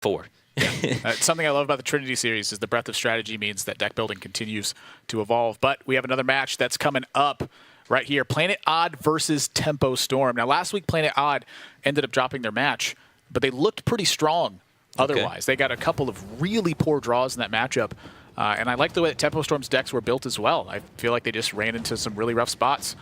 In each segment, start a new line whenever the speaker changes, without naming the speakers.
4.
Something I love about the Trinity series is the breadth of strategy means that deck building continues to evolve. But we have another match that's coming up right here. Planet Odd versus Tempo Storm. Now, last week, Planet Odd ended up dropping their match, but they looked pretty strong otherwise. They got a couple of really poor draws in that matchup. And I like the way that Tempo Storm's decks were built as well. I feel like they just ran into some really rough spots.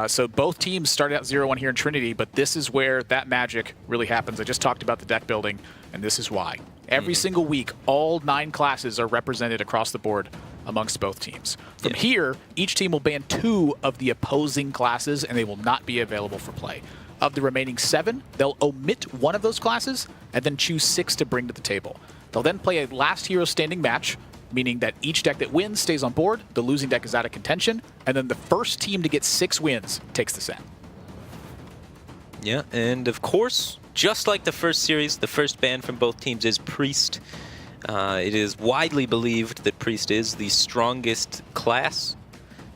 So both teams started out 0-1 here in Trinity, but this is where that magic really happens. I just talked about the deck building, and this is why. Every single week, all 9 classes are represented across the board amongst both teams. From here, each team will ban 2 of the opposing classes, and they will not be available for play. Of the remaining 7, they'll omit 1 of those classes and then choose 6 to bring to the table. They'll then play a last hero standing match, meaning that each deck that wins stays on board, the losing deck is out of contention, and then the first team to get 6 wins takes the set.
Yeah, and of course, just like the first series, the first ban from both teams is Priest. It is widely believed that Priest is the strongest class,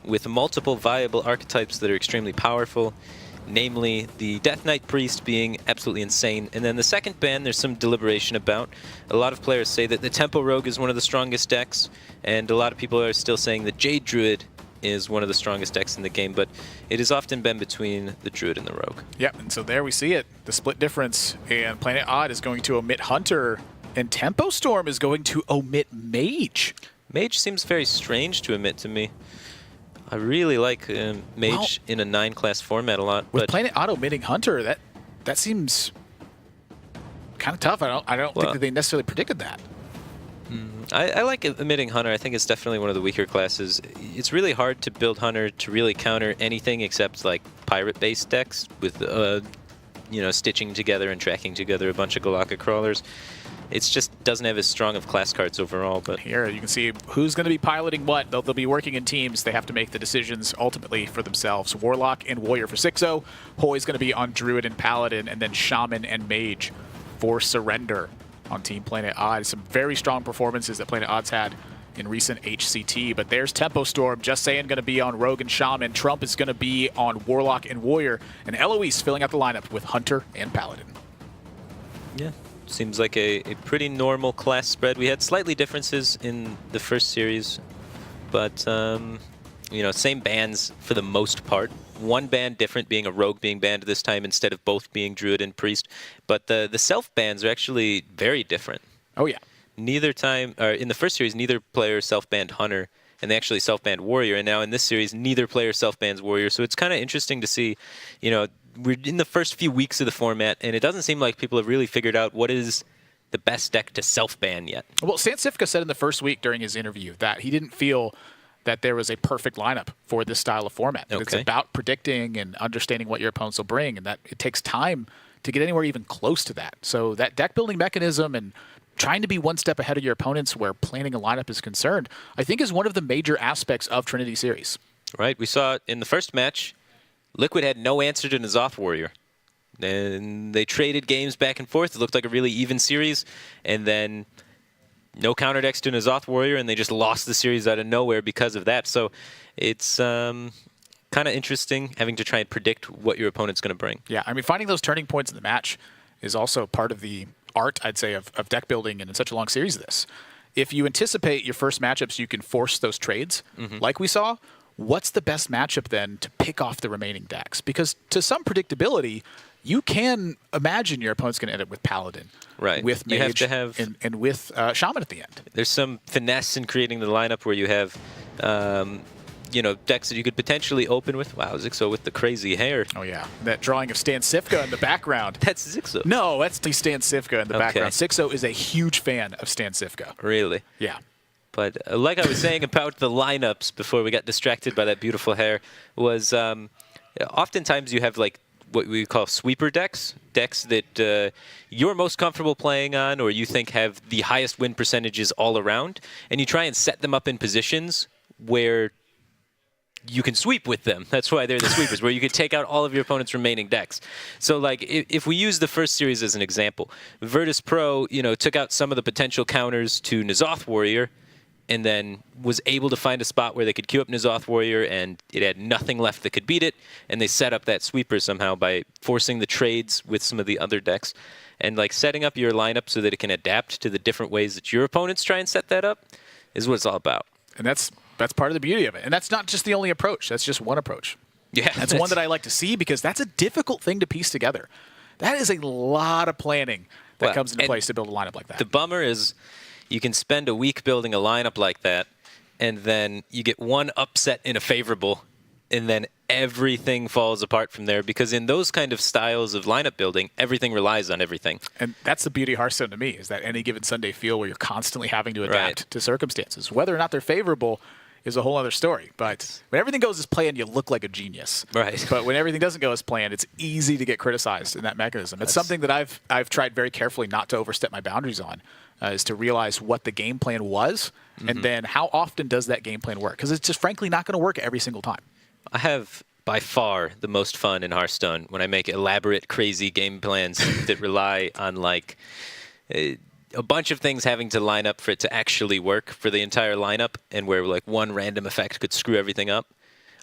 with multiple viable archetypes that are extremely powerful, namely the Death Knight Priest being absolutely insane. And then the second ban, there's some deliberation about. A lot of players say that the Tempo Rogue is one of the strongest decks, and a lot of people are still saying that Jade Druid is one of the strongest decks in the game, but it has often been between the Druid and the Rogue.
Yep, and so there we see it, the split difference. And Planet Odd is going to omit Hunter, and Tempo Storm is going to omit Mage.
Mage seems very strange to omit to me. I really like Mage in a 9-class format a lot.
With
but
Planet Odd omitting Hunter, that seems kind of tough. I don't think that they necessarily predicted that.
I like omitting Hunter. I think it's definitely one of the weaker classes. It's really hard to build Hunter to really counter anything except like pirate-based decks with, you know, stitching together and tracking together a bunch of Galaka crawlers. It just doesn't have as strong of class cards overall. But
here you can see who's going to be piloting what. They'll be working in teams. They have to make the decisions ultimately for themselves. Warlock and Warrior for 6-0. Hoy's going to be on Druid and Paladin, and then Shaman and Mage for Surrender on Team Planet Odd. Some very strong performances that Planet Odd's had in recent HCT. But there's Tempo Storm, just saying, going to be on Rogue and Shaman. Trump is going to be on Warlock and Warrior. And Eloise filling out the lineup with Hunter and Paladin.
Yeah. Seems like a pretty normal class spread. We had slightly differences in the first series, but you know, same bans for the most part. One ban different, being a Rogue being banned this time instead of both being Druid and Priest. But the self bans are actually very different.
Oh yeah.
Neither time, or in the first series, neither player self banned Hunter, and they actually self banned Warrior. And now in this series, neither player self bans Warrior. So it's kind of interesting to see, you know. We're in the first few weeks of the format, and it doesn't seem like people have really figured out what is the best deck to self-ban yet.
Well, Stan Cifka said in the first week during his interview that he didn't feel that there was a perfect lineup for this style of format. Okay. It's about predicting and understanding what your opponents will bring, and that it takes time to get anywhere even close to that. So that deck-building mechanism and trying to be one step ahead of your opponents where planning a lineup is concerned, I think is one of the major aspects of Trinity Series.
Right. We saw it in the first match. Liquid had no answer to N'Zoth Warrior. And they traded games back and forth. It looked like a really even series. And then no counter decks to N'Zoth Warrior, and they just lost the series out of nowhere because of that. So it's kind of interesting having to try and predict what your opponent's going to bring.
Yeah, I mean, finding those turning points in the match is also part of the art, I'd say, of deck building and in such a long series as this. If you anticipate your first matchups, you can force those trades, like we saw. What's the best matchup then to pick off the remaining decks? Because to some predictability, you can imagine your opponent's going to end up with Paladin,
right?
With Mage,
you have to have
and with Shaman at the end.
There's some finesse in creating the lineup where you have, you know, decks that you could potentially open with. Wow, Zixo with the crazy hair.
Oh yeah, that drawing of Stan Cifka in the background.
That's Zixo.
No, that's the Stan Cifka in the background. Zixo is a huge fan of Stan Cifka.
Really?
Yeah.
But like I was saying about the lineups before we got distracted by that beautiful hair, was oftentimes you have like what we call sweeper decks, decks that you're most comfortable playing on or you think have the highest win percentages all around, and you try and set them up in positions where you can sweep with them. That's why they're the sweepers, where you could take out all of your opponent's remaining decks. So like if we use the first series as an example, Virtus Pro, you know, took out some of the potential counters to N'Zoth Warrior, and then was able to find a spot where they could queue up N'Zoth Warrior, and it had nothing left that could beat it, and they set up that sweeper somehow by forcing the trades with some of the other decks, and like setting up your lineup so that it can adapt to the different ways that your opponents try and set that up is what it's all about.
And that's part of the beauty of it. And that's not just the only approach. That's just one approach.
Yeah,
that's one that I like to see because that's a difficult thing to piece together. That is a lot of planning that comes into place to build a lineup like that.
The bummer is you can spend a week building a lineup like that, and then you get one upset in a favorable, and then everything falls apart from there, because in those kind of styles of lineup building, everything relies on everything.
And that's the beauty of Hearthstone to me, is that any given Sunday feel where you're constantly having to adapt to circumstances. Whether or not they're favorable is a whole other story. But when everything goes as planned, you look like a genius.
Right.
But when everything doesn't go as planned, it's easy to get criticized in that mechanism. It's something that I've tried very carefully not to overstep my boundaries on, is to realize what the game plan was, and then how often does that game plan work? Because it's just frankly not going to work every single time.
I have by far the most fun in Hearthstone when I make elaborate, crazy game plans that rely on like a bunch of things having to line up for it to actually work for the entire lineup, and where like one random effect could screw everything up.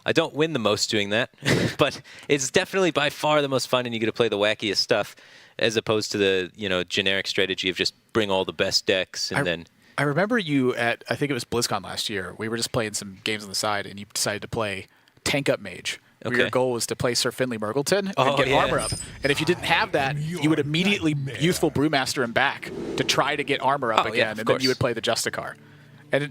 I don't win the most doing that, but it's definitely by far the most fun, and you get to play the wackiest stuff, as opposed to the generic strategy of just bring all the best decks and then.
I remember you at, I think it was BlizzCon last year. We were just playing some games on the side, and you decided to play Tank Up Mage. Okay. Your goal was to play Sir Finley Murgleton and get armor up. And if you didn't have that, you would immediately Youthful Brewmaster him back to try to get armor up again, and then you would play the Justicar. And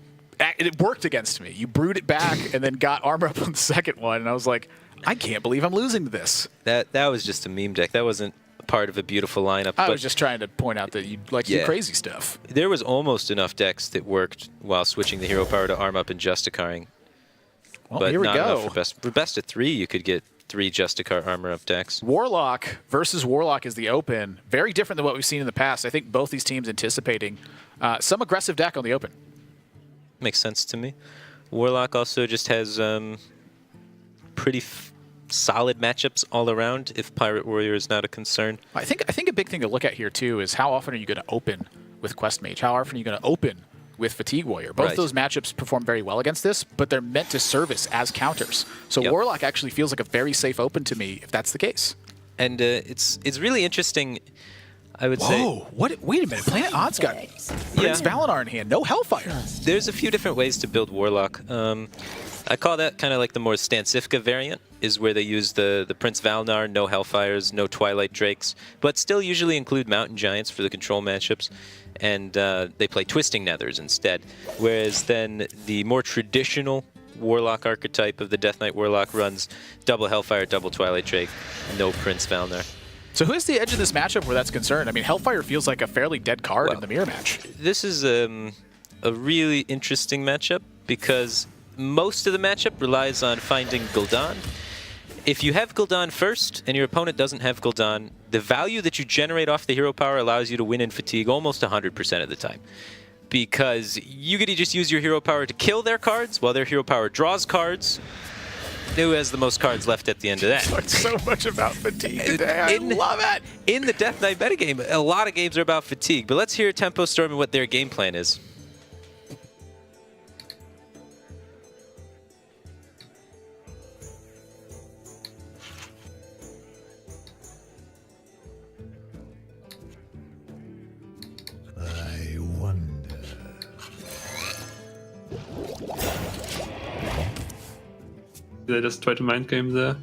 it worked against me. You brewed it back and then got armor up on the second one, and I was like, I can't believe I'm losing to this.
That was just a meme deck. That wasn't part of a beautiful lineup.
I was just trying to point out that you like to do crazy stuff.
There was almost enough decks that worked while switching the hero power to arm up and Justicarring.
Well,
but
here we
not
go.
enough for best of 3, you could get 3 Justicar armor up decks.
Warlock versus Warlock is the open. Very different than what we've seen in the past. I think both these teams anticipating some aggressive deck on the open.
Makes sense to me. Warlock also just has pretty solid matchups all around if Pirate Warrior is not a concern.
I think a big thing to look at here too is how often are you going to open with Quest Mage? How often are you going to open with Fatigue Warrior? Both those matchups perform very well against this, but they're meant to service as counters. So Warlock actually feels like a very safe open to me if that's the case.
And it's really interesting, I would say.
Whoa! Wait a minute. Planet Odd's got Prince Valinor in hand. No Hellfire.
There's a few different ways to build Warlock. I call that kind of like the more Stansifka variant, is where they use the Prince Valinor, no Hellfires, no Twilight Drakes, but still usually include Mountain Giants for the control matchups, and they play Twisting Nethers instead. Whereas then the more traditional Warlock archetype of the Death Knight Warlock runs double Hellfire, double Twilight Drake, no Prince Valinor.
So who's the edge of this matchup where that's concerned? I mean, Hellfire feels like a fairly dead card in the mirror match.
This is a really interesting matchup because most of the matchup relies on finding Gul'dan. If you have Gul'dan first and your opponent doesn't have Gul'dan, the value that you generate off the hero power allows you to win in Fatigue almost 100% of the time. Because you get to just use your hero power to kill their cards while their hero power draws cards. Who has the most cards left at the end of that?
Talked so much about Fatigue today. I love it.
In the Death Knight metagame, a lot of games are about Fatigue. But let's hear Tempo Storm and what their game plan is.
I wonder.
Did I just try to mind game there?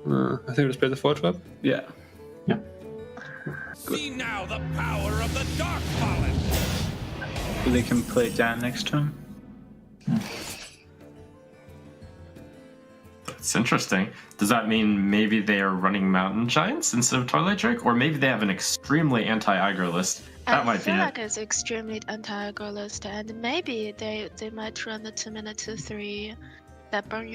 I think I just played the 4-trap. Yeah.
Yeah.
See now the power of the Dark Pollen!
They can play Dan next turn.
It's interesting. Does that mean maybe they are running Mountain Giants instead of Twilight Drake? Or maybe they have an extremely anti-aggro list? That might be
I feel
it.
like it's extremely anti-aggro list, and maybe they might run the 2-minute 2/3 that burn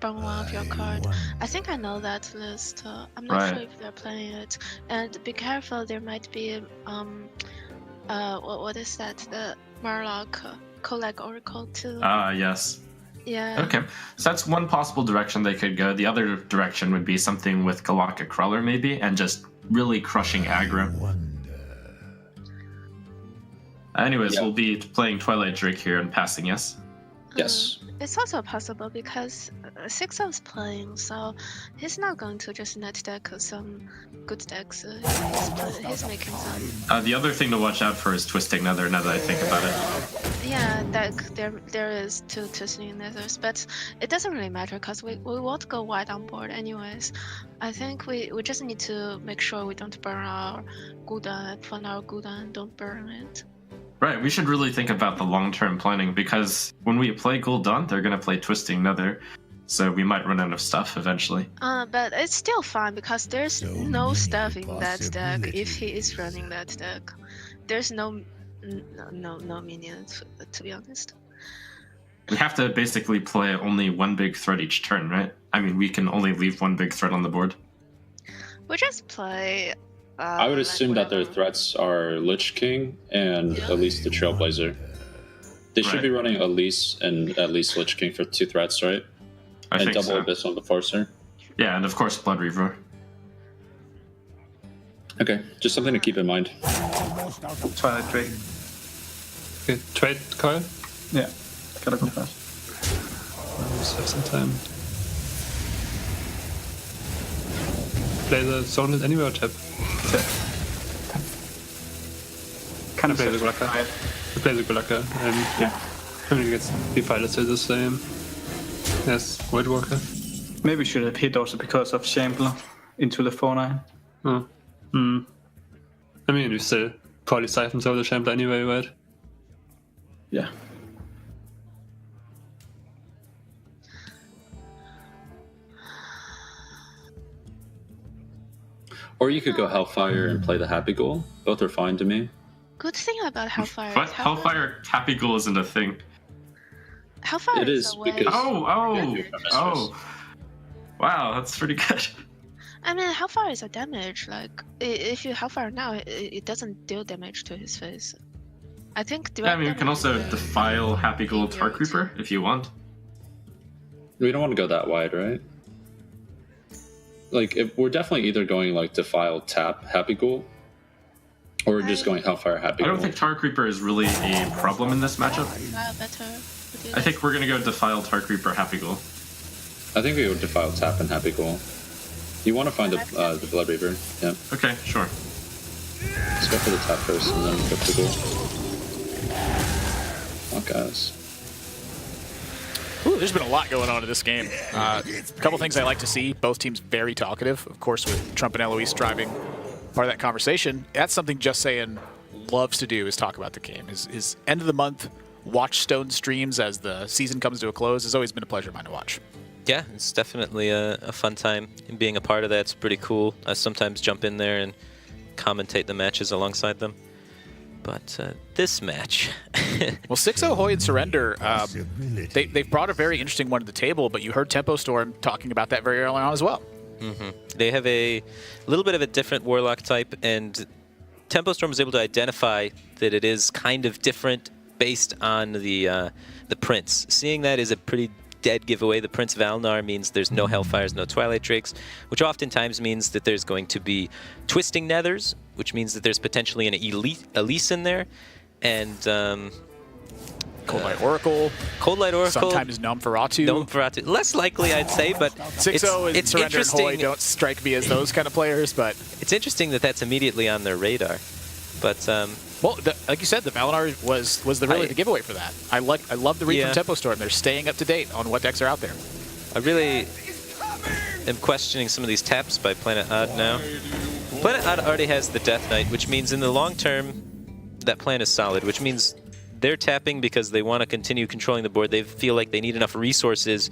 one of your card. I think I know that list. I'm not sure if they're playing it. And be careful, there might be what is that? The Murloc Coleg Oracle too.
Yes.
Yeah.
Okay, so that's one possible direction they could go. The other direction would be something with Galactic Crawler maybe, and just really crushing aggro. Anyways,
Yeah.
we'll be playing Twilight Drake here and passing, yes?
Yes.
It's also possible because 6-0's playing, so he's not going to just net deck some good decks. He's making some.
The other thing to watch out for is Twisting Nether, now that I think about it.
Yeah, there is two Twisting Nethers, but it doesn't really matter because we won't go wide on board anyways. I think we just need to make sure we don't burn our Gul'dan, fund our Gul'dan, and don't burn it.
Right, we should really think about the long-term planning, because when we play Gul'dan, they're going to play Twisting Nether, so we might run out of stuff eventually.
But it's still fine because there's
So
no
many
stuff in that deck if he
possibilities.
is running that deck. There's no minions, to be honest.
We have to basically play only one big threat each turn, right? I mean, we can only leave one big threat on the board.
We just play.
I would
like
assume that their
whatever.
threats are Lich King and at least the Trailblazer. They should
Right.
be running Elise and at least Lich King for 2 threats, right?
I
And
think
double
so.
Abyss on the Forcer.
Yeah, and of course Blood Reaver.
Okay, just something to keep in mind.
Twilight Drake.
Okay, trade Coil.
Yeah, gotta go fast.
Just have some time. Play the Zoneless anywhere or tap?
Kind of
Play the
safe.
Gulaka. Play the Gulaka, and
Yeah.
I mean, it gets defiled to the same. Yes, Void Walker.
Maybe we should have hit also because of Shambler into the 4-9.
Oh. Hmm. I mean, you still probably siphons over the Shambler anyway, right?
Yeah.
Or you could go Hellfire and play the Happy Ghoul. Both are fine to me.
Good thing about Hellfire.
But
is
Hellfire Happy Ghoul isn't a thing.
Hellfire
It
is
is,
a way.
because-
Oh! Wow, that's pretty good.
I mean, Hellfire is a damage. Like, if you Hellfire now, it doesn't deal damage to his face. I think.
Yeah, I mean, we can also
damage,
defile Happy Ghoul Tar Creeper if you want.
We don't want to go that wide, right? Like, if we're definitely either going like Defile Tap Happy Ghoul, or we're just going Hellfire Happy
I
Ghoul.
don't think Tar Creeper is really a problem in this matchup.
Better. What do you
I think we're gonna go Defile Tar Creeper Happy Ghoul.
I think we would Defile Tap and Happy Ghoul. You want to find the Blood Reaver. Yeah.
Okay, sure.
Let's go for the tap first and then go for the Ghoul. Oh, guys.
Ooh, there's been a lot going on in this game. A couple things I like to see. Both teams very talkative. Of course, with Trump and Eloise driving part of that conversation. That's something Just Saying loves to do, is talk about the game. His end of the month Watchstone streams as the season comes to a close has always been a pleasure of mine to watch.
Yeah, it's definitely a fun time, and being a part of that's pretty cool. I sometimes jump in there and commentate the matches alongside them. But this match...
Well, 6-0 Hoy and Surrender,
Possibility.
they've brought a very interesting one to the table, but you heard Tempo Storm talking about that very early on as well.
They have a little bit of a different Warlock type, and Tempo Storm is able to identify that it is kind of different based on the Prince. Seeing that is a pretty dead giveaway. The Prince Valnar means there's no Hellfires, no Twilight Drakes, which oftentimes means that there's going to be Twisting Nethers, which means that there's potentially an Elise in there, and
Cold Light Oracle,
Cold Light Oracle.
sometimes Numferatu.
Nomferatu. Less likely, I'd say, but
6-0 and
it's
Surrender and Hoy
interesting.
don't strike me as those kind of players, but
It's interesting that that's immediately on their radar. But
well, like you said, the Valinar was really the giveaway for that. I love the read
Yeah.
from Tempo Storm. They're staying up to date on what decks are out there.
I really am questioning some of these taps by Planet Odd now. Planet Odd already has the Death Knight, which means in the long term, that plan is solid, which means they're tapping because they want to continue controlling the board. They feel like they need enough resources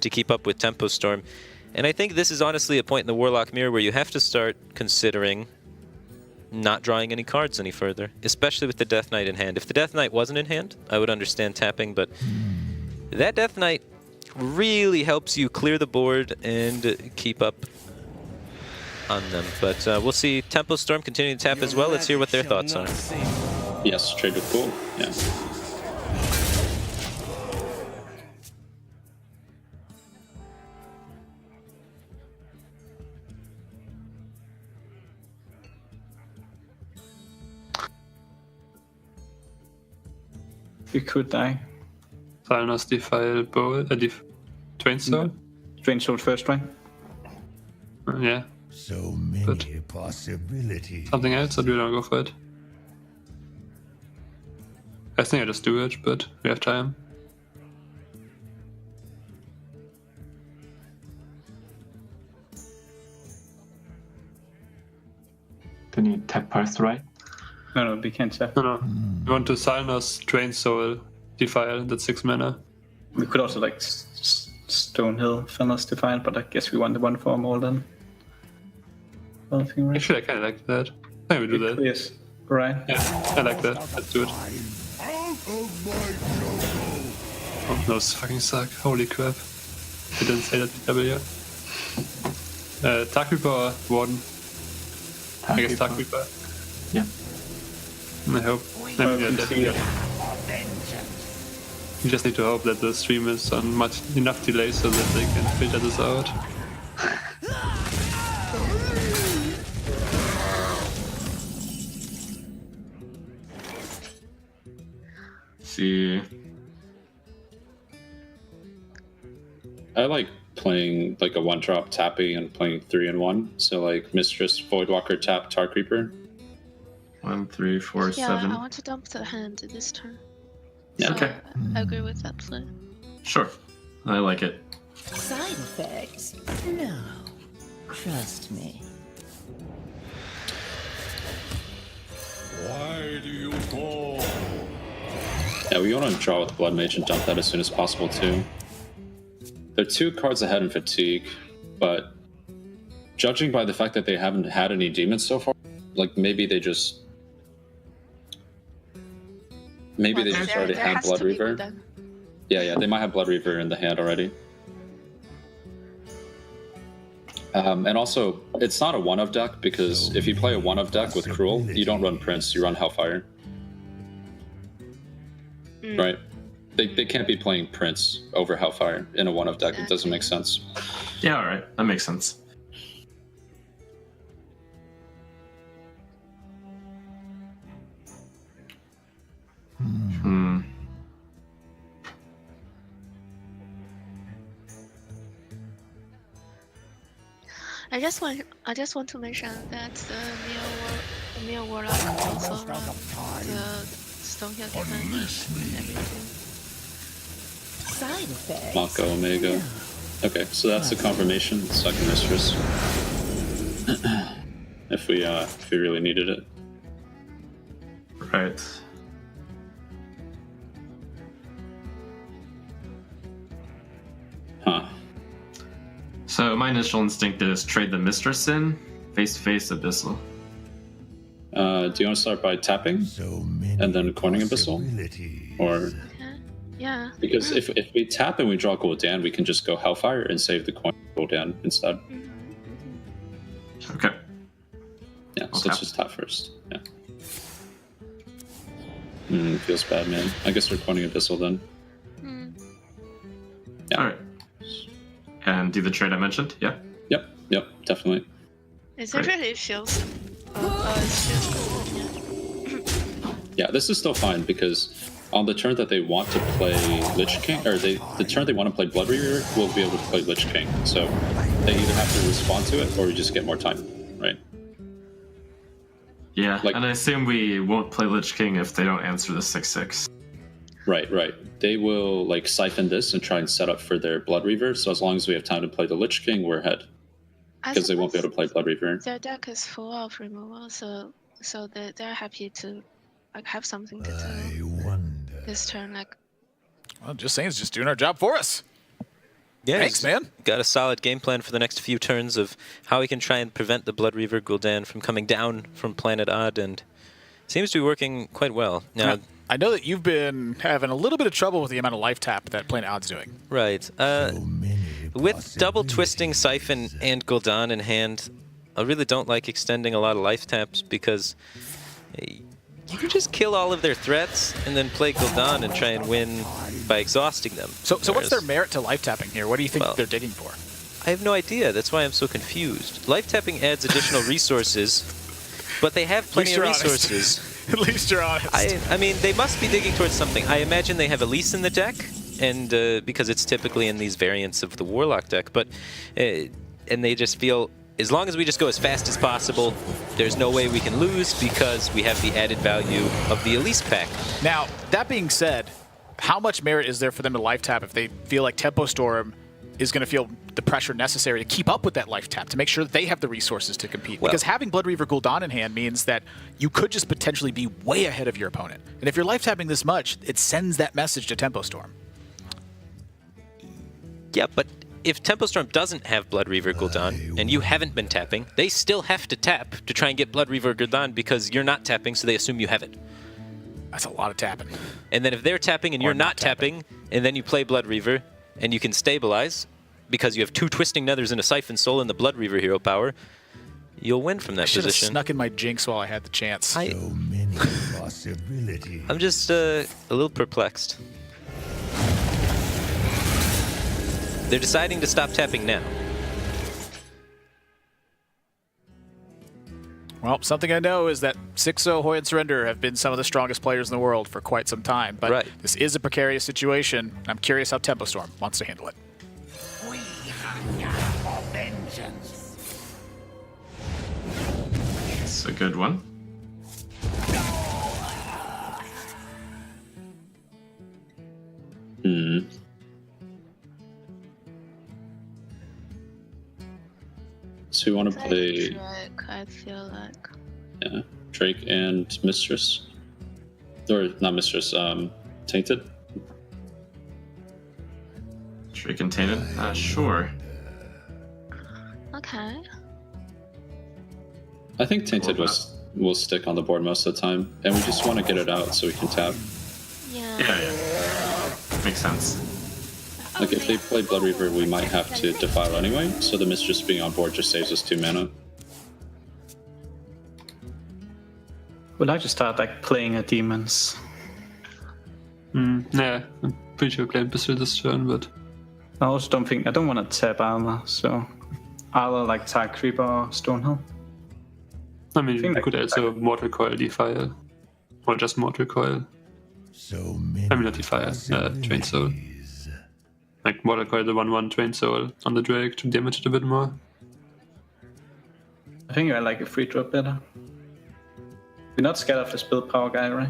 to keep up with Tempo Storm. And I think this is honestly a point in the Warlock Mirror where you have to start considering not drawing any cards any further, especially with the Death Knight in hand. If the Death Knight wasn't in hand, I would understand tapping, but that Death Knight really helps you clear the board and keep up on them. But we'll see Tempo Storm continuing to tap as well. Let's hear what their thoughts are.
Yes, trade with Ghoul. Yeah.
You could die.
Silence, Defile, Bowl, Drain Soul?
Drain Soul first, right?
Yeah.
So many possibilities.
Something else, or do you want to go for it? I think I just do it, but we have time.
Then you tap Path, right?
No, we can't tap.
No. We want to Silence, Drain Soul, Defile, that's 6 mana.
We could also like Stonehill, Fenris Defile, but I guess we want the one for them all then. I think, right?
Actually, I kind of like that. I think we do that.
Yes, right.
Yeah, I like that. Let's do it. Oh, those fucking suck. Holy crap. I didn't say that PW. Dark Reaper or Warden? I guess Dark Reaper.
Yeah.
I hope. We just need to hope that the stream is on enough delay so that they can filter this out.
See.
I like playing like a 1-drop tapping and playing 3-in-1. So like Mistress, Voidwalker, tap, Tar Creeper.
1, 3, 4,
Yeah,
7.
I want to dump the hand this turn.
Yeah.
So
Okay.
I agree with that play.
Sure. I like it.
Side effects? No. Trust me.
Why do you call?
Yeah, we want to draw with Blood Mage and dump that as soon as possible too. They're 2 cards ahead in Fatigue, but judging by the fact that they haven't had any demons so far, like maybe they just... Maybe they just already had Blood Reaver. Yeah, they might have Blood Reaver in the hand already. And also, it's not a 1-of deck, because if you play a 1-of deck with Cruel, you don't run Prince, you run Hellfire. Right? They can't be playing Prince over Hellfire in a 1-of deck. It doesn't make sense.
Yeah, alright. That makes sense.
I just want to mention that the Mere Warlock also run the Stonehill defense and everything.
Side effects?
Mako, Omega. Okay, so that's the confirmation. Second Mistress. if we really needed it.
Right.
Huh.
So my initial instinct is trade the Mistress in, face-to-face Abyssal.
Do you want to start by tapping and then coining Abyssal? Or
Yeah.
because if we tap and we draw Gul'dan, we can just go Hellfire and save the coin Gul'dan instead.
Okay.
Yeah,
I'll
so let's
tap.
just tap first. Yeah. Feels bad, man. I guess we're coining Abyssal then. Yeah.
Alright. And do the trade I mentioned? Yeah?
Yep, definitely.
It
Great.
really feels. It feels good.
Yeah, this is still fine because on the turn that they want to play Lich King, or the turn they want to play Blood Reaver, we'll be able to play Lich King. So they either have to respond to it or we just get more time, right?
Yeah,
Like-
and I assume we won't play Lich King if they don't answer the 6/6.
Right. They will like siphon this and try and set up for their Blood Reaver. So as long as we have time to play the Lich King, we're ahead because they won't be able to play Blood Reaver.
Their deck is full of removal, so they're happy to like have something to
I
do
wonder.
this turn. Like
Well, just saying, it's just doing our job for us.
Yeah,
Thanks, man.
Got a solid game plan for the next few turns of how we can try and prevent the Blood Reaver Gul'dan from coming down from Planet Odd, and seems to be working quite well. Now,
I know that you've been having a little bit of trouble with the amount of life tap that Planet Odd's doing.
right.
So many
With double twisting
possibilities.
Siphon and Gul'dan in hand, I really don't like extending a lot of life taps because you can just kill all of their threats and then play Gul'dan and try and win by exhausting them.
So what's their
Whereas-
merit to life tapping here? What do you think
Well-
they're digging for?
I have no idea. That's why I'm so confused. Life tapping adds additional resources, but they have plenty of
you're honest.
resources.
At least you're honest.
I mean, they must be digging towards something. I imagine they have Elise in the deck, and because it's typically in these variants of the Warlock deck, but and they just feel, as long as we just go as fast as possible, there's no way we can lose because we have the added value of the Elise pack.
Now, that being said, how much merit is there for them to life tap if they feel like Tempo Storm is going to feel the pressure necessary to keep up with that life tap, to make sure that they have the resources to compete? Because having Blood Reaver Gul'dan in hand means that you could just potentially be way ahead of your opponent. And if you're life tapping this much, it sends that message to Tempo Storm.
Yeah, but if Tempo Storm doesn't have Blood Reaver Gul'dan, and you haven't been tapping, they still have to tap to try and get Blood Reaver Gul'dan because you're not tapping, so they assume you have it.
That's a lot of tapping.
And then if they're tapping and you're not tapping, and then you play Blood Reaver, and you can stabilize, because you have 2 Twisting Nethers and a Siphon Soul and the Blood Reaver hero power, you'll win from that position.
I should have snuck in my Jinx while I had the chance.
So many possibilities.
I'm just a little perplexed. They're deciding to stop tapping now.
Well, something I know is that 6-0 Hoy and Surrender have been some of the strongest players in the world for quite some time. But this is a precarious situation. I'm curious how Tempo Storm wants to handle it.
We hunger for vengeance.
It's a good one.
So we want to play
Drake, I feel like.
Yeah, Drake and Mistress. Or not Mistress, Tainted.
Drake and Tainted? Sure.
Okay.
I think Tainted will stick on the board most of the time, and we just want to get it out so we can tap.
Yeah.
Yeah. Makes sense.
Like, if they play Blood Reaver, we might have to Defile anyway, so the Mistress being on board just saves us 2 mana.
Would like to start like playing a demons.
Yeah, I'm pretty sure Glenn pursued this turn, but
I also don't want to tap armor, so either like Tide Creeper or Stonehill.
I mean, you could also Mortal Coil Defile, or just Mortal Coil.
So many
I mean, not Defile, Train Soul. Like Mortal Coil the 1/1 Train Soul on the Drake to damage it a bit more.
I think I like a free drop better. We're not scared of the spell power guy, right?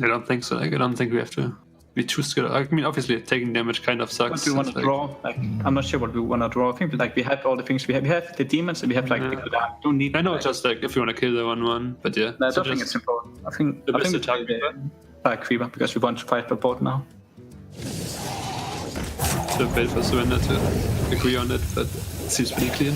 I don't think so. Like, I don't think we have to be too scared. I mean, obviously, taking damage kind of sucks.
What do we want to draw? Like, I'm not sure what we want to draw. I think like we have all the things we have. We have the demons and we have like the good art. Don't need.
I know, just like if you want to kill the 1/1, but yeah.
No, I don't think it's important. I think we play the Creeper because we want to fight the board now.
So bad for Surrender to agree on it, but it seems pretty clear.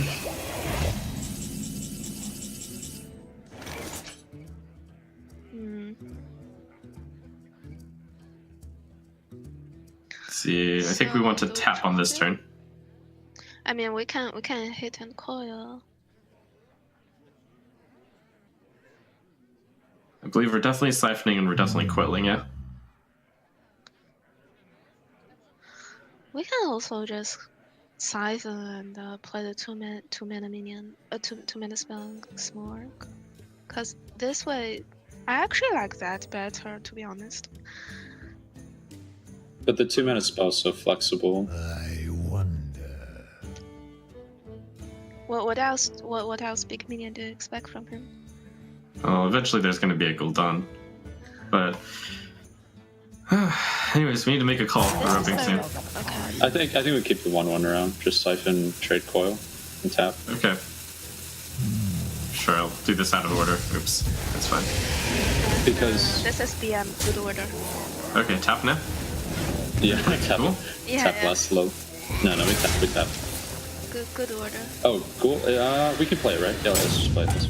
See, I think we want to tap on this turn.
I mean, we can hit and coil.
I believe we're definitely siphoning and we're definitely coiling, yeah.
We can also just siphon and play the 2 mana minion, 2 mana spell Smorg. Cause this way, I actually like that better, to be honest.
But the 2 mana spell is so flexible.
I wonder.
What else? What else big minion do you expect from him?
Oh, eventually there's going to be a Gul'dan. But anyways, we need to make a call for roping soon.
Okay.
I think we keep the 1/1 around. Just siphon, trade coil, and tap.
Okay. Sure, I'll do this out of order. Oops, that's fine.
Because
this is the good order.
Okay, tap now.
yeah, tap.
Cool.
Yeah,
Tap less slow. No, we tap.
Good order.
Oh, cool. We can play it, right? Yeah, let's just play this.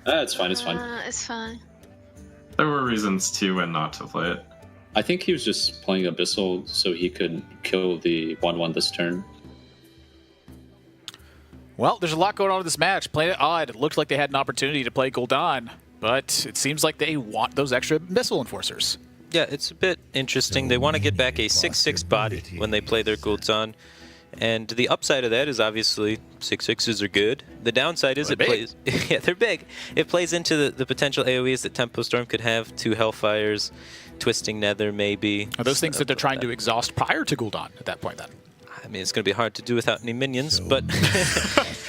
It's fine. It's fine.
It's fine.
There were reasons to and not to play it.
I think he was just playing Abyssal so he could kill the 1/1 this turn.
Well, there's a lot going on in this match. Playing it odd, it looked like they had an opportunity to play Gul'dan, but it seems like they want those extra missile enforcers.
Yeah, it's a bit interesting. They want to get back a 6/6 body when they play their Gul'dan, And the upside of that is obviously 6/6s are good. The downside is plays. Yeah, they're big. It plays into the potential AoEs that Tempo Storm could have. 2 Hellfires, Twisting Nether maybe.
Are those things that they're trying to exhaust prior to Gul'dan at that point then?
I mean, it's going to be hard to do without any minions, but...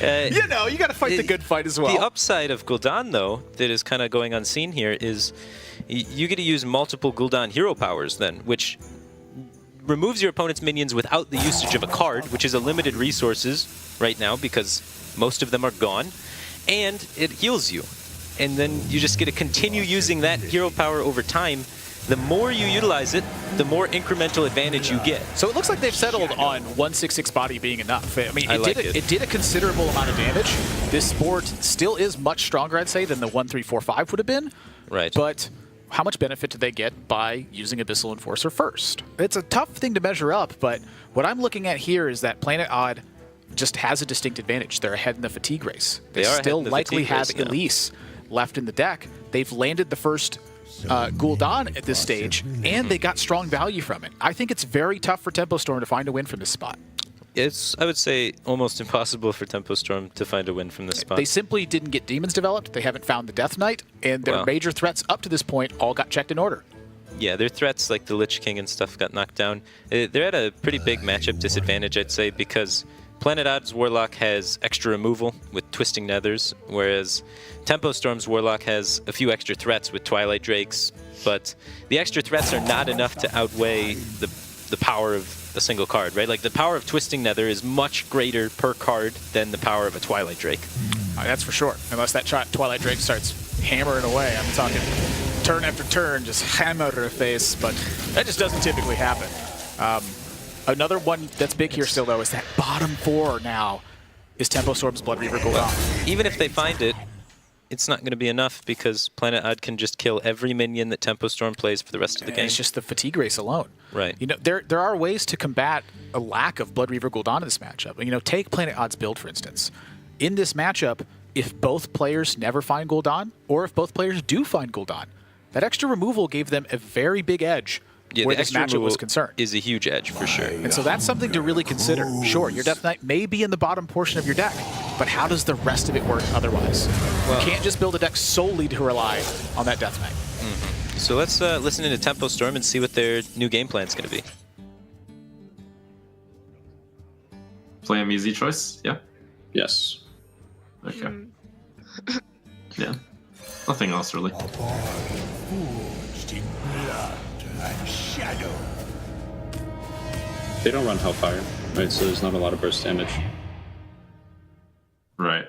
you know, you got to fight the good fight as well.
The upside of Gul'dan, though, that is kind of going unseen here is you get to use multiple Gul'dan hero powers then, which removes your opponent's minions without the usage of a card, which is a limited resources right now because most of them are gone, and it heals you. And then you just get to continue using that hero power over time. The more you utilize it, the more incremental advantage you get.
So it looks like they've settled on 1/6/6 body being enough. I mean, it did a considerable amount of damage. This board still is much stronger, I'd say, than the 1/3/4/5 would have been.
Right.
But how much benefit do they get by using Abyssal Enforcer first? It's a tough thing to measure up, but what I'm looking at here is that Planet Odd just has a distinct advantage. They're ahead in the fatigue race. They still likely have Elise left in the deck. They've landed the first Gul'dan at this stage, and they got strong value from it. I think it's very tough for Tempo Storm to find a win from this spot.
It's, I would say, almost impossible for Tempo Storm to find a win from this spot.
They simply didn't get demons developed. They haven't found the Death Knight, and their major threats up to this point all got checked in order.
Yeah, their threats like the Lich King and stuff got knocked down. They're at a pretty big matchup disadvantage, I'd say, because Planet Odd's Warlock has extra removal with Twisting Nethers, whereas Tempo Storm's Warlock has a few extra threats with Twilight Drakes, but the extra threats are not enough to outweigh the power of a single card, right? Like, the power of Twisting Nether is much greater per card than the power of a Twilight Drake.
That's for sure. Unless that Twilight Drake starts hammering away. I'm talking turn after turn, just hammer her face, but that just doesn't typically happen. Another one that's big here still, though, is that bottom 4 now is Tempo Storm's Blood Reaver Gul'dan.
Even if they find it, it's not going to be enough because Planet Odd can just kill every minion that Tempo Storm plays for the rest of the game.
It's just the fatigue race alone.
Right.
You know, there are ways to combat a lack of Blood Reaver Gul'dan in this matchup. You know, take Planet Odd's build, for instance. In this matchup, if both players never find Gul'dan, or if both players do find Gul'dan, that extra removal gave them a very big edge where this matchup was concerned.
Is a huge edge for sure.
And so that's something to really consider. Sure, your Death Knight may be in the bottom portion of your deck, but how does the rest of it work otherwise? Well, you can't just build a deck solely to rely on that Death Knight.
Mm-hmm. So let's listen into Tempo Storm and see what their new game plan is going to be.
Play an easy choice, yeah?
Yes.
Okay. Yeah. Nothing else, really.
Forged in blood and shadow.
They don't run Hellfire, right? So there's not a lot of burst damage.
Right.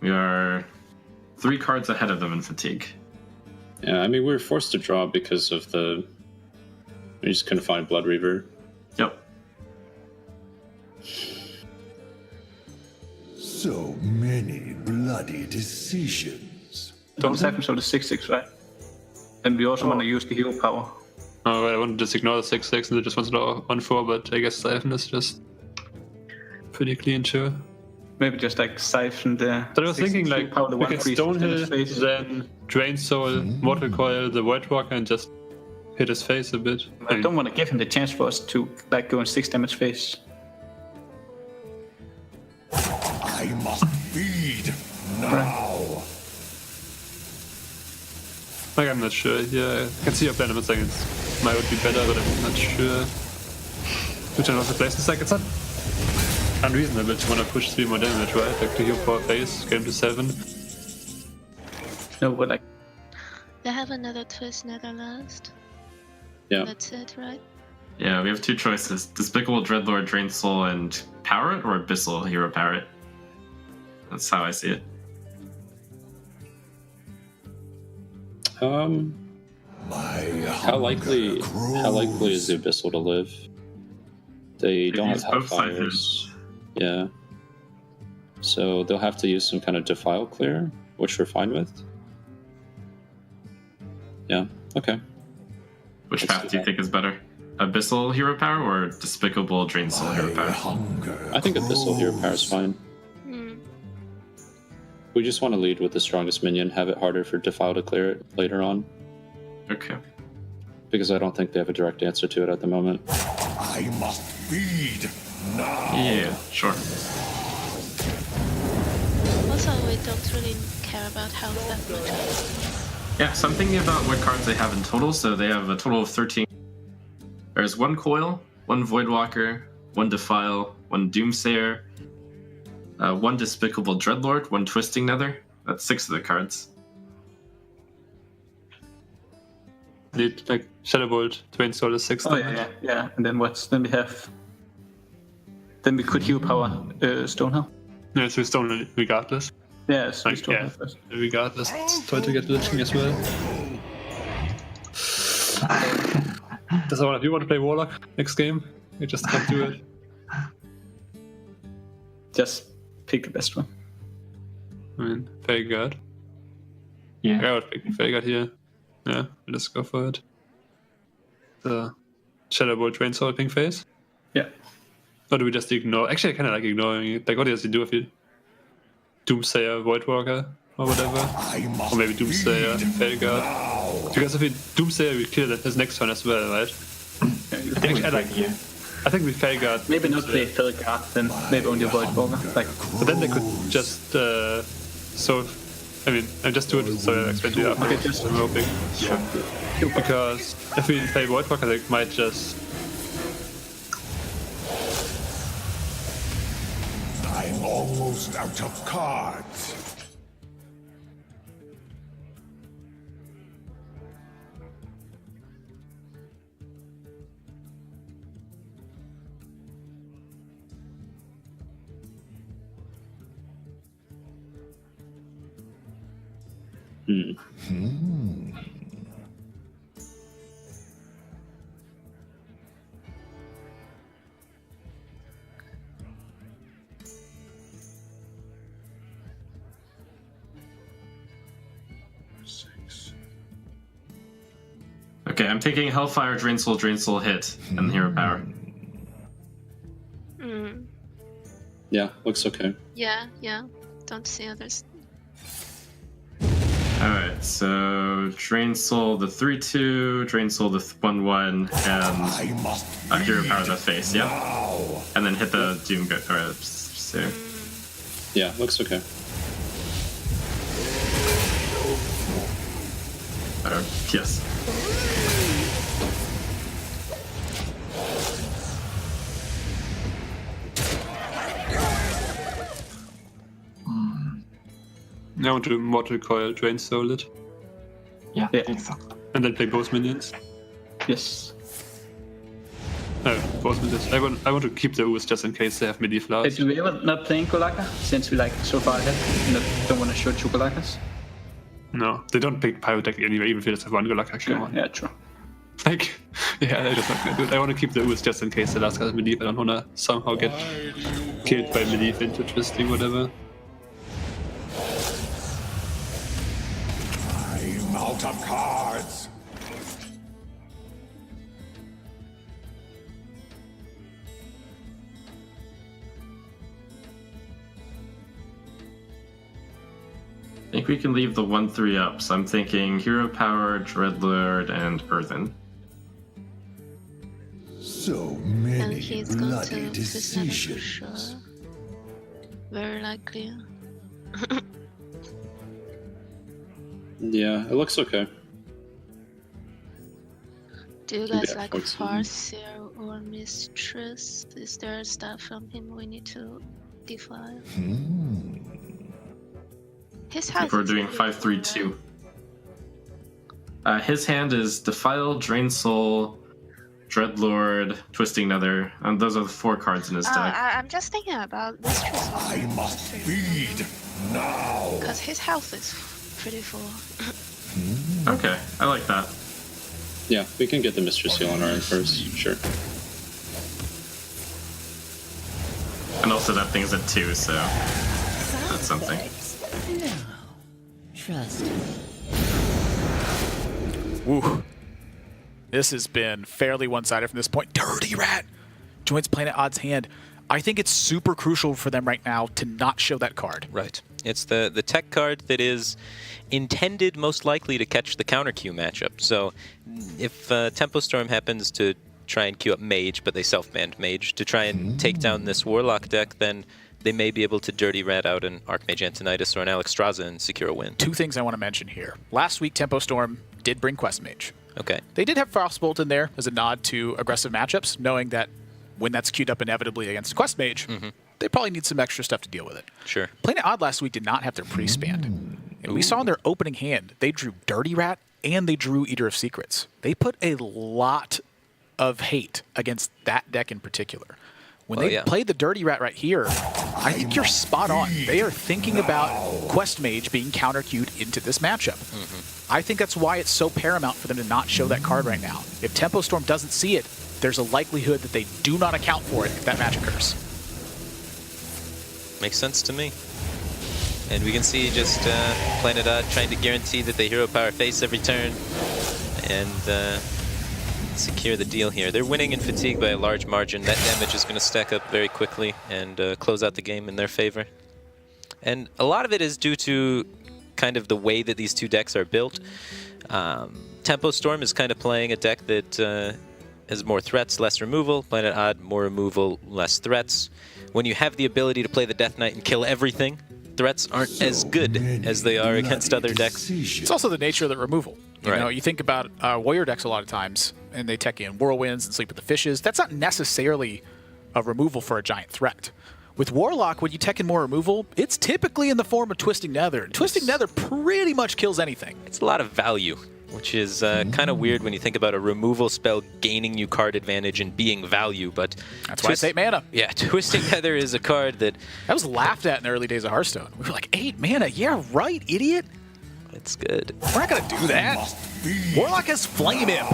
We are 3 cards ahead of them in fatigue.
Yeah, I mean, we were forced to draw because of the... We just couldn't find Blood Reaver.
Yep.
So many bloody decisions.
Don't have him so the 6/6, right? And we also want to use the hero power.
Oh, right, I want to just ignore the 6/6 and just want to draw 1/4, but I guess Siphon is just pretty clean too.
Maybe just like Siphon the...
But I was thinking like,
power, the
we can Stonehill, then Drain Soul, Mortal Coil, the Void Walker, and just hit his face a bit.
I don't want to give him the chance for us to like go in 6 damage phase.
I must feed now.
Like, I'm not sure. Yeah, I can see your plan. I'm not saying it might be better, but I'm not sure. Which one was the place? It's like, it's not unreasonable to want to push 3 more damage, right? Like, to heal 4 face, game to 7.
No, but like...
They have another Twist Netherlast.
Yeah.
That's it, right?
Yeah, we have 2 choices. Despicable Dreadlord, Drain Soul, and Power It, or Abyssal Hero Power It. That's how I see it.
How likely is the Abyssal to live? They don't have Hellfires. Yeah. So they'll have to use some kind of Defile Clear, which we're fine with. Yeah, okay.
Which path do you think is better? Abyssal Hero Power or Despicable Drain Soul Hero Power?
I think Abyssal Hero Power is fine. We just want to lead with the strongest minion, have it harder for Defile to clear it later on.
Okay.
because I don't think they have a direct answer to it at the moment.
I must feed now.
Yeah, sure.
Also, we don't really care about health that much.
Yeah, so I'm thinking about what cards they have in total. So they have a total of 13. There's 1 Coil, 1 Voidwalker, 1 Defile, 1 Doomsayer, 1 Despicable Dreadlord, 1 Twisting Nether. That's 6 of the cards.
Need like Shadow Bolt, Twain Soul is 6.
Oh yeah. And then what? Then we have. Then we could heal power Stonehill.
Yeah, so Stone regardless.
Yeah, so
Like, yeah,
first.
regardless. Try to get Lich King as well. Does one of you want to play Warlock next game? You just can't do it.
Just pick the best one.
I mean, very good.
Yeah.
I would pick very good here. Yeah, let's go for it. The Shadow Bolt Twain Soul pink face.
Yeah.
Or do we just ignore? Actually, I kind of like ignoring it. Like, what does he do if you Doomsayer, Voidwalker, or whatever? Or maybe Doomsayer, Felguard. Because if we Doomsayer, we kill his next turn as well, right? I think we Felguard.
Maybe not play Felguard, then maybe only Voidwalker. Like,
but then they could just I mean, I just do it so I expect you
okay, just
I'm hoping.
Sure.
Because if we play Voidwalker, they might just.
I'm almost out of cards.
Okay, I'm taking Hellfire, Drain Soul, hit, and Hero Power.
Yeah, looks okay.
Yeah. Don't see others.
Alright, so Drain Soul the 3/2, Drain Soul the 1/1, and Hero Power the face, yeah? And then hit the Doom Go. Alright, so.
Yeah, looks okay.
Yes.
I want to Mortal Coil, Drain Soul it.
Yeah,
Yeah.
I think so.
And then play both minions.
yes.
No, both minions. I want to keep the Ooze just in case they have medieval
Hey,
arts.
do we ever not playing Golaka? Since we like so far ahead, and don't want to show 2 Golakas?
No, they don't pick Pyrotech anyway, even if it's one Golaka. Come on.
Yeah, true.
Like, yeah, they're just not gonna do it. I want to keep the Ooze just in case the last guy is medieval. I don't want to somehow get killed by medieval into twisting, whatever.
I'm out of cards.
I think we can leave the 1/3 up, so I'm thinking Hero Power, Dreadlord, and Earthen.
So
And
many
he's going
bloody
to Nether for
decisions.
sure. Very likely.
Yeah, it looks okay.
Do you guys
Yeah,
like
what's in-
Farseer or Mistress? Is there stuff from him we need to defile? His
I
house
think we're
is
doing
really
5/3/2.
cool,
His hand is Defile, Drain Soul, Dreadlord, Twisting Nether, and those are the 4 cards in his
right?
deck.
I'm just thinking about Mistress.
I must feed now.
Because his health is pretty full.
Okay, I like that.
Yeah, we can get the Mistress Seal on our end first, sure.
And also that thing's at 2, so that's something.
No. Trust me.
Woo. This has been fairly one-sided from this point. Dirty Rat joins Planet Odd's hand. I think it's super crucial for them right now to not show that card.
Right. It's the tech card that is intended most likely to catch the counter queue matchup. So if Tempo Storm happens to try and queue up Mage, but they self-banned Mage, to try and take down this Warlock deck, then they may be able to Dirty Rat out an Archmage Antonidas or an Alexstrasza and secure a win.
Two things I want to mention here. Last week, Tempo Storm did bring Quest Mage.
Okay.
They did have Frostbolt in there as a nod to aggressive matchups, knowing that when that's queued up inevitably against Quest Mage, they probably need some extra stuff to deal with it.
Sure.
Planet Odd last week did not have their Priest banned. And we saw in their opening hand, they drew Dirty Rat and they drew Eater of Secrets. They put a lot of hate against that deck in particular. When they played the Dirty Rat right here, I think you're spot on. They are thinking about Quest Mage being counter-queued into this matchup. I think that's why it's so paramount for them to not show that card right now. If Tempo Storm doesn't see it, there's a likelihood that they do not account for it if that match occurs.
Makes sense to me. And we can see just Planet Odd trying to guarantee that they hero power face every turn and secure the deal here. They're winning in Fatigue by a large margin. That damage is going to stack up very quickly and close out the game in their favor. And a lot of it is due to kind of the way that these two decks are built. Tempo Storm is kind of playing a deck that has more threats, less removal. Planet Odd, more removal, less threats. When you have the ability to play the Death Knight and kill everything, threats aren't as good as they are against other decks.
It's also the nature of the removal. You know, you think about Warrior decks a lot of times, and they tech in Whirlwinds and Sleep with the Fishes. That's not necessarily a removal for a giant threat. With Warlock, when you tech in more removal, it's typically in the form of Twisting Nether. Twisting Nether pretty much kills anything.
It's a lot of value, which is kind of weird when you think about a removal spell gaining you card advantage and being value, but...
That's why it's 8 mana.
Yeah, Twisting Nether is a card that...
That was laughed at in the early days of Hearthstone. We were like, 8 mana? Yeah, right, idiot.
It's good.
We're not going to do that. Warlock has Flame Imp.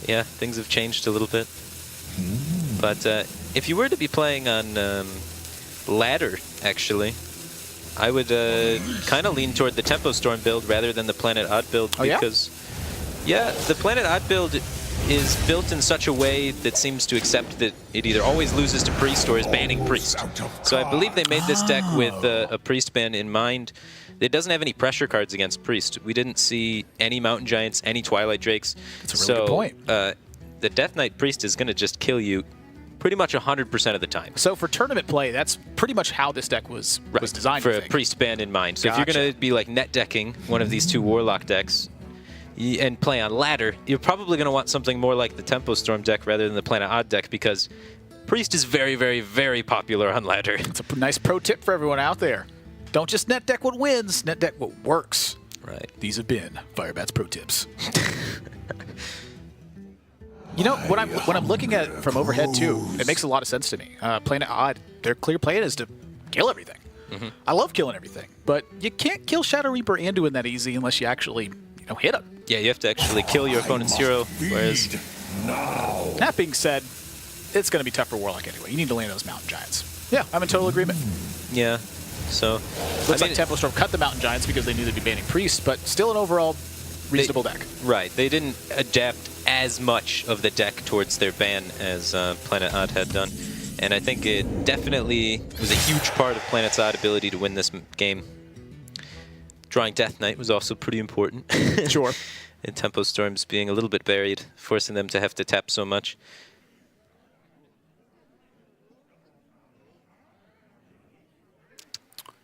Yeah, things have changed a little bit. But if you were to be playing on ladder, actually, I would kind of lean toward the Tempo Storm build rather than the Planet Odd build. Because, yeah, the Planet Odd build is built in such a way that seems to accept that it either always loses to Priest or is banning Priest. So I believe they made this deck with a Priest ban in mind. It doesn't have any pressure cards against Priest. We didn't see any Mountain Giants, any Twilight Drakes.
That's a really good point.
The Death Knight Priest is going to just kill you pretty much 100% of the time.
So for tournament play, that's pretty much how this deck was designed.
For a Priest ban in mind. So if you're going to be like net decking one of these two Warlock decks and play on ladder, you're probably going to want something more like the Tempo Storm deck rather than the Planet Odd deck, because Priest is very, very, very popular on ladder.
It's a nice pro tip for everyone out there. Don't just net deck what wins, net deck what works.
Right.
These have been Firebat's pro tips. You know, when I'm looking at it from overhead too, it makes a lot of sense to me. Planet Odd, their clear plan is to kill everything. I love killing everything, but you can't kill Shadow Reaper Anduin that easy unless you actually, hit him.
Yeah, you have to actually kill your opponent's hero, whereas...
That being said, it's going to be tough for Warlock anyway. You need to land those Mountain Giants. Yeah, I'm in total agreement.
Yeah, so...
Looks like Tempo Storm cut the Mountain Giants because they knew they'd be banning Priests, but still an overall reasonable deck.
Right, they didn't adapt as much of the deck towards their ban as Planet Odd had done. And I think it definitely was a huge part of Planet Odd's ability to win this game. Drawing Death Knight was also pretty important.
Sure.
And Tempo Storms being a little bit buried, forcing them to have to tap so much.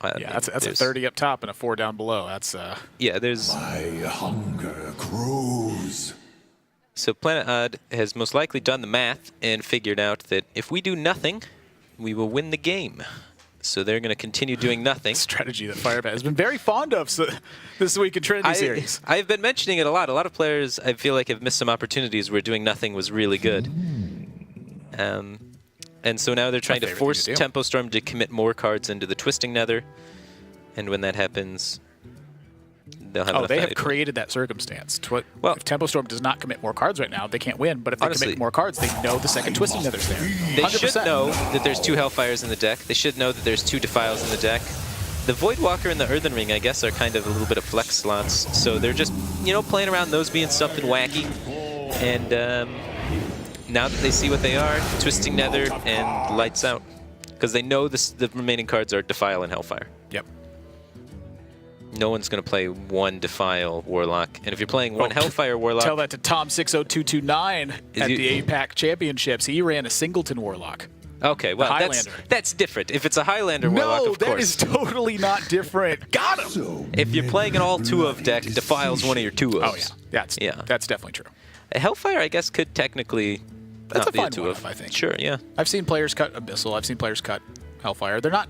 Yeah, that's a 30 up top and a 4 down below. That's
yeah, there's...
My hunger grows.
So Planet Odd has most likely done the math and figured out that if we do nothing, we will win the game. So they're going to continue doing nothing.
Strategy that Firebat has been very fond of this week in Trinity Series.
I've been mentioning it a lot. A lot of players, I feel like, have missed some opportunities where doing nothing was really good. And so now they're trying to force Tempo Storm to commit more cards into the Twisting Nether. And when that happens, they'll have enough
they have
value.
created that circumstance. If Tempo Storm does not commit more cards right now, they can't win. But if they commit more cards, they know the second Twisting Nether's there. 100%.
They should know that there's 2 Hellfires in the deck. They should know that there's 2 Defiles in the deck. The Voidwalker and the Earthen Ring, I guess, are kind of a little bit of flex slots. So they're just, playing around those being something wacky. And now that they see what they are, Twisting Nether and Lights Out. Because they know the remaining cards are Defile and Hellfire.
Yep.
No one's going to play one Defile Warlock. And if you're playing one Hellfire Warlock...
Tell that to Tom60229 at the APAC Championships. He ran a Singleton Warlock.
Okay, well, that's different. If it's a Highlander Warlock, of course.
No, that is totally not different. Got him!
If you're playing an all 2-of deck, Defile's one of your 2-ofs.
Oh, yeah. That's definitely true.
A Hellfire, I guess, could technically
That's
not
a
be
fine
a 2-of.
one-off, I think.
Sure, yeah.
I've seen players cut Abyssal. I've seen players cut Hellfire. They're not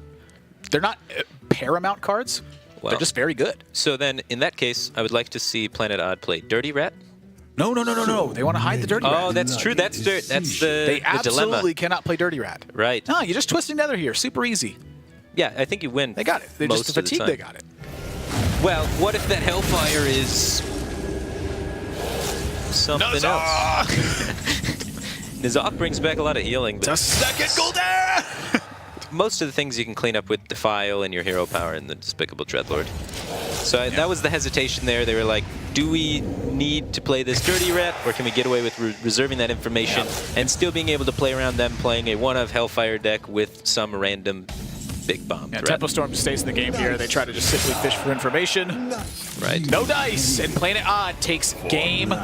paramount cards.
Well,
they're just very good.
So then, in that case, I would like to see Planet Odd play Dirty Rat.
No. They want to hide the Dirty Rat.
Oh, that's true. That's the
They absolutely
dilemma.
cannot play Dirty Rat.
Right.
No, you're just Twisting Nether here. Super easy.
Yeah, I think you win.
They got it. They
most
just
of the
fatigue.
time.
They got it.
Well, what if that Hellfire is something else? Nizak brings back a lot of healing. But
the second Golden!
most of the things you can clean up with Defile and your hero power and the Despicable Dreadlord. So that was the hesitation there. They were like, do we need to play this Dirty Rat, or can we get away with reserving that information and still being able to play around them playing a 1-of Hellfire deck with some random big bomb threat?
Tempo Storm stays in the game here. They try to just simply fish for information.
Right.
No dice, and Planet Odd takes game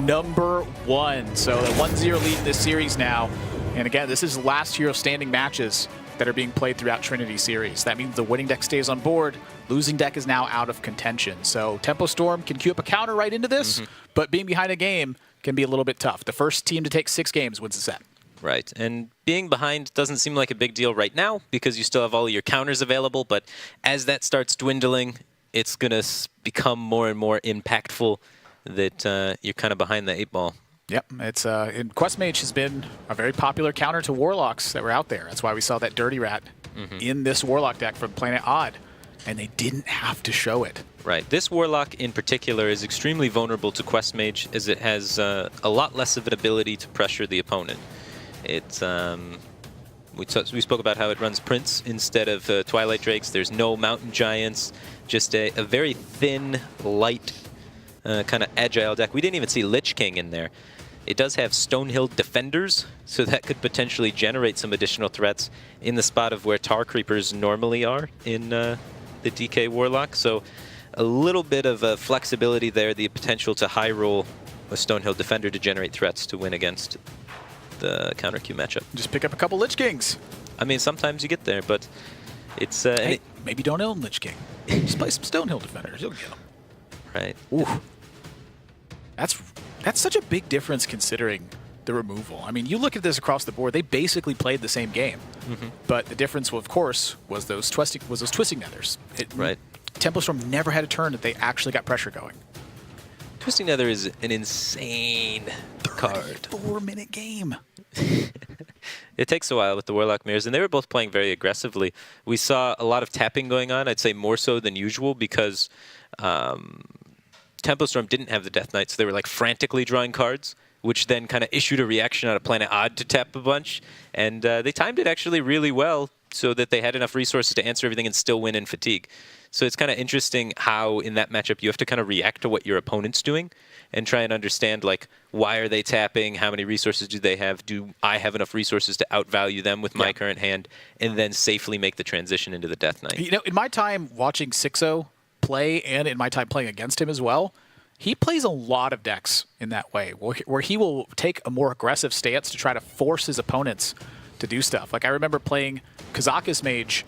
number 1. So the 1-0 lead in this series now. And again, this is last hero standing matches that are being played throughout Trinity series. That means the winning deck stays on board. Losing deck is now out of contention. So Tempo Storm can queue up a counter right into this, but being behind a game can be a little bit tough. The first team to take 6 games wins the set.
Right, and being behind doesn't seem like a big deal right now because you still have all of your counters available, but as that starts dwindling, it's going to become more and more impactful that you're kind of behind the 8 ball.
Yep, it's and Quest Mage has been a very popular counter to Warlocks that were out there. That's why we saw that Dirty Rat in this Warlock deck from Planet Odd, and they didn't have to show it.
Right. This Warlock in particular is extremely vulnerable to Quest Mage as it has a lot less of an ability to pressure the opponent. It's we spoke about how it runs Prince instead of Twilight Drakes. There's no Mountain Giants, just a very thin, light, kind of agile deck. We didn't even see Lich King in there. It does have Stonehill Defenders, so that could potentially generate some additional threats in the spot of where Tar Creepers normally are in the DK Warlock. So a little bit of flexibility there, the potential to high roll a Stonehill Defender to generate threats to win against the counter queue matchup.
Just pick up a couple Lich Kings.
I mean, sometimes you get there, but it's...
hey, maybe don't own Lich King. Just play some Stonehill Defenders. You'll get them.
Right.
Ooh. That's such a big difference considering the removal. I mean, you look at this across the board, they basically played the same game. But the difference, of course, was those twisting nethers.
Right.
Tempo Storm never had a turn that they actually got pressure going.
Twisting Nether is an insane card.
4-minute game.
It takes a while with the Warlock Mirrors, and they were both playing very aggressively. We saw a lot of tapping going on, I'd say more so than usual, because Tempo Storm didn't have the Death Knight, so they were like frantically drawing cards, which then kind of issued a reaction on a Planet Odd to tap a bunch. And they timed it actually really well so that they had enough resources to answer everything and still win in fatigue. So it's kind of interesting how in that matchup you have to kind of react to what your opponent's doing and try and understand, like, why are they tapping? How many resources do they have? Do I have enough resources to outvalue them with my current hand? And then safely make the transition into the Death Knight.
You know, in my time watching Sixo play and in my time playing against him as well, he plays a lot of decks in that way, where he will take a more aggressive stance to try to force his opponents to do stuff. Like, I remember playing Kazakus Mage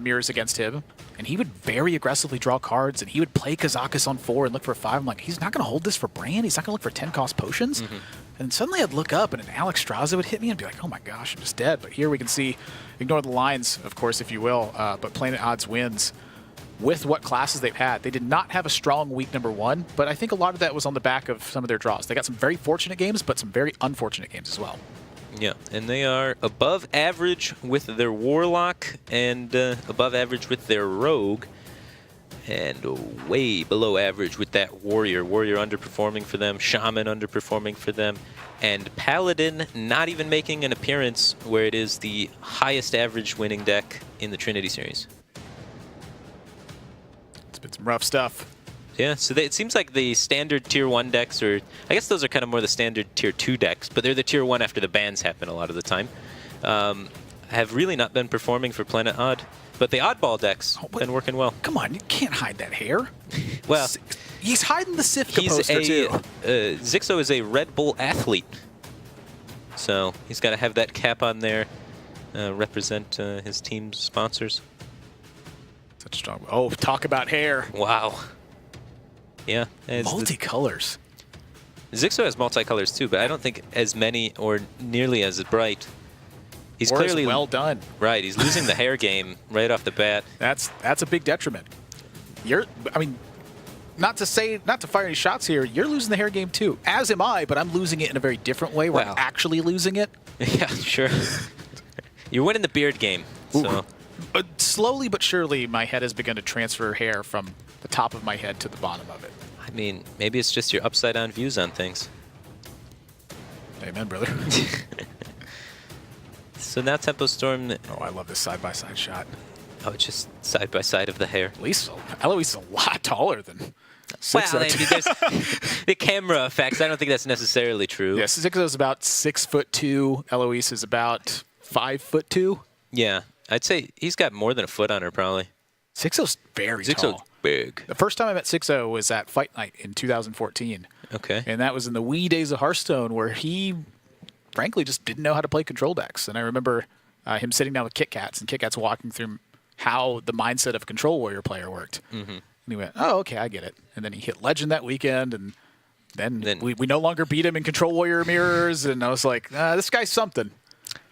mirrors against him, and he would very aggressively draw cards, and he would play Kazakus on 4 and look for 5. I'm like, he's not going to hold this for Brand. He's not going to look for 10-cost potions. And suddenly I'd look up, and an Alex Straza would hit me and be like, oh my gosh, I'm just dead. But here we can see, ignore the lines, of course, if you will, but Planet Odds wins with what classes they've had. They did not have a strong week number 1, but I think a lot of that was on the back of some of their draws. They got some very fortunate games, but some very unfortunate games as well.
Yeah, and they are above average with their Warlock and above average with their Rogue, and way below average with that Warrior. Warrior underperforming for them, Shaman underperforming for them, and Paladin not even making an appearance where it is the highest average winning deck in the Trinity series.
It's been some rough stuff.
Yeah, so it seems like the standard Tier 1 decks, or I guess those are kind of more the standard Tier 2 decks, but they're the Tier 1 after the bans happen a lot of the time, have really not been performing for Planet Odd. But the oddball decks have been working well.
Come on, you can't hide that hair.
Well,
he's hiding the Sifka poster too.
Zixo is a Red Bull athlete, so he's got to have that cap on there, represent his team's sponsors.
Such a strong. Oh, talk about hair.
Wow. Yeah.
Multicolors.
Zixo has multicolors too, but I don't think as many or nearly as bright. He's
or
clearly
well done.
Right, he's losing the hair game right off the bat.
That's a big detriment. I mean, not to fire any shots here, you're losing the hair game too. As am I, but I'm losing it in a very different way where I'm actually losing it.
Yeah, sure. You're winning the beard game. So
slowly but surely my head has begun to transfer hair from the top of my head to the bottom of it.
I mean, maybe it's just your upside down views on things.
Amen, brother.
So now Tempo Storm.
Oh, I love this side-by-side shot.
Oh, it's just side by side of the hair.
Eloise is a lot taller than
Zixo. Well, I mean, the camera effects, I don't think that's necessarily true.
Yeah, Zixo is about 6'2". Eloise is about 5'2".
Yeah, I'd say he's got more than a foot on her, probably.
Zixo's very tall.
Zixo's big.
The first time I met Zixo was at Fight Night in 2014.
Okay.
And that was in the wee days of Hearthstone where he, frankly, just didn't know how to play control decks. And I remember him sitting down with Kit Kats and Kit Kats walking through how the mindset of a Control Warrior player worked. Mm-hmm. And he went, oh, okay, I get it. And then he hit Legend that weekend, and then we no longer beat him in Control Warrior mirrors. And I was like, this guy's something.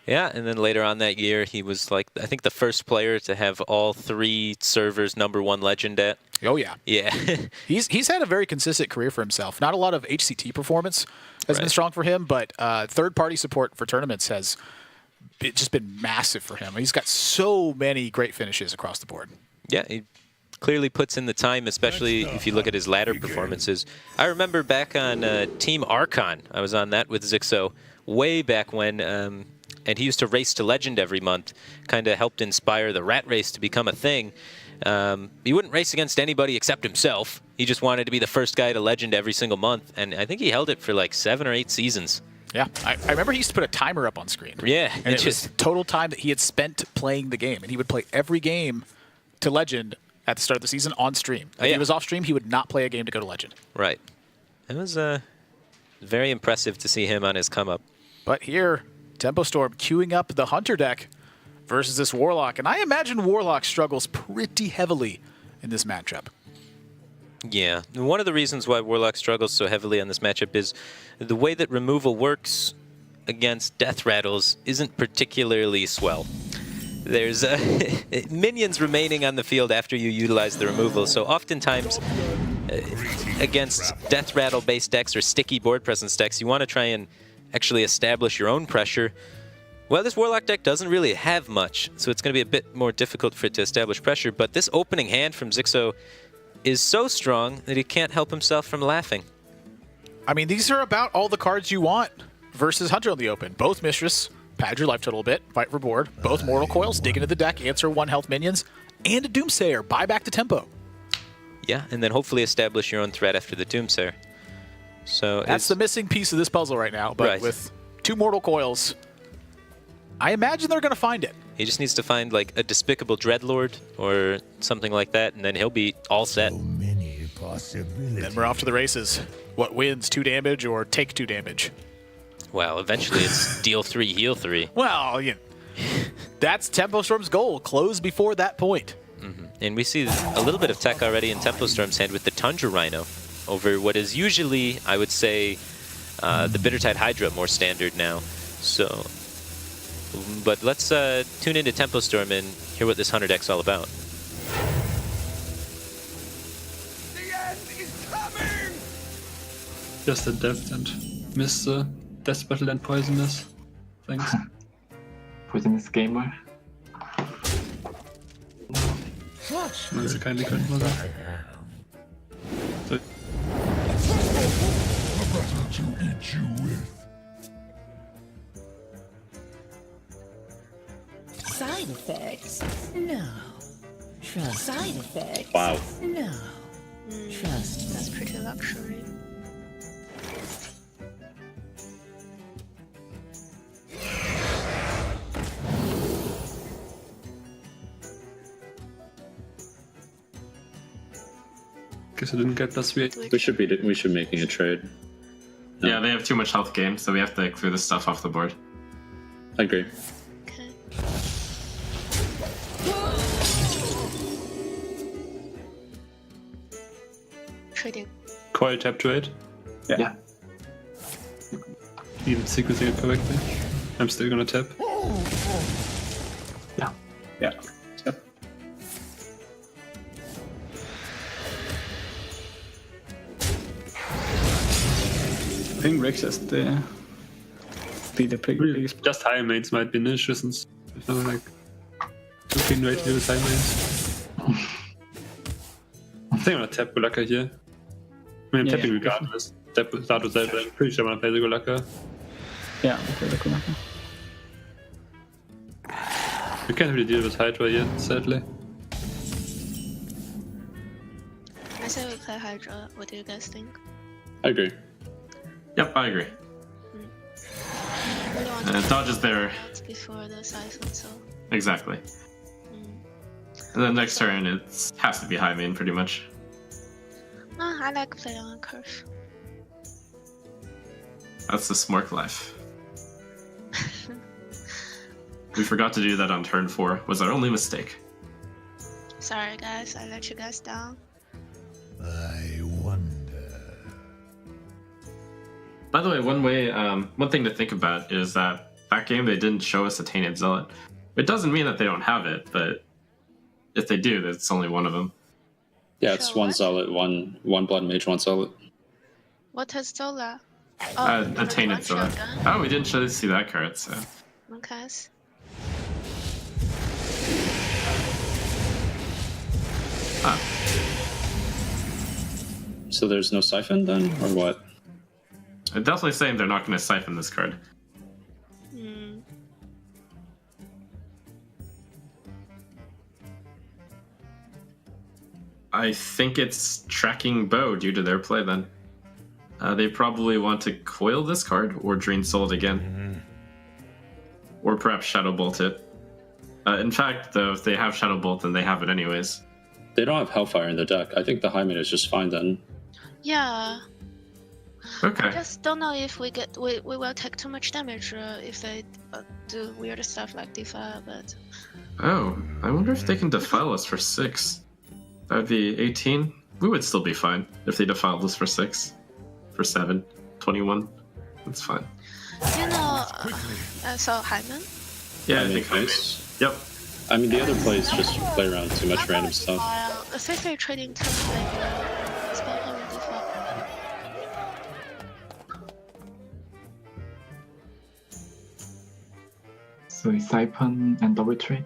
Yeah, and then later on that year, he was like, I think the first player to have all 3 servers #1 Legend at.
Oh, yeah.
Yeah.
He's had a very consistent career for himself. Not a lot of HCT performance has been strong for him, but third-party support for tournaments has just been massive for him. He's got so many great finishes across the board.
Yeah, he clearly puts in the time, especially if you look at his latter performances. I remember back on Team Archon, I was on that with Zixo way back when, and he used to race to Legend every month, kind of helped inspire the rat race to become a thing. He wouldn't race against anybody except himself. He just wanted to be the first guy to Legend every single month, and I think he held it for like 7 or 8 seasons.
Yeah, I remember he used to put a timer up on screen.
Yeah.
And it was total time that he had spent playing the game. And he would play every game to Legend at the start of the season on stream. If he was off stream, he would not play a game to go to Legend.
Right. It was very impressive to see him on his come-up.
But here, Tempo Storm queuing up the Hunter deck versus this Warlock. And I imagine Warlock struggles pretty heavily in this matchup.
Yeah, one of the reasons why Warlock struggles so heavily on this matchup is the way that removal works against Death Rattles isn't particularly swell. There's minions remaining on the field after you utilize the removal, so oftentimes against Death Rattle-based decks or sticky board presence decks, you want to try and actually establish your own pressure. Well, this Warlock deck doesn't really have much, so it's going to be a bit more difficult for it to establish pressure, but this opening hand from Zixo is so strong that he can't help himself from laughing.
I mean, these are about all the cards you want versus Hunter on the open. Both Mistress, pad your life total a bit, fight for board. Both Mortal Coils, dig into the deck, answer 1 health minions, and a Doomsayer, buy back the tempo.
Yeah, and then hopefully establish your own threat after the Doomsayer. So
that's the missing piece of this puzzle right now, but with 2 Mortal Coils, I imagine they're going to find it.
He just needs to find like a Despicable Dreadlord or something like that, and then he'll be all set.
So many possibilities.
Then we're off to the races. What wins, 2 damage or take 2 damage?
Well, eventually it's deal 3, heal 3.
Well, that's Tempo Storm's goal. Close before that point.
Mm-hmm. And we see a little bit of tech already in Tempo Storm's hand with the Tundra Rhino over what is usually, I would say, the Bittertide Hydra more standard now. So, but let's tune into Tempo Storm and hear what this Hunter deck's all about.
The end is coming!
Just adapt and miss the Death Battle and Poisonous things.
Poisonous Gamer.
Men så kan könnte man säga. Så.
To eat you with.
Side effects? No. Trust. Side effects?
Wow.
No. Trust
to luxury.
Guess I didn't get plus 3.
We should be making a trade. No.
Yeah, they have too much health gain, so we have to clear this stuff off the board.
I agree.
Okay. Trading.
Coil tap trade.
Yeah.
Even sequencing it correctly. I'm still gonna tap.
Yeah. Yep. I think Rex has the biggest.
Just high mains might be an issue since there's no like looking right here with high mains. I think I'm gonna tap Golaka here. I mean, I'm tapping regardless. Tap start with that, but I'm pretty sure I'm gonna play the Golaka.
Yeah, okay, the Golaka.
We can't really deal with Hydra yet, sadly.
I say we play Hydra. What do you guys think?
I agree.
Yep, I agree.
We don't want to
Dodge is there.
before the siphon, so.
Exactly. And then next turn, it has to be high main, pretty much.
I like playing on curve.
That's the Smork life. We forgot to do that on turn 4. Was our only mistake.
Sorry guys, I let you guys down.
I wonder.
By the way, one thing to think about is that game they didn't show us a Tainted Zealot. It doesn't mean that they don't have it, but if they do, it's only one of them.
Yeah, it's
Sure,
one
what?
Zealot, one Blood Mage, one Zealot.
What is Zola?
A Tainted Zealot. Oh, we didn't see that card, so.
Okay.
Ah,
So there's no Siphon then, or what?
I'm definitely saying they're not going to siphon this card. I think it's tracking Bow due to their play then. They probably want to coil this card or Drain Soul it again. Or perhaps Shadow Bolt it. In fact, though, if they have Shadow Bolt, then they have it anyways.
They don't have Hellfire in the deck. I think the high main is just fine then.
Yeah.
Okay.
I just don't know if we will take too much damage if they do weird stuff like defile, but
Oh, I wonder if they can defile us for 6. That would be 18. We would still be fine if they defiled us for 6. For 7. 21. That's fine.
you know, so Hyman?
Yeah, I
High main
think Hyman.
face.
Yep.
I mean, the other plays just play around too much random stuff.
If they're trading turn like spell hammer defile.
So it's Siphon and double trade.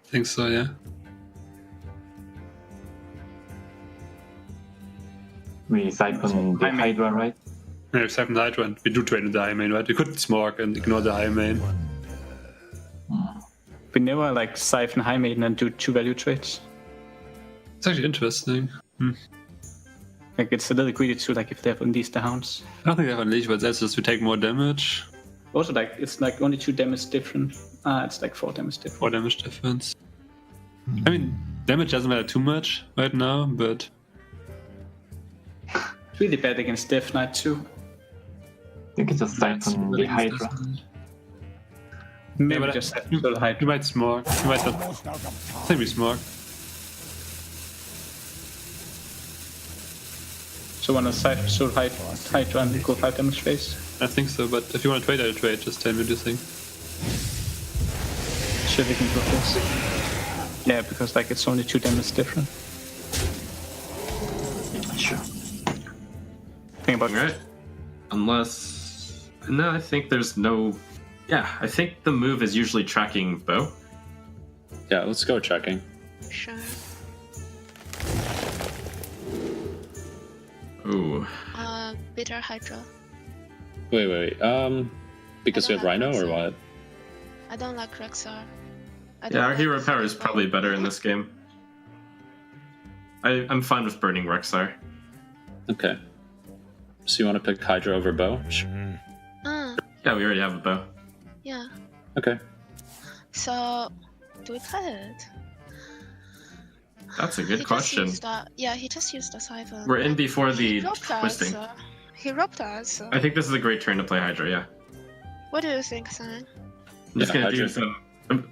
I think so, yeah.
We Siphon the Hydra, right?
Yeah, we Siphon the Hydra and we do trade with the high main, right? We could Smork and ignore the high main.
We never like siphon high maiden and do 2 value trades.
It's actually interesting.
Like it's a little greedy too, like if they have Unleash the Hounds.
I don't think they have Unleash, but that's just we take more damage.
Also like it's like only 2 damage different. It's like 4 damage different.
4 damage difference. I mean, damage doesn't matter too much right now, but
It's really bad against Death Knight too.
I think it's just Siphon the Hydra.
Maybe
but
just Siphon Soul
you
Hydra.
might Smork. You might not.
Almost out of
I
time.
think we Smork.
So wanna Siphon Soul Hydra and go 5 damage face?
I think so, but if you want to trade, I'll trade. Just tell me what you think.
Sure, we can go this. Yeah, because like it's only 2 damage different.
Sure.
Think about
Alright. Unless... No, I think there's no... Yeah, I think the move is usually tracking Bow.
Yeah, let's go checking.
Sure.
Ooh.
Bitter Hydra.
Wait. Because we have Rhino or what?
I don't like Rexar.
Yeah, our hero power is probably better in this game. I'm fine with burning Rexar.
Okay. So you want to pick Hydra over bow?
Yeah, we already have a bow.
Yeah.
Okay.
So, do we play it?
That's a good question.
He just used the Siphon.
We're in before
He
the
robbed
twisting.
us. He robbed us.
I think this is a great turn to play Hydra, yeah.
What do you think, Sam?
I'm just gonna do some...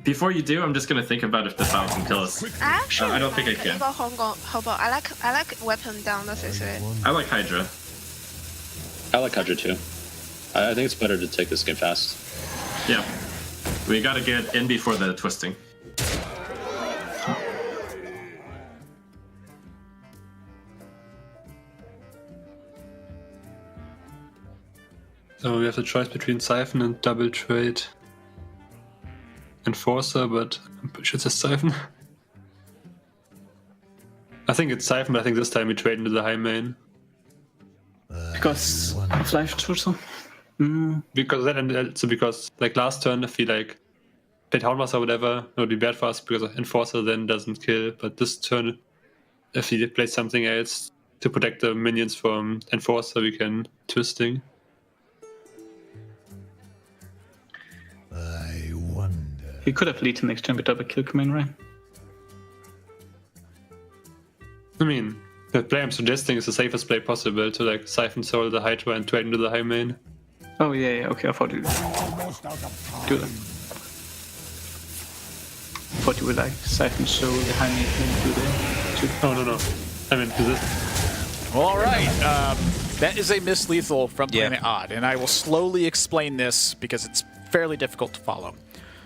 Before you do, I'm just gonna think about if the Defile can kill us.
Actually,
I don't think I can.
I like weapon down the 3/3.
I like Hydra.
I like Hydra too. I think it's better to take this game fast.
Yeah. We gotta get in before the twisting.
So we have the choice between Siphon and Double Trade Enforcer, but I'm pretty sure it's a Siphon. I think it's Siphon, but I think this time we trade into the high main.
Because of life total.
Because that, and also because like last turn, if we like played Houndmaster or whatever, it would be bad for us because Enforcer then doesn't kill. But this turn, if we play something else to protect the minions from Enforcer, we can twisting.
I wonder.
He could have lead to next turn with double kill command, right?
I mean, the play I'm suggesting is the safest play possible to like Siphon Soul the Hydra and trade into the high main.
Oh yeah, okay, I thought you do that. Thought you would like Siphon Soul the high main and do the...
Oh no. I mean, do this.
All right. That is a Miss Lethal from Planet Odd, and I will slowly explain this because it's fairly difficult to follow.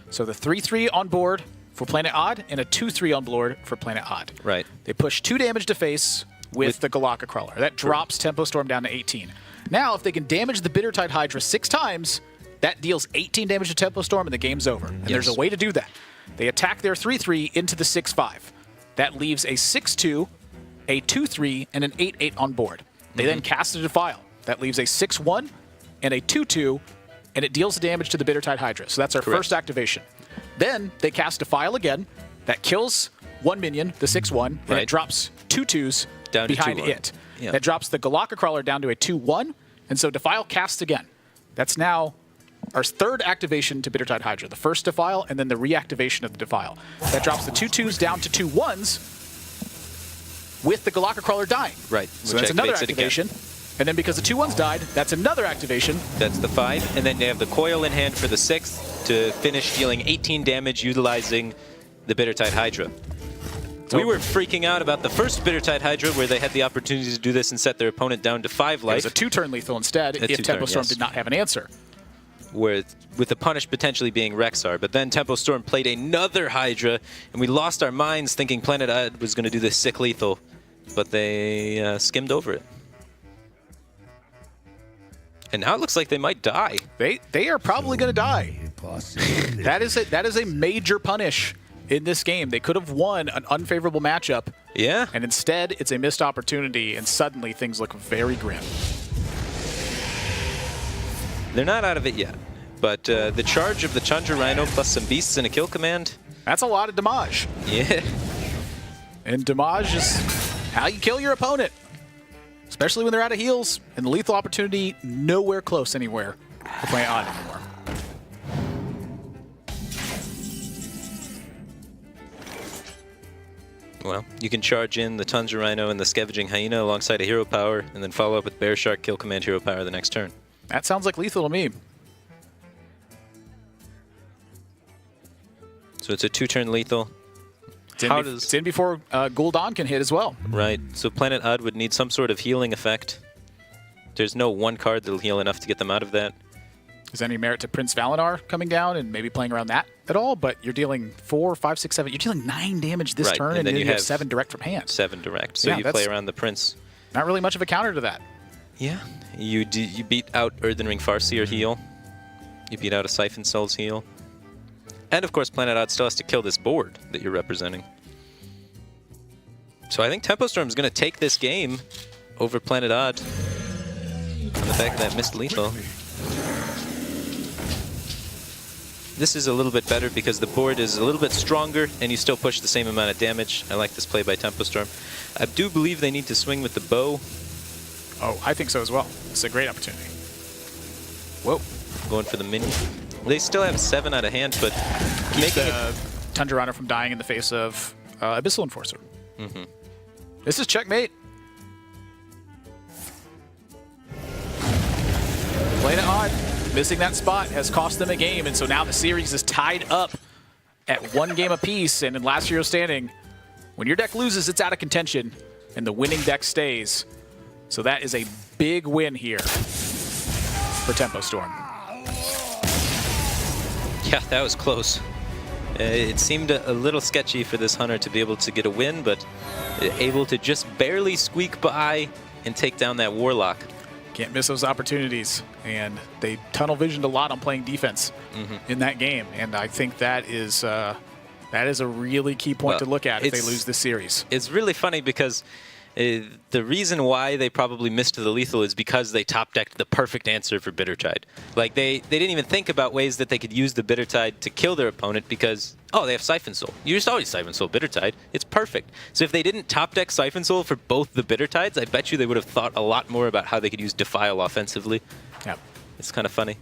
So the 3/3 on board for Planet Odd and a 2/3 on board for Planet Odd.
Right.
They push 2 damage to face with the Galaka Crawler. That drops Tempo Storm down to 18. Now, if they can damage the Bittertide Hydra 6 times, that deals 18 damage to Tempo Storm and the game's over. And there's a way to do that. They attack their 3/3 into the 6/5. That leaves a 6/2, a 2/3, and an 8/8 on board. They then cast a Defile. That leaves a 6/1 and a 2/2, and it deals damage to the Bittertide Hydra. So that's our first activation. Then they cast Defile again. That kills one minion, the 6/1, and it drops 2 2s
down
behind
to 2/1.
it. That drops the Galaka Crawler down to a 2/1, and so Defile casts again. That's now our third activation to Bittertide Hydra. The first Defile, and then the reactivation of the Defile. That drops the 2 2s down to 2 1s with the Galaka Crawler dying.
Right.
So that's another activation. And then because the 2 1s died, that's another activation.
That's the 5. And then they have the coil in hand for the 6th to finish dealing 18 damage utilizing the Bittertide Hydra. We were freaking out about the first Bittertide Hydra where they had the opportunity to do this and set their opponent down to 5 life.
It was a 2-turn lethal instead if Tempo Storm did not have an answer.
With the punish potentially being Rexar. But then Tempo Storm played another Hydra, and we lost our minds thinking Planet Odd was going to do this sick lethal, but they skimmed over it. And now it looks like they might die.
They are probably going to die. That is a major punish in this game. They could have won an unfavorable matchup.
Yeah.
And instead, it's a missed opportunity, and suddenly things look very grim.
They're not out of it yet. But the charge of the Chandra Rhino plus some beasts and a kill command.
That's a lot of damage.
Yeah.
And damage is how you kill your opponent. Especially when they're out of heals, and the lethal opportunity nowhere close anywhere to play Odd anymore.
Well, you can charge in the Tundra Rhino and the Scavenging Hyena alongside a hero power, and then follow up with Bear Shark, kill command, hero power the next turn.
That sounds like lethal to me.
So it's a 2-turn lethal.
It's in before Gul'dan can hit as well.
Right. So Planet Odd would need some sort of healing effect. There's no one card that'll heal enough to get them out of that.
Is there any merit to Prince Valinar coming down and maybe playing around that at all? But you're dealing 4, 5, 6, 7. You're dealing 9 damage this turn, and then you have 7 direct from hand.
7 direct. So you play around the Prince.
Not really much of a counter to that.
Yeah. You beat out Earthen Ring Farseer heal. You beat out a Siphon Soul's heal. And of course, Planet Odd still has to kill this board that you're representing. So I think Tempo Storm is going to take this game over Planet Odd on the back of that missed lethal. This is a little bit better because the board is a little bit stronger and you still push the same amount of damage. I like this play by Tempo Storm. I do believe they need to swing with the bow
Oh, I think so as well. It's a great opportunity.
Whoa, going for the minion. They still have 7 out of hand, but
keep the Tundra Runner from dying in the face of Abyssal Enforcer. This is checkmate. Playing it odd. Missing that spot has cost them a game, and so now the series is tied up at 1 game apiece. And in last hero standing, when your deck loses, it's out of contention, and the winning deck stays. So that is a big win here for Tempo Storm.
Yeah, that was close. It seemed a little sketchy for this Hunter to be able to get a win, but able to just barely squeak by and take down that Warlock.
Can't miss those opportunities, and they tunnel visioned a lot on playing defense in that game, and I think that is a really key point to look at if they lose this series.
It's really funny because the reason why they probably missed the lethal is because they top-decked the perfect answer for Bittertide. Like, they didn't even think about ways that they could use the Bittertide to kill their opponent because, oh, they have Siphon Soul. You just always Siphon Soul Bittertide. It's perfect. So if they didn't top-deck Siphon Soul for both the Bittertides, I bet you they would have thought a lot more about how they could use Defile offensively.
Yeah.
It's kind of funny.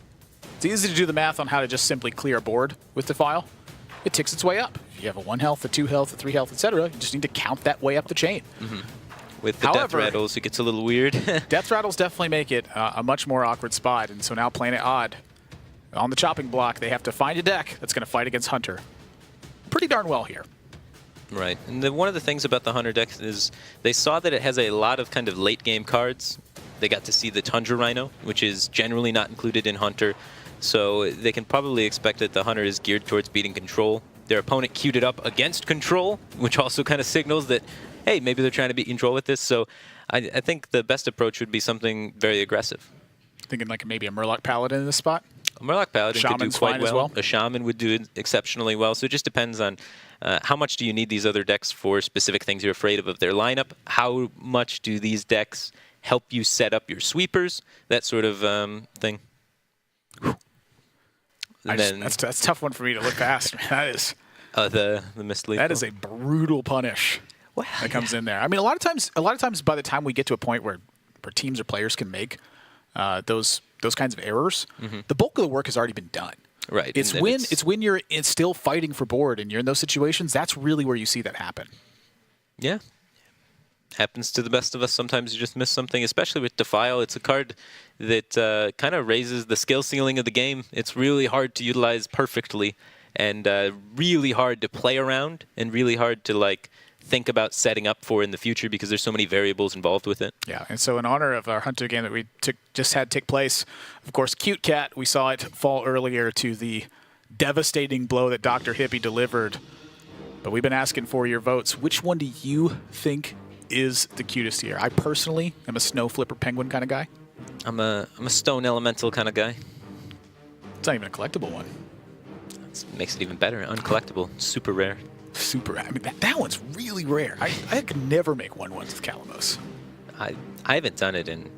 It's easy to do the math on how to just simply clear a board with Defile. It ticks its way up. If you have a 1 health, a 2 health, a 3 health, etc., you just need to count that way up the chain.
With the Death Rattles, it gets a little weird.
Death Rattles definitely make it a much more awkward spot, and so now playing it odd. On the chopping block, they have to find a deck that's going to fight against Hunter. Pretty darn well here.
Right, and one of the things about the Hunter deck is they saw that it has a lot of kind of late-game cards. They got to see the Tundra Rhino, which is generally not included in Hunter, so they can probably expect that the Hunter is geared towards beating Control. Their opponent queued it up against Control, which also kind of signals that, hey, maybe they're trying to beat Control with this. So I think the best approach would be something very aggressive.
Thinking like maybe a Murloc Paladin in this spot?
A Murloc Paladin could do quite well. A Shaman would do exceptionally well. So it just depends on how much do you need these other decks for specific things you're afraid of their lineup. How much do these decks help you set up your sweepers? That sort of thing.
That's a tough one for me to look past. That is
the missed lethal.
That is a brutal punish that comes in there. I mean, a lot of times, by the time we get to a point where teams or players can make those kinds of errors, the bulk of the work has already been done.
Right.
It's when you're still fighting for board and you're in those situations. That's really where you see that happen.
Yeah. Happens to the best of us. Sometimes you just miss something, especially with Defile. It's a card that kind of raises the skill ceiling of the game. It's really hard to utilize perfectly and really hard to play around and really hard to think about setting up for in the future because there's so many variables involved with it.
Yeah, and so in honor of our Hunter game that we just had take place, of course, Cute Cat, we saw it fall earlier to the devastating blow that Dr. Hippie delivered. But we've been asking for your votes. Which one do you think is the cutest here? I personally am a Snow Flipper Penguin kind of guy.
I'm a Stone Elemental kind of guy.
It's not even a collectible one.
It makes it even better. Uncollectible. Super rare.
Super rare. I mean, that one's really rare. I could never make 1/1s with Calamos.
I haven't done it in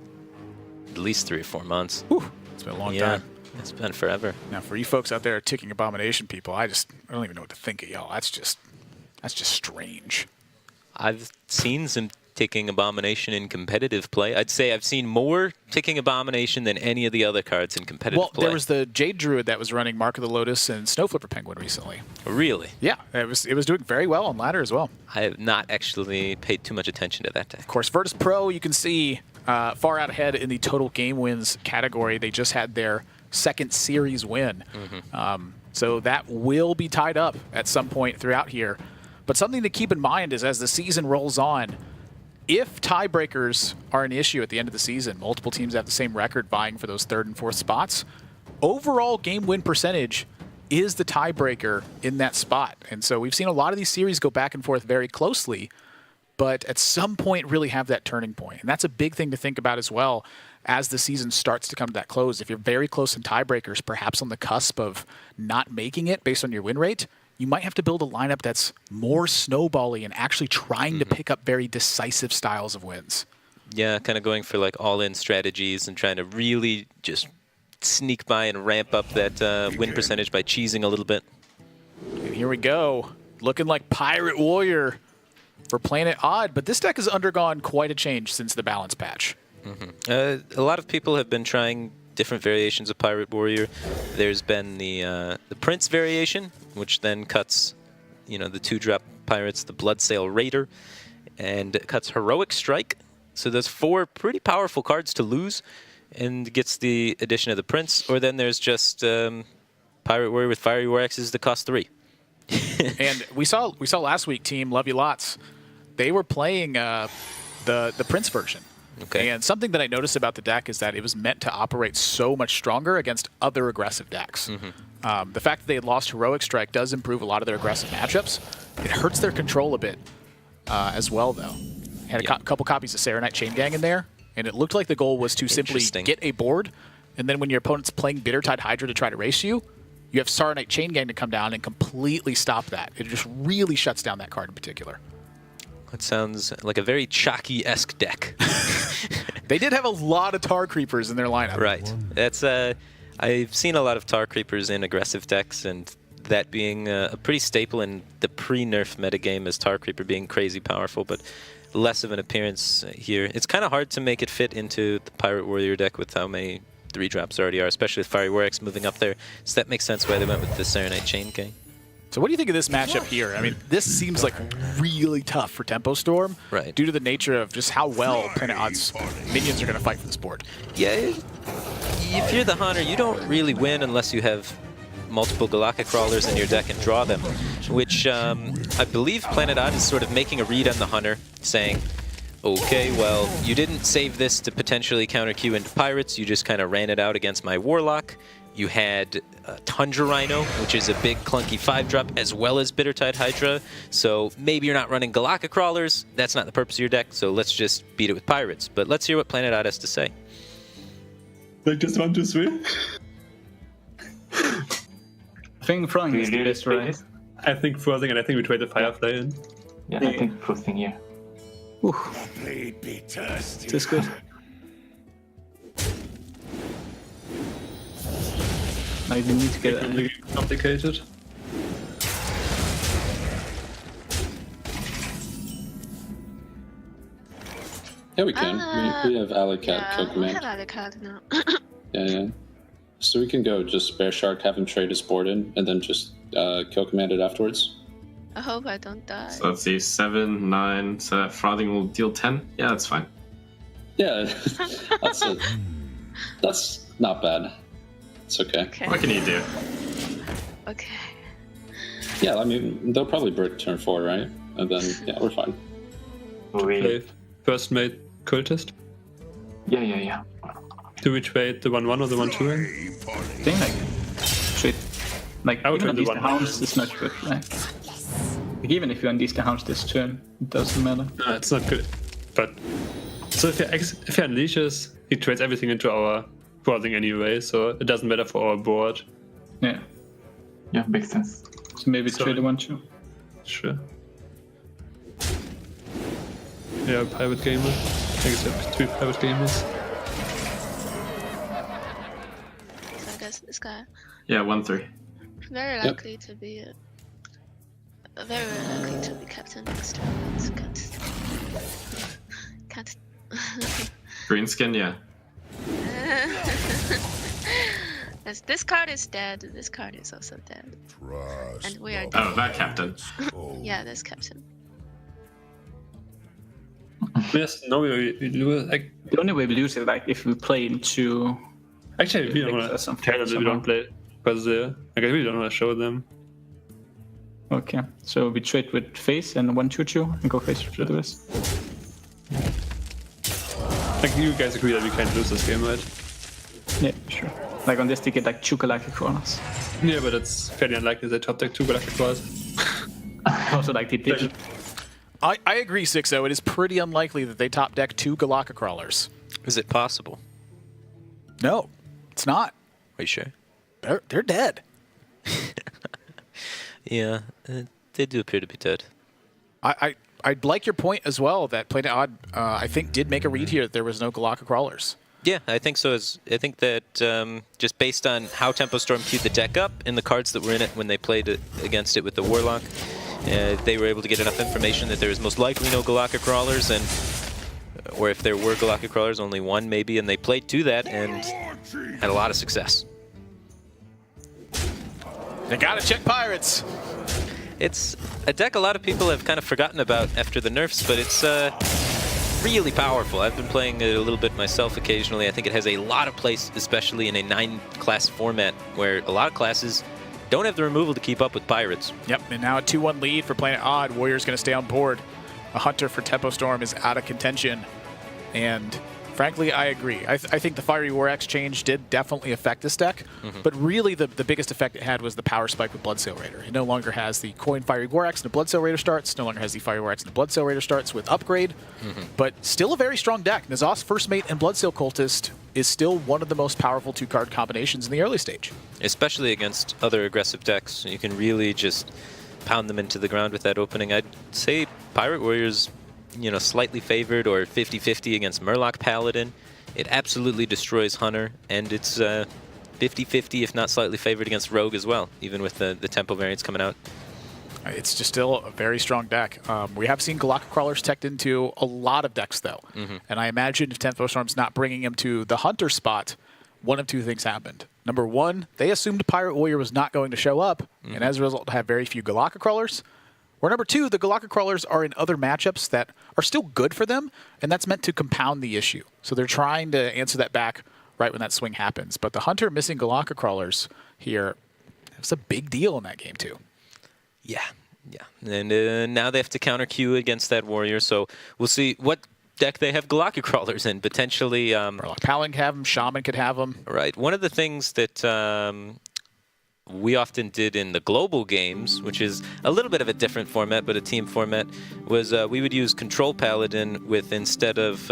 at least 3 or 4 months.
Whew, it's been a long time.
It's been forever.
Now, for you folks out there ticking abomination people, I don't even know what to think of y'all. That's just strange.
I've seen some ticking abomination in competitive play. I'd say I've seen more ticking abomination than any of the other cards in competitive play.
Well, there was the Jade Druid that was running Mark of the Lotus and Snow Flipper Penguin recently.
Really?
Yeah, it was doing very well on ladder as well.
I have not actually paid too much attention to that deck.
Of course, Virtus Pro, you can see far out ahead in the total game wins category. They just had their second series win. So that will be tied up at some point throughout here. But something to keep in mind is as the season rolls on, if tiebreakers are an issue at the end of the season, multiple teams have the same record vying for those 3rd and 4th spots, overall game win percentage is the tiebreaker in that spot. And so we've seen a lot of these series go back and forth very closely, but at some point really have that turning point. And that's a big thing to think about as well as the season starts to come to that close. If you're very close in tiebreakers, perhaps on the cusp of not making it based on your win rate, you might have to build a lineup that's more snowbally and actually trying to pick up very decisive styles of wins.
Yeah, kind of going for all-in strategies and trying to really just sneak by and ramp up that win percentage by cheesing a little bit.
And here we go. Looking like Pirate Warrior for Planet Odd, but this deck has undergone quite a change since the balance patch.
A lot of people have been trying different variations of Pirate Warrior. There's been the Prince variation, which then cuts, the 2-drop pirates, the Bloodsail Raider, and cuts Heroic Strike. So there's 4 pretty powerful cards to lose, and gets the addition of the Prince. Or then there's just Pirate Warrior with Fiery War Axes that cost 3.
And we saw last week, team Love You Lots, they were playing the Prince version.
Okay.
And something that I noticed about the deck is that it was meant to operate so much stronger against other aggressive decks. The fact that they had lost Heroic Strike does improve a lot of their aggressive matchups. It hurts their control a bit as well, though. Had a couple copies of Serenite Chain Gang in there, and it looked like the goal was to simply get a board, and then when your opponent's playing Bittertide Hydra to try to race you, you have Serenite Chain Gang to come down and completely stop that. It just really shuts down that card in particular.
That sounds like a very Chalky-esque deck.
They did have a lot of Tar Creepers in their lineup.
Right. That's I've seen a lot of Tar Creepers in aggressive decks, and that being a pretty staple in the pre-nerf metagame as Tar Creeper being crazy powerful, but less of an appearance here. It's kind of hard to make it fit into the Pirate Warrior deck with how many 3-drops already are, especially with Fiery War Axe moving up there. So that makes sense why they went with the Serenite Chain Gang.
So what do you think of this matchup here? I mean, this seems like really tough for Tempo Storm,
right?
Due to the nature of just how well Planet Odd's minions are going to fight for this board.
Yeah, if you're the Hunter, you don't really win unless you have multiple Galactic Crawlers in your deck and draw them, which I believe Planet Odd is sort of making a read on the Hunter, saying, okay, well, you didn't save this to potentially counter Q into Pirates, you just kind of ran it out against my Warlock. You had Tundra Rhino, which is a big clunky 5-drop, as well as Bittertide Hydra. So maybe you're not running Galactic Crawlers. That's not the purpose of your deck, so let's just beat it with Pirates. But let's hear what Planet Odd has to say.
Like just 1, 2, 3?
I think Frowning is the best, right?
I think Frosting, and I think we trade the Firefly in.
Yeah, I think Frosting, yeah.
This is good. Now you need to get
it complicated.
Yeah, we can. We have Alley Cat, Kill
We
Command.
have Alley Cat now.
Yeah. So we can go just Bear Shark, have him trade his board in, and then just Kill Command it afterwards.
I hope I don't die.
So let's see, 7, 9, so that Frothing will deal 10? Yeah, that's fine.
Yeah, that's not bad. It's okay.
What can you do?
Okay.
Yeah, I mean, they'll probably brick turn 4, right? And then, yeah, we're fine.
Play first mate Cultist?
Yeah.
Do we trade the 1/1 or the 1/2 in?
I think
I would
even
trade the
Unleash the
1/1.
Hounds is not good. Like even if you unleash the Hounds this turn, it doesn't matter.
No, it's not good. But so if he unleashes, he trades everything into our Frosting anyway, so it doesn't matter for our board.
Yeah.
Yeah, makes sense.
So maybe trade the 1/2.
Sure. Yeah, Pirate Gamer. I guess we have 3 Pirate Gamers.
So I guess this guy
Yeah, 1-3.
very likely to be very likely to be captain next turn. So can't.
Greenskin, yeah.
This card is dead. This card is also dead. And we are dead.
Oh, that captain.
Yeah, this captain.
Yes, no, we lose. Like,
the only way we lose it, like if we play into.
Actually, we don't want to tell them that we don't play because I really don't want to show them.
Okay, so we trade with face and 1/2/2 and go face for the rest.
Like you guys agree that we can't lose this game, right?
Yeah, sure. Like on this, they get like 2 Galactic Crawlers.
Yeah, but it's fairly unlikely they top deck 2 Galactic Crawlers.
Also, like they did.
I agree, Sixo. It is pretty unlikely that they top deck 2 Galactic Crawlers.
Is it possible?
No, it's not.
Are you sure?
They're dead.
Yeah, they do appear to be dead.
I'd like your point as well that Planet Odd, I think, did make a read here that there was no Galactic Crawlers.
Yeah, I think so. I think that just based on how Tempo Storm queued the deck up and the cards that were in it when they played it against it with the Warlock, they were able to get enough information that there was most likely no Galactic Crawlers, and or if there were Galactic Crawlers, only one maybe, and they played to that and had a lot of success.
They gotta check Pirates.
It's a deck a lot of people have kind of forgotten about after the nerfs, but it's really powerful. I've been playing it a little bit myself occasionally. I think it has a lot of place, especially in a 9-class format where a lot of classes don't have the removal to keep up with Pirates.
Yep, and now a 2-1 lead for Planet Odd. Warrior's going to stay on board. A Hunter for Tempo Storm is out of contention. And frankly, I agree. I think the Fiery War Axe change did definitely affect this deck, but really the biggest effect it had was the power spike with Bloodsail Raider. It no longer has the coin Fiery War Axe and the Bloodsail Raider starts, no longer has the Fiery War Axe and the Bloodsail Raider starts with upgrade, but still a very strong deck. N'Zoth's First Mate and Bloodsail Cultist is still one of the most powerful 2-card combinations in the early stage.
Especially against other aggressive decks. You can really just pound them into the ground with that opening. I'd say Pirate Warriors, you know, slightly favored or 50-50 against Murloc Paladin. It absolutely destroys Hunter, and it's 50-50 if not slightly favored against Rogue as well, even with the tempo variants coming out.
It's just still a very strong deck. We have seen Galactic Crawlers teched into a lot of decks, though. And I imagine if Tempo Storm's not bringing him to the Hunter spot, one of two things happened. Number one, they assumed Pirate Warrior was not going to show up, and as a result have very few Galactic Crawlers. Or number two, the Galactic Crawlers are in other matchups that are still good for them, and that's meant to compound the issue. So they're trying to answer that back right when that swing happens. But the Hunter missing Galactic Crawlers here, it's a big deal in that game, too.
Yeah. And now they have to counter Q against that Warrior, so we'll see what deck they have Galactic Crawlers in. Potentially...
Paladin could have them, Shaman could have them.
Right. One of the things that we often did in the global games, which is a little bit of a different format, but a team format, was we would use Control Paladin with, instead of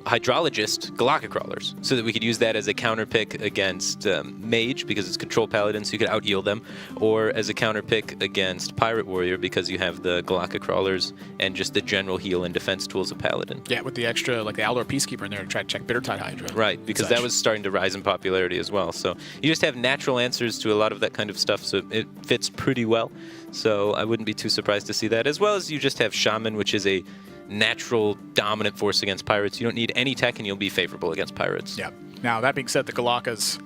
Hydrologist, Galactic Crawlers, so that we could use that as a counter pick against Mage, because it's Control Paladin, so you could out-heal them, or as a counter pick against Pirate Warrior, because you have the Galactic Crawlers and just the general heal and defense tools of Paladin.
Yeah, with the extra, like the Aldor Peacekeeper in there to try to check Bittertide Hydra.
Right, because that was starting to rise in popularity as well. So you just have natural answers to a lot of that kind of stuff, so it fits pretty well. So I wouldn't be too surprised to see that, as well as you just have Shaman, which is a natural dominant force against Pirates. You don't need any tech and you'll be favorable against Pirates.
Yeah. Now, that being said, the Galakas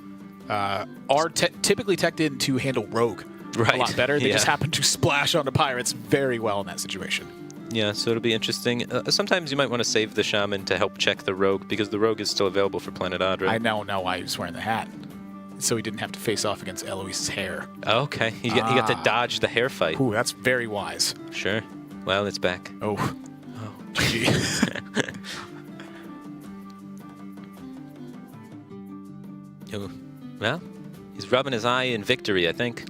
are typically teched in to handle Rogue a lot better. They just happen to splash onto Pirates very well in that situation.
Yeah, so it'll be interesting. Sometimes you might want to save the Shaman to help check the Rogue, because the Rogue is still available for Planet Odd, right?
I now know why he was wearing the hat. So he didn't have to face off against Eloise's hair.
Okay, he got to dodge the hair fight.
Ooh, that's very wise.
Sure. Well, it's back.
Oh.
Ooh. Well, he's rubbing his eye in victory, I think.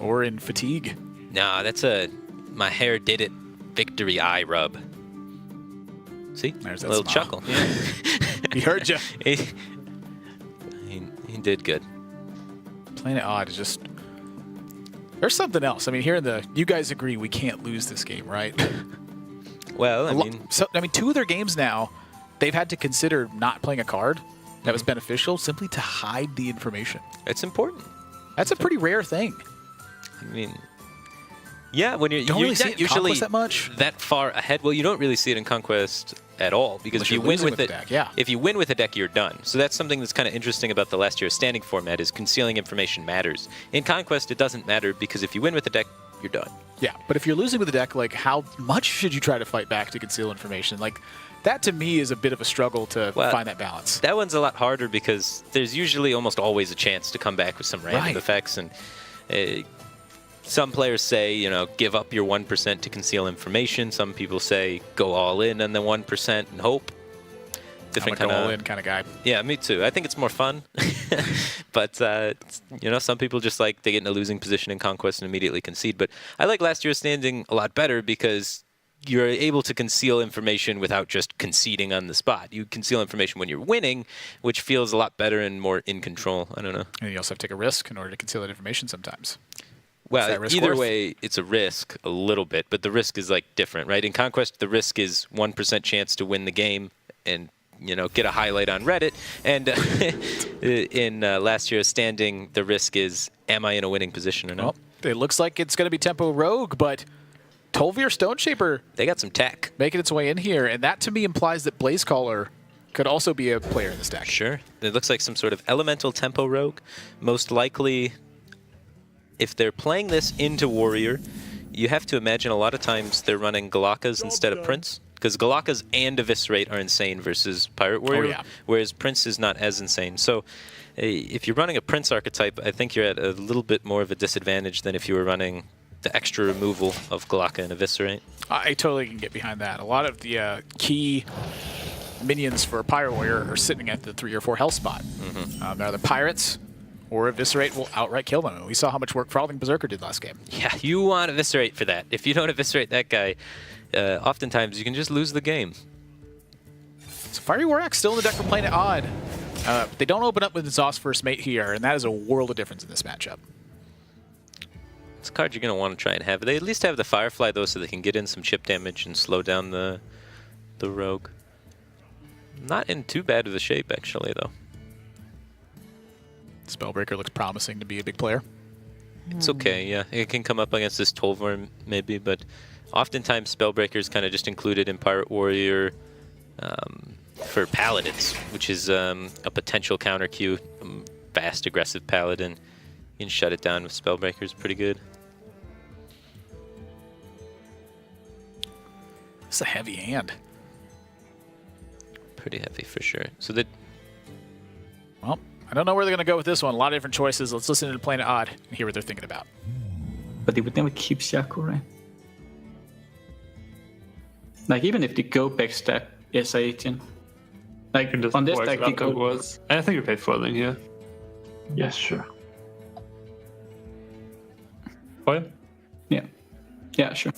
Or in fatigue.
No, that's a my hair did it victory eye rub. See?
There's
a
that
little
smile.
chuckle. Yeah.
He heard you.
He did good.
Planet Odd is just... There's something else. I mean, here in the... You guys agree we can't lose this game, right?
Well, I mean...
two of their games now, they've had to consider not playing a card that was beneficial simply to hide the information.
It's important.
That's a pretty rare thing.
I mean... Yeah, when you're
really see it in
usually
Conquest that much?
That far ahead. Well, you don't really see it in Conquest at all, because if you win with it, if you win with a deck, you're done. So that's something that's kind of interesting about the last year's standing format, is concealing information matters. In Conquest, it doesn't matter, because if you win with a deck, you're done.
Yeah, but if you're losing with a deck, like, how much should you try to fight back to conceal information? Like, that to me is a bit of a struggle to find that balance.
That one's a lot harder, because there's usually almost always a chance to come back with some random effects, and some players say, you know, give up your 1% to conceal information. Some people say go all in on the 1% and hope. Different kind of
all in kind of guy.
Yeah, me too. I think it's more fun. But you know, some people just like they get in a losing position in Conquest and immediately concede. But I like last year's standing a lot better, because you're able to conceal information without just conceding on the spot. You conceal information when you're winning, which feels a lot better and more in control. I don't know.
And you also have to take a risk in order to conceal that information sometimes.
Well, either way, it's a risk a little bit, but the risk is like different, right? In Conquest, the risk is 1% chance to win the game and, you know, get a highlight on Reddit. And in last year's standing, the risk is, am I in a winning position or not?
Well, it looks like it's going to be Tempo Rogue, but Tolvir Stone Shaper
They got some tech.
making its way in here, and that to me implies that Blazecaller could also be a player in this deck.
Sure. It looks like some sort of elemental tempo rogue. Most likely, if they're playing this into Warrior, you have to imagine a lot of times they're running Galakas instead of Prince. Because Galakas and Eviscerate are insane versus Pirate Warrior, whereas Prince is not as insane. So if you're running a Prince archetype, I think you're at a little bit more of a disadvantage than if you were running the extra removal of Galaka and Eviscerate.
I totally can get behind that. A lot of the key minions for Pirate Warrior are sitting at the 3 or 4 health spot. Now the Pirates or Eviscerate will outright kill them. And we saw how much work Frothing Berserker did last game.
Yeah, you want Eviscerate for that. If you don't Eviscerate that guy, oftentimes you can just lose the game.
So Fiery War Axe still in the deck for playing it odd. They don't open up with Exhaust First Mate here, and that is a world of difference in this matchup.
It's a card you're going to want to try and have. They at least have the Firefly, though, so they can get in some chip damage and slow down the Rogue. Not in too bad of a shape, actually, though.
Spellbreaker looks promising to be a big player.
It's okay, yeah. It can come up against this Tolvar, maybe, but oftentimes Spellbreaker is kind of just included in Pirate Warrior for Paladins, which is a potential counter queue. Fast, aggressive Paladin. You can shut it down with Spellbreakers pretty good.
It's a heavy hand.
Pretty heavy for sure. So that.
Well, I don't know where they're going to go with this one. A lot of different choices. Let's listen to Planet Odd and hear what they're thinking about.
But they would never keep Shaku, right? Like, even if they go backstab SA18. Like, on this deck, they go...
I think we play Foiling here.
Yes, sure.
Foil?
Yeah. Yeah, sure.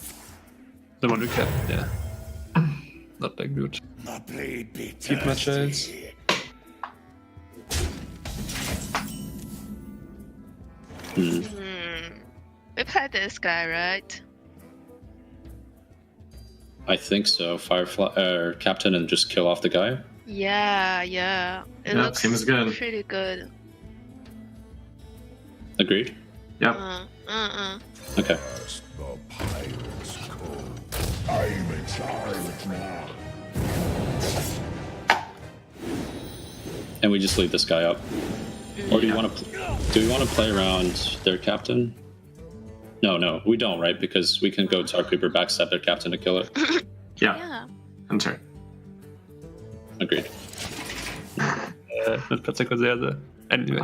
The one we kept, yeah. Not that good. Keep my chance.
We played this guy, right?
I think so. Firefly Captain and just kill off the guy.
Yeah. It looks
seems good.
pretty good.
Agreed.
Yep.
Okay.
The pirate's code. I'm in charge now.
And we just leave this guy up. Or do you want to? Do we want to play around their captain? No, we don't, right? Because we can go Tar Creeper, backstab their captain to kill it.
Yeah. Enter.
Agreed.
Mit Platzeko sehr. Anyway.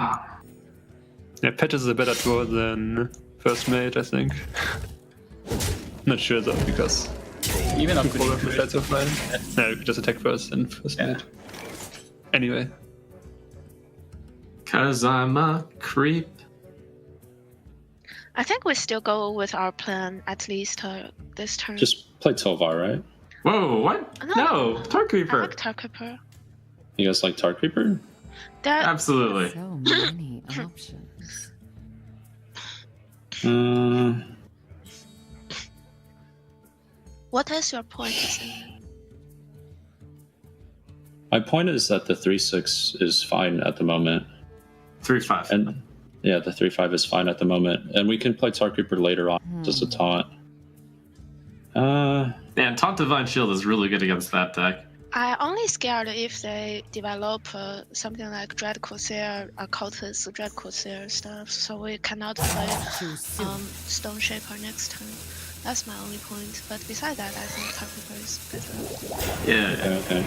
Yeah, Patches is a better draw than First Mate, I think. Not sure though, because
Even up
people
with
have Shadows of Mine. No, you could just attack first and First Mate. Anyway.
Cause I'm a creep.
I think we still go with our plan, at least this turn.
Just play Tolvar, right?
Whoa, what? No, Tar
I
Creeper.
like Tar Creeper.
You guys like Tar Creeper?
Absolutely.
So many options.
What is your point, Zane?
My point is that the 3/6 is fine at the moment.
3/5.
And yeah, the 3/5 is fine at the moment. And we can play Tar Creeper later on, just a taunt.
Yeah, Taunt Divine Shield is really good against that deck.
I only scared if they develop something like Dread Corsair, Occultist, Dread Corsair stuff, so we cannot play Stone Shaper next turn. That's my only point. But besides that, I think Tar Creeper is better.
Yeah.
Okay.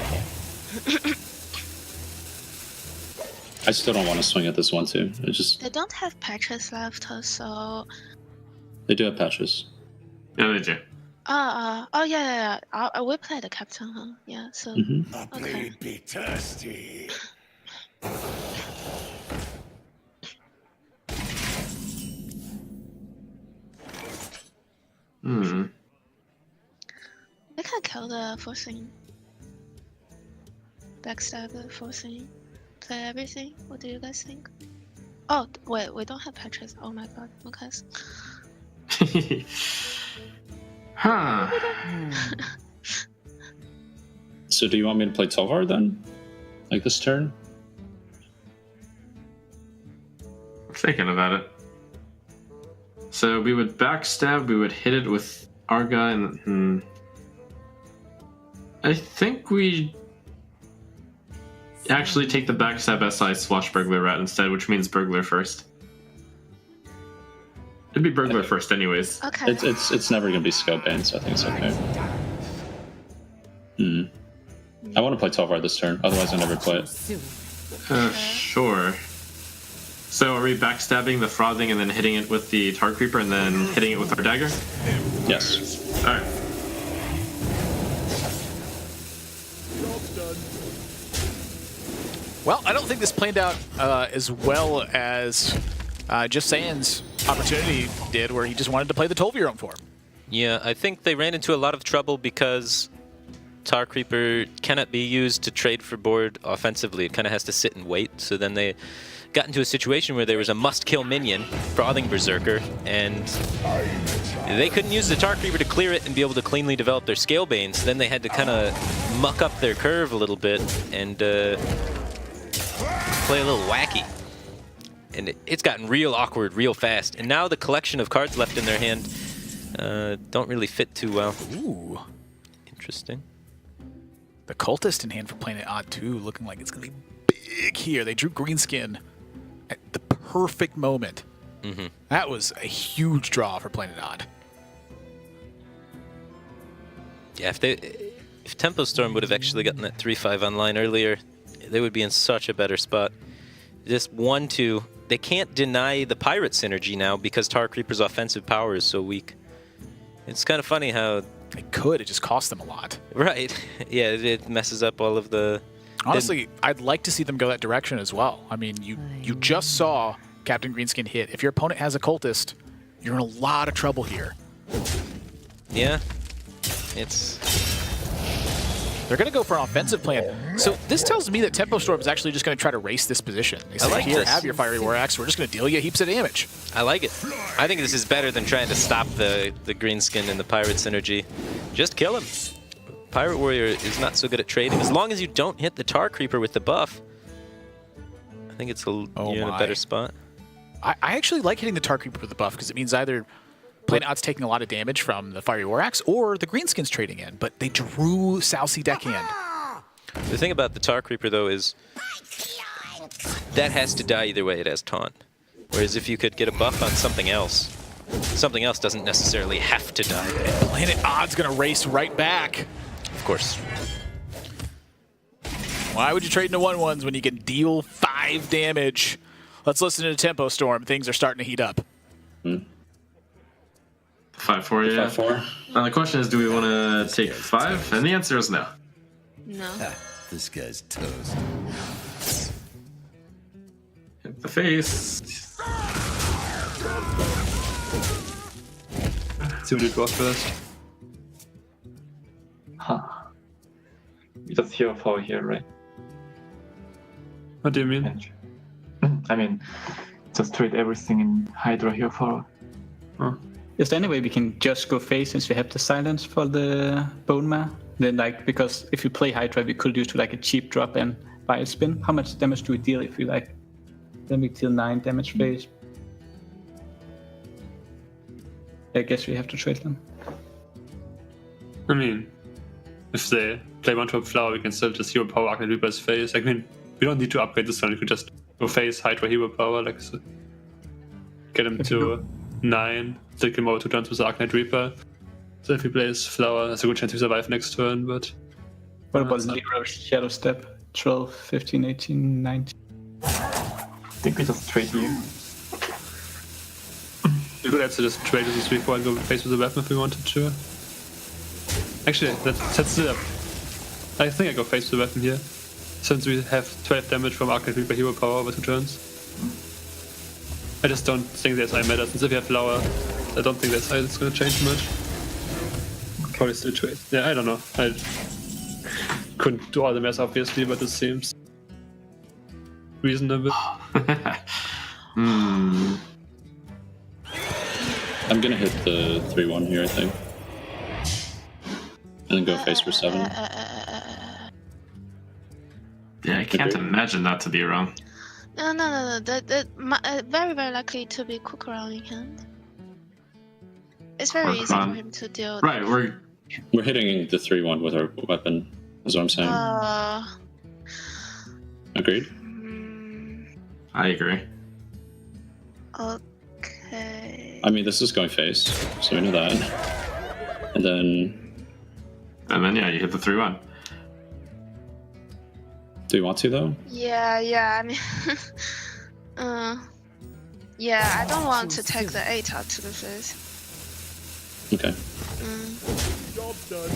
I still don't want to swing at this one too. It just
They don't have patches left, so...
they do have patches.
Yeah, they do.
yeah. We play the captain, huh? Yeah, so...
My
Okay.
blade be thirsty.
We can kill the forcing. Backstab the forcing. Play everything. What do you guys think? Oh, wait, we don't have patches. Oh my god, Lucas.
Huh.
So do you want me to play Tolvar then? Like this turn?
I'm thinking about it. So we would backstab, we would hit it with our guy, and I think we actually take the backstab SI Swashbuckler route instead, which means burglar first. It'd be burglar first anyways.
Okay.
It's never gonna be scope banned, so I think it's okay. I want to play 12 right this turn, otherwise I never play it.
Sure. So are we backstabbing the frothing and then hitting it with the Tar Creeper and then hitting it with our dagger?
Yes.
Alright.
Well, I don't think this played out as well as Just Saying's opportunity did, where he just wanted to play the 12 of your own for him.
Yeah, I think they ran into a lot of trouble because Tar Creeper cannot be used to trade for board offensively. It kind of has to sit and wait. So then they got into a situation where there was a must-kill minion, Frothing Berserker, and they couldn't use the Tar Creeper to clear it and be able to cleanly develop their Scale Bane. So then they had to kind of muck up their curve a little bit and play a little wacky. And it's gotten real awkward real fast. And now the collection of cards left in their hand don't really fit too well.
Ooh.
Interesting.
The Cultist in hand for playing it odd too, looking like it's going to be big here. They drew Greenskin at the perfect moment.
Mm-hmm.
That was a huge draw for playing it odd.
Yeah, if Tempo Storm would have actually gotten that 3-5 online earlier, they would be in such a better spot. Just 1-2. They can't deny the Pirate synergy now because Tar Creeper's offensive power is so weak. It's kind of funny how...
They could, it just cost them a lot.
Right. Yeah, it messes up all of the...
Honestly, I'd like to see them go that direction as well. I mean, you just saw Captain Greenskin hit. If your opponent has a Cultist, you're in a lot of trouble here.
Yeah. It's...
They're going to go for an offensive plan. So this tells me that Tempo Storm is actually just going to try to race this position. They say,
like
here,
this.
have your Fiery War Axe. We're just going to deal you heaps of damage.
I like it. I think this is better than trying to stop the Greenskin and the Pirate synergy. Just kill him. Pirate Warrior is not so good at trading. As long as you don't hit the Tar Creeper with the buff, I think it's you're in a better spot.
I actually like hitting the Tar Creeper with the buff because it means either Planet Odd's taking a lot of damage from the Fiery War Axe or the Greenskin's trading in, but they drew Southsea deckhand.
The thing about the Tar Creeper, though, is that has to die either way. It has taunt. Whereas if you could get a buff on something else doesn't necessarily have to die.
And Planet Odd's going to race right back.
Of course.
Why would you trade into 1/1s when you can deal 5 damage? Let's listen to Tempo Storm. Things are starting to heat up.
5-4, yeah.
5-4.
Now the question is, do we want to take 5? And the answer is no.
No.
This guy's toast.
Hit the face.
See what you draw first.
Huh. You just hero power here, right?
What do you mean?
I mean, just trade everything in Hydra hero power.
Oh.
Is there any way we can just go face since we have the silence for the Bone Mare? Then, like, because if you play Hydra, we could use to like a cheap drop and buy a spin. How much damage do we deal if we like? Then we deal 9 damage face. I guess we have to trade them.
I mean, if they play one drop flower, we can still just hero power Arcane Reaper's face. I mean, we don't need to upgrade this one. We could just go face Hydra hero power, like so. Get him to 9, take him over 2 turns with the Arcane Reaper. So if he plays flower, there's a good chance to survive next turn, but...
What about Zero Shadow Step? 12, 15, 18, 19.
I think we just trade you.
We could also just trade with the 3-4 and go face with the weapon if we wanted to. Actually, that's it. I think I go face with the weapon here. Since we have 12 damage from Arcane Reaper hero power over 2 turns. I just don't think the SI matters. Since if you have flower, I don't think the SI is going to change much. Probably still trade. Yeah, I don't know. I couldn't do all the math obviously, but it seems reasonable.
I'm gonna hit the 3-1 here, I think. And then go face for 7.
Yeah, I can't imagine that to be wrong.
No. That very, very likely to be cook around in hand. It's very easy for him to deal.
Right,
we're hitting the 3-1 with our weapon. Is what I'm saying. Agreed.
I agree.
Okay.
I mean, this is going face, so we know that. And then
yeah, you hit the 3-1.
Do you want to though?
Yeah. I mean, yeah. I don't want to take the 8 out to the face.
Okay.
Job done.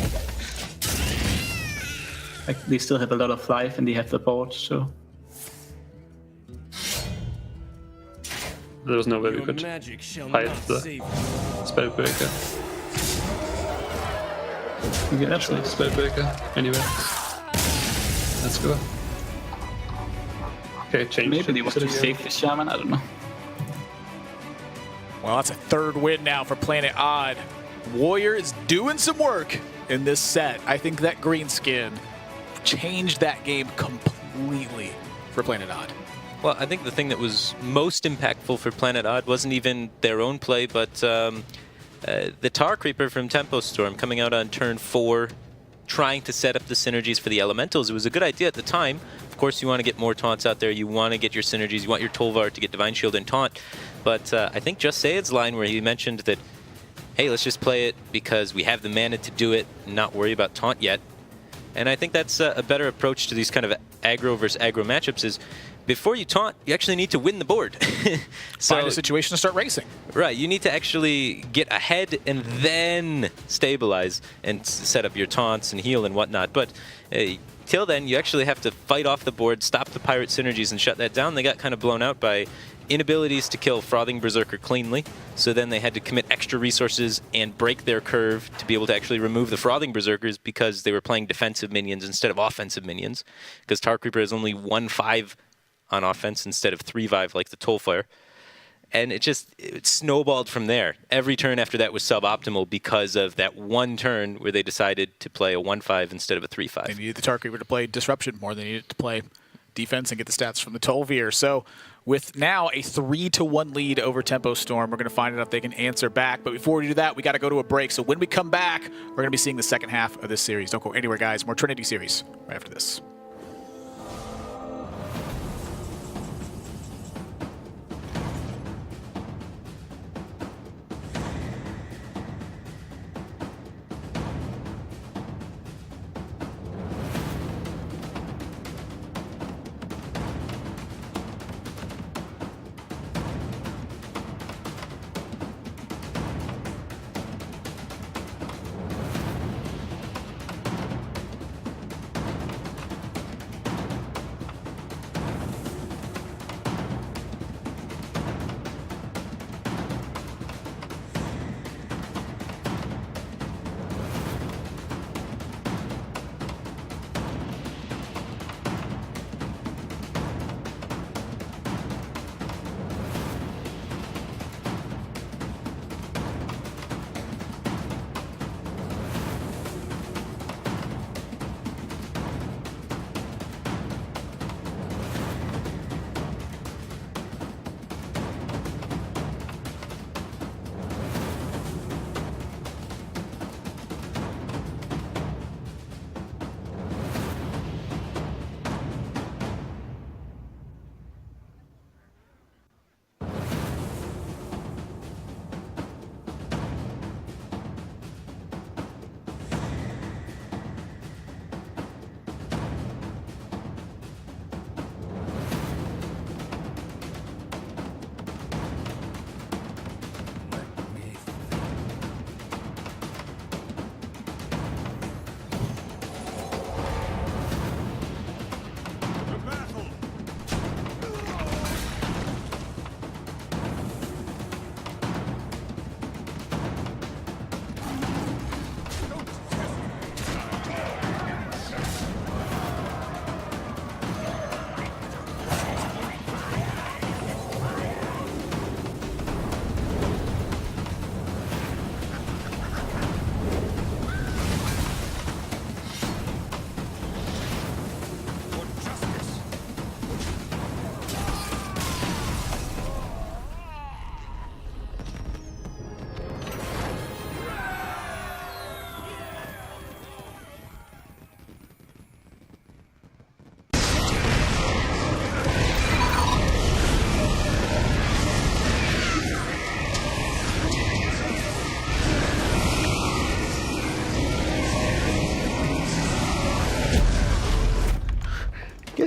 Like they still have a lot of life and they have the board, so
There was no way we
Your
could
magic shall
hide
not
the
save
Spellbreaker.
we can actually.
Spellbreaker. Anyway. Let's go. Okay, change.
Maybe they want to save the shaman. I don't know.
Well, that's a third win now for Planet Odd. Warrior is doing some work in this set. I think that green skin changed that game completely for Planet Odd.
Well, I think the thing that was most impactful for Planet Odd wasn't even their own play, but the Tar Creeper from Tempo Storm coming out on turn 4, trying to set up the synergies for the elementals. It was a good idea at the time. Of course, you want to get more taunts out there. You want to get your synergies. You want your Tolvar to get Divine Shield and taunt. But I think Just Sayed's line where he mentioned that, hey, let's just play it because we have the mana to do it and not worry about taunt yet. And I think that's a better approach to these kind of aggro versus aggro matchups is before you taunt, you actually need to win the board. So,
find a situation to start racing.
Right, you need to actually get ahead and then stabilize and set up your taunts and heal and whatnot. But till then, you actually have to fight off the board, stop the pirate synergies and shut that down. They got kind of blown out by inabilities to kill Frothing Berserker cleanly, so then they had to commit extra resources and break their curve to be able to actually remove the Frothing Berserkers because they were playing defensive minions instead of offensive minions, because Tar Creeper has only 1/5 on offense instead of 3/5 like the Tollfire. And it snowballed from there. Every turn after that was suboptimal because of that one turn where they decided to play a 1/5 instead of a 3/5.
They needed the Tar Creeper to play Disruption more than they needed to play defense and get the stats from the Tolveer. So with now a 3-1 lead over Tempo Storm, we're going to find out if they can answer back. But before we do that, we got to go to a break. So when we come back, we're going to be seeing the second half of this series. Don't go anywhere, guys. More Trinity series right after this.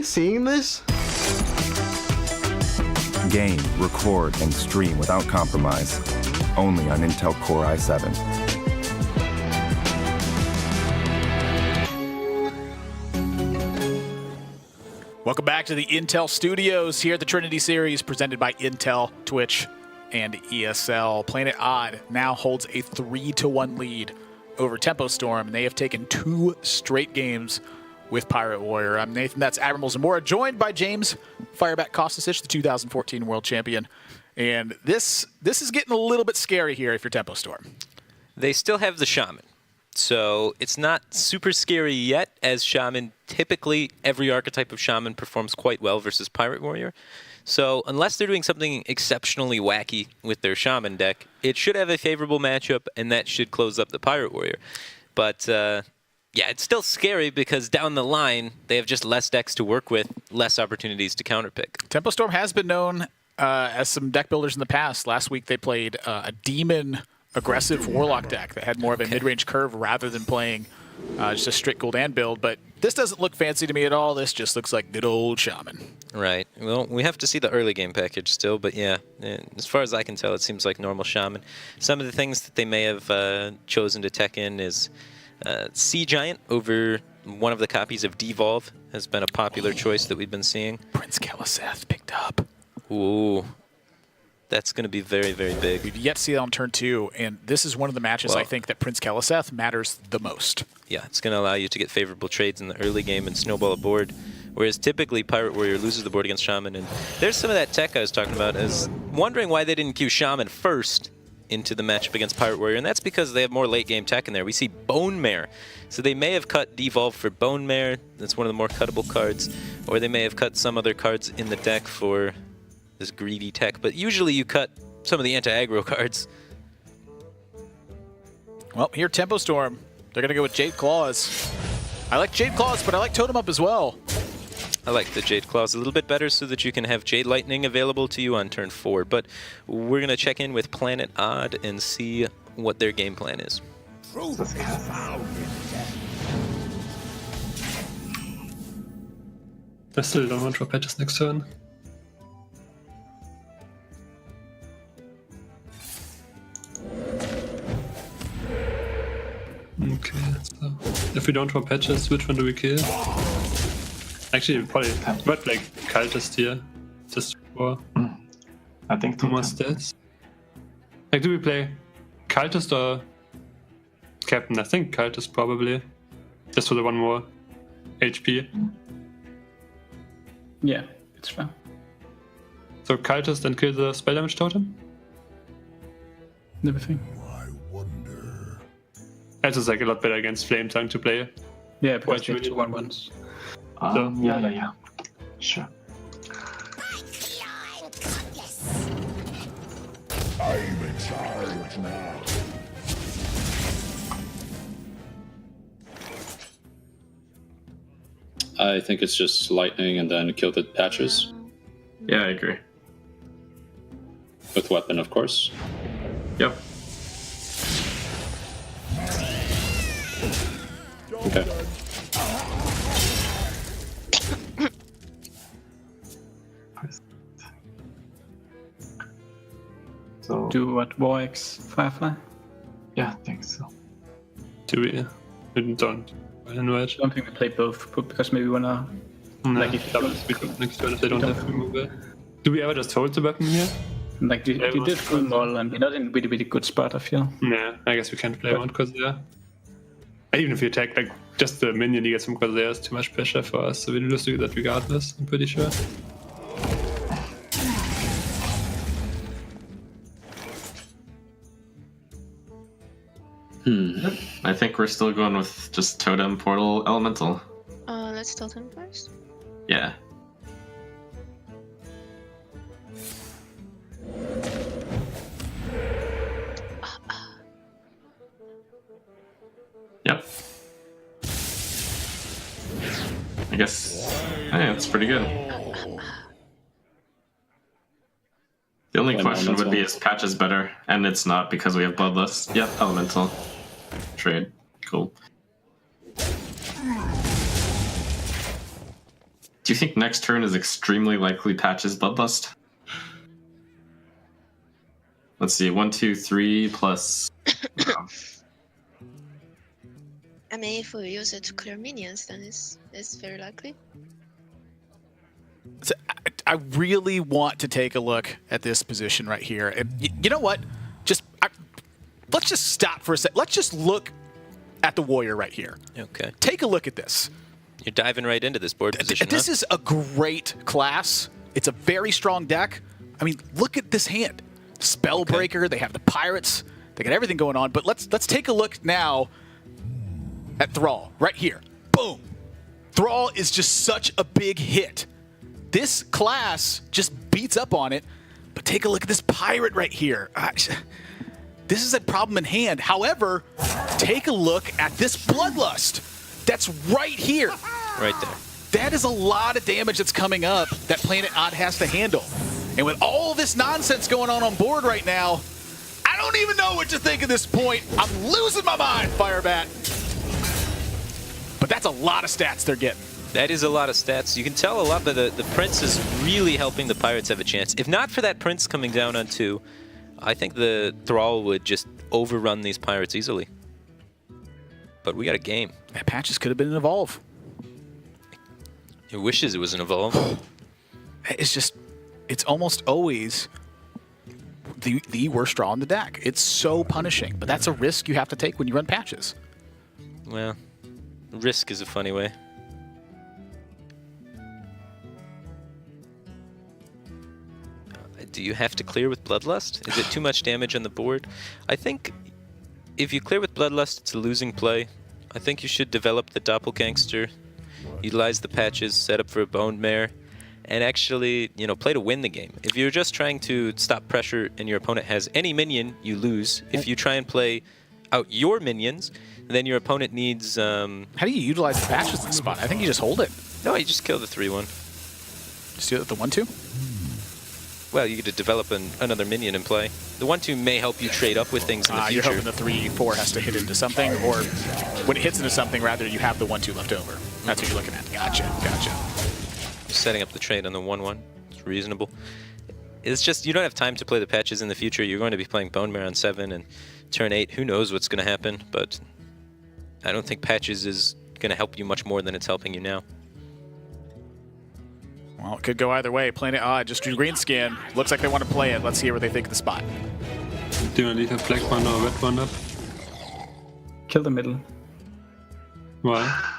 seeing this?
Game, record, and stream without compromise. Only on Intel Core i7.
Welcome back to the Intel Studios here at the Trinity Series, presented by Intel, Twitch, and ESL. Planet Odd now holds a 3-1 lead over Tempo Storm, and they have taken 2 straight games with Pirate Warrior. I'm Nathan, that's Admiral Zamora, joined by James Fireback Kostasich, the 2014 World Champion. And this is getting a little bit scary here if you're Tempo Storm.
They still have the Shaman. So it's not super scary yet, as Shaman, typically every archetype of Shaman performs quite well versus Pirate Warrior. So unless they're doing something exceptionally wacky with their Shaman deck, it should have a favorable matchup, and that should close up the Pirate Warrior. But yeah, it's still scary because down the line, they have just less decks to work with, less opportunities to counterpick.
Tempo Storm has been known as some deck builders in the past. Last week they played a Demon aggressive Warlock deck that had more of a mid-range curve rather than playing just a strict Gul'dan build. But this doesn't look fancy to me at all. This just looks like good old Shaman.
Right. Well, we have to see the early game package still, but yeah, as far as I can tell, it seems like normal Shaman. Some of the things that they may have chosen to tech in is Sea Giant over one of the copies of Devolve has been a popular choice that we've been seeing.
Prince Keliseth picked up.
Ooh. That's going to be very, very big.
We've yet to see that on turn 2, and this is one of the matches I think that Prince Keliseth matters the most.
Yeah, it's going to allow you to get favorable trades in the early game and snowball a board, whereas typically Pirate Warrior loses the board against Shaman. And there's some of that tech I was talking about, is wondering why they didn't queue Shaman first into the matchup against Pirate Warrior, and that's because they have more late-game tech in there. We see Bone Mare, so they may have cut Devolve for Bone Mare. That's one of the more cuttable cards, or they may have cut some other cards in the deck for this greedy tech, but usually you cut some of the anti-aggro cards.
Well, here Tempo Storm, they're going to go with Jade Claws. I like Jade Claws, but I like Totem Up as well.
I like the Jade Claws a little bit better so that you can have Jade Lightning available to you on turn 4, but we're going to check in with Planet Odd and see what their game plan is.
Truth is found in death.
I still don't want to draw patches next turn. Okay, so if we don't draw patches, which one do we kill? Actually, probably red like Cultist here, just for
I think
2 more stats. Like, do we play Cultist or Captain? I think Cultist probably, just for the 1 more HP.
Yeah, it's fine.
So Cultist and kill the spell damage totem?
Everything.
That's just like a lot better against Flame Tongue to play.
Yeah, because you have 2 1/1s.
Yeah. Sure.
I'm in charge now.
I think it's just lightning and then kill the patches.
Yeah, I agree.
With weapon, of course.
Yep.
Okay.
So
Do what? War X Firefly?
yeah, I think so.
Do we? Don't. I don't know it.
I don't think we play both, because maybe we wanna
No,
like if you
double
don't-
speed next turn if they don't have removal. Do we ever just hold the weapon here?
like you did full model and you're not in a really, really good spot, I feel.
Nah, I guess we can't play one Corsair. Even if you attack, like, just the minion you get from Corsair is too much pressure for us, so we lose to that regardless, I'm pretty sure.
I think we're still going with just Totem, Portal, Elemental.
Let's Totem first.
Yeah. Yep. I guess. Hey, that's pretty good. The only question would be, is Patches better? And it's not because we have Bloodlust. Yep, Elemental. Trade. Cool. Do you think next turn is extremely likely Patch's Bloodlust? Let's see, 1, 2, 3 plus.
I mean, if we use it to clear minions, then it's very likely.
So I really want to take a look at this position right here. And you know what? Let's just stop for a sec. Let's just look at the warrior right here.
Okay.
Take a look at this.
You're diving right into this board position.
This is a great class. It's a very strong deck. I mean, look at this hand. Spellbreaker. Okay. They have the pirates. They got everything going on. But let's take a look now at Thrall right here. Boom. Thrall is just such a big hit. This class just beats up on it. But take a look at this pirate right here. This is a problem in hand. However, take a look at this Bloodlust. That's right here.
Right there.
That is a lot of damage that's coming up that Planet Odd has to handle. And with all this nonsense going on board right now, I don't even know what to think at this point. I'm losing my mind, Firebat. But that's a lot of stats they're getting.
That is a lot of stats. You can tell a lot that the Prince is really helping the Pirates have a chance. If not for that Prince coming down on 2, I think the Thrall would just overrun these Pirates easily. But we got a game.
That Patches could have been an Evolve.
It wishes it was an Evolve.
It's almost always the worst draw in the deck. It's so punishing, but that's a risk you have to take when you run Patches.
Well, risk is a funny way. Do you have to clear with Bloodlust? Is it too much damage on the board? I think if you clear with Bloodlust, it's a losing play. I think you should develop the Doppelgangster, utilize the Patches, set up for a Bone Mare, and actually, play to win the game. If you're just trying to stop pressure and your opponent has any minion, you lose. If you try and play out your minions, then your opponent needs...
How do you utilize the Patches in this spot? I think you just hold it.
No, you just kill the 3-1.
Just do it with the 1-2?
Well, you get to develop another minion in play. The 1-2 may help you trade up with things in the future.
You're hoping the 3-4 has to hit into something, or when it hits into something, rather you have the 1-2 left over. That's what you're looking at. Gotcha.
Setting up the trade on the 1-1. It's reasonable. It's just you don't have time to play the Patches in the future. You're going to be playing Bone Mare on 7 and turn 8. Who knows what's going to happen, but I don't think Patches is going to help you much more than it's helping you now.
Well, it could go either way. Planet Odd just drew green skin. Looks like they want to play it. Let's hear what they think of the spot.
Do you leave a black one or a red one up?
Kill the middle.
Why?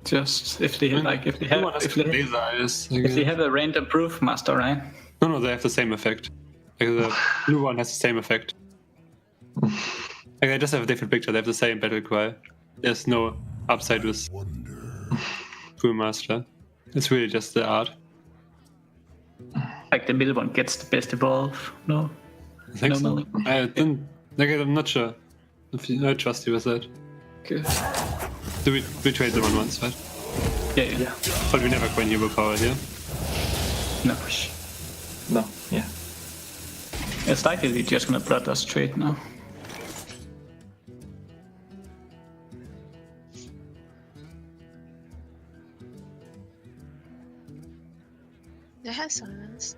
Just if they if they have a random proof master, right?
No, they have the same effect. Like the blue one has the same effect. Like they just have a different picture. They have the same battle cry. There's no upside with Proof Master. It's really just the art.
Like the middle one gets the best evolve, no?
I think so. I'm not sure. I trust you with that.
Okay.
Do we trade the one once, right?
Yeah.
But we never coin hero power here.
No.
No, yeah.
It's likely they're just gonna Bloodlust trade now.
They have silence.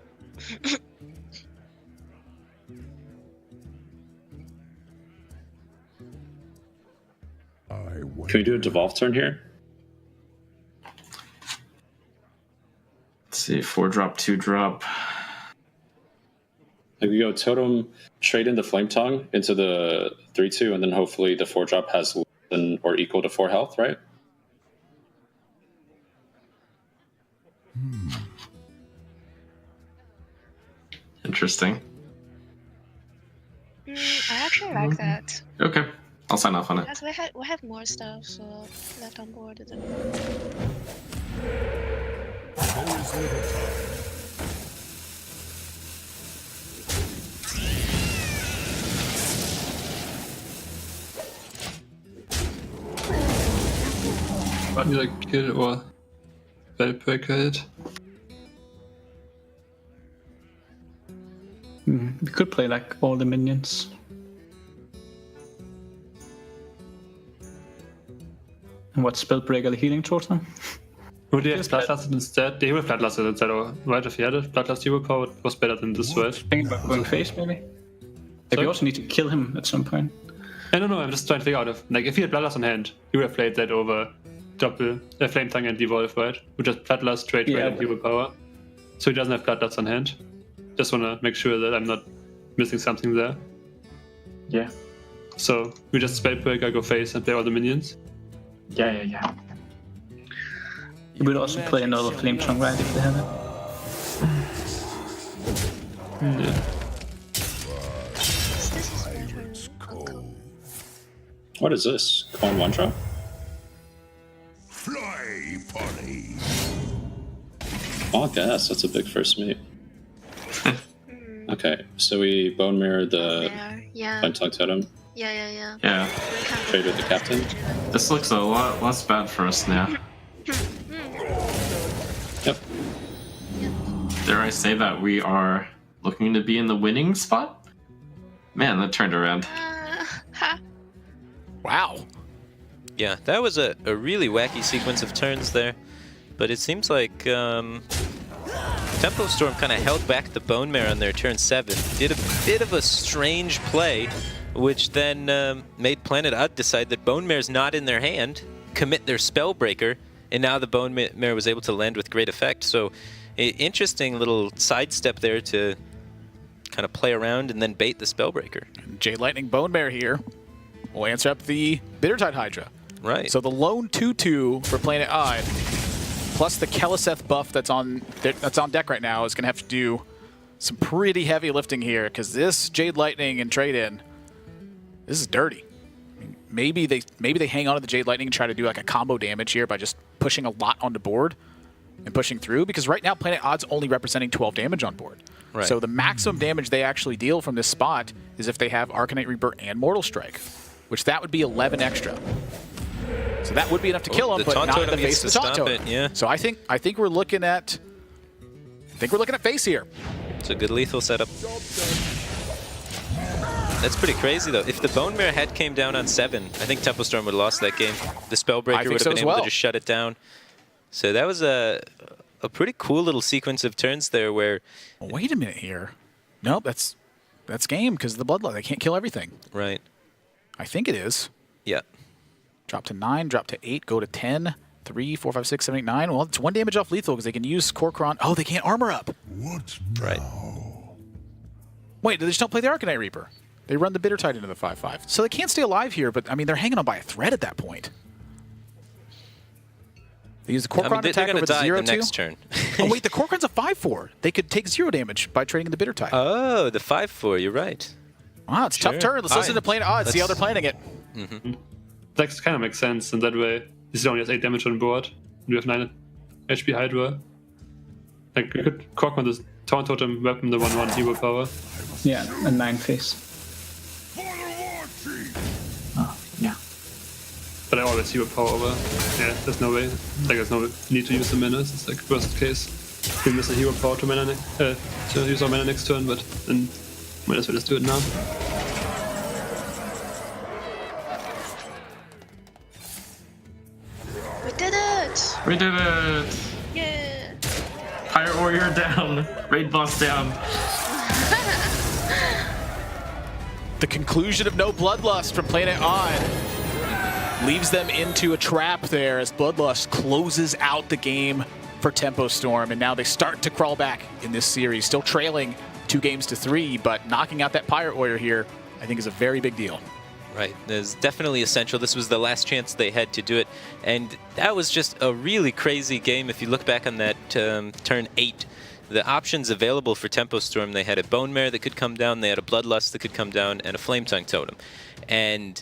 Can we do a devolve turn here?
Let's see, 4-drop, 2-drop.
Like we go totem, trade into Flame Tongue into the 3-2, and then hopefully the 4-drop has less than or equal to 4 health, right?
Interesting.
I actually like that.
Okay, I'll sign off on it.
Because we have more stuff left on board than.
Either kill or Spellbreaker it.
We could play like all the minions. And what Spellbreaker the healing totem?
Would they have Bloodlust instead? They would have Bloodlust instead, right? If you had a Bloodlust hero power, it was better than this, right?
Think about going face, maybe? Like, we also need to kill him at some point.
I don't know, I'm just trying to figure out if, like, if he had Bloodlust on hand, he would have played that over Flame Tongue and Devolve, right? With just Bloodlust, Trade, and hero power. So he doesn't have Bloodlust on hand. Just want to make sure that I'm not missing something there.
Yeah.
So we just Spellbreaker, go face, and play all the minions.
Yeah.
You would also play another Flame Tongue, right, if they have it?
Yeah.
What is this? Coin 1-drop?
Fly, Polly.
Oh, gas. That's a big first meet. Okay, so we bone mirror the Flame Tongue Totem.
Yeah.
Trade with the captain.
This looks a lot less bad for us now.
Yep.
Dare I say that we are looking to be in the winning spot? Man, that turned around.
Wow.
Yeah, that was a really wacky sequence of turns there. But it seems like Tempo Storm kind of held back the Bone Mare on their turn 7. Did a bit of a strange play, which then made Planet Odd decide that Bone Mare's not in their hand, commit their Spellbreaker, and now the Bone Mare was able to land with great effect. So, interesting little sidestep there to kind of play around and then bait the Spellbreaker.
Jade Lightning Bone Mare here will answer up the Bittertide Hydra.
Right.
So the lone 2/2 for Planet Odd, plus the Keleseth buff that's on deck right now, is going to have to do some pretty heavy lifting here, because this Jade Lightning and trade-in, this is dirty. I mean, maybe they hang on to the Jade Lightning and try to do like a combo damage here by just pushing a lot on the board and pushing through, because right now Planet Odd's only representing 12 damage on board.
Right.
So the maximum damage they actually deal from this spot is if they have Arcanite Reaper and Mortal Strike, which that would be 11 extra. So that would be enough to kill him, but not in the face of the Taunt Totem.
Yeah.
So I think we're looking at face here.
It's a good lethal setup. That's pretty crazy though. If the Bone Mare head came down on 7, I think Tempo Storm would have lost that game. The Spellbreaker would have been able to just shut it down. So that was a pretty cool little sequence of turns there where...
Well, wait a minute here. Nope, that's game because of the Bloodlust. They can't kill everything.
Right.
I think it is.
Yeah.
Drop to 9, drop to 8, go to 10, 3, 4, 5, 6, 7, 8, 9. Well, it's 1 damage off lethal because they can use Corcoran. Oh, they can't armor up.
What
right.
Wait, they just don't play the Arcanite Reaper. They run the Bittertide into the 5/5. So they can't stay alive here, but I mean, they're hanging on by a thread at that point. They use the Corcoran attack over the 0/2.
Next turn.
Oh, wait, the Corcoran's a 5/4. They could take 0 damage by trading the Bittertide.
Oh, the 5/4, you're right.
Wow, it's a tough turn. Let's listen to Planet Odd, see how they're planning it.
Mm-hmm. That kind of makes sense in that way. This only has 8 damage on board. We have 9 HP Hydra. Like, we could Corcoran this Taunt Totem, weapon the 1/1 hero power.
Yeah, a 9 face.
Oh, yeah.
But I always hero power over. Yeah, there's no way. Like, there's no need to use the mana. It's like worst case. We miss a hero power to mana to use our mana next turn, but then might as well just do it now.
We did it!
We did it!
Yeah!
Pirate Warrior down. Raid boss down.
The conclusion of no Bloodlust from Planet Odd leaves them into a trap there as Bloodlust closes out the game for Tempo Storm, and now they start to crawl back in this series. Still trailing 2-3, but knocking out that Pirate Warrior here, I think, is a very big deal.
Right, it's definitely essential. This was the last chance they had to do it, and that was just a really crazy game. If you look back on that turn 8, the options available for Tempo Storm, they had a Bone Mare that could come down, they had a Bloodlust that could come down, and a Flame Tongue Totem. And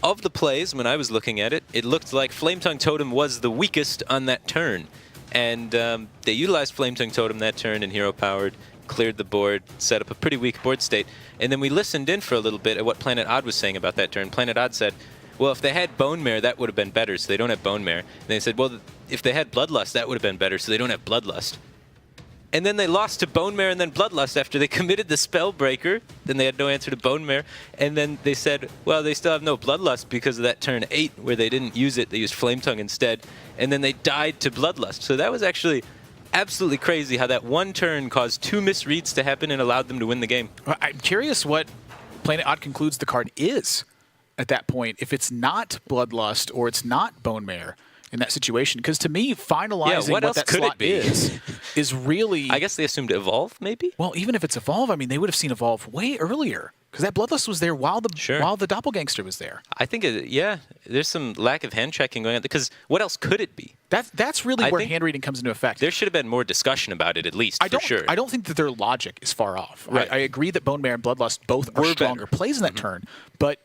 of the plays, when I was looking at it, it looked like Flame Tongue Totem was the weakest on that turn. And they utilized Flame Tongue Totem that turn and hero powered, cleared the board, set up a pretty weak board state. And then we listened in for a little bit at what Planet Odd was saying about that turn. Planet Odd said, well, if they had Bone Mare, that would have been better, so they don't have Bone Mare. And they said, well, if they had Bloodlust, that would have been better, so they don't have Bloodlust. And then they lost to Bone Mare and then Bloodlust after they committed the Spellbreaker. Then they had no answer to Bone Mare. And then they said, well, they still have no Bloodlust because of that turn 8 where they didn't use it. They used Flame Tongue instead. And then they died to Bloodlust. So that was actually absolutely crazy how that one turn caused 2 misreads to happen and allowed them to win the game.
I'm curious what Planet Odd concludes the card is at that point. If it's not Bloodlust or it's not Bone Mare in that situation, because to me, finalizing
what else
that
could
slot
it be?
is really...
I guess they assumed Evolve, maybe?
Well, even if it's Evolve, I mean, they would have seen Evolve way earlier, because that Bloodlust was there while the Doppelgangster was there.
I think, yeah, there's some lack of hand checking going on, because what else could it be?
That's really where hand reading comes into effect.
There should have been more discussion about it, at least, for sure.
I don't think that their logic is far off.
Right.
I agree that Bone Mare and Bloodlust both are stronger plays in that turn, but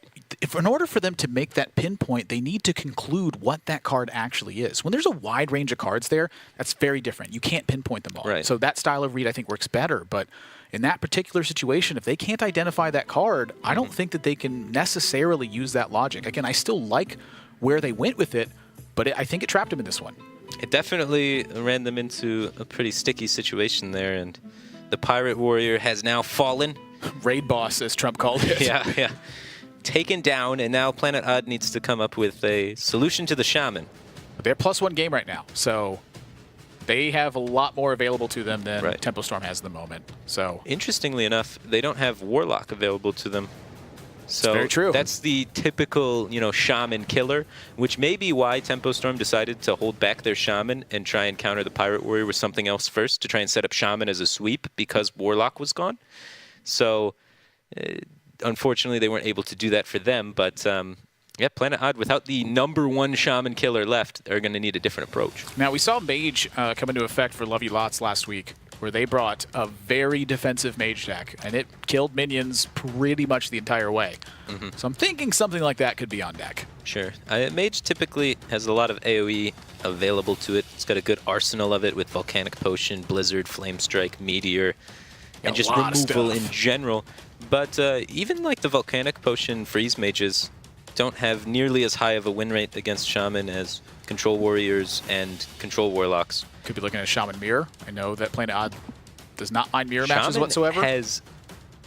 in order for them to make that pinpoint, they need to conclude what that card actually is. When there's a wide range of cards there, that's very different. You can't pinpoint them all.
Right.
So that style of read, I think, works better. But in that particular situation, if they can't identify that card, I don't think that they can necessarily use that logic. Again, I still like where they went with it, but I think it trapped them in this one.
It definitely ran them into a pretty sticky situation there, and the Pirate Warrior has now fallen.
Raid boss, as Trump called it.
Yeah. Taken down, and now Planet Odd needs to come up with a solution to the Shaman.
They're +1 game right now, so they have a lot more available to them than Tempo Storm has at the moment. So
interestingly enough, they don't have Warlock available to them. So
very true.
That's the typical, Shaman killer, which may be why Tempo Storm decided to hold back their Shaman and try and counter the Pirate Warrior with something else first to try and set up Shaman as a sweep because Warlock was gone. So unfortunately, they weren't able to do that for them, but yeah, Planet Odd, without the #1 Shaman killer left, they're going to need a different approach.
Now, we saw Mage come into effect for Lovey Lots last week, where they brought a very defensive Mage deck, and it killed minions pretty much the entire way. So I'm thinking something like that could be on deck.
Sure. Mage typically has a lot of AoE available to it. It's got a good arsenal of it with Volcanic Potion, Blizzard, Flame Strike, Meteor, and just removal in general. But even like the Volcanic Potion freeze mages don't have nearly as high of a win rate against Shaman as Control Warriors and Control Warlocks.
Could be looking at Shaman Mirror. I know that Planet Odd does not mind mirror matches whatsoever.
Shaman has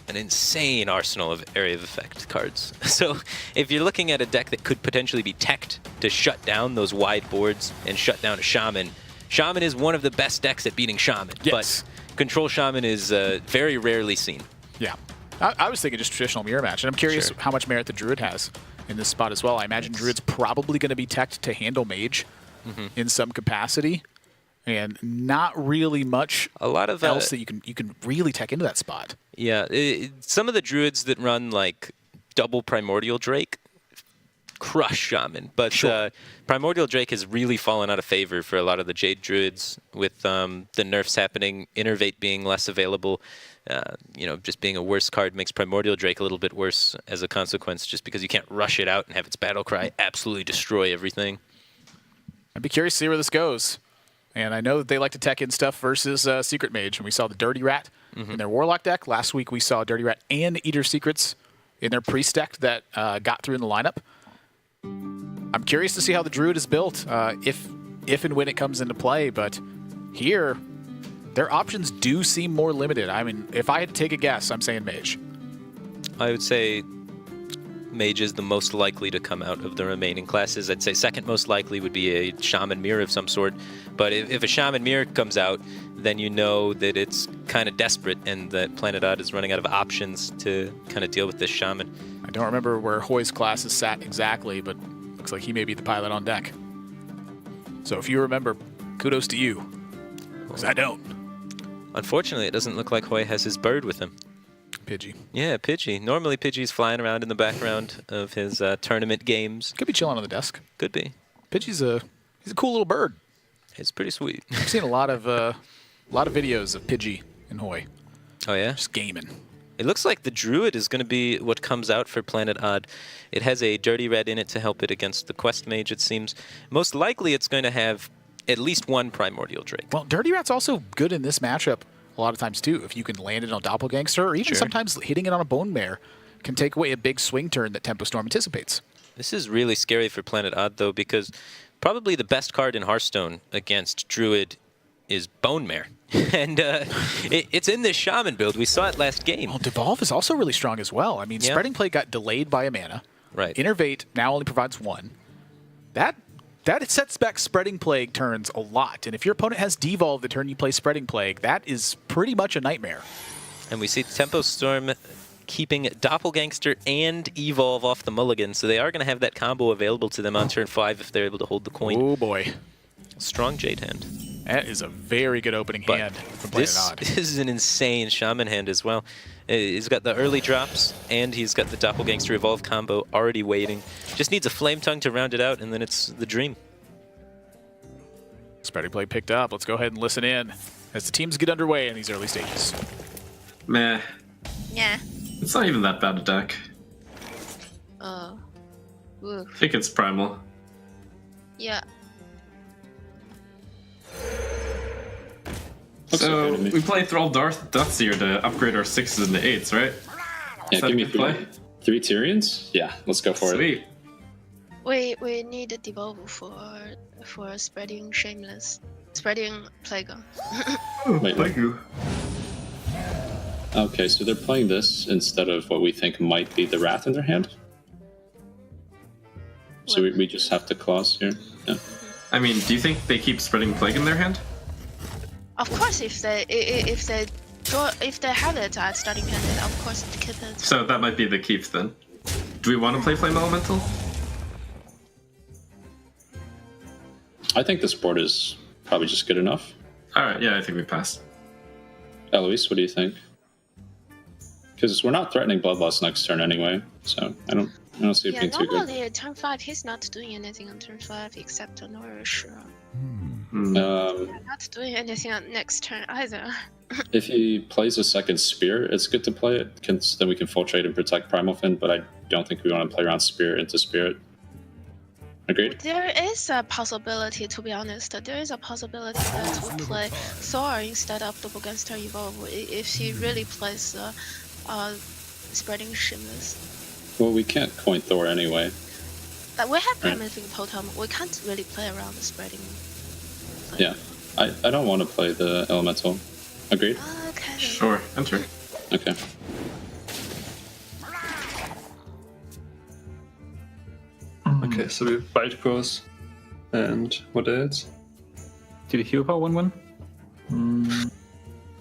an insane arsenal of area of effect cards. So if you're looking at a deck that could potentially be teched to shut down those wide boards and shut down a Shaman, Shaman is one of the best decks at beating Shaman.
Yes.
But Control Shaman is very rarely seen.
Yeah. I was thinking just traditional mirror match, and I'm curious how much merit the Druid has in this spot as well. I imagine Druid's probably going to be teched to handle Mage in some capacity, and not really much else that you can really tech into that spot.
Yeah, some of the Druids that run like double Primordial Drake crush Shaman, but Primordial Drake has really fallen out of favor for a lot of the Jade Druids with the nerfs happening, Innervate being less available. Just being a worse card makes Primordial Drake a little bit worse as a consequence, just because you can't rush it out and have its battle cry absolutely destroy everything.
I'd be curious to see where this goes. And I know that they like to tech in stuff versus Secret Mage, and we saw the Dirty Rat in their Warlock deck. Last week we saw Dirty Rat and Eater Secrets in their Priest deck that got through in the lineup. I'm curious to see how the Druid is built, if and when it comes into play, but here, their options do seem more limited. I mean, if I had to take a guess, I'm saying Mage.
I would say Mage is the most likely to come out of the remaining classes. I'd say second most likely would be a Shaman Mirror of some sort. But if a Shaman Mirror comes out, then you know that it's kind of desperate and that Planet Odd is running out of options to kind of deal with this Shaman.
I don't remember where Hoy's class is sat exactly, but looks like he may be the pilot on deck. So if you remember, kudos to you, because I don't.
Unfortunately, it doesn't look like Hoy has his bird with him.
Pidgey.
Yeah, Pidgey. Normally, Pidgey's flying around in the background of his tournament games.
Could be chilling on the desk.
Could be.
Pidgey's he's a cool little bird.
It's pretty sweet.
I've seen a lot of videos of Pidgey and Hoy.
Oh yeah,
just gaming.
It looks like the Druid is going to be what comes out for Planet Odd. It has a Dirty Red in it to help it against the Quest Mage, it seems. Most likely, it's going to have at least one Primordial Drake.
Well, Dirty Rat's also good in this matchup a lot of times, too. If you can land it on Doppelgangster, or even sometimes hitting it on a Bone Mare can take away a big swing turn that Tempo Storm anticipates.
This is really scary for Planet Odd, though, because probably the best card in Hearthstone against Druid is Bone Mare. And it's in this Shaman build. We saw it last game.
Well, Devolve is also really strong as well. I mean, Spreading Plague got delayed by a mana.
Right.
Innervate now only provides 1. That sets back Spreading Plague turns a lot. And if your opponent has Devolve the turn you play Spreading Plague, that is pretty much a nightmare.
And we see Tempo Storm keeping Doppelgangster and Evolve off the mulligan, so they are going to have that combo available to them on turn 5 if they're able to hold the coin.
Oh boy.
Strong Jade hand.
That is a very good opening hand from Planet Odd.
This is an insane Shaman hand as well. He's got the early drops, and he's got the Doppelgangster Evolve combo already waiting. Just needs a Flame Tongue to round it out, and then it's the dream.
Spreading Plague picked up. Let's go ahead and listen in as the teams get underway in these early stages.
Meh.
Yeah.
It's not even that bad a deck.
Oh.
I think it's primal.
Yeah.
So we play Thrall Deathseer to upgrade our 6s and the 8s, right?
Yeah, give me three Tyrians. Yeah, let's go for
it.
We need a Devolve for spreading Shameless. Spreading Plague.
Wait, okay, so they're playing this instead of what we think might be the Wrath in their hand? So we just have to clause here? Yeah.
I mean, do you think they keep Spreading Plague in their hand?
Of course, if they have it at starting hand, then of course they keep it.
So that might be the keep then. Do we want to play Flame Elemental?
I think this board is probably just good enough.
Alright, yeah, I think we pass.
Eloise, what do you think? Because we're not threatening Bloodlust next turn anyway, so I don't see it being too good.
Normally turn 5 he's not doing anything on turn 5 except on Nourish. Not doing anything on next turn either.
If he plays a second Spear, it's good to play it, because then we can full trade and protect Primal Fin, but I don't think we want to play around Spirit into Spirit. Agreed?
There is a possibility, to be honest, there is a possibility that we play Thor instead of Doppelgangster Evolve if he really plays Spreading Shameless.
Well, we can't coin Thor anyway.
But we have Primitive Totem, we can't really play around the Spreading.
Yeah, I don't want to play the Elemental. Agreed?
Okay.
Sure, enter.
Okay.
Okay, so we Bite Cross and what else?
Did we hero power 1-1?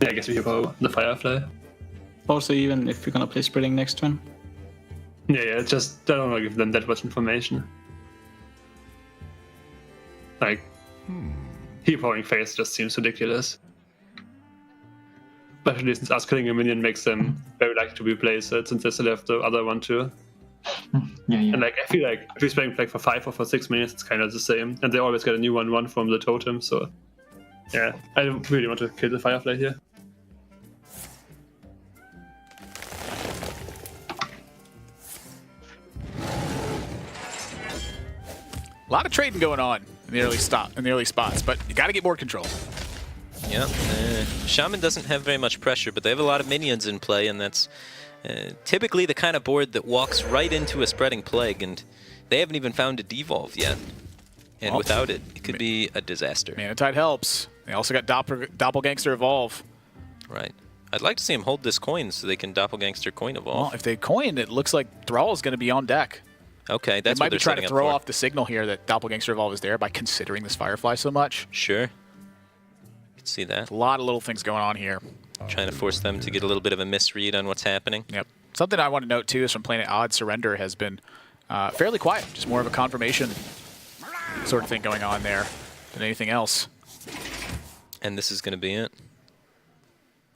Yeah, I guess we hero power the Firefly.
Also, even if we're gonna play Spreading next turn.
Yeah, just I don't want to give them that much information. Like, hero powering face just seems ridiculous. Especially since us killing a minion makes them very likely to replace it, since they still have the other one too.
Yeah.
And like I feel like if we're spending like for 5 or for 6 minutes, it's kind of the same, and they always get a new 1/1 from the totem. So yeah, I don't really want to kill the Firefly here.
A lot of trading going on in the early spots, but you got to get board control.
Yeah, Shaman doesn't have very much pressure, but they have a lot of minions in play, and that's typically the kind of board that walks right into a Spreading Plague, and they haven't even found a Devolve yet. And without it, it could be a disaster.
Mana Tide helps. They also got Doppelgangster Evolve.
Right. I'd like to see them hold this coin so they can Doppelgangster coin Evolve.
Well, if they coin, it looks like Thrall is going to be on deck.
Okay, that's
they
what
might be trying to throw
for.
off the signal here that Doppelgangster Evolve is there by considering this Firefly so much.
Sure. Can see that.
A lot of little things going on here.
Trying to force them to get a little bit of a misread on what's happening.
Yep. Something I want to note too is from Planet Odd, Surrender has been fairly quiet. Just more of a confirmation sort of thing going on there than anything else.
And this is going to be it.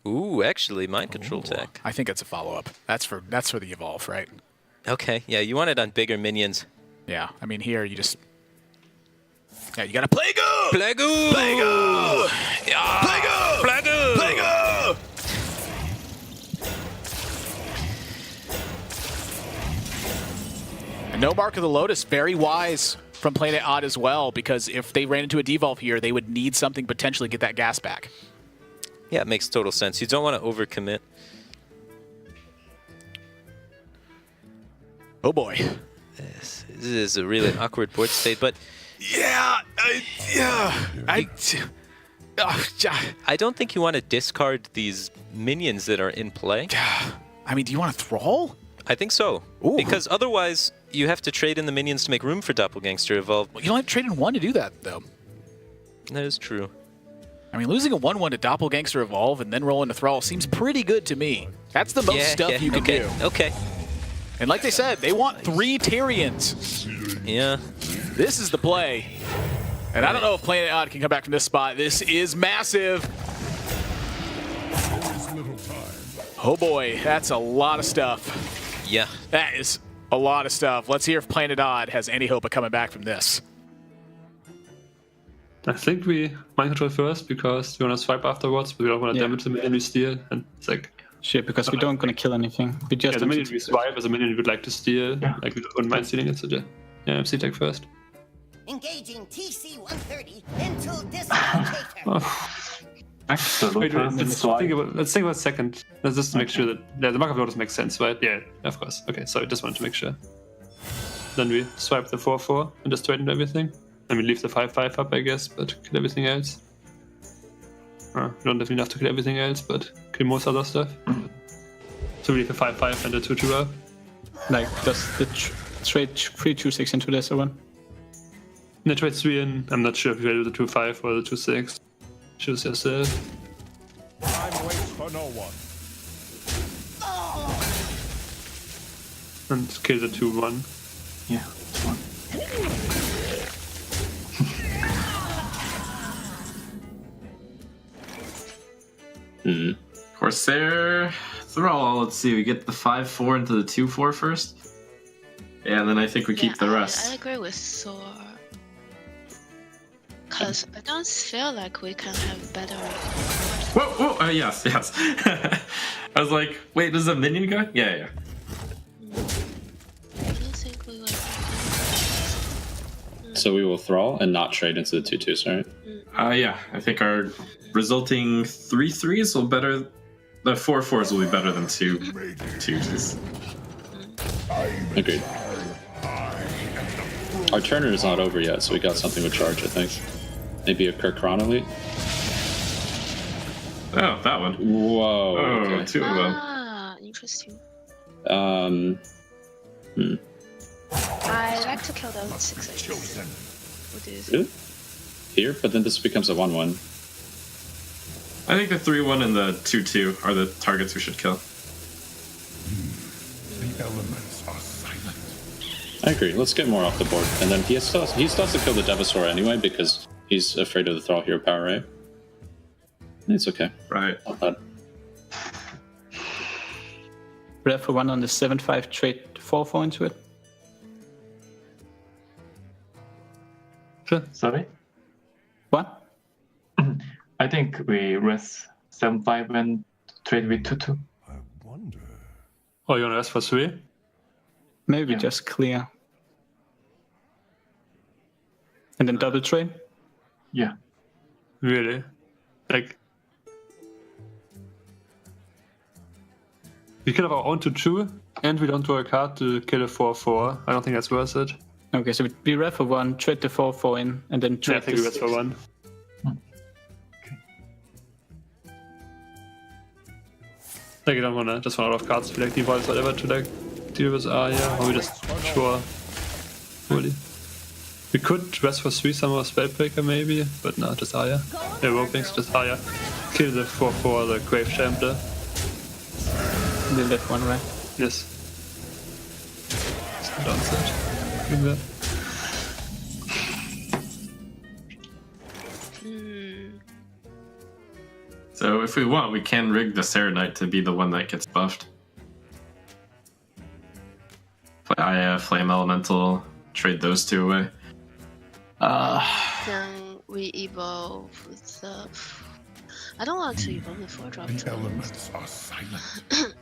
Ooh, actually, Mind Control tech.
I think it's a follow-up. That's for the Evolve, right?
Okay, yeah, you want it on bigger minions.
Yeah, I mean here you just... Yeah, you gotta Plague-o!
Plague-o!
Plague-o! Yeah! Plague-o!
Plague-o!
Plague-o! And no Mark of the Lotus, very wise from Planet Odd as well, because if they ran into a Devolve here, they would need something potentially to get that gas back.
Yeah, it makes total sense. You don't want to overcommit.
Oh boy.
This is a really awkward board state, but... I don't think you want to discard these minions that are in play.
I mean, do you want to Thrall?
I think so.
Ooh.
Because otherwise, you have to trade in the minions to make room for Doppelgangster Evolve.
Well, you don't have to trade in one to do that, though.
That is true.
I mean, losing a 1/1 to Doppelgangster Evolve and then roll into Thrall seems pretty good to me. That's the most stuff you can do.
Okay.
And like they said, they want 3 Tyrians.
Yeah.
This is the play. And I don't know if Planet Odd can come back from this spot. This is massive. Oh boy, that's a lot of stuff.
Yeah.
That is a lot of stuff. Let's hear if Planet Odd has any hope of coming back from this.
I think we mind control first because we want to swipe afterwards, but we don't want to damage the minion we steal. And it's like
shit, because we don't gonna kill anything. We just
the minion we swipe is a minion we would like to steal.
Yeah.
Like we wouldn't mind stealing it. So yeah, MC tech first.
Engaging TC-130 until dislocator.
Absolutely.
Let's think about second. Let's just make sure that the mark of orders makes sense, right? Yeah, of course. Okay, so I just wanted to make sure. Then we swipe the 4/4 and just trade into everything. And we leave the 5/5 up, I guess, but kill everything else. We don't have enough to kill everything else, but kill most other stuff. So we leave the 5/5 and the 2/2 up.
Like, does the trade 3/2/6 into this or one?
And the trade 3 in. I'm not sure if you do the 2/5 or the 2/6. Choose yourself.
Time waits for no one.
And kill the 2/1.
Yeah, that's one.
Corsair Thrall. Let's see. We get the 5/4 into the 2/4 first. Yeah, and then I think we keep the rest.
I agree with Sor. Because I don't feel like we can have better.
Whoa! Yes. I was like, wait, does a minion go? Yeah.
I don't think we will.
So we will Thrall and not trade into the 2/2s, right?
Yeah. I think our resulting 3/3s will better. The 4/4s will be better than 2/2s.
Agreed. Our Turner is not over yet, so we got something with charge, I think. Maybe a Kirkron Elite?
Oh, that one.
Whoa. Okay.
2 of them.
Ah, interesting.
Hmm.
I like to kill those 6/6. What do you think?
Really? Here? But then this becomes a 1/1.
I think the 3/1 and the 2/2 are the targets we should kill.
The elements are silent.
I agree. Let's get more off the board. And then he still has to kill the Devasaur anyway because he's afraid of the Thrall hero power, right? It's okay.
Right.
Not bad.
Red for one on the 7/5 trade 4/4 into it.
Sure.
Sorry?
What?
I think we rest 7/5 and trade with 2/2.
I wonder.
Oh, you want to rest for 3?
Maybe
Yeah.
just clear. And then double trade?
Yeah.
Really? Like, we kill our own 2/2, and we don't draw a card to kill a 4/4. I don't think that's worth it.
Okay, so we red for one, trade the 4/4 in, and then
Yeah, I
trade
think we
this.
rest for 1. Like, you don't want to just run out of cards to like defaults, whatever, to like deal with Arya, or we just sure. Really. We could rest for 3 some more Spellbreaker maybe, but no, just Arya. Yeah, Ropings, just Arya. Kill the 4/4, the Grave Champion.
The left one, right?
Yes. Downside. Like that.
So if we want, we can rig the Serenite to be the one that gets buffed. Play Aya, Flame Elemental, trade those 2 away.
Then we evolve the. I don't want to evolve the 4-drop.
The elements are silent.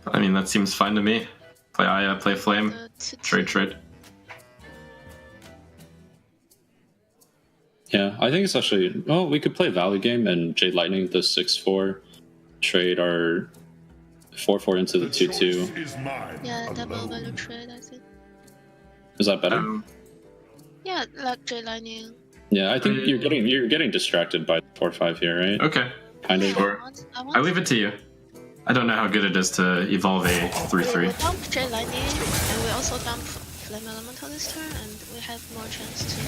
I mean, that seems fine to me. Play Aya, play Flame, trade.
Yeah, I think it's actually... Well, we could play Valley Game and Jade Lightning, the 6/4, trade our 4/4 into the 2/2.
Yeah, double value trade, I think.
Is that better?
Yeah, like J Lightning.
Yeah, I think you're getting distracted by 4-5 here, right?
Okay.
Kind of.
Sure. I leave it to you. I don't know how good it is to evolve a 3-3.
We dump Jade Lightning, and we also dump Flame Elemental this turn, and we have more chance to.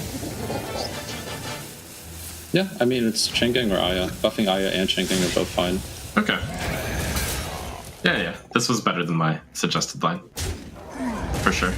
Yeah, I mean, it's Chain-Gang or Aya. Buffing Aya and Chain-Gang are both fine.
Okay. Yeah. This was better than my suggested line. For sure.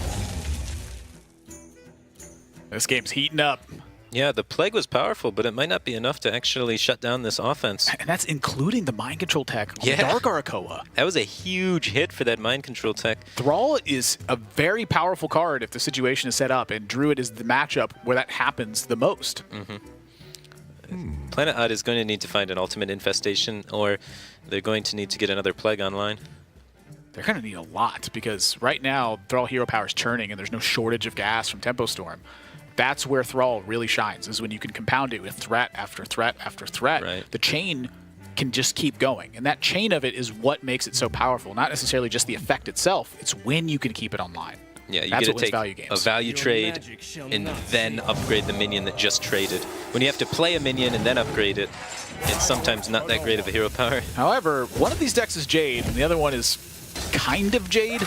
This game's heating up.
Yeah, the Plague was powerful, but it might not be enough to actually shut down this offense.
And that's including the Mind Control tech on
Yeah.
the Dark Arakoa.
That was a huge hit for that Mind Control tech.
Thrall is a very powerful card if the situation is set up, and Druid is the matchup where that happens the most.
Planet Odd is going to need to find an ultimate infestation, or they're going to need to get another Plague online.
They're going to need a lot, because right now, Thrall hero power is churning, and there's no shortage of gas from Tempo Storm. That's where Thrall really shines, is when you can compound it with threat after threat after threat.
Right.
The chain can just keep going, and that chain of it is what makes it so powerful. Not necessarily just the effect itself, it's when you can keep it online.
Yeah, you
That's
get
what
to
wins
take
value games.
a value trade and then upgrade the minion that just traded. When you have to play a minion and then upgrade it, it's sometimes not that great of a hero power.
However, one of these decks is Jade, and the other one is kind of Jade.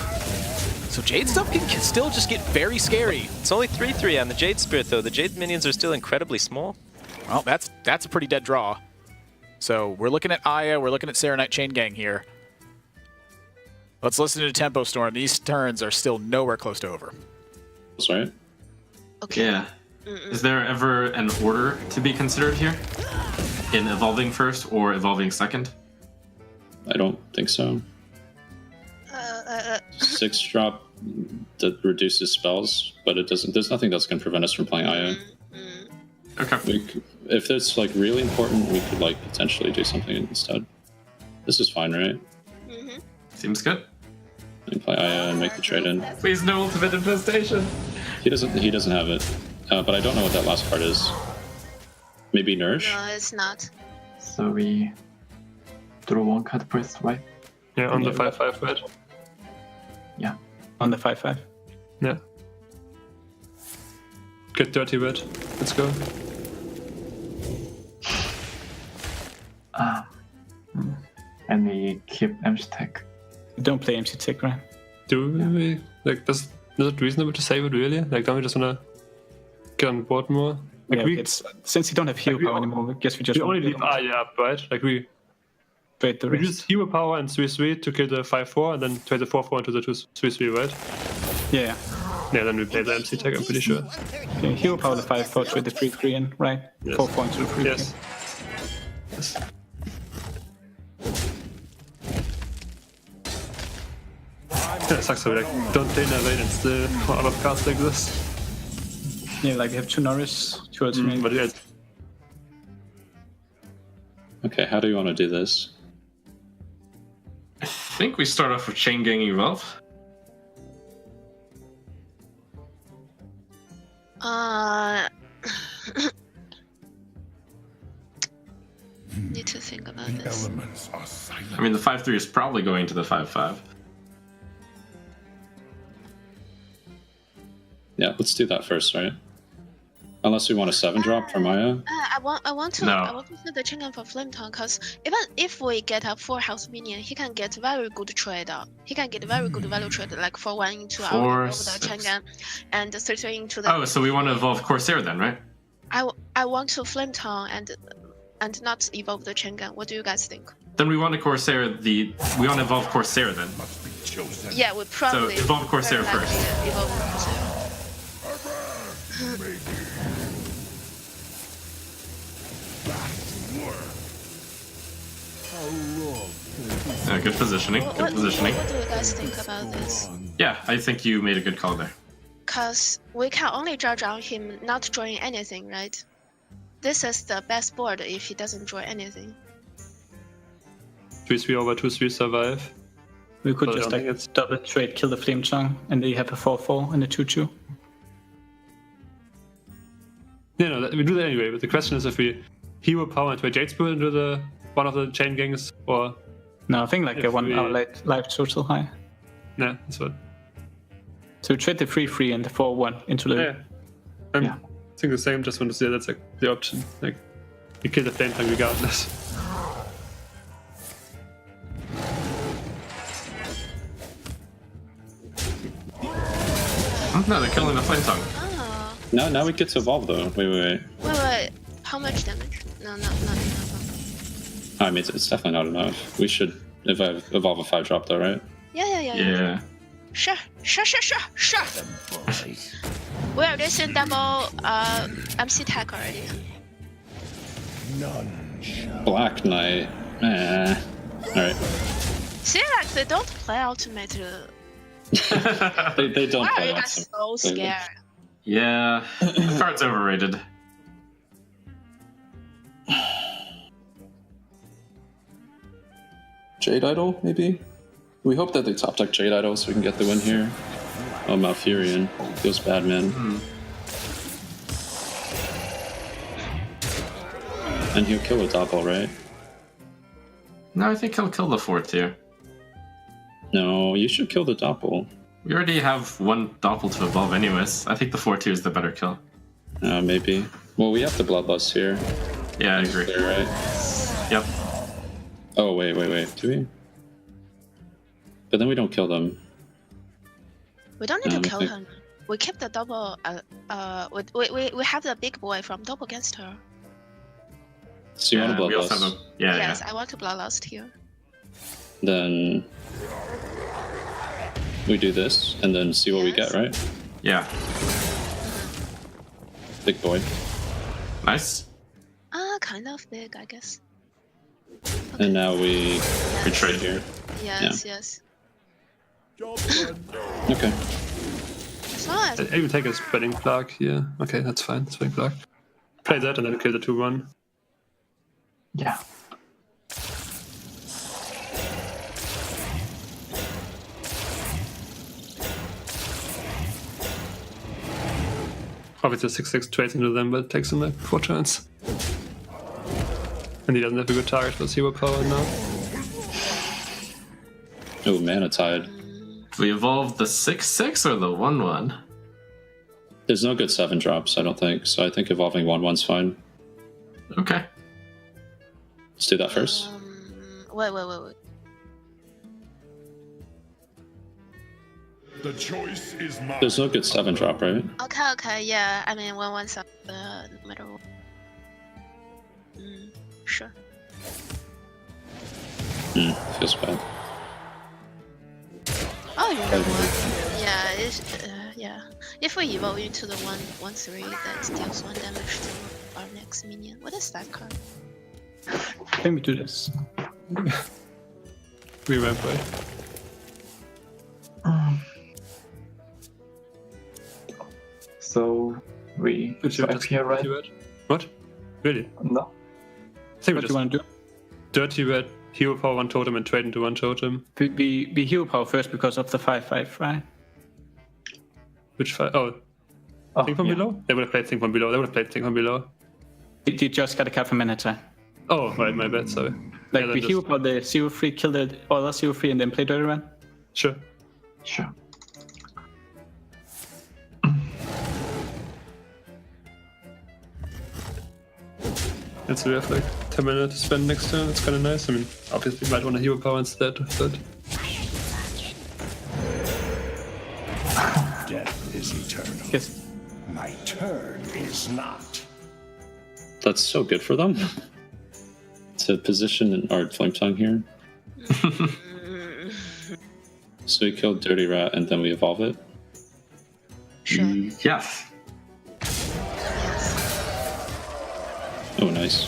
So Jade stuff can still just get very scary.
It's only 3-3 on the Jade Spirit, though. The Jade minions are still incredibly small.
Well, that's a pretty dead draw. So we're looking at Aya, we're looking at Serenite Chain Gang here. Let's listen to Tempo Storm. These turns are still nowhere close to over.
That's right.
Okay.
Yeah. Is there ever an order to be considered here? In evolving first or evolving second?
I don't think so. 6-drop that reduces spells, but it doesn't. There's nothing that's going to prevent us from playing Aya.
Okay.
If it's like really important, we could like potentially do something instead. This is fine, right?
Seems good.
And play Aya and make the trade in.
Please no ultimate infestation.
He doesn't have it, but I don't know what that last card is. Maybe Nourish.
No, it's not.
So we draw one card first, right?
Yeah, on the 5-5, right?
Yeah.
On the 5-5.
Yeah. Get dirty, red. Let's go.
And we keep MC Tech.
Don't play MC Tech, right?
Do we? Like, is it reasonable to save it, really? Like, don't we just wanna get on board more? Like,
Yeah, since you don't have hero power anymore, I guess we just
we only leave Aya up, right? Like, we
trade the
use
rest.
hero power and 3-3 to kill the 5-4 and then trade the 4-4 into the 3-3, right?
Yeah.
Yeah, then we play the MC Tech, I'm pretty sure.
Okay, hero power the 5-4, trade the 3-3 in, right?
Yes.
4-4 into the 3-3.
Yes. Yes. Yeah, it sucks, so we like, don't play Nervate and still out of cards like this.
Yeah, like we have 2 Norris, 2 Ultimate.
But yeah,
Okay, how do you want to do this?
I think we start off with Chain Gang Evolve.
Need to think about this.
Elements are silent.
I mean, the 5-3 is probably going to the 5-5.
Yeah, let's do that first, right? Unless we want a 7-drop from Maya.
I want to
No.
set the Chain Gang for Flame Tongue, because even if we get a 4-house minion, he can get very good trade. He can get very good value trade, like 4-1 into our of the Chain Gang, and 3-3 into the.
Oh, so we want to evolve Corsair then, right?
I want to Flame Tongue and not evolve the Chain Gang. What do you guys think?
Then we want to Corsair we want to evolve Corsair then.
Must be chosen.
Yeah, we probably.
So, evolve Corsair
very likely
first.
Evolve Corsair.
Good positioning. Good positioning.
What do you guys think about this?
Yeah, I think you made a good call there.
Because we can only judge on him not drawing anything, right? This is the best board if he doesn't draw anything.
3-3 over 2-3 survive.
We could
But I
just
don't think
like double trade, kill the Flame Tongue, and then you have a 4-4 and a 2-2.
Yeah, no, we do that anyway, but the question is if we hero power and trade Jade Spirit into one of the chain gangs, or...
No, I think like a
If
1
we-
hour life total high.
Nah, that's what...
So we trade the 3-3 and the 4-1 into the.
Yeah. I'm
Yeah.
think the same. Just want to say that's like the option. Like, you kill the flame tongue regardless.
No, they're killing the flame tongue.
Oh.
Now we get to evolve though. Wait.
Wait. How much damage? No, not enough.
I mean, it's definitely not enough. We should evolve a 5-drop though, right?
Yeah. Sure. We're racing double MC tech already.
None shall.
Black Knight. Alright.
See, like they don't play ultimate.
They don't
Why are
play
you guys so scared?
Yeah, the card's overrated.
Jade Idol, maybe? We hope that they top deck Jade Idol so we can get the win here. Oh, Malfurion. Feels bad, man. And he'll kill a Doppel, right?
No, I think he'll kill the 4-tier.
No, you should kill the Doppel.
We already have one Doppel to evolve anyways. I think the 4-tier is the better kill.
Maybe. Well, we have the Bloodlust here.
Yeah, I agree.
Clear, right?
Yep.
Oh, wait. Do we? But then we don't kill them.
We don't need to kill him. We keep the double. We have the big boy from double against her.
So you want to
we also have
Bloodlust?
Yes, I want to bloodlust here.
Then we do this and then see what we get, right?
Yeah.
Big boy.
Nice.
Kind of big, I guess.
And now we trade here.
Yes.
Okay.
As long as
I even take a spreading plague here. Okay, that's fine. Spreading plague. Play that and then kill the 2-1.
Yeah.
Obviously 6/6 trades into them, but it takes him like 4 turns. And he doesn't have a good target for zero power now.
Oh, Mana Tide.
Do we evolve the 6/6 or the 1/1?
There's no good 7-drops, I don't think, so I think evolving 1/1's fine.
Okay.
Let's do that first.
Wait.
The choice is mine.
There's no good 7-drop, right?
Okay, yeah. I mean, 1/1's up no matter what. Sure.
Feels bad.
Oh, you know what? Yeah. If we evolve into the 1/3, that deals 1 damage to our next minion. What is that card?
Let me do this.
We ran right.
So we swipe here, right?
What? Really?
No.
I think
What do you want to do?
dirty red, hero power 1 totem and trade into 1 totem.
We hero power first because of the 5/5, right?
Which 5? Oh, Thing from below? They would have played Thing from below.
You just got a card from Manata.
Oh, right, my bad, sorry.
Like,
Yeah,
we
then
hero power the 0/3, kill the other 0/3, and then play dirty run?
Sure. And so we have like 10 minutes to spend next turn. It's kind of nice. I mean, obviously, you might want a hero power instead, but
Death is eternal.
Yes.
My turn is not.
That's so good for them. To position our Flame Tongue here. So we kill Dirty Rat and then we evolve it.
Sure.
Yes.
Oh, nice.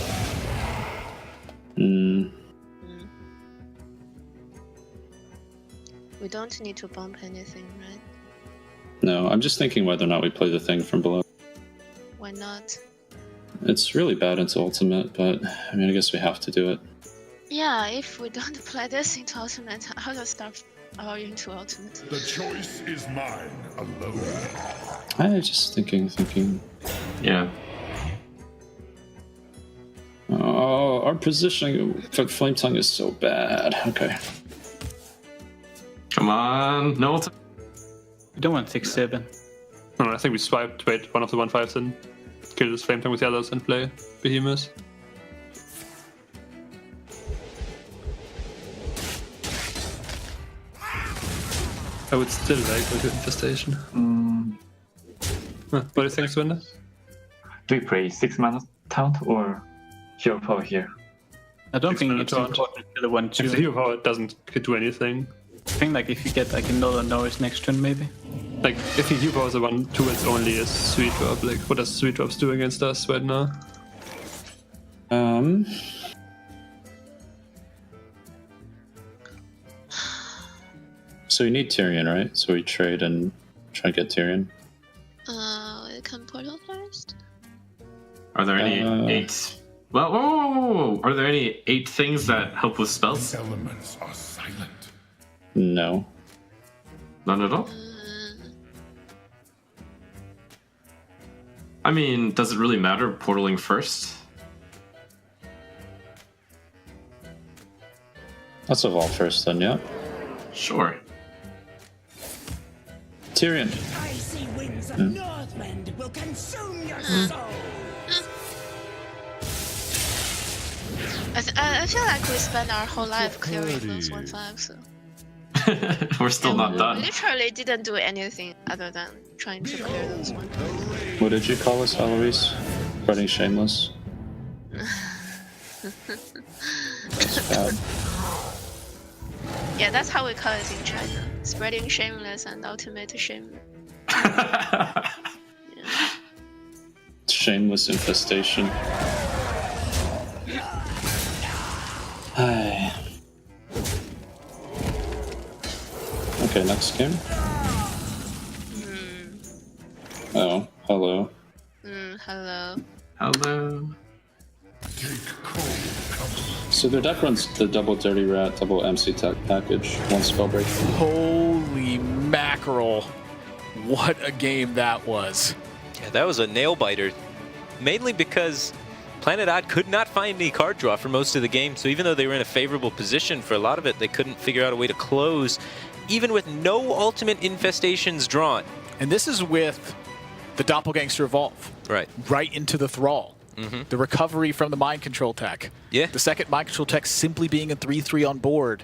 We don't need to bump anything, right?
No, I'm just thinking whether or not we play the thing from below.
Why not?
It's really bad into ultimate, but I mean, I guess we have to do it.
Yeah, if we don't play this into ultimate, I'll just start into ultimate.
The choice is mine alone.
I'm just thinking.
Yeah.
Oh, our positioning for Flame Tongue is so bad. Okay.
Come on, no ultimate.
We don't want 6/7.
no, I think we swipe, trade one of the 1/5s in. kill this Flame Tongue with the others and play Behemoth. I would still like a good Infestation. What do you think, Swinda?
Do we play 6 mana taunt or hero power here?
I don't think
mana
it's
taunt.
important to the 1-2.
If the hero power doesn't do anything.
I think like if you get like another noise next turn maybe.
Like if he hero powers a 1-2, it's only a sweet drop. Like what does sweet drops do against us right now?
So you need Tyrion, right? So we trade and try to get Tyrion.
We can portal first.
Are there any 8? Well, whoa. Are there any 8 things that help with spells?
The elements are silent.
No.
None at all? I mean, does it really matter portaling first?
Let's evolve first then, yeah.
Sure.
Tyrion.
Icy winds of Northwind will consume your soul.
I feel like we spent our whole life clearing those 1-5, so.
We're still not done.
Literally didn't do anything other than trying to clear those 1-5.
What did you call us, Eloise? Spreading shameless.
Yeah, that's how we call it in China. Spreading shameless and ultimate shameless.
Shameless infestation. Hi. Okay, next game. Oh, hello.
Hello.
Hello.
So their deck runs the double Dirty Rat, double MC Tech package, 1 Spellbreak.
Holy mackerel. What a game that was.
Yeah, that was a nail biter. Mainly because Planet Odd could not find any card draw for most of the game, so even though they were in a favorable position for a lot of it, they couldn't figure out a way to close, even with no ultimate infestations drawn.
And this is with the Doppelgangster Evolve.
Right.
Right into the Thrall. The recovery from the Mind Control tech.
Yeah.
The second Mind Control tech simply being a 3-3 on board.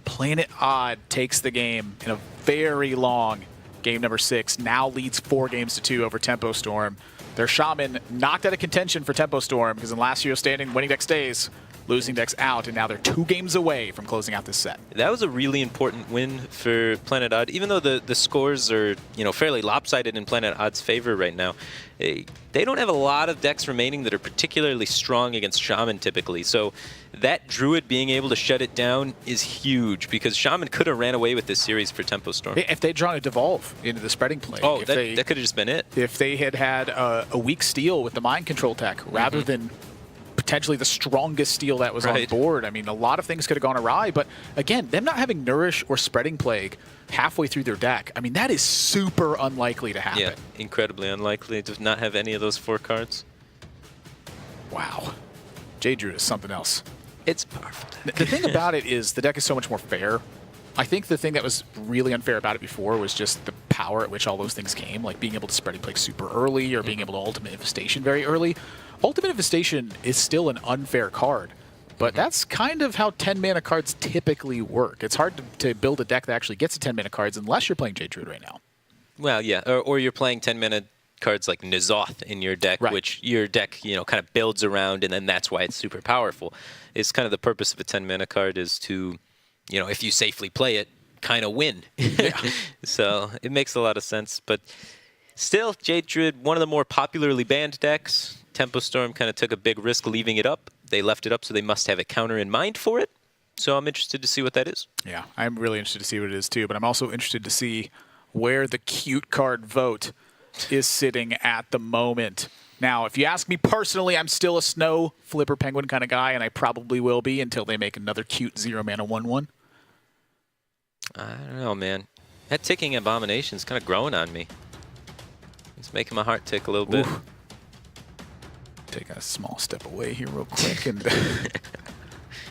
Planet Odd takes the game in a very long game number 6. Now leads 4-2 over Tempo Storm. Their Shaman knocked out of contention for Tempo Storm because in last Hero Standing, winning deck stays, losing decks out, and now they're 2 games away from closing out this set.
That was a really important win for Planet Odd, even though the scores are fairly lopsided in Planet Odd's favor right now. They don't have a lot of decks remaining that are particularly strong against Shaman typically, so that Druid being able to shut it down is huge because Shaman could have ran away with this series for Tempo Storm.
If they'd drawn a Devolve into the spreading play.
Oh, that could have just been it.
If they had had a weak steal with the Mind Control tech rather than potentially the strongest steal that was on board. I mean, a lot of things could have gone awry, but again, them not having Nourish or Spreading Plague halfway through their deck, I mean, that is super unlikely to happen.
Yeah, incredibly unlikely to not have any of those 4 cards.
Wow. J-Drew is something else.
It's powerful deck.
The thing about it is the deck is so much more fair. I think the thing that was really unfair about it before was just the power at which all those things came, like being able to Spreading Plague super early or being able to Ultimate Infestation very early. Ultimate Infestation is still an unfair card, but that's kind of how 10-mana cards typically work. It's hard to build a deck that actually gets to 10-mana cards unless you're playing J-Druid right now.
Well, yeah, or you're playing 10-mana cards like N'Zoth in your deck, which your deck, kind of builds around, and then that's why it's super powerful. It's kind of the purpose of a 10-mana card is to, if you safely play it, kind of win. So it makes a lot of sense, but still, Jade Druid, one of the more popularly banned decks. Tempo Storm kind of took a big risk leaving it up. They left it up, so they must have a counter in mind for it. So I'm interested to see what that is.
Yeah, I'm really interested to see what it is too, but I'm also interested to see where the cute card vote is sitting at the moment. Now, if you ask me personally, I'm still a Snow Flipper Penguin kind of guy, and I probably will be until they make another cute 0-mana 1/1.
I don't know, man. That ticking abomination's kind of growing on me. It's making my heart tick a little bit.
Take a small step away here real quick, and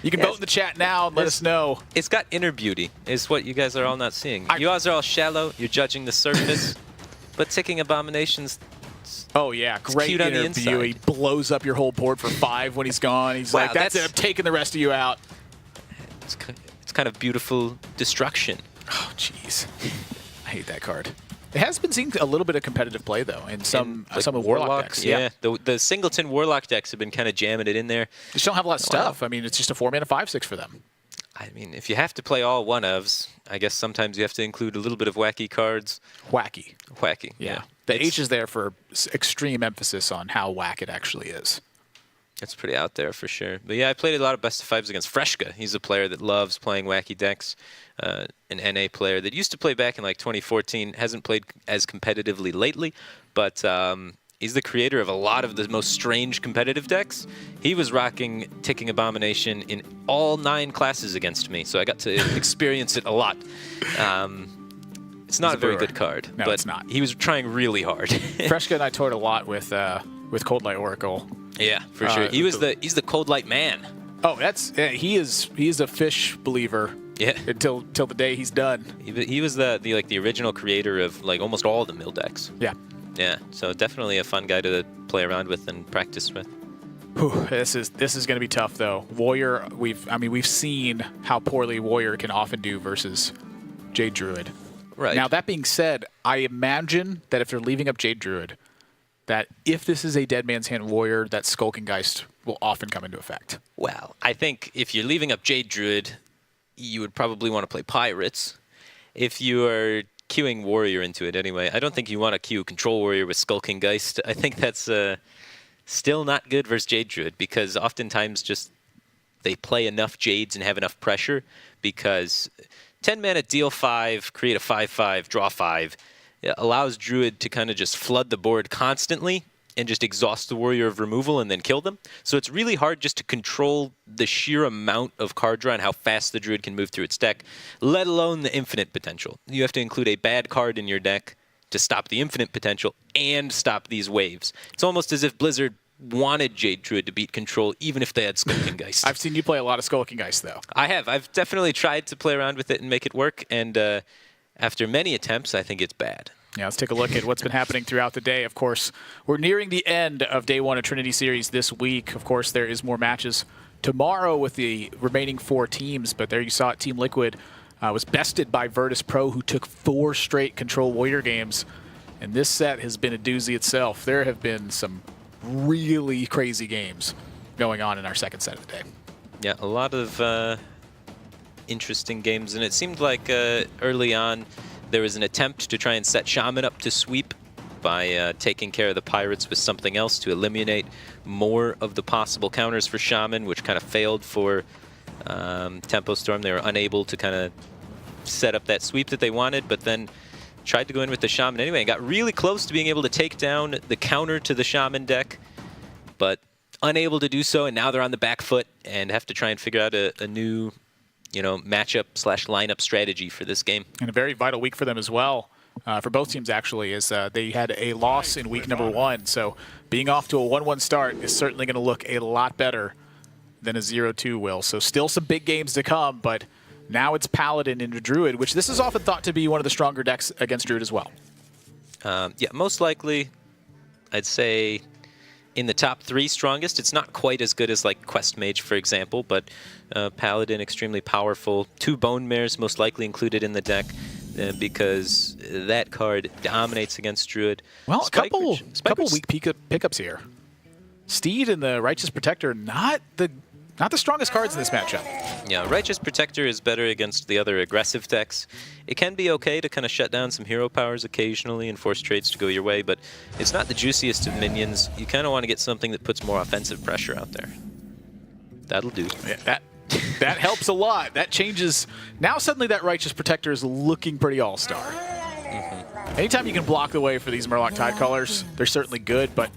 you can vote in the chat now and let us know.
It's got inner beauty, is what you guys are all not seeing. You guys are all shallow, you're judging the surface, but ticking abominations,
Oh, yeah. Great
cute on the
interview. He
inside.
blows up your whole board for 5 when he's gone. He's like, that's it. I'm taking the rest of you out.
It's kind of beautiful destruction.
Oh, jeez. I hate that card. It has been seen a little bit of competitive play, though, in some of Warlock decks.
Yeah, the Singleton Warlock decks have been kind of jamming it in there.
They just don't have a lot of stuff. I mean, it's just a 4-mana 5/6 for them.
I mean, if you have to play all one-ofs, I guess sometimes you have to include a little bit of wacky cards.
Wacky.
Yeah.
The H is there for extreme emphasis on how whack it actually is.
It's pretty out there for sure. But yeah, I played a lot of best of 5s against Freshka. He's a player that loves playing wacky decks. An NA player that used to play back in like 2014, hasn't played as competitively lately, but he's the creator of a lot of the most strange competitive decks. He was rocking Ticking Abomination in all 9 classes against me, so I got to experience it a lot. It's not a very good card,
no,
but
it's not.
He was trying really hard.
Freshka and I toyed a lot with Cold Light Oracle.
Yeah, for sure. He's the Cold Light man.
Oh, he is a fish believer.
Yeah.
Until the day he's done.
He was the original creator of like almost all the mill decks.
Yeah.
Yeah. So definitely a fun guy to play around with and practice with.
Whew, this is going to be tough though. Warrior, we've seen how poorly Warrior can often do versus Jade Druid.
Right.
Now that being said, I imagine that if they're leaving up Jade Druid, that if this is a Dead Man's Hand Warrior, that Skulking Geist will often come into effect.
Well, I think if you're leaving up Jade Druid, you would probably want to play Pirates. If you are queuing Warrior into it anyway, I don't think you want to queue Control Warrior with Skulking Geist. I think that's still not good versus Jade Druid because oftentimes just they play enough Jades and have enough pressure because 10 mana, deal 5, create a 5/5, draw 5. It allows Druid to kind of just flood the board constantly and just exhaust the Warrior of removal and then kill them. So it's really hard just to control the sheer amount of card draw and how fast the Druid can move through its deck, let alone the infinite potential. You have to include a bad card in your deck to stop the infinite potential and stop these waves. It's almost as if Blizzard wanted Jade Druid to beat Control, even if they had Skulking Geist.
I've seen you play a lot of Skulking Geist, though.
I have. I've definitely tried to play around with it and make it work, and after many attempts, I think it's bad.
Yeah, let's take a look at what's been happening throughout the day. Of course, we're nearing the end of Day 1 of Trinity Series this week. Of course, there is more matches tomorrow with the remaining 4 teams, but there you saw it. Team Liquid was bested by Virtus Pro, who took 4 straight Control Warrior games, and this set has been a doozy itself. There have been some really crazy games going on in our second set of the day.
Yeah, a lot of interesting games, and it seemed like early on there was an attempt to try and set Shaman up to sweep by taking care of the Pirates with something else to eliminate more of the possible counters for Shaman, which kind of failed for Tempo Storm. They were unable to kind of set up that sweep that they wanted, but then tried to go in with the Shaman anyway and got really close to being able to take down the counter to the Shaman deck, but unable to do so, and now they're on the back foot and have to try and figure out a new matchup/lineup strategy for this game.
And a very vital week for them as well, for both teams actually, is they had a loss in week number 1. So being off to a 1-1 start is certainly going to look a lot better than a 0-2 will. So still some big games to come, but now it's Paladin into Druid, which this is often thought to be one of the stronger decks against Druid as well.
Yeah, most likely, I'd say in the top 3 strongest. It's not quite as good as like Quest Mage, for example, but Paladin extremely powerful. 2 Bone Mares most likely included in the deck because that card dominates against Druid.
Well, a couple weak pickups here. Steed and the Righteous Protector, not the strongest cards in this matchup.
Yeah, Righteous Protector is better against the other aggressive decks. It can be okay to kind of shut down some hero powers occasionally and force trades to go your way, but it's not the juiciest of minions. You kind of want to get something that puts more offensive pressure out there. That'll do.
Yeah, that helps a lot. That changes. Now suddenly that Righteous Protector is looking pretty all-star. Anytime you can block the way for these Murloc Tidecallers, they're certainly good, but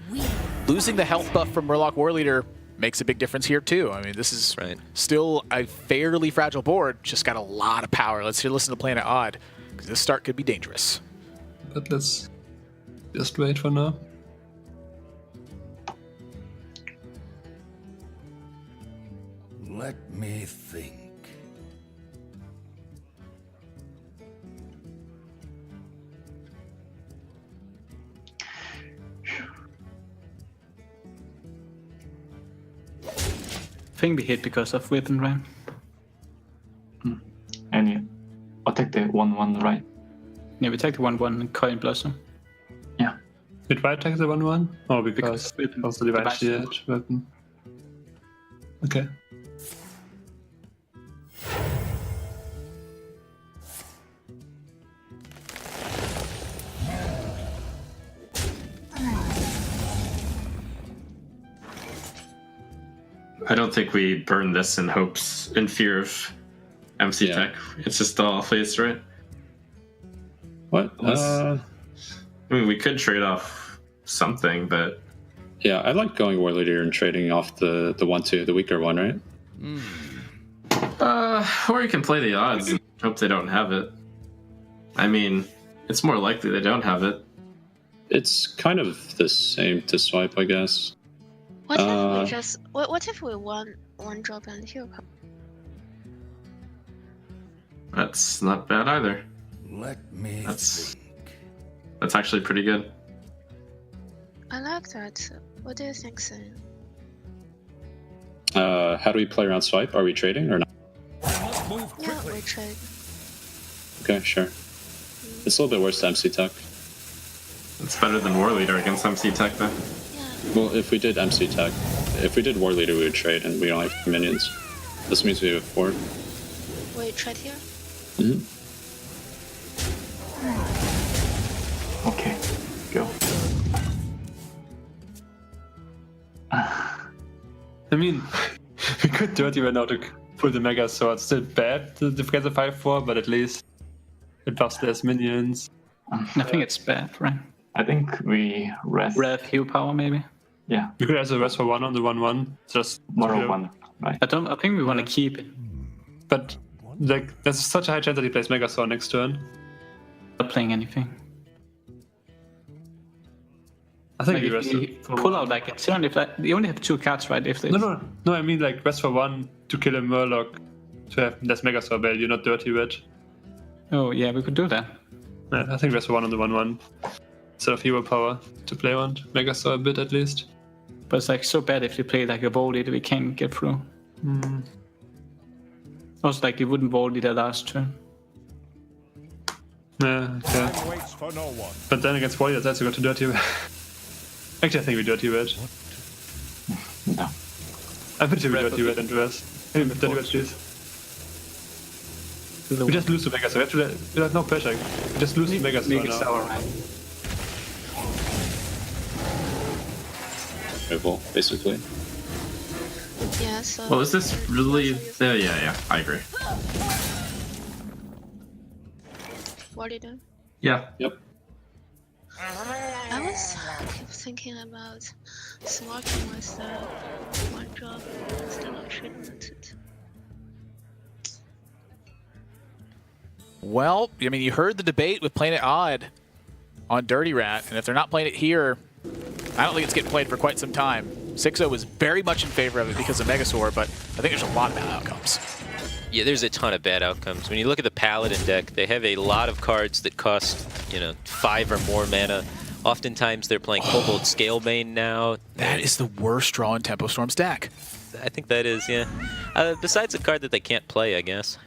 losing the health buff from Murloc Warleader makes a big difference here too. I mean, this is still a fairly fragile board, just got a lot of power. Let's listen to Planet Odd, because this start could be dangerous.
But let's just wait for now.
Let me think.
think we hit because of weapon, right?
And I'll take the 1/1, right?
Yeah, we take the 1/1 Coin Blossom.
Yeah.
Did White take the 1/1? Oh, because
weapon.
also Divine Shield weapon. Okay.
I don't think we burn this in fear of MC Tech. It's just all face, right?
What?
I mean, we could trade off something, but
Yeah, I like going War Leader and trading off the 1/2, the weaker one, right?
Or you can play the odds and hope they don't have it. I mean, it's more likely they don't have it.
It's kind of the same to swipe, I guess.
What if we just? What if we one drop and hero power?
That's not bad either.
Let me.
That's actually pretty good.
I like that. What do you think, Sam?
How do we play around swipe? Are we trading or not?
Yeah, we trade.
Okay, sure. It's a little bit worse than MC Tech.
It's better than War Leader against MC Tech, though.
Well, if we did MC Tech, if we did War Leader, we would trade, and we don't have minions. This means we have 4.
We trade here.
Okay, go.
I mean, we could dirty right now to pull the Mega Sword. Still bad to get the 5/4, but at least it buffs less minions.
I think it's bad, right?
I think we rest.
Rev hero power, maybe.
Yeah.
We could also rest for 1 on the 1/1. Just
Moral 1, right?
I think we want to keep it.
But like, there's such a high chance that he plays Mega Sword next turn.
Not playing anything.
I think
Like
we
if
rest.
we pull out like a turn, if that, you only have 2 cards, right? If
No. I mean like rest for 1 to kill a Murloc to have less Mega Sword value, not dirty red.
Oh yeah, we could do that.
Yeah, I think rest for 1 on the 1/1 instead of hero power to play one Mega Sword a bit at least.
But it's like so bad if we play like a Vault Leader, we can't get through. Also, like, you wouldn't Vault Leader last turn.
Yeah, okay.
Waits for no one.
But then against Warriors, that's got to dirty red. Actually, I think we dirty red.
No.
I'm pretty sure we dirty red and rest. Hey, dirty red, please. We just lose the Mega Sword. We have no pressure. We just lose the Mega Sword now.
Rival, basically.
Yeah. So.
Well, is this really? Yeah. I agree.
What do you do?
Yeah.
Yep.
I was keep thinking about swapping with the 1 drop instead of treatment.
Well, I mean, you heard the debate with playing it odd on Dirty Rat, and if they're not playing it here, I don't think it's getting played for quite some time. 6-0 was very much in favor of it because of Megasaur, but I think there's a lot of bad outcomes.
Yeah, there's a ton of bad outcomes. When you look at the Paladin deck, they have a lot of cards that cost, 5 or more mana. Oftentimes they're playing Kobold Scalebane now.
That is the worst draw in Tempo Storm's deck.
I think that is, yeah. Besides a card that they can't play, I guess.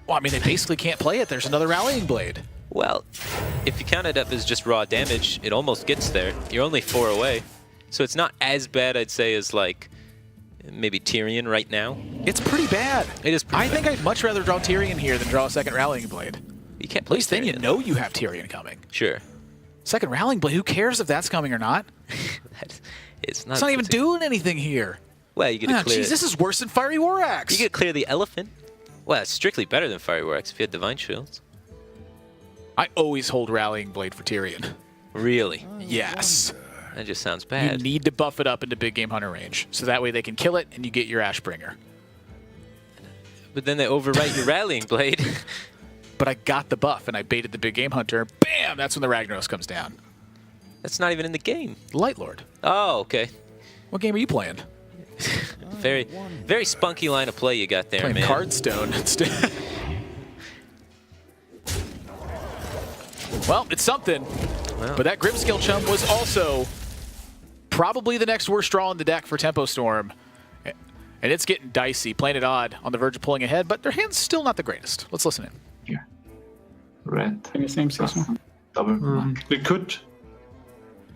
Well, I mean, they basically can't play it. There's another Rallying Blade.
Well, if you count it up as just raw damage, it almost gets there. You're only 4 away. So it's not as bad, I'd say, as like maybe Tyrion right now.
It's pretty bad.
It is pretty
bad. I think I'd much rather draw Tyrion here than draw a second Rallying Blade.
You can't
At
play
least then you know you have Tyrion coming.
Sure.
Second Rallying Blade, who cares if that's coming or not?
It's
not even doing anything here.
Well, you get to clear.
Jeez, this is worse than Fiery War Axe.
You get to clear the elephant. Well, it's strictly better than Fiery War Axe if you had Divine Shields.
I always hold Rallying Blade for Tyrion.
Really?
Yes.
That just sounds bad.
You need to buff it up into Big Game Hunter range, so that way they can kill it and you get your Ashbringer.
But then they overwrite your Rallying Blade.
But I got the buff and I baited the Big Game Hunter. Bam! That's when the Ragnaros comes down.
That's not even in the game.
Light Lord.
Oh, okay.
What game are you playing?
Very, very spunky line of play you got there,
playing
man.
Cardstone instead. Well, it's something.
Well.
But that Grimskill Chum was also probably the next worst draw in the deck for Tempo Storm. And it's getting dicey. Planet Odd on the verge of pulling ahead, but their hand's still not the greatest. Let's listen in.
Here. Red.
Same season.
Double.
We could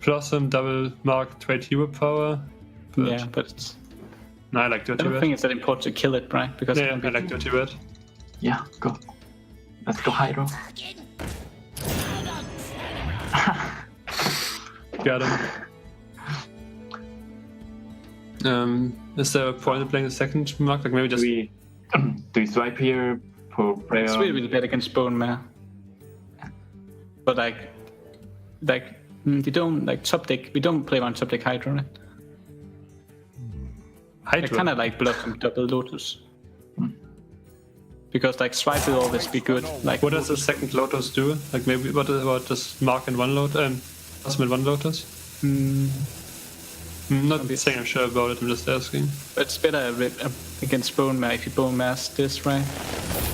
blossom double mark trade hero power. But
Yeah, but it's,
no, I like
I
dirty
don't
red.
think it's that important to kill it, right? Because
Yeah, I like dirty red.
Yeah, go. Let's go Hydro.
Got him. Is there a point in playing the second mark? Like maybe just
Do we swipe here for prayer?
it's really bad against Bone Mare. But we don't like top deck. We don't play on top deck Hydra, right? I
Hydra.
kind of like blocking double Lotus. Because like swipe will always be good. Like
What does the second Lotus do? Like maybe what does mark in one Lotus? Blossom in one Lotus? I'm not saying I'm sure about it. I'm just asking.
It's better against Bone Mare if you Bone Mare's this, right?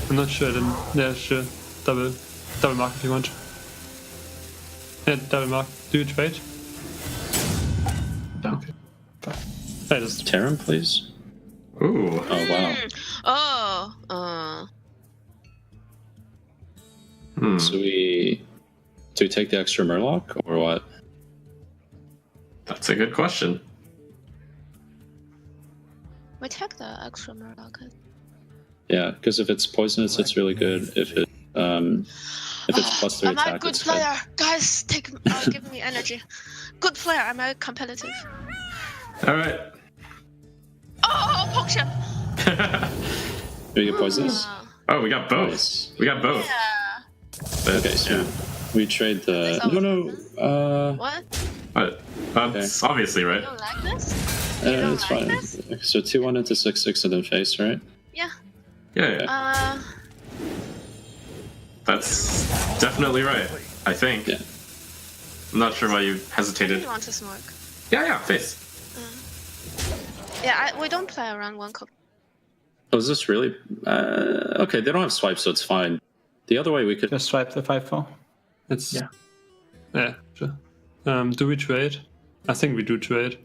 I'm not sure. Then yeah, sure. Double mark if you want. Yeah, double mark. Do you trade?
No.
Okay. I just
Terran, please.
Ooh.
Oh wow. So do we take the extra Murloc or what?
That's a good question.
We take the extra Murloc.
Yeah, because if it's poisonous, it's really good. If it's plus 3
Am I a
attack,
good
it's
player? Guys, give me energy. Good player. Am I competitive?
All right.
Oh, potion.
Do we get poisonous?
Oh, we got both.
Nice.
We got both.
Yeah.
Okay, so we trade the. No.
What?
But that's obviously right.
You don't like this? You don't
It's
like
fine.
this?
So 2-1 into 6/6 and then face, right?
Yeah.
Yeah. That's definitely right. I think.
Yeah.
I'm not sure why you
You
hesitated.
want to smoke?
Yeah, face.
Yeah, we don't play around one copy.
Oh, is this really? Okay, they don't have swipes, so it's fine. The other way we could.
Just swipe the 5/4.
it's yeah, sure. Do we trade? I think we do trade.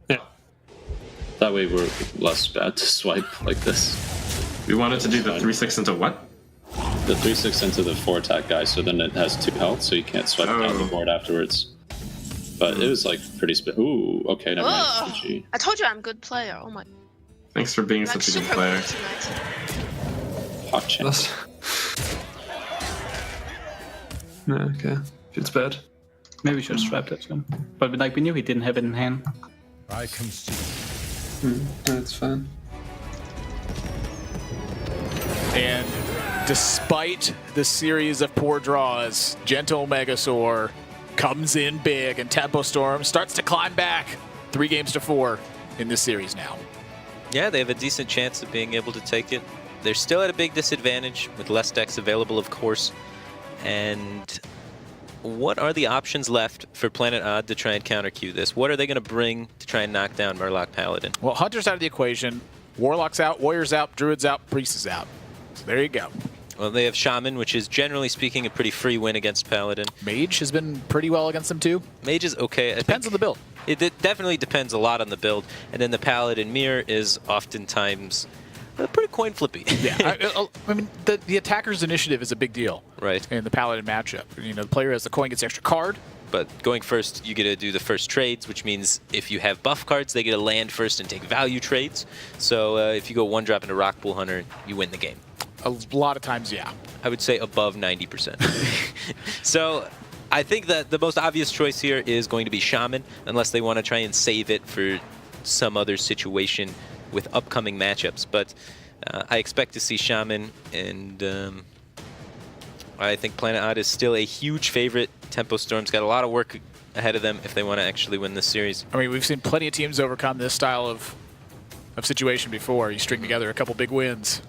Yeah.
That way we're less bad to swipe like this.
We wanted to do the 3/6 into what?
The 3/6 into the 4 attack guy, so then it has 2 health, so you can't swipe down the board afterwards. But it was like pretty ooh, okay, never mind.
Ugh.
GG.
I told you I'm a good player. Oh my.
Thanks for being
Like
such a good
super
player.
good tonight.
Hot chance.
No, okay. Feels bad.
Maybe we should swipe that one. But like we knew he didn't have it in hand.
I concede.
That's fine.
And despite the series of poor draws, Gentle Megasaur comes in big, and Tempo Storm starts to climb back 3 games to 4 in this series now.
Yeah, they have a decent chance of being able to take it. They're still at a big disadvantage with less decks available, of course. And what are the options left for Planet Odd to try and counter-Q this? What are they going to bring to try and knock down Murloc Paladin?
Well, Hunter's out of the equation. Warlock's out, Warrior's out, Druid's out, Priest is out. So there you go.
Well, they have Shaman, which is generally speaking a pretty free win against Paladin.
Mage has been pretty well against them too.
Mage is okay.
Depends on the build.
It definitely depends a lot on the build. And then the Paladin mirror is oftentimes pretty coin flippy.
Yeah, I mean, the attacker's initiative is a big deal.
Right.
In the Paladin matchup. You know, the player has the coin, gets extra card.
But going first, you get to do the first trades, which means if you have buff cards, they get to land first and take value trades. So if you go 1-drop into Rockpool Hunter, you win the game.
A lot of times, yeah.
I would say above 90%. So I think that the most obvious choice here is going to be Shaman, unless they want to try and save it for some other situation with upcoming matchups. But I expect to see Shaman, and I think Planet Odd is still a huge favorite. Tempo Storm's got a lot of work ahead of them if they want to actually win this series.
I mean, we've seen plenty of teams overcome this style of situation before. You string together a couple big wins.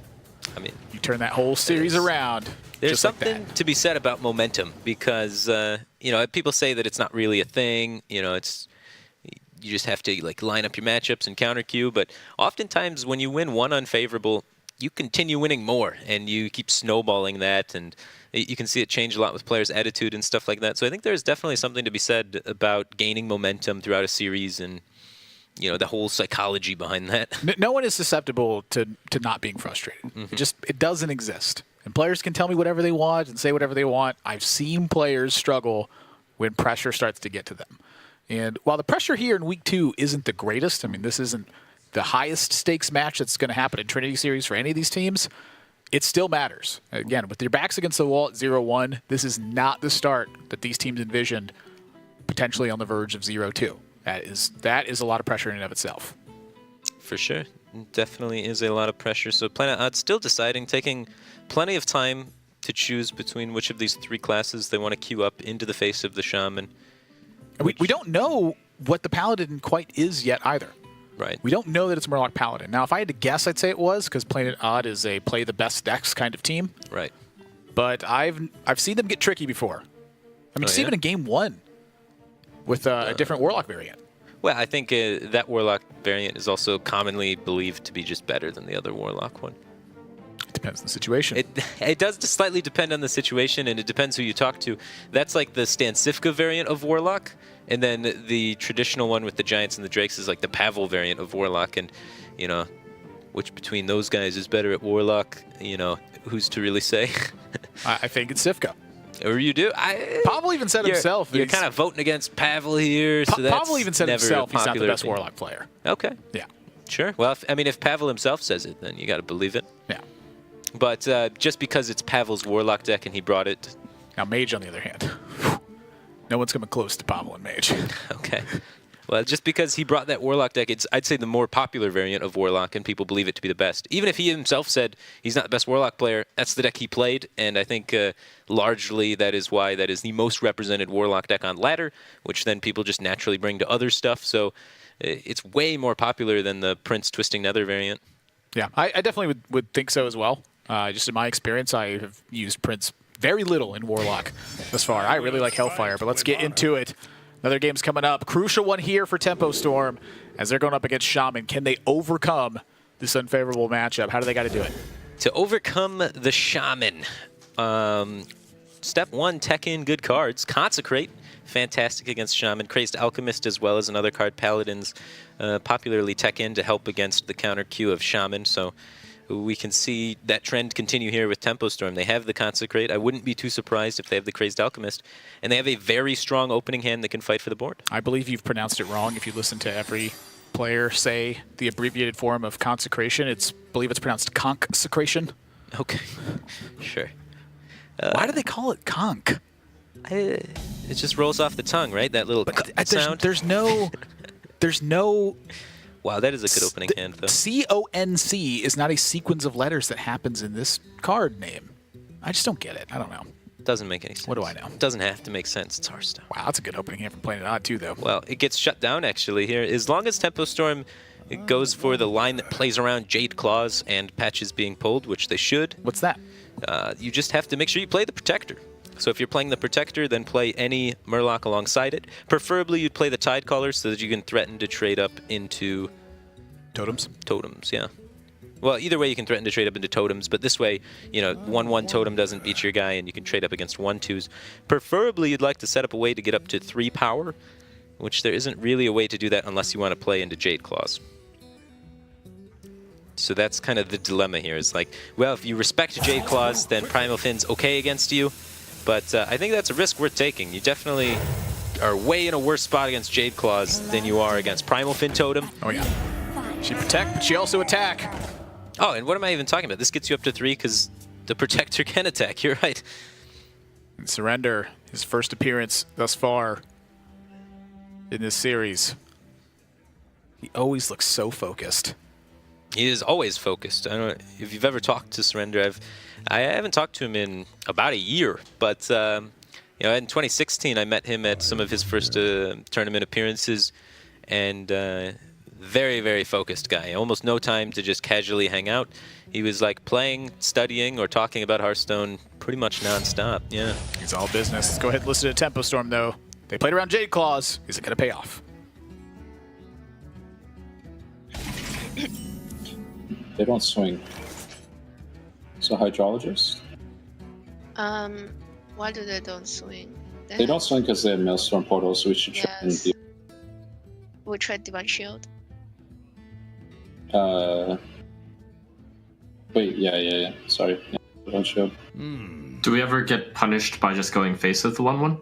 I mean,
you turn that whole series around.
There's
something
to be said about momentum because, you know, people say that it's not really a thing. You know, you just have to like line up your matchups and counter Q. But oftentimes when you win one unfavorable, you continue winning more and you keep snowballing that. And you can see it change a lot with players' attitude and stuff like that. So I think there's definitely something to be said about gaining momentum throughout a series and, the whole psychology behind that.
No one is susceptible to not being frustrated. It doesn't exist. And players can tell me whatever they want and say whatever they want. I've seen players struggle when pressure starts to get to them. And while the pressure here in week 2 isn't the greatest, I mean, this isn't the highest stakes match that's going to happen in Trinity Series for any of these teams, it still matters. Again, with your backs against the wall at 0-1, this is not the start that these teams envisioned potentially on the verge of 0-2. That is a lot of pressure in and of itself.
For sure. Definitely is a lot of pressure. So Planet Odd still deciding, taking plenty of time to choose between which of these 3 classes they want to queue up into the face of the Shaman.
We don't know what the Paladin quite is yet either.
Right.
We don't know that it's Murloc Paladin. Now, if I had to guess, I'd say it was, because Planet Odd is a play the best decks kind of team.
Right.
But I've seen them get tricky before. I mean, just even in game 1 with a different Warlock variant.
Well, I think that Warlock variant is also commonly believed to be just better than the other Warlock one.
It depends on the situation.
It does slightly depend on the situation, and it depends who you talk to. That's like the Stansifka variant of Warlock, and then the traditional one with the Giants and the Drakes is like the Pavel variant of Warlock, and, which between those guys is better at Warlock, who's to really say?
I think it's Sivka.
Or you do?
Pavel even said himself.
You're kind of voting against Pavel here, so that's
Pavel even said himself he's not the best Warlock player.
Okay.
Yeah.
Sure. Well, if Pavel himself says it, then you got to believe it.
Yeah.
But just because it's Pavel's Warlock deck and he brought it...
Now, Mage, on the other hand. No one's coming close to Pavel and Mage.
Okay. Well, just because he brought that Warlock deck, it's, I'd say, the more popular variant of Warlock, and people believe it to be the best. Even if he himself said he's not the best Warlock player, that's the deck he played, and I think largely that is why that is the most represented Warlock deck on ladder, which then people just naturally bring to other stuff. So it's way more popular than the Prince Twisting Nether variant.
Yeah, I definitely would think so as well. Just in my experience, I have used Prince very little in Warlock thus far. I really like Hellfire, but let's get into it. Another game's coming up. Crucial one here for Tempo Storm as they're going up against Shaman. Can they overcome this unfavorable matchup? How do they got to do it?
To overcome the Shaman, step 1, tech in good cards. Consecrate, fantastic against Shaman. Crazed Alchemist as well as another card. Paladins, popularly tech in to help against the counter queue of Shaman. So we can see that trend continue here with Tempo Storm. They have the Consecrate. I wouldn't be too surprised if they have the Crazed Alchemist. And they have a very strong opening hand that can fight for the board.
I believe you've pronounced it wrong if you listen to every player say the abbreviated form of consecration. I believe it's pronounced consecration.
Okay, sure.
Why do they call it conch?
It just rolls off the tongue, right? That little sound.
There's no...
Wow, that is a good opening hand, though.
C-O-N-C is not a sequence of letters that happens in this card name. I just don't get it. I don't know.
Doesn't make any sense.
What do I know?
Doesn't have to make sense. It's Hearthstone.
Wow, that's a good opening hand from Planet Odd, too, though.
Well, it gets shut down, actually, here. As long as Tempo Storm goes for the line that plays around Jade Claws and patches being pulled, which they should.
What's that?
You just have to make sure you play the Protector. So if you're playing the Protector, then play any Murloc alongside it. Preferably, you'd play the Tidecaller so that you can threaten to trade up into...
Totems?
Totems, yeah. Well, either way, you can threaten to trade up into totems, but this way, 1/1 totem doesn't beat your guy, and you can trade up against 1/2s. Preferably, you'd like to set up a way to get up to 3 power, which there isn't really a way to do that unless you want to play into Jade Claws. So that's kind of the dilemma here. It's like, well, if you respect Jade Claws, then Primal Fin's okay against you, but I think that's a risk worth taking. You definitely are way in a worse spot against Jade Claws than you are against Primal Fin Totem.
Oh, yeah. She protect, but she also attack.
Oh, and what am I even talking about? This gets you up to 3 because the Protector can attack. You're right.
And Surrender, his first appearance thus far in this series. He always looks so focused.
He is always focused. I don't know if you've ever talked to Surrender. I haven't talked to him in about a year, but in 2016 I met him at some of his first tournament appearances, and very, very focused guy. Almost no time to just casually hang out. He was like playing, studying, or talking about Hearthstone pretty much non-stop. Yeah.
It's all business. Let's go ahead and listen to Tempo Storm, though. They played around Jade Claws. Is it going to pay off?
They don't swing. So Hydrologist?
Why do they don't swing?
They don't swing because they have Maelstrom Portal, so we should try and deal.
We tried Divine Shield.
Wait, yeah. Sorry. Yeah, don't show.
Do we ever get punished by just going face with the 1/1?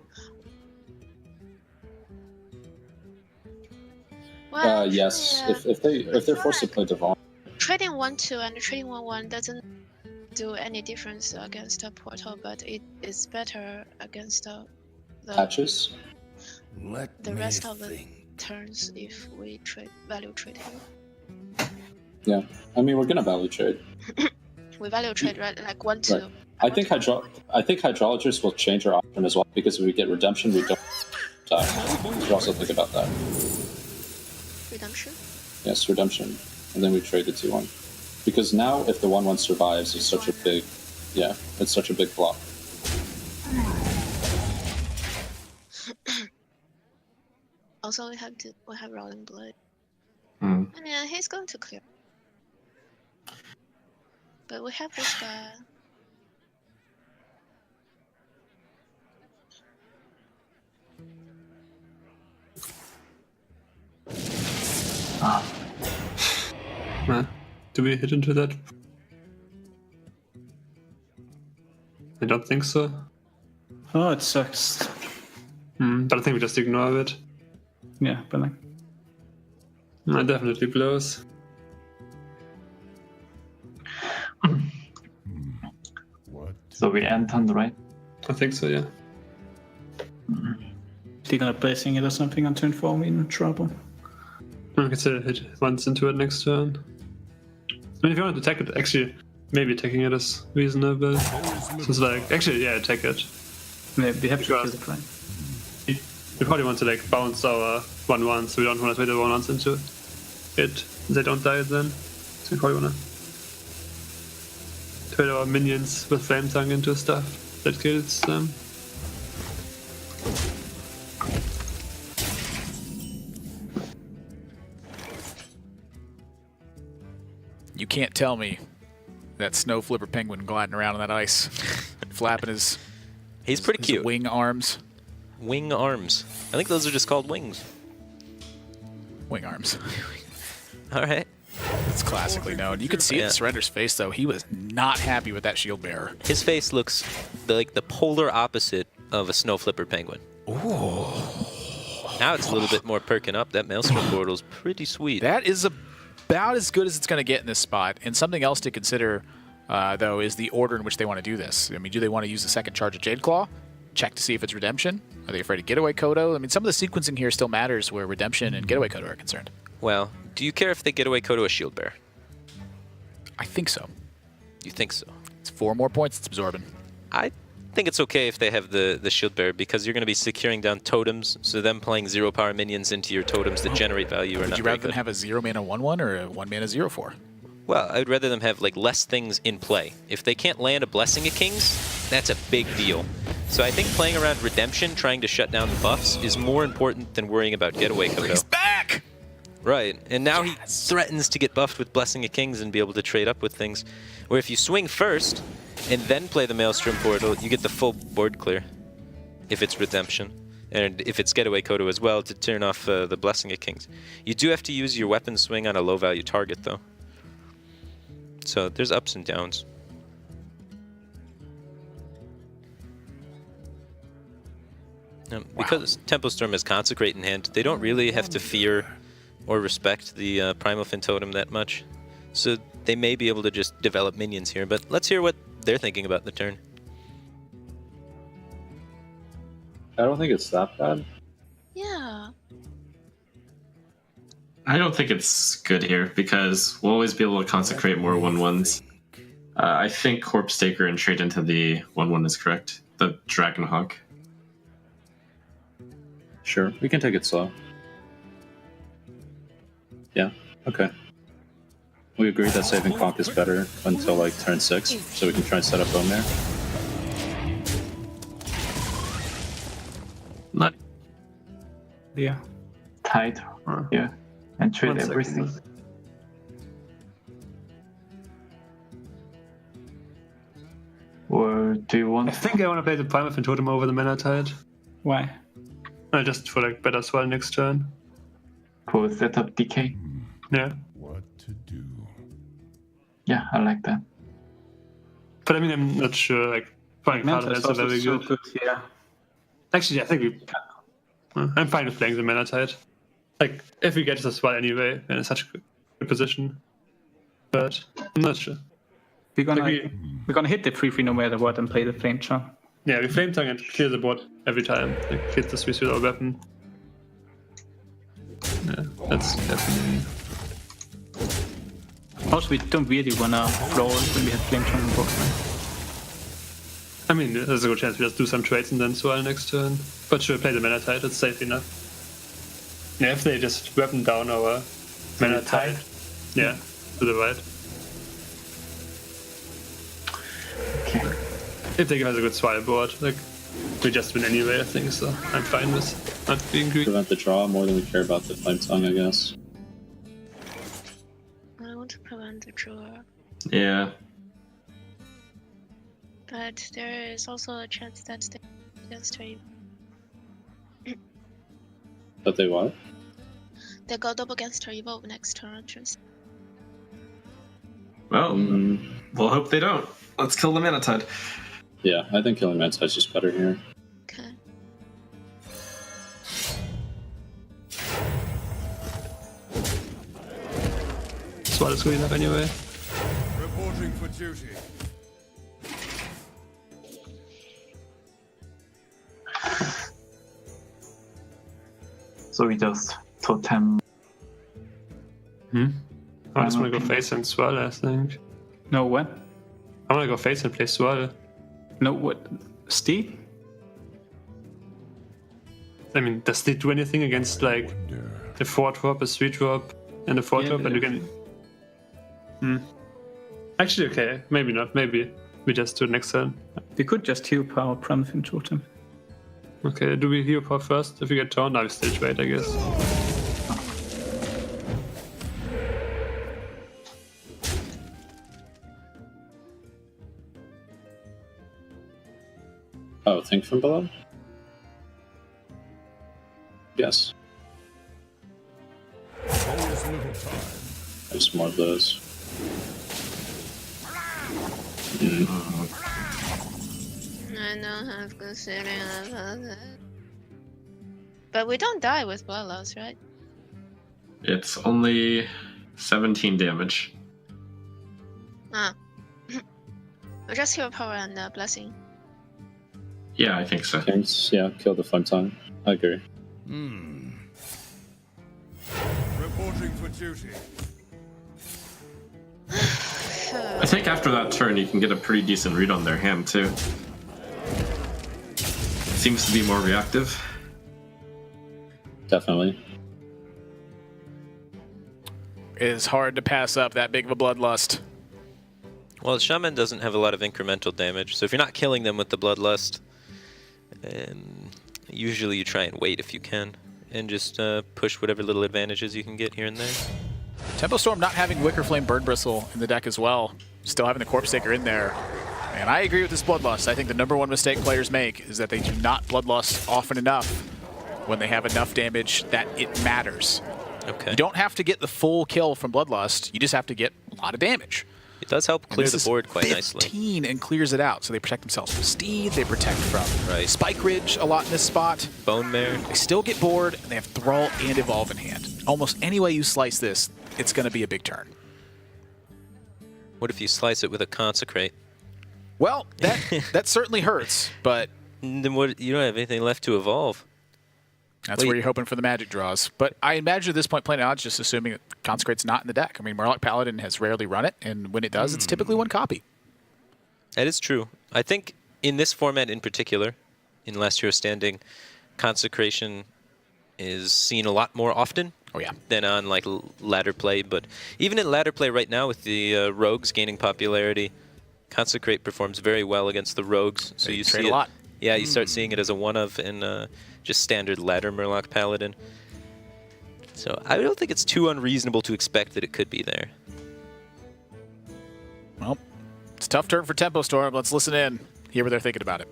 Well,
Yes.
yeah.
If they're forced to play Devon.
Trading 1/2 and trading 1/1 doesn't do any difference against a portal, but it is better against the
Patches.
the rest of the turns if we value trade him.
Yeah, I mean we're gonna value trade.
We value trade right, like 1/2.
Right. I think hydrologers will change our option as well because if we get redemption, we don't die. We should also think about that.
Redemption.
Yes, redemption, and then we trade the 2/1. Because now, if the 1/1 survives, it's such a big, it's such a big block.
Also, we have Rolling Blade. I mean, he's going to clear. But we have this guy.
Do we hit into that? I don't think so.
Oh, it sucks.
But I think we just ignore it.
Yeah, but like...
It definitely blows.
So we end on the right?
I think so, yeah.
They're gonna blessing it or something on turn 4, we in trouble.
I could say hit once into it next turn. I mean, if you want to attack it, actually, maybe attacking it is reasonable. So it's like, actually, yeah, attack it.
Yeah, we have to kill the client.
We probably want to like bounce our 1/1, so we don't want to trade the 1/1s into it. They don't die then. So we probably want to trade our minions with Flame Tongue into stuff that kills them.
You can't tell me that snow flipper penguin gliding around on that ice, flapping his.
He's pretty cute.
Wing arms.
Wing arms. I think those are just called wings.
Wing arms.
All right.
It's classically known. You can see it in Surrender's face, though. He was not happy with that shield bearer.
His face looks like the polar opposite of a snow flipper penguin.
Ooh.
Now it's a little bit more perking up. That Maelstrom portal's pretty sweet.
That is about as good as it's going to get in this spot. And something else to consider, though, is the order in which they want to do this. I mean, do they want to use the second charge of Jade Claw? Check to see if it's Redemption? Are they afraid of Getaway Kodo? I mean, some of the sequencing here still matters where Redemption and Getaway Kodo are concerned.
Well, do you care if they Getaway Kodo a shield bearer?
I think so.
You think so?
It's 4 more points it's absorbing.
I think it's okay if they have the shield bearer because you're going to be securing down totems, so them playing 0 power minions into your totems that generate value are not.
Would you rather them have a 0 mana 1/1 or a 1 mana 0/4?
Well, I would rather them have like less things in play. If they can't land a Blessing of Kings, that's a big deal. So I think playing around Redemption, trying to shut down the buffs, is more important than worrying about Getaway Kodo.
He's back!
Right, and now he threatens to get buffed with Blessing of Kings and be able to trade up with things. Where if you swing first, and then play the Maelstrom portal, you get the full board clear. If it's Redemption. And if it's Getaway Kodo as well, to turn off the Blessing of Kings. You do have to use your weapon swing on a low value target though. So there's ups and downs. Because Tempo Storm has Consecrate in hand, they don't really have to fear or respect the Primal Fin Totem that much. So they may be able to just develop minions here, but let's hear what they're thinking about the turn.
I don't think it's that bad.
Yeah.
I don't think it's good here because we'll always be able to consecrate more 1/1s. I think Corpse Taker and trade into the 1/1 is correct. The Dragonhawk.
Sure, we can take it slow. Yeah, okay. We agree that saving Conk is better until like turn 6, so we can try and set up Bone Mare.
Not.
Yeah.
Tight. Yeah. And trade everything. Or do you want...
I think I want to play the Primal Fin Totem over the Mana Tide.
Why?
Just for like better swell next turn.
For setup decay?
Yeah.
What to do?
Yeah, I like that.
But I mean, I'm not sure. Like, playing
Manta
Paladin
is
is
also
very
so
good.
good here.
Actually, I think I'm fine with playing the mana tide. Like, if we get this well anyway, we're in such a good position. But I'm not sure.
We're gonna hit the 3-3 no matter what and play the Flame Tongue.
Yeah, we Flame Tongue and clear the board every time. Like, hit the Swiss with our weapon. Yeah, that's definitely.
Also, we don't really wanna roll when we have Flame Tongue on board, right?
I mean, there's a good chance we just do some trades and then swell next turn. But sure, play the mana tide, it's safe enough. Yeah, if they just weapon down our mana tide. Yeah, to the right.
Okay.
If they give us a good swell board, like, we just win anyway, I think, so I'm fine with not being greedy.
Prevent the draw more than we care about the Flame Tongue, I guess.
I want to prevent the draw.
Yeah.
But there is also a chance that they against her.
But they what?
They go double against her evolve next turn. Just
Well, we'll hope they don't. Let's kill the mana tide.
Yeah, I think killing Manta is just better here.
okay.
Swell is good enough anyway.
Reporting for duty.
So we just totem.
I just want to go face and swell, I think.
No, what?
I want to go face and play swell.
No, what? Steed?
I mean, does they do anything against, like, the 4-drop, a 3-drop, and a 4-drop? And you can. Actually, okay. Maybe not. Maybe we just do it next turn.
We could just heal power Promising Totem.
Okay, do we heal power first? If we get torn, now we still trade, I guess.
Oh, think from below? Yes. There's more of those.
I don't have good feeling about it. But we don't die with blood loss, right?
It's only 17 damage.
Ah. We just heal power and blessing.
Yeah, I think so.
Kings, yeah, kill the Flame Tongue. I agree.
Reporting for duty.
I think after that turn, you can get a pretty decent read on their hand, too. Seems to be more reactive.
Definitely.
It is hard to pass up that big of a bloodlust.
Well, the Shaman doesn't have a lot of incremental damage, so if you're not killing them with the Bloodlust, usually you try and wait if you can, and just push whatever little advantages you can get here and there.
Tempo Storm not having Wicker Flame Bird Bristle in the deck as well, still having the Corpse Taker in there. And I agree with this Bloodlust. I think the #1 mistake players make is that they do not Bloodlust often enough when they have enough damage that it matters.
Okay.
You don't have to get the full kill from Bloodlust, you just have to get a lot of damage.
It does help clear the board quite
15
nicely.
and clears it out, so they protect themselves from Steed, they protect from Spike Ridge a lot in this spot.
Bone Mare.
They still get bored, and they have Thrall and Evolve in hand. Almost any way you slice this, it's going to be a big turn.
What if you slice it with a Consecrate?
Well, that certainly hurts, but
then what? You don't have anything left to evolve.
That's where you're hoping for the magic draws. But I imagine at this point, playing odds, just assuming that Consecrate's not in the deck. I mean, Murloc Paladin has rarely run it, and when it does, it's typically one copy.
That is true. I think in this format in particular, in Last Hero Standing, Consecration is seen a lot more often than on like ladder play. But even in ladder play right now with the rogues gaining popularity, Consecrate performs very well against the rogues. So you
trade
see
a lot.
Yeah, you start seeing it as a one-of in just standard ladder Murloc Paladin. So I don't think it's too unreasonable to expect that it could be there.
Well, it's a tough turn for Tempo Storm. Let's listen in, hear what they're thinking about it.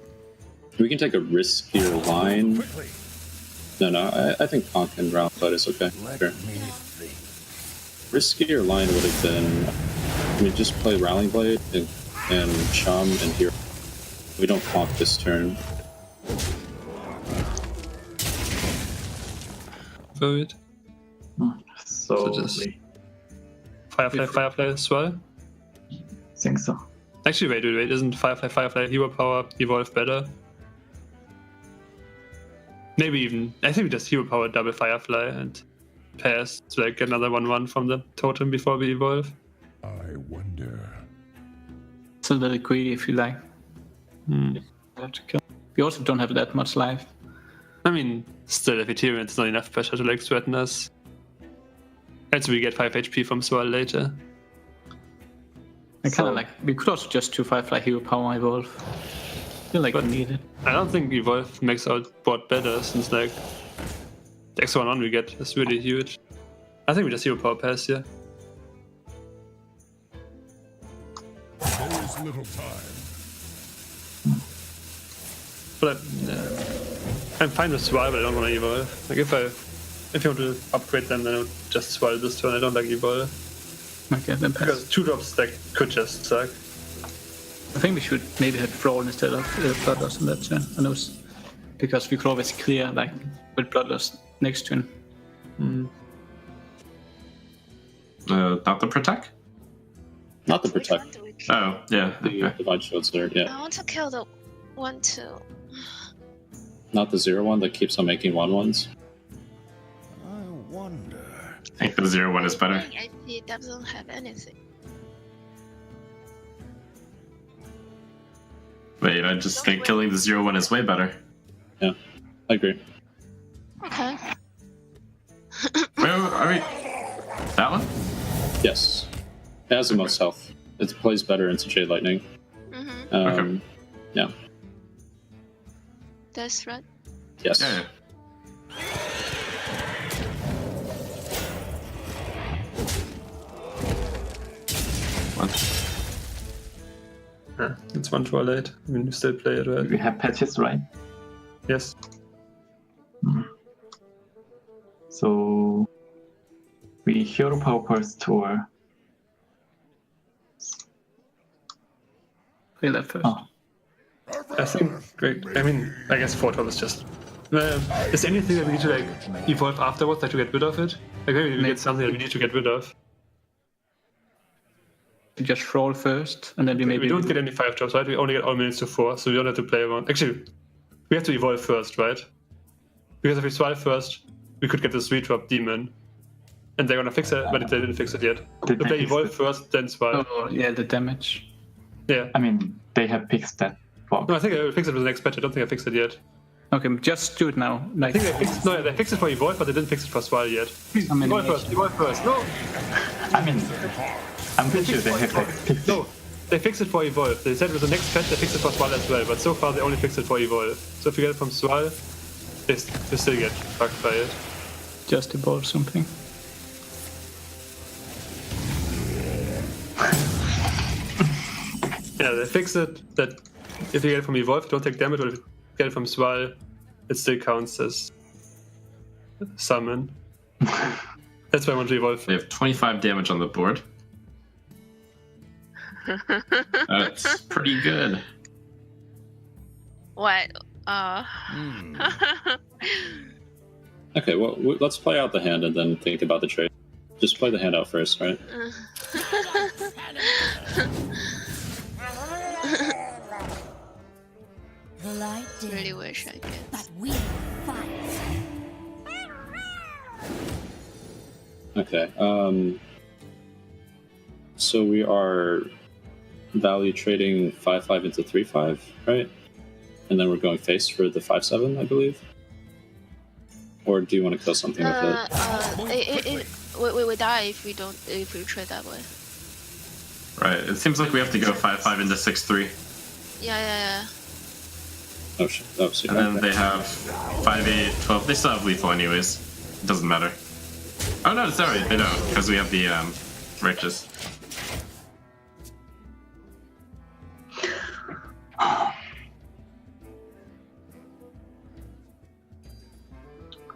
We can take a riskier line. No, I think Conk and Ground Flood is okay. Sure. Riskier line would have been We just play Rallying Blade and Chum and Hero. We don't flop this turn.
Void.
So
just Firefly as well?
think so.
Actually, wait. Isn't Firefly Hero Power Evolve better? Maybe even. I think we just Hero Power double Firefly and pass to like get another 1/1 from the totem before we evolve.
I wonder.
It's a little greedy if you like.
Hmm.
Have to kill. We also don't have that much life.
I mean, still, if Ethereum, it's not enough pressure to like threaten us. And so we get 5 HP from Swirl later.
I kind of like. We could also just do Firefly Hero Power Evolve. I feel like we need it.
I don't think Evolve makes our board better since like the extra 1 we get is really huge. I think we just Hero Power pass here.
There is little time.
But I'm fine with Swirl, but I don't want to Evolve. Like if you want to upgrade them, then I would just Swirl this turn. I don't like Evolve.
Okay, then pass.
Because 2 drops like could just suck.
I think we should maybe have Brawl instead of Bloodlust on that turn. I know, because we could always clear like with Bloodlust next turn.
Not the Protect?
Not the Protect.
Oh, yeah.
The
Okay.
Divine Shields there, yeah.
I want to kill the 1/2.
Not the 0/1 that keeps on making 1/1s.
I wonder.
I think the 0/1 is better.
He doesn't have anything.
Wait, I just think killing the 0/1 is way better.
Yeah, I agree.
Okay.
Wait, are we... That one?
Yes. It has the most health. It plays better into Jade Lightning.
Okay.
Yeah.
That's right.
Yes.
Yeah.
It's 1 too late. I mean, you still play it, right?
We have patches, right?
Yes.
So we Hero Power first or
Play that first.
Oh.
I think, great. I mean, I guess 4 top is just. Is there anything that we need to like evolve afterwards, like to get rid of it? Like maybe we get something that we need to get rid of.
We just roll first, and then we maybe.
We don't get any 5 drops, right? We only get all minutes to 4, so we don't have to play around. Actually, we have to evolve first, right? Because if we swallow first, we could get the 3 drop demon. And they're gonna fix it, but they didn't fix it yet. If they evolve first, then swallow.
Oh, yeah, the damage.
Yeah.
I mean, they have fixed that bug.
No, I think they will fix it with the next patch. I don't think I fixed it yet.
Okay, just do it now. Like,
I think they fixed it for evolve, but they didn't fix it for swallow yet. Evolve first. No!
I mean, I'm pretty sure they have like fixed it.
No, they fixed it for evolve. They said with the next patch they fixed it for swallow as well, but so far they only fixed it for evolve. So if you get it from swallow, they still get bugged by it.
just evolve something.
Yeah, they fixed it that if you get it from evolve, you don't take damage, or if you get it from swallow, it still counts as summon. That's why I want to evolve.
They have 25 damage on the board. That's pretty good.
What?
Okay, well, let's play out the hand and then think about the trade. Just play the hand out first, right?
The light
Really wish I could.
but we fight.
Okay, so we are value trading 5/5 into 3/5, right? And then we're going face for the 5/7, I believe. Or do you want to kill something with it?
We die if we trade that way.
Right, it seems like we have to go 5/5 into 6/3.
Yeah.
Oh shit, oh, shit.
And then they have 5/8, 12. They still have lethal anyways. It doesn't matter. Oh no, sorry, they don't, because we have the riches.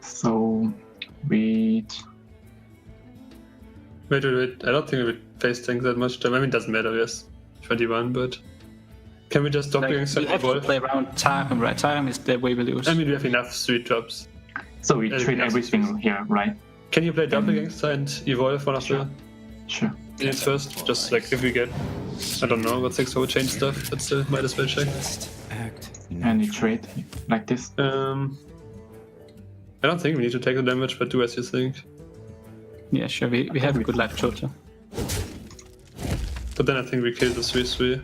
So we
Wait. I don't think we face tank that much time. I mean, it doesn't matter. Yes, 21, but can we just
We have to play around Tarkham, right? Tarkham is the way we lose.
I mean, we have enough 3 drops.
So we trade everything here, right?
Can you play Doppelgangster and evolve one of the units first? Just like if we get, I don't know, what 6 change stuff, but still might as well check.
And you trade like this?
I don't think we need to take the damage, but do as you think.
Yeah, sure. We have a good life total.
But then I think we kill the 3/3.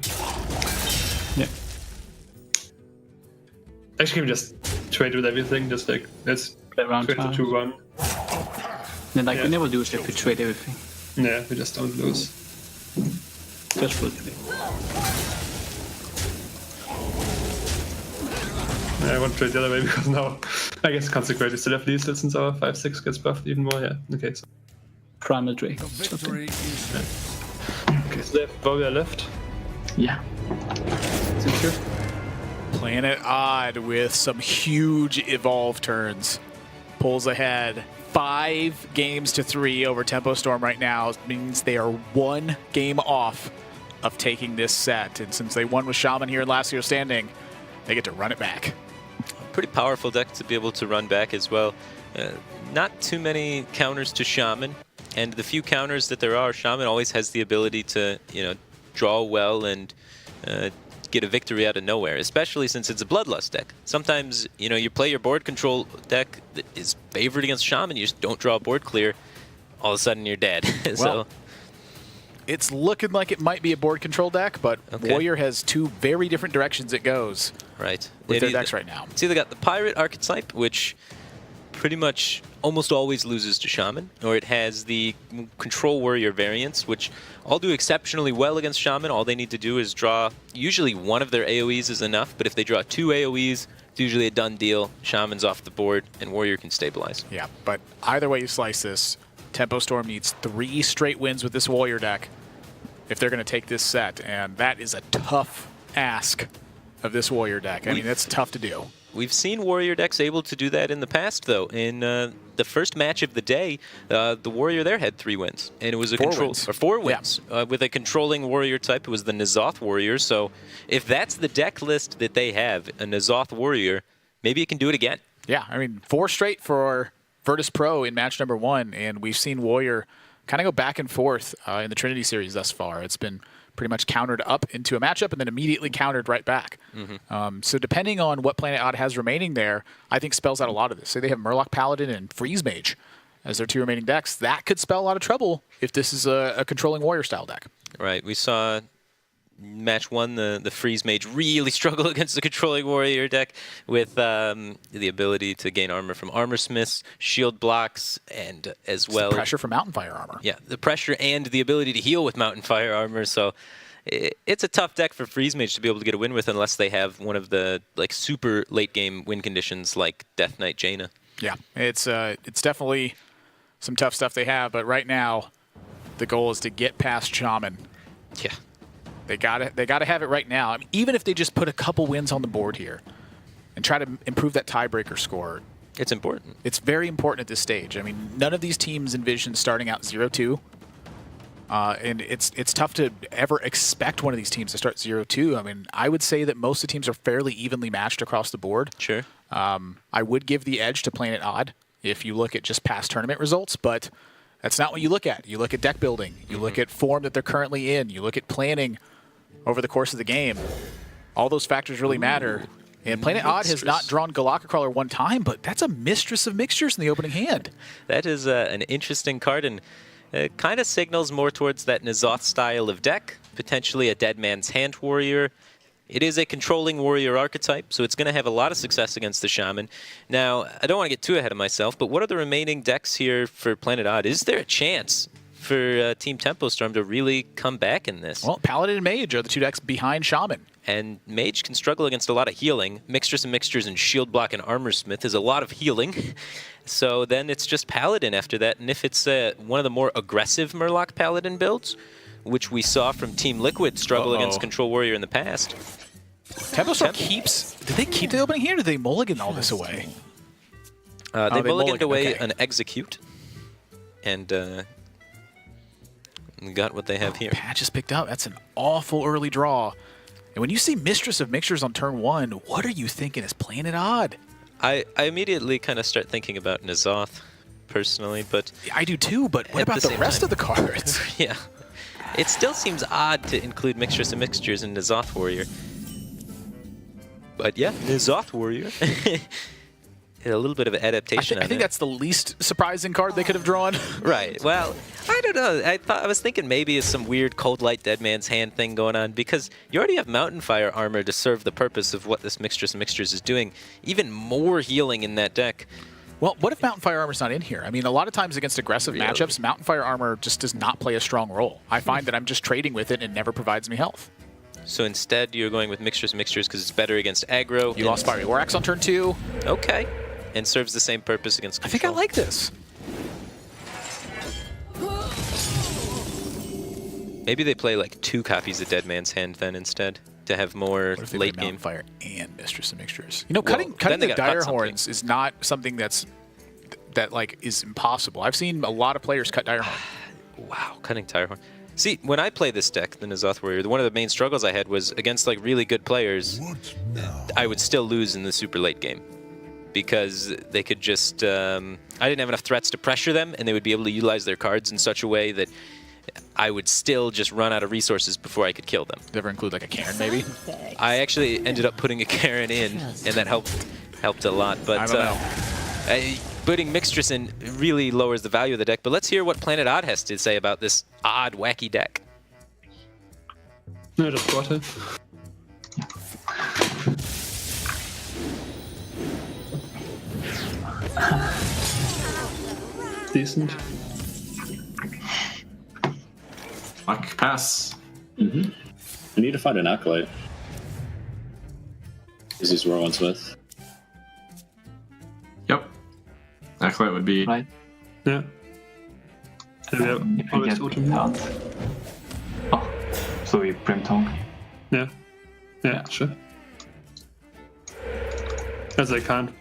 Yeah.
Actually, we just trade with everything. Just like let's
play around
trade the 2/1.
Then we never lose if we trade everything.
Yeah, we just don't lose.
Just full trade.
I want to trade the other way because now I guess Consecrate we still have lethal since our 5/6 gets buffed even more. Yeah. Okay. So.
Primal Drake.
Okay, so they have Warrior left.
Yeah.
Secure.
Planet Odd with some huge evolve turns. Pulls ahead 5 games to 3 over Tempo Storm right now. It means they are 1 game off of taking this set. And since they won with Shaman here in last year's standing, they get to run it back.
Pretty powerful deck to be able to run back as well. Not too many counters to Shaman. And the few counters that there are, Shaman always has the ability to, draw well and get a victory out of nowhere, especially since it's a Bloodlust deck. Sometimes, you play your board control deck that is favored against Shaman, you just don't draw a board clear, all of a sudden you're dead.
Well, it's looking like it might be a board control deck, but Warrior has 2 very different directions it goes.
Right.
With their decks right now.
It's either got the Pirate archetype, which pretty much almost always loses to Shaman, or it has the Control Warrior variants, which all do exceptionally well against Shaman. All they need to do is draw, usually one of their AoEs is enough, but if they draw 2 AoEs, it's usually a done deal. Shaman's off the board, and Warrior can stabilize.
Yeah, but either way you slice this, Tempo Storm needs 3 straight wins with this Warrior deck if they're going to take this set, and that is a tough ask of this Warrior deck. I mean, that's tough to do.
We've seen Warrior decks able to do that in the past, though. In the first match of the day, the Warrior there had 3 wins, and it was a 4 wins with a controlling Warrior type. It was the N'Zoth Warrior. So if that's the deck list that they have, a N'Zoth Warrior, maybe it can do it again.
Yeah, I mean, 4 straight for Virtus Pro in match number 1, and we've seen Warrior kind of go back and forth in the Trinity series thus far. It's been pretty much countered up into a matchup and then immediately countered right back. So depending on what Planet Odd has remaining there, I think spells out a lot of this. Say they have Murloc Paladin and Freeze Mage as their 2 remaining decks. That could spell a lot of trouble if this is a controlling Warrior style deck.
Right. We saw match 1, the Freeze Mage really struggle against the controlling Warrior deck with the ability to gain armor from Armor Smiths, shield blocks, and as well...
the pressure from Mountain Fire armor.
Yeah, the pressure and the ability to heal with Mountain Fire armor. So it's a tough deck for Freeze Mage to be able to get a win with unless they have one of the super late game win conditions like Death Knight Jaina.
Yeah, it's definitely some tough stuff they have, but right now the goal is to get past Shaman.
Yeah.
They gotta have it right now. I mean, even if they just put a couple wins on the board here and try to improve that tiebreaker score.
It's important.
It's very important at this stage. I mean, none of these teams envision starting out 0-2. And it's tough to ever expect one of these teams to start 0-2. I mean, I would say that most of the teams are fairly evenly matched across the board.
Sure.
I would give the edge to Planet Odd if you look at just past tournament results, but that's not what you look at. You look at deck building. You look at form that they're currently in. You look at planning over the course of the game. All those factors really matter. And Planet Odd has not drawn Galaka Crawler 1 time, but that's a Mistress of Mixtures in the opening hand.
That is an interesting card, and it kind of signals more towards that N'Zoth style of deck, potentially a Dead Man's Hand Warrior. It is a controlling Warrior archetype, so it's going to have a lot of success against the Shaman. Now, I don't want to get too ahead of myself, but what are the remaining decks here for Planet Odd? Is there a chance for Team Tempo Storm to really come back in this?
Well, Paladin and Mage are the 2 decks behind Shaman.
And Mage can struggle against a lot of healing. Mistress of Mixtures and Shield Block and Armor Smith is a lot of healing. So then it's just Paladin after that. And if it's one of the more aggressive Murloc Paladin builds, which we saw from Team Liquid struggle against Control Warrior in the past.
Tempo Storm keeps... Did they keep the opening hand, or did they mulligan all this away?
They mulliganed away an Execute. And got what they have here.
Patch is picked up. That's an awful early draw. And when you see Mistress of Mixtures on turn 1, what are you thinking is playing it odd?
I immediately kind of start thinking about N'Zoth, personally, but...
I do too, but what about the rest of the cards?
Yeah. It still seems odd to include Mistress of Mixtures in N'Zoth Warrior. But yeah, N'Zoth Warrior. A little bit of adaptation.
I think that's the least surprising card they could have drawn.
Right. Well, I don't know. I was thinking maybe it's some weird Cold Light Dead Man's Hand thing going on, because you already have Mountain Fire armor to serve the purpose of what this Mistress of Mixtures is doing. Even more healing in that deck.
Well, what if Mountain Fire armor's not in here? I mean, a lot of times against aggressive matchups, Mountain Fire armor just does not play a strong role. I find that I'm just trading with it and it never provides me health.
So instead, you're going with Mistress of Mixtures because it's better against aggro.
You lost Fiery Orax on turn 2.
Okay. And serves the same purpose against control.
I think I like this.
Maybe they play like 2 copies of Dead Man's Hand then instead to have more late game.
Fire and Mistress of Mixtures. You know, cutting the Dire Horns is not something that is impossible. I've seen a lot of players cut Dire Horn.
Wow, cutting Dire Horn. See, when I play this deck, the N'Zoth Warrior, one of the main struggles I had was against like really good players, I would still lose in the super late game. Because they could just, I didn't have enough threats to pressure them, and they would be able to utilize their cards in such a way that I would still just run out of resources before I could kill them.
Did ever include like a Karen, maybe?
I actually ended up putting a Karen in, and that helped a lot. But
I don't know.
putting Mixtress in really lowers the value of the deck. But let's hear what Planet Odd has to say about this odd, wacky deck.
No, just got it. Decent.
Luck pass.
I need to find an Acolyte. Is this Rowan's with?
Yep. Acolyte would be...
Right.
Yeah. And we have
If you
always
get
Totem.
out. Oh, so we Brimtongue.
Yeah. Yeah, sure. As I can't.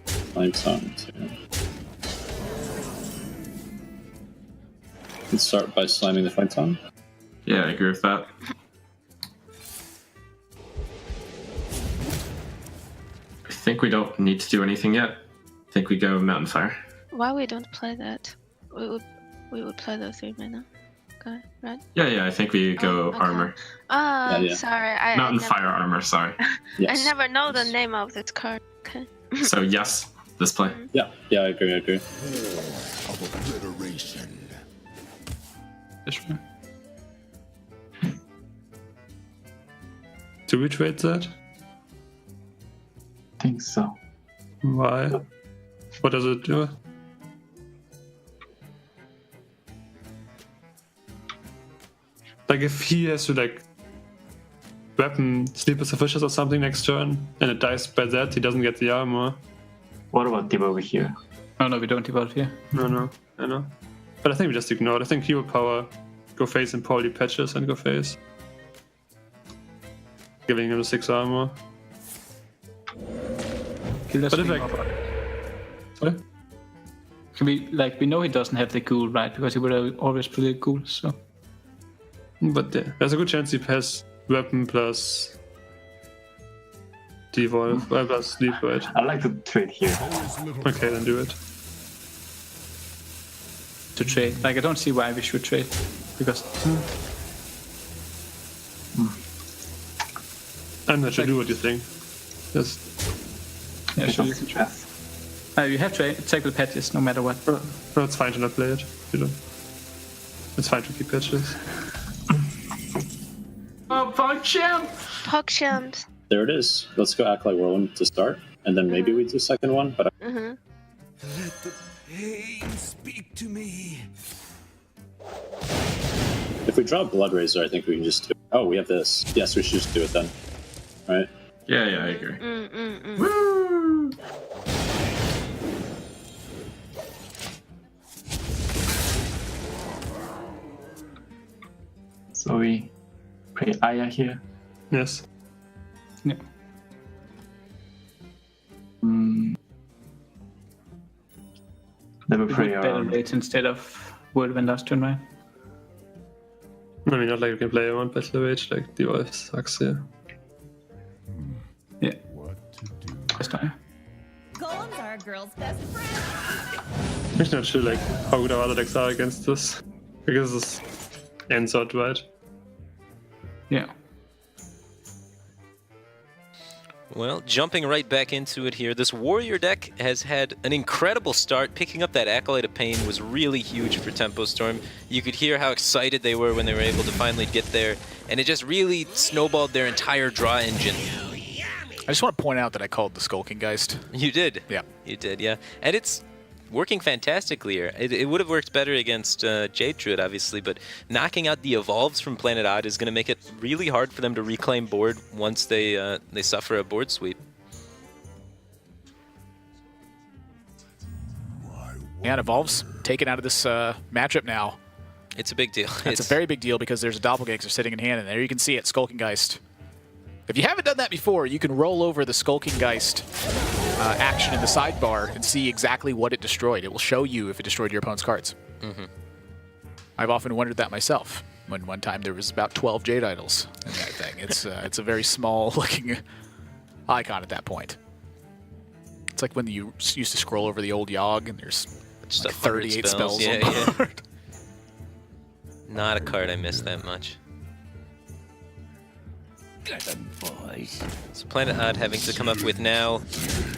Find some too. Let's start by slamming the fight tongue.
Yeah, I agree with that. I think we don't need to do anything yet. I think we go Mountain Fire.
Why we don't play that? We would play the 3 mana. Okay, right?
Yeah, I think we go
okay.
Armor.
Oh, sorry.
Mountain Fire Armor, sorry.
I never know the name of this card. Okay.
So yes, this play.
Yeah, I agree.
Obliteration.
Sure. Do we trade that?
I think so.
Why? What does it do? Like if he has to like weapon Sleeper Suspicious or something next turn and it dies by that, he doesn't get the armor.
What about Div over here?
Oh no, we don't debuff here.
No, I know. But I think we just ignore it. I think hero power, go face and probably patches and go face. Giving him 6 armor.
Kill us.
But if like... Sorry?
We know he doesn't have the ghoul, right? Because he would have always played ghoul, so...
But there's a good chance he has weapon plus devolve, plus sleep, right?
I like to trade here.
Okay, then do it.
To trade. Like, I don't see why we should trade. Because...
I'm not sure, do what you think. Just...
Yeah, sure, you can try. You have to take the patches, no matter what.
No, it's fine to not play it. You don't. It's fine to keep patches.
Oh, PogChamp!
PogChamp.
There it is. Let's go Acolyte Whirlwind to start, and then maybe we do second one. But
Let the pain speak to me.
if we draw Blood Razor, I think we can just do it. Oh, we have this. Yes, we should just do it then. Right?
Yeah, I agree.
Woo!
So we play Aya here.
Yes.
Yeah.
Then we
We
play
would battle raids instead of Whirlwind last turn, right?
I mean, not like you can play around Battle Rage, like the OF sucks here.
Yeah. First time.
Golems are a girl's best friend.
I'm not sure like how good our other decks are against this. Because this ends out right.
Yeah.
Well, jumping right back into it here, this Warrior deck has had an incredible start. Picking up that Acolyte of Pain was really huge for Tempo Storm. You could hear how excited they were when they were able to finally get there, and it just really snowballed their entire draw engine.
I just want to point out that I called the Skulking Geist.
You did?
Yeah.
You did, yeah. And it's working fantastically here. It would have worked better against Jade Druid, obviously, but knocking out the Evolves from Planet Odd is going to make it really hard for them to reclaim board once they suffer a board sweep.
And Evolves taken out of this matchup now.
It's a big deal.
It's a very big deal because there's a Doppelganger sitting in hand, and there you can see it, Skulking Geist. If you haven't done that before, you can roll over the Skulking Geist action in the sidebar and see exactly what it destroyed. It will show you if it destroyed your opponent's cards.
Mm-hmm.
I've often wondered that myself. When one time there was about 12 Jade Idols in that thing. It's a very small-looking icon at that point. It's like when you used to scroll over the old Yogg and there's
just
like 38 spells
yeah,
on the board.
Not a card I miss that much. So Planet Odd having to come up with now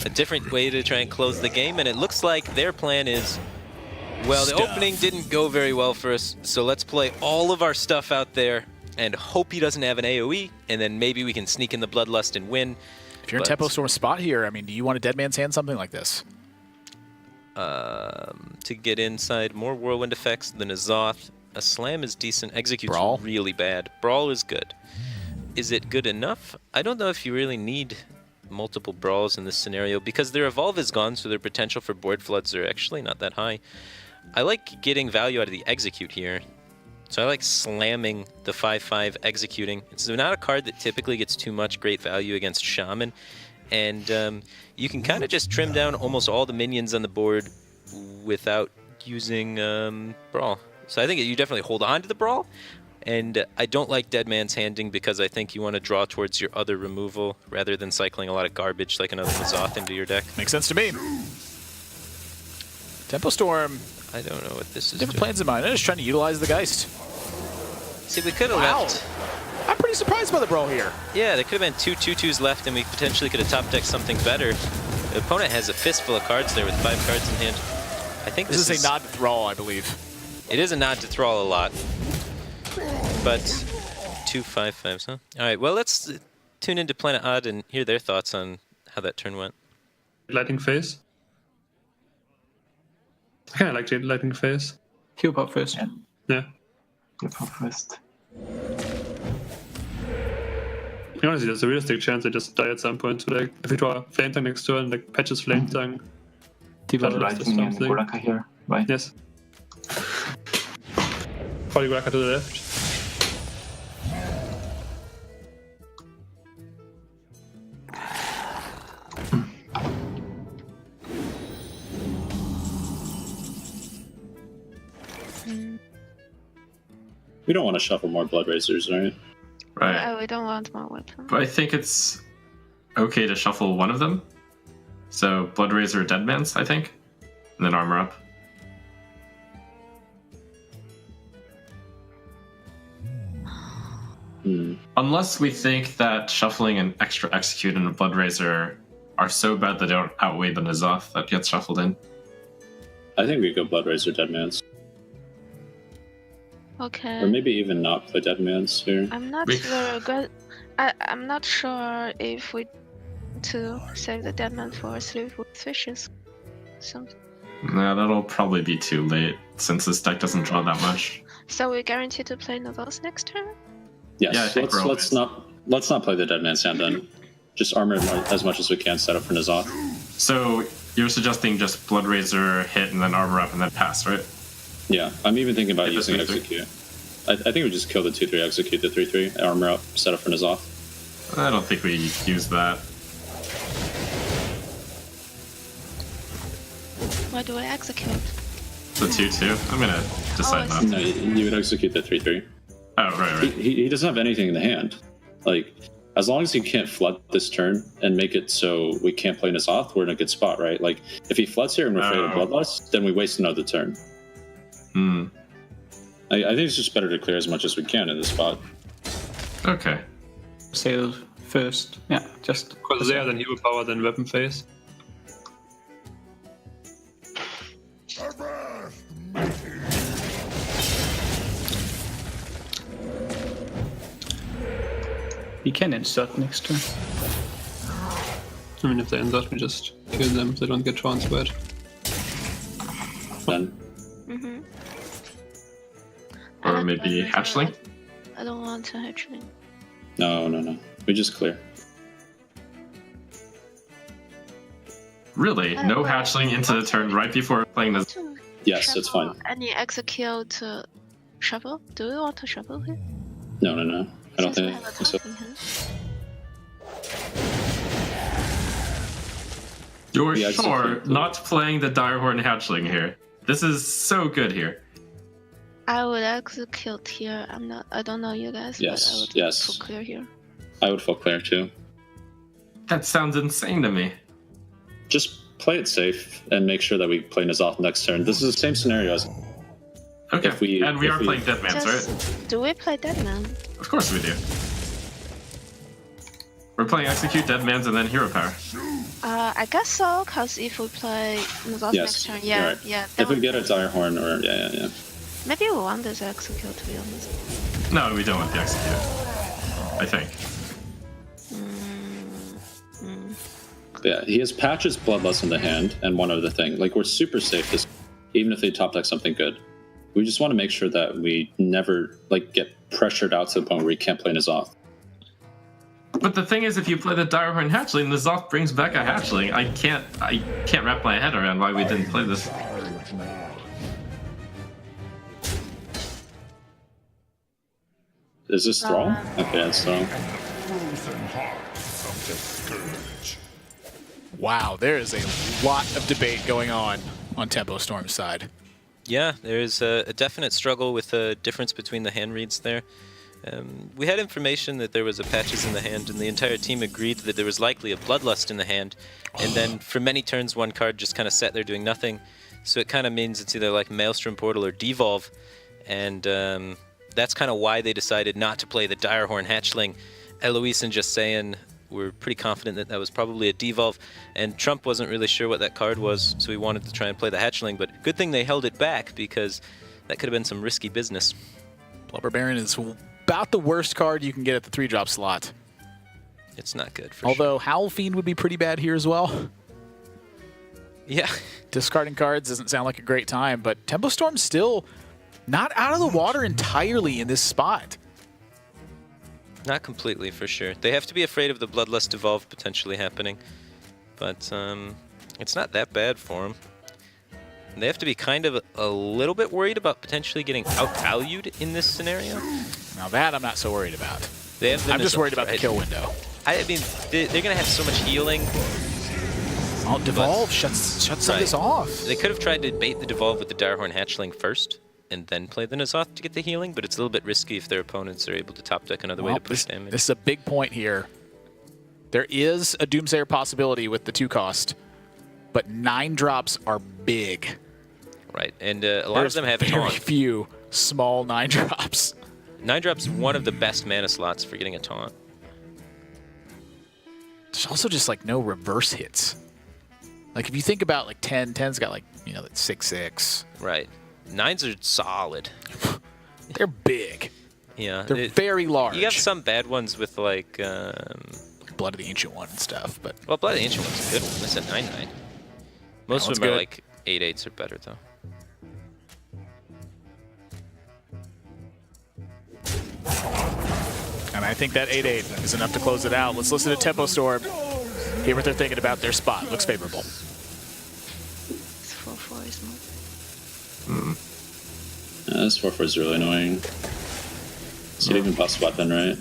a different way to try and close the game, and it looks like their plan is, well, the opening didn't go very well for us, so let's play all of our stuff out there and hope he doesn't have an AoE, and then maybe we can sneak in the Bloodlust and win.
If you're in Tempo Storm's spot here, I mean, do you want a Dead Man's Hand something like this?
To get inside, more Whirlwind effects than a Zoth. A Slam is decent. Execute's
Brawl?
really bad. Brawl is good. Is it good enough? I don't know if you really need multiple Brawls in this scenario because their Evolve is gone, so their potential for board floods are actually not that high. I like getting value out of the Execute here. So I like slamming the 5/5 Executing. It's not a card that typically gets too much great value against Shaman. And you can kind of just trim down almost all the minions on the board without using Brawl. So I think you definitely hold on to the Brawl. And I don't like Dead Man's Handing because I think you want to draw towards your other removal rather than cycling a lot of garbage like another Mazoth into your deck.
Makes sense to me. Tempo Storm.
I don't know what this is.
Different plans in mind. I'm just trying to utilize the Geist.
See, we could have left.
I'm pretty surprised by the Brawl here.
Yeah, there could have been 2 2/2s left, and we potentially could have top decked something better. The opponent has a fistful of cards there with 5 cards in hand. I think
this is a nod to Thrall, I believe.
It is a nod to Thrall a lot. But 2 5/5s, huh? All right, well, let's tune into Planet Odd and hear their thoughts on how that turn went.
Lightning Phase. I kind of like Jade Lightning Phase.
Heal pop first.
Yeah.
Heal pop first.
Honestly, there's a realistic chance they just die at some point. So, like, if we draw Flame Tongue next turn, like, patches Flame Tongue.
Lightning and Goraka here, right?
Yes. Probably Goraka to the left.
We don't want to shuffle more Blood Racers, right?
Right.
Oh, we don't want more weapons.
But I think it's okay to shuffle one of them. So Blood Razor or Dead Man's, I think. And then Armor Up. Unless we think that shuffling an extra Execute and a Blood Razor are so bad that they don't outweigh the N'Zoth that gets shuffled in.
I think we go Blood Razor Dead Man's.
Okay.
Or maybe even not play Dead Man's here.
I'm not very good. I'm not sure if we to save the dead man for Sleep with Fishes. Something.
Yeah, that'll probably be too late since this deck doesn't draw that much.
So we're guaranteed to play N'Zoth next turn?
Yes,
yeah, I think
let's not play the Dead Man's Hand then. Just armor as much as we can, set up for N'Zoth.
So you're suggesting just Blood Razor hit and then Armor Up and then pass, right?
Yeah, I'm even thinking about using Execute. I think we just kill the 2/3 Execute, the 3/3, Armor Up, set up for N'Zoth.
I don't think we use that.
Why do I execute?
The 2/2. I'm gonna decide not
No,
to.
you would execute the 3/3.
Oh, right.
He doesn't have anything in the hand. Like, as long as he can't flood this turn and make it so we can't play N'Zoth, we're in a good spot, right? Like, if he floods here and we're afraid of Bloodlust, then we waste another turn. I think it's just better to clear as much as we can in this spot.
Okay.
Sail first. Yeah, just.
Because there, then hero power, then weapon phase.
We can insert next turn.
I mean, if they insert, we just kill them. They don't get transferred.
Then.
Or maybe hatchling?
I don't want to hatchling.
No. We just clear.
Really? No hatchling into the turn right before playing this?
Yes, that's fine.
Any execute shuffle? Do we want to shuffle here?
No. I don't think so.
You're sure not playing the Direhorn hatchling here? This is so good here.
I would execute here. I don't know you guys.
Yes,
but I would
yes.
full clear here.
I would full clear too.
That sounds insane to me.
Just play it safe and make sure that we play N'Zoth next turn. This is the same scenario as.
Okay, we are playing Deadmans, right?
Do we play Deadman?
Of course we do. We're playing Execute, Deadmans, and then Hero Power.
I guess so, because if we play N'Zoth next turn, yeah,
right.
yeah.
If we get a Direhorn or yeah.
Maybe we want this execute, to be honest.
No, we don't want the Execute. I think.
Yeah, he has Patch's Bloodlust in the hand, and one other thing. Like, we're super safe, this, even if they top deck something good. We just want to make sure that we never, like, get pressured out to the point where we can't play N'Zoth.
But the thing is, if you play the Direhorn hatchling, N'Zoth brings back a hatchling. I can't wrap my head around why we didn't play this.
Is this Thrall? Okay, that's Thrall.
Wow, there is a lot of debate going on Tempo Storm's side.
Yeah, there's a definite struggle with the difference between the hand reads there. We had information that there was a Patches in the hand, and the entire team agreed that there was likely a Bloodlust in the hand. And then for many turns, one card just kind of sat there doing nothing. So it kind of means it's either like Maelstrom Portal or Devolve. And that's kind of why they decided not to play the Direhorn Hatchling. Eloise and Just Saying were pretty confident that that was probably a Devolve. And Trump wasn't really sure what that card was, so he wanted to try and play the Hatchling. But good thing they held it back, because that could have been some risky business.
Blubber Baron is about the worst card you can get at the 3-drop slot.
It's not good, for
Although Howl Fiend would be pretty bad here as well.
Yeah.
Discarding cards doesn't sound like a great time, but Tempo Storm's still not out of the water entirely in this spot.
Not completely, for sure. They have to be afraid of the Bloodlust Evolve potentially happening, but it's not that bad for them. They have to be kind of a little bit worried about potentially getting outvalued in this scenario.
Now that I'm not so worried about.
They have
I'm just worried about the kill window.
I mean, they're going to have so much healing.
Oh, Devolve shuts some of this off.
They could have tried to bait the Devolve with the Direhorn Hatchling first, and then play the N'Zoth to get the healing, but it's a little bit risky if their opponents are able to top deck another way to push damage.
This is a big point here. There is a Doomsayer possibility with the 2-cost, but 9 drops are big.
Right, and a lot of them have
very
taunt.
few small 9 drops.
9 drops one of the best mana slots for getting a taunt.
There's also just like no reverse hits. Like if you think about like 10's got like, you know, that 6/6.
Right. 9s are solid.
They're big.
Yeah.
They're very large.
You have some bad ones with like
Blood of the Ancient One and stuff, but
well, Blood of the Ancient One's a good one. That's a 9/9. Most of them are like 8/8s or better though.
And I think that 8/8 is enough to close it out. Let's listen to Tempo Storm. Hear what they're thinking about their spot. Looks favorable.
This 4/4 is more.
This 4/4 is really annoying. So it even buffs weapon, right?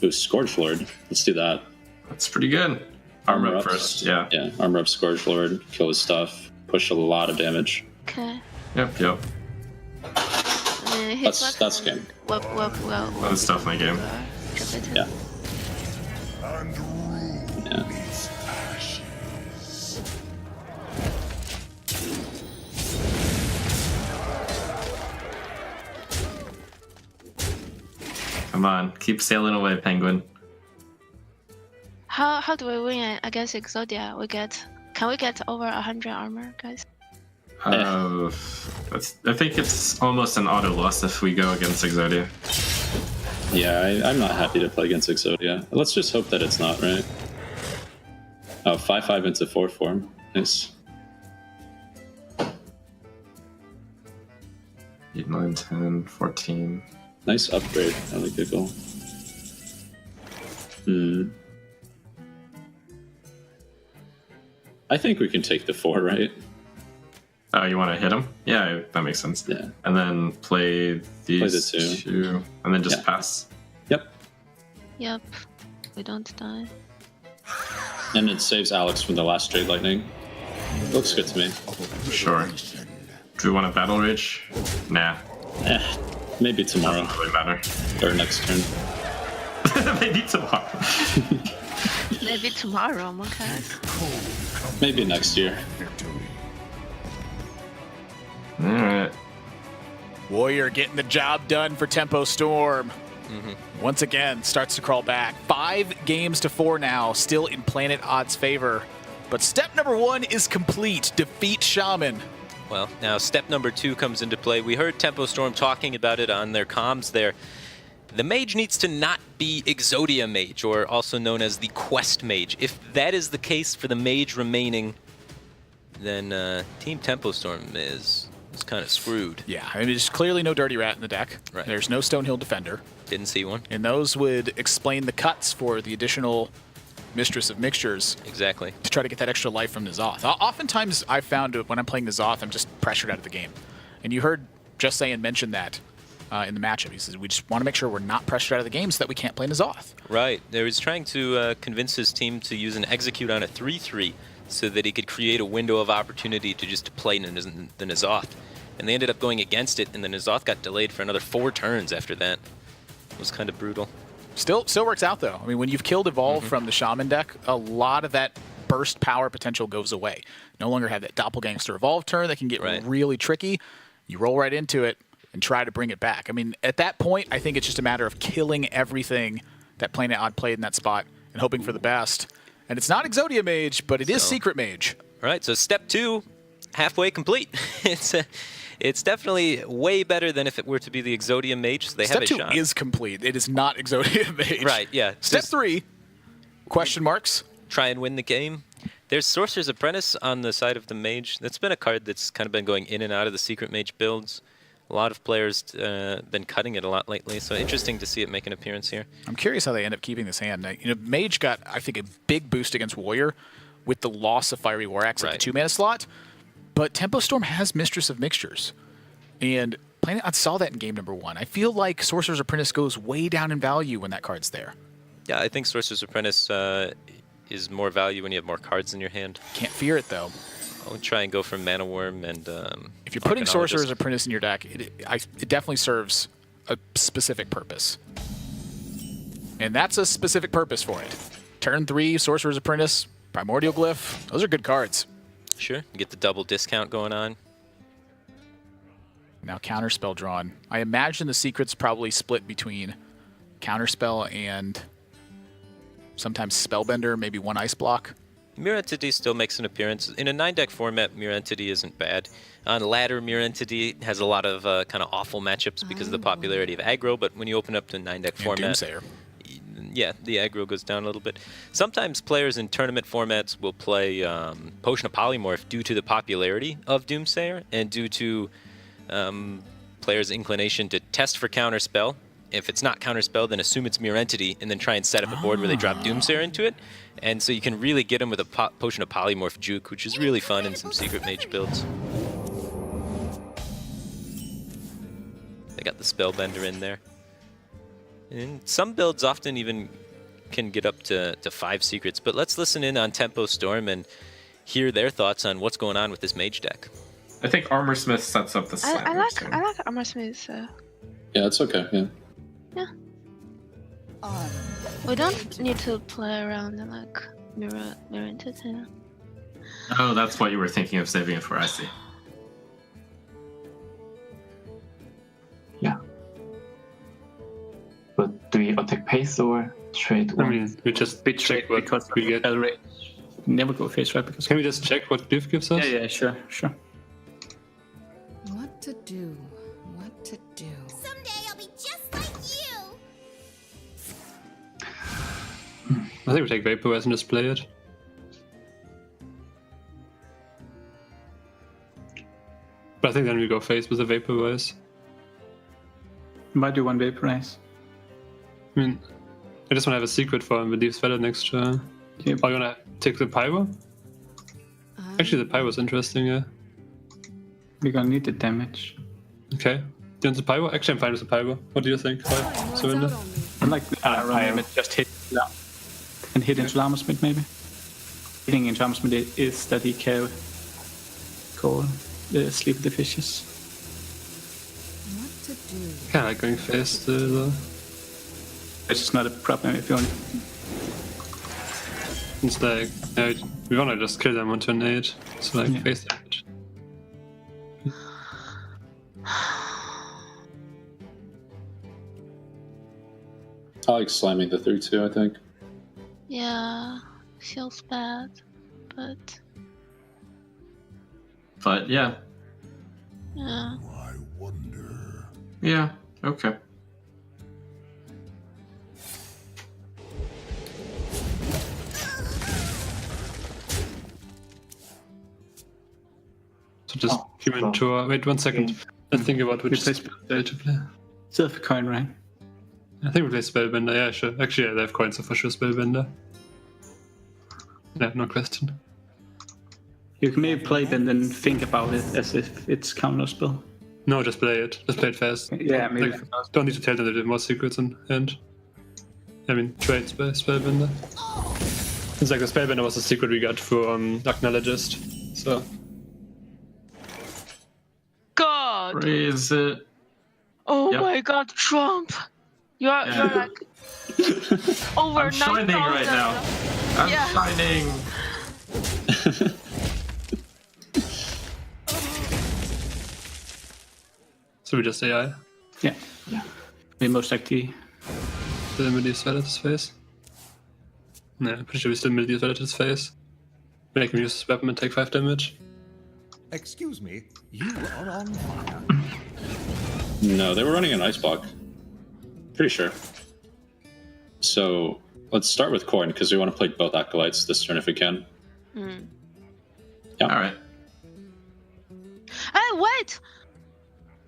Ooh, Scourge Lord. Let's do that.
That's pretty good. Armor up first, yeah.
Yeah, armor up Scourge Lord, kill his stuff, push a lot of damage.
Okay.
Yep.
That's game.
Well,
That's definitely game.
Yeah.
And rule
Yeah.
its ashes.
Come on, keep sailing away, Penguin.
How do we win against Exodia? Can we get over 100 armor, guys?
I think it's almost an auto loss if we go against Exodia.
Yeah, I'm not happy to play against Exodia. Let's just hope that it's not, right? Oh, 5/5 into 4 form. Nice.
8, 9, 10, 14.
Nice upgrade. I like the goal. I think we can take the 4, right?
Oh, you want to hit him? Yeah, that makes sense.
Yeah.
And then play these
the 2.
and then just pass.
Yep. We don't die.
And it saves Alex from the last straight lightning. Looks good to me.
Sure. Do we want a battle rage? Nah.
Maybe tomorrow.
Doesn't really matter.
Or next turn.
Maybe tomorrow.
Maybe tomorrow, okay.
Maybe next year.
Alright.
Warrior getting the job done for Tempo Storm. Once again, starts to crawl back. 5 games to 4 now, still in Planet Odd's favor. But step number 1 is complete. Defeat Shaman.
Well, now step number 2 comes into play. We heard Tempo Storm talking about it on their comms there. The mage needs to not be Exodia Mage, or also known as the Quest Mage. If that is the case for the mage remaining, then Team Tempo Storm is kind of screwed.
Yeah, I mean, there's clearly no Dirty Rat in the deck.
Right.
There's no Stonehill Defender.
Didn't see one.
And those would explain the cuts for the additional Mistress of Mixtures.
Exactly.
To try to get that extra life from N'Zoth. Oftentimes, I've found when I'm playing N'Zoth, I'm just pressured out of the game. And you heard Just Saying mention that in the matchup. He says, we just want to make sure we're not pressured out of the game so that we can't play N'Zoth.
Right. He was trying to convince his team to use an execute on a 3/3 so that he could create a window of opportunity to just play the N'Zoth. And they ended up going against it, and the N'Zoth got delayed for another 4 turns after that. It was kind of brutal.
Still works out, though. I mean, when you've killed Evolve from the Shaman deck, a lot of that burst power potential goes away. No longer have that Doppelgangster Evolve turn that can get really tricky. You roll right into it and try to bring it back. I mean, at that point, I think it's just a matter of killing everything that Planet Odd played in that spot and hoping for the best. And it's not Exodia Mage, but it is Secret Mage.
All right, so step 2, halfway complete. It's definitely way better than if it were to be the Exodia Mage. So they have a shot.
Step 2 is complete. It is not Exodia Mage.
Right, yeah.
Step 3, question marks.
Try and win the game. There's Sorcerer's Apprentice on the side of the Mage. That's been a card that's kind of been going in and out of the Secret Mage builds. A lot of players been cutting it a lot lately, so interesting to see it make an appearance here.
I'm curious how they end up keeping this hand. You know, Mage got, I think, a big boost against Warrior with the loss of Fiery War Axe at the 2-mana slot. But Tempo Storm has Mistress of Mixtures. And Planet Odd saw that in game number 1. I feel like Sorcerer's Apprentice goes way down in value when that card's there.
Yeah, I think Sorcerer's Apprentice is more value when you have more cards in your hand.
Can't fear it, though.
I'll try and go for Mana Worm and
if you're putting Sorcerer's Apprentice in your deck, it definitely serves a specific purpose. And that's a specific purpose for it. Turn 3, Sorcerer's Apprentice, Primordial Glyph. Those are good cards.
Sure, you get the double discount going on.
Now Counterspell drawn. I imagine the secret's probably split between Counterspell and sometimes Spellbender, maybe 1 Ice Block.
Mirror Entity still makes an appearance. In a 9-deck format, Mirror Entity isn't bad. On ladder, Mirror Entity has a lot of kind of awful matchups because of the popularity of aggro, but when you open up to a 9-deck format,
Doomsayer.
Yeah, the aggro goes down a little bit. Sometimes players in tournament formats will play Potion of Polymorph due to the popularity of Doomsayer and due to players' inclination to test for Counterspell. If it's not Counterspell, then assume it's Mirror Entity and then try and set up a board where they drop Doomsayer into it. And so you can really get them with a Potion of Polymorph juke, which is really fun in some Secret Mage builds. They got the Spellbender in there. And some builds often even can get up to 5 secrets. But let's listen in on Tempo Storm and hear their thoughts on what's going on with this Mage deck.
I think Armor Smith sets up the slam.
I like Armor Smith.
Yeah, it's okay. Yeah.
Yeah. We don't need to play around and like mirror entity.
Oh, that's what you were thinking of saving it for. I see.
Yeah. But do we attack pace or trade?
I mean, we just check what
because
we get.
Never go face, right? Because
Can we just check what Div gives us?
yeah, sure.
What to do? What to do?
Someday I'll be just like you.
I think we take Vaporize and just play it. But I think then we go face with the Vaporize.
Why do you want Vaporize?
I mean, I just want to have a secret for him with Leaves Valid next turn.
Yeah.
Are you gonna take the Pyro? Actually, the Pyro's interesting, yeah.
We're gonna need the damage.
Okay. Do you want the Pyro? Actually, I'm fine with the Pyro. What do you think? Surrender?
I like the Pyro. Just hit and hit into Armorsmith maybe. Hitting into Armorsmith is that he can call the Sleep of the Fishes.
What to do?
Yeah, I like going face though.
It's just not a problem if you want.
It's like, yeah, we wanna just kill them on turn 8. So like face damage.
I like slamming the 3-2, I think.
Yeah, feels bad, but
yeah.
yeah.
I wonder.
Yeah. Okay.
So just human tour. Wait 1 second. Let's think about which spell to play.
Still have a coin, right?
I think we play Spellbender, yeah, sure. Actually, yeah, they have coins, so for sure Spellbender. Yeah, no question.
You can maybe play it and then think about it as if it's counter spell.
No, just play it. Just play it fast.
Yeah, maybe.
Like, don't need to tell them that there's more secrets in hand. I mean, trade Spellbender. It's like the Spellbender was a secret we got from Acknowledgist, so...
God!
Raise it.
Oh
Yep.
my God, Trump! You're like over
I'm shining
9,000.
right now. I'm
Yeah.
shining.
So we just AI.
Yeah. We most likely.
Still Medea's Valid his face. No, I'm pretty sure we still Medea's Valid his face. Make him use his weapon and take 5 damage.
Excuse me, you are on fire.
No, they were running an Ice Block. Pretty sure. So let's start with Corn because we want to play both Acolytes this turn if we can.
Hmm.
Yeah.
All right.
Hey, wait!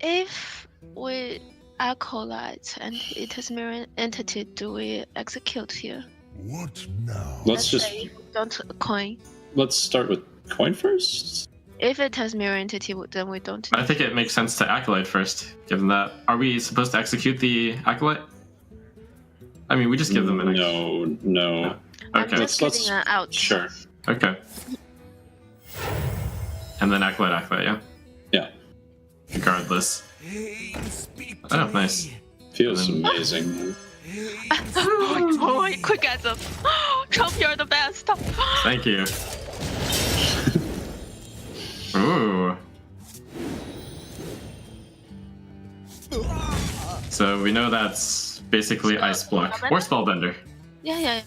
If we acolyte and it is mirror entity, do we execute here?
What now?
Let's just
say don't coin.
let's start with Coin first.
If it has mirror entity, then we don't.
I think it makes sense to Acolyte first, given that. Are we supposed to execute the Acolyte? I mean, we just give them an
No.
I'm
Okay.
just getting an out.
Sure.
Okay. And then Acolyte, yeah?
Yeah.
Regardless.
Hey, speak
Oh, nice.
Feels amazing.
Oh, quick answer. Trump, you're the best.
Thank you. Ooh. So we know that's basically Ice Block or Spellbender.
Yeah.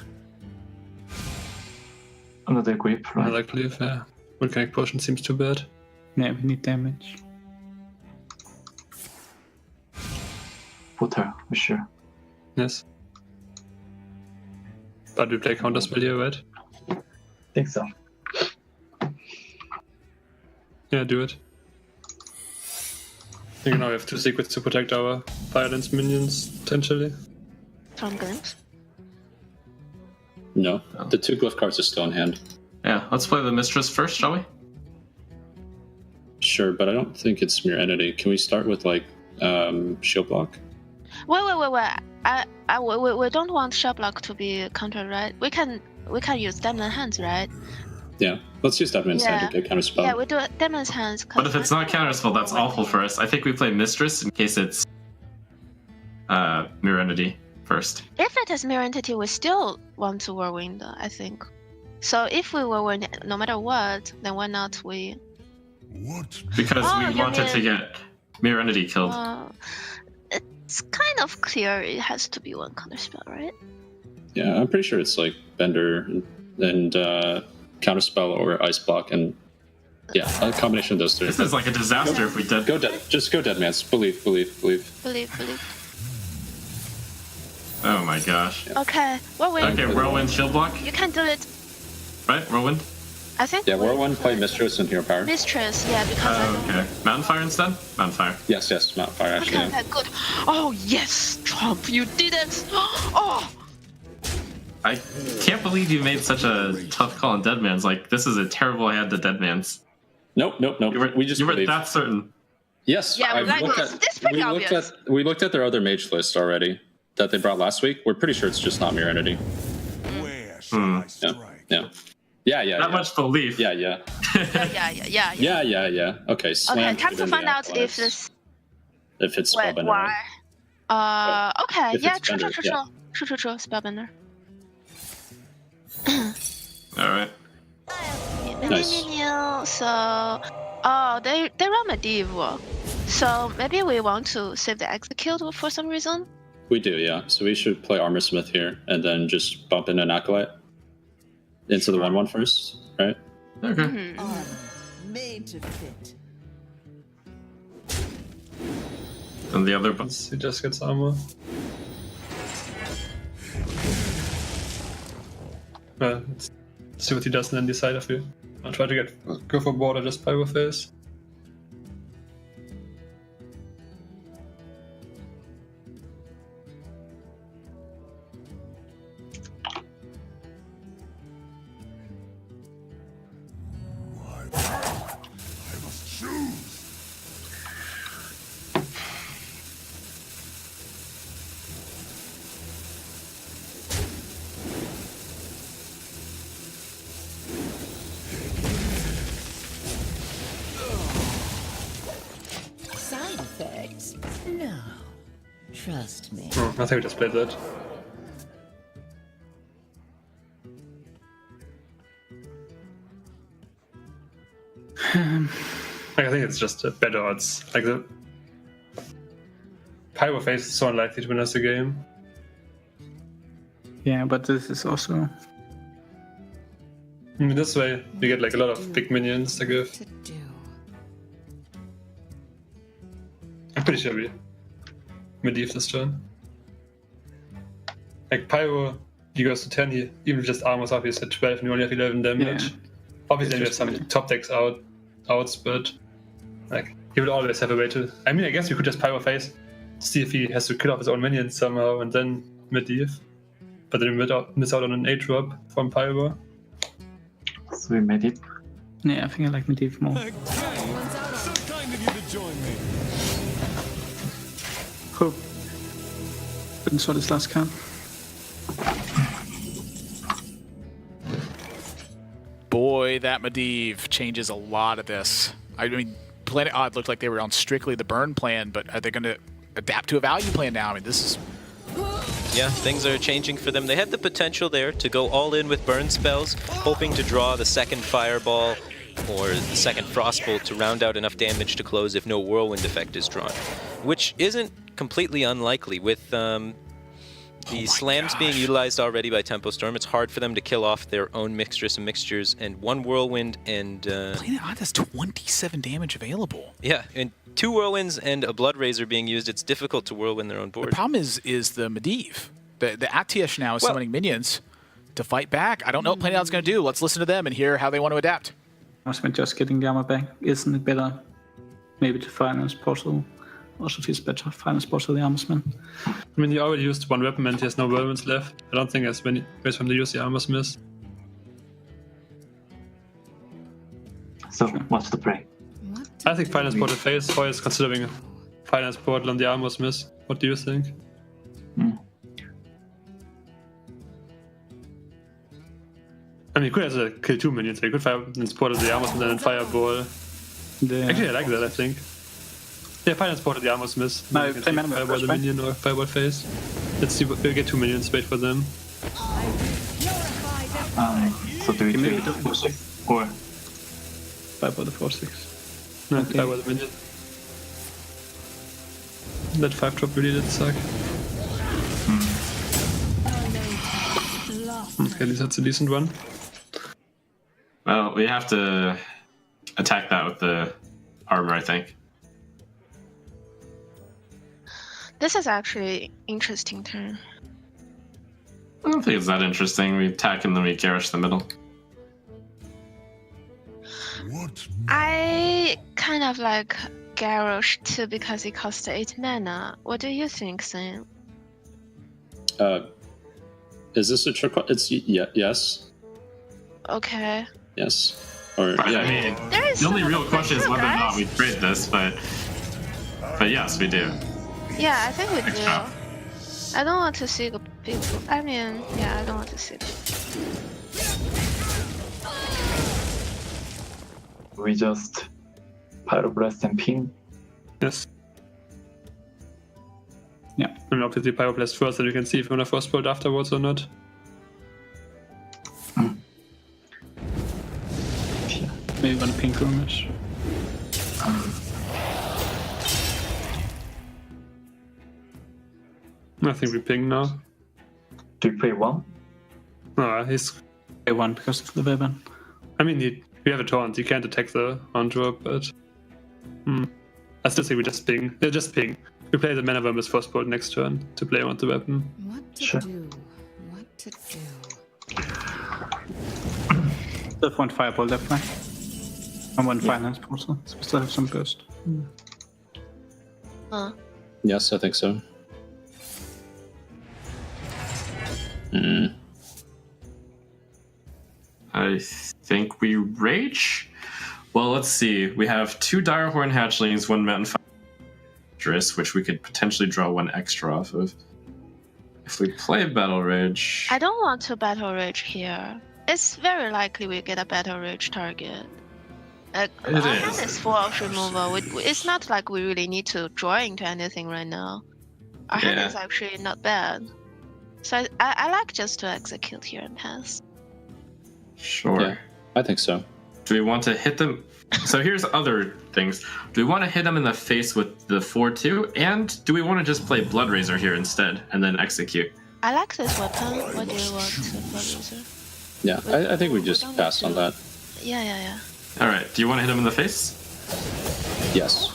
Another grip,
I
right?
like Leaf, yeah. Volcanic Potion seems too bad.
Yeah, we need damage.
Put her, for sure.
Yes. But we play counterspell here, right?
Think so.
Yeah, do it. I think now we have 2 secrets to protect our violence minions, potentially.
From Glimpse.
No. The 2 glyph cards are still in hand.
Yeah, let's play the Mistress first, shall we?
Sure, but I don't think it's Mirror Entity. Can we start with like Shield Block?
Wait. We don't want Shell Block to be countered, right? We can use Diamond Hands, right?
Yeah, let's use Deadman's Hand to get counterspell.
Yeah, we do it Demon's Hands.
But if it's not counterspell, that's awful for us. I think we play Mistress in case it's Mirror Entity first.
If it is Mirror Entity, we still want to Whirlwind, I think. So if we Whirlwind no matter what, then why not we...
What?
Because we wanted to get Mirror Entity killed.
It's kind of clear it has to be one counterspell, right?
Yeah, I'm pretty sure it's like Bender and counterspell or Ice Block, and yeah, a combination of those three.
This is like a disaster if we did.
Just go Deadman's. Believe.
Believe.
Oh my gosh.
Okay, Whirlwind.
Okay, Whirlwind shield block.
You can do it.
Right, Whirlwind?
I think.
Yeah, Whirlwind, play Mistress and Hero Power.
Mistress, yeah, because I don't...
Okay. Mountain Fire instead? Mountain Fire.
Yes, Mountain Fire actually.
Okay, good. Oh, yes, Trump, you did it! Oh!
I can't believe you made such a tough call on Deadman's. Like, this is a terrible hand to Deadman's.
Nope. You were
that certain.
Yes,
Yeah, this pretty obvious.
We looked at their other mage list already that they brought last week. We're pretty sure it's just not Mirror Entity.
Where shall I strike?
Yeah.
Not much belief.
Yeah.
Yeah.
Okay, slam.
Okay, time to find out if this...
If it's Spellbender.
Why? Okay,
If
yeah,
it's Bender,
true, Spellbender.
Alright.
Nice.
So... Oh, they run Medieval. So maybe we want to save the execute for some reason?
We do, yeah. So we should play Armorsmith here, and then just bump in an Acolyte into the 1/1 first, right?
Okay.
Made to fit.
And the other
He just gets armor. Let's see what he does and then decide if I'll try to go for board or just Pyro Face.
Side effects? No. Trust me.
I think we just played that. I think it's just better odds. Like the Pyro Face is so unlikely to win us the game.
Yeah, but this is also...
I mean, this way we get like a lot of big minions to give. I'm pretty sure we Medivh this turn. Like Pyro, he goes to 10, he even just armors up, he's at 12 and you only have 11 damage.
Yeah.
Obviously we have some top decks outs, but like he would always have a way to... I mean, I guess we could just Pyro Face, see if he has to kill off his own minions somehow, and then Medivh. But then we miss out on an 8-drop from Pyro.
So we made it.
Yeah, I think I like Medivh more.
So kind of you to join me.
Hope. Didn't saw this last card.
Boy, that Medivh changes a lot of this. I mean, Planet Odd looked like they were on strictly the burn plan, but are they going to adapt to a value plan now? I mean, this is...
Yeah, things are changing for them. They had the potential there to go all in with burn spells, hoping to draw the second Fireball or the second Frostbolt to round out enough damage to close if no Whirlwind effect is drawn, which isn't completely unlikely. With the slams being utilized already by Tempo Storm, it's hard for them to kill off their own Mistress and Mixtures, and one Whirlwind and...
Planet Odd has 27 damage available.
Yeah, and 2 Whirlwinds and a Blood Razor being used, it's difficult to Whirlwind their own board.
The problem is the Medivh. The Atish now is summoning minions to fight back. I don't know what Planet Odd's going to do. Let's listen to them and hear how they want to adapt.
Armorsmith just getting the armor back. Isn't it better maybe to finance Portal? Also feels better finance Portal the Armorsmith.
I mean, he already used one weapon and he has no Whirlwinds left. I don't think there's many ways for him to use the Armorsmith.
So, what's the play?
I think Finance Portal Face. Hoy is considering Finance Portal on the Armorsmith. What do you think? I mean, mean, you could also kill 2 minions. You could fire and spot the Amos and then fireball. Actually, I like that, I think. Yeah, fire and spot the Amos miss.
No,
You can
play
take
mana
fireball
first,
the
right?
minion or fireball phase. Let's see, we'll get 2 minions, wait for them.
So do we
Maybe
do
don't.
4-6 or
Fireball the 4/6.
No,
Okay.
fireball the minion. That 5-drop really did suck. Okay, at least that's a decent one.
Well, we have to attack that with the armor, I think.
This is actually interesting turn.
I don't think it's that interesting. We attack and then we garish the middle.
I kind of like Garrosh too because it costs 8 mana. What do you think, Sam?
Is this a trick? It's yes.
Okay.
Yes. Or
Right,
yeah.
I mean,
There is
the only
some
real question is
too,
whether or not
guys.
we trade this, but yes, we do.
Yeah, I think we do.
Extra.
I don't want to see the people. I mean, yeah, I don't want to see them.
we just Pyroblast and ping?
Yes.
Yeah.
I mean, obviously Pyroblast first, and you can see if you want to Frostbolt afterwards or not.
Maybe one pink rumors.
I think we ping now.
Do you play 1?
No, he's.
They won because of the weapon.
I mean, we have a taunt. You can't attack the on drop, but. I still think we just ping. Yeah, just ping. We play the mana worm with Frostbolt next turn to play on the weapon.
What to
Sure.
do? What to do?
Still have one fireball left, right? And one finance portal. So we still have some burst.
Yes, I think so.
I think we rage. Well, let's see. We have 2 Direhorn hatchlings, 1 Mountain Fortress, which we could potentially draw 1 extra off of. If we play Battle Rage,
I don't want to battle rage here. It's very likely we get a battle rage target. Like,
It
our hand
is.
is full of removal. It's not like we really need to draw into anything right now. Our hand
Yeah.
is actually not bad. So I like just to execute here and pass.
sure.
Yeah, I think so.
Do we want to hit them? So here's other things. Do we want to hit them in the face with the 4/2? And do we want to just play Blood Razor here instead and then execute?
I like this weapon. What do you want to producer?
Yeah, I think we just
don't
pass
need
on
to-
that.
Yeah.
All right. Do you want to hit them in the face?
Yes,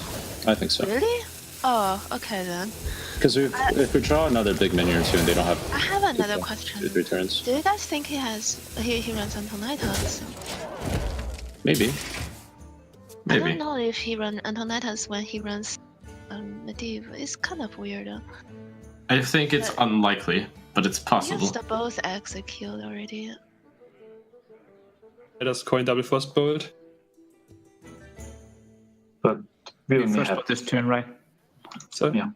I think so.
Really? Oh, okay then.
Because if we draw another big minion or two and they don't have
I have another question.
2-3 turns,
Do you guys think he runs Antonitas?
maybe.
I
Maybe.
don't know if he runs Antonitas when he runs Medivh. It's kind of weird.
I think it's unlikely, but it's
He
possible.
used to both execute already.
Let us coin double Frostbolt.
But we
We
only
first
have
put this turn, right?
So
Yeah.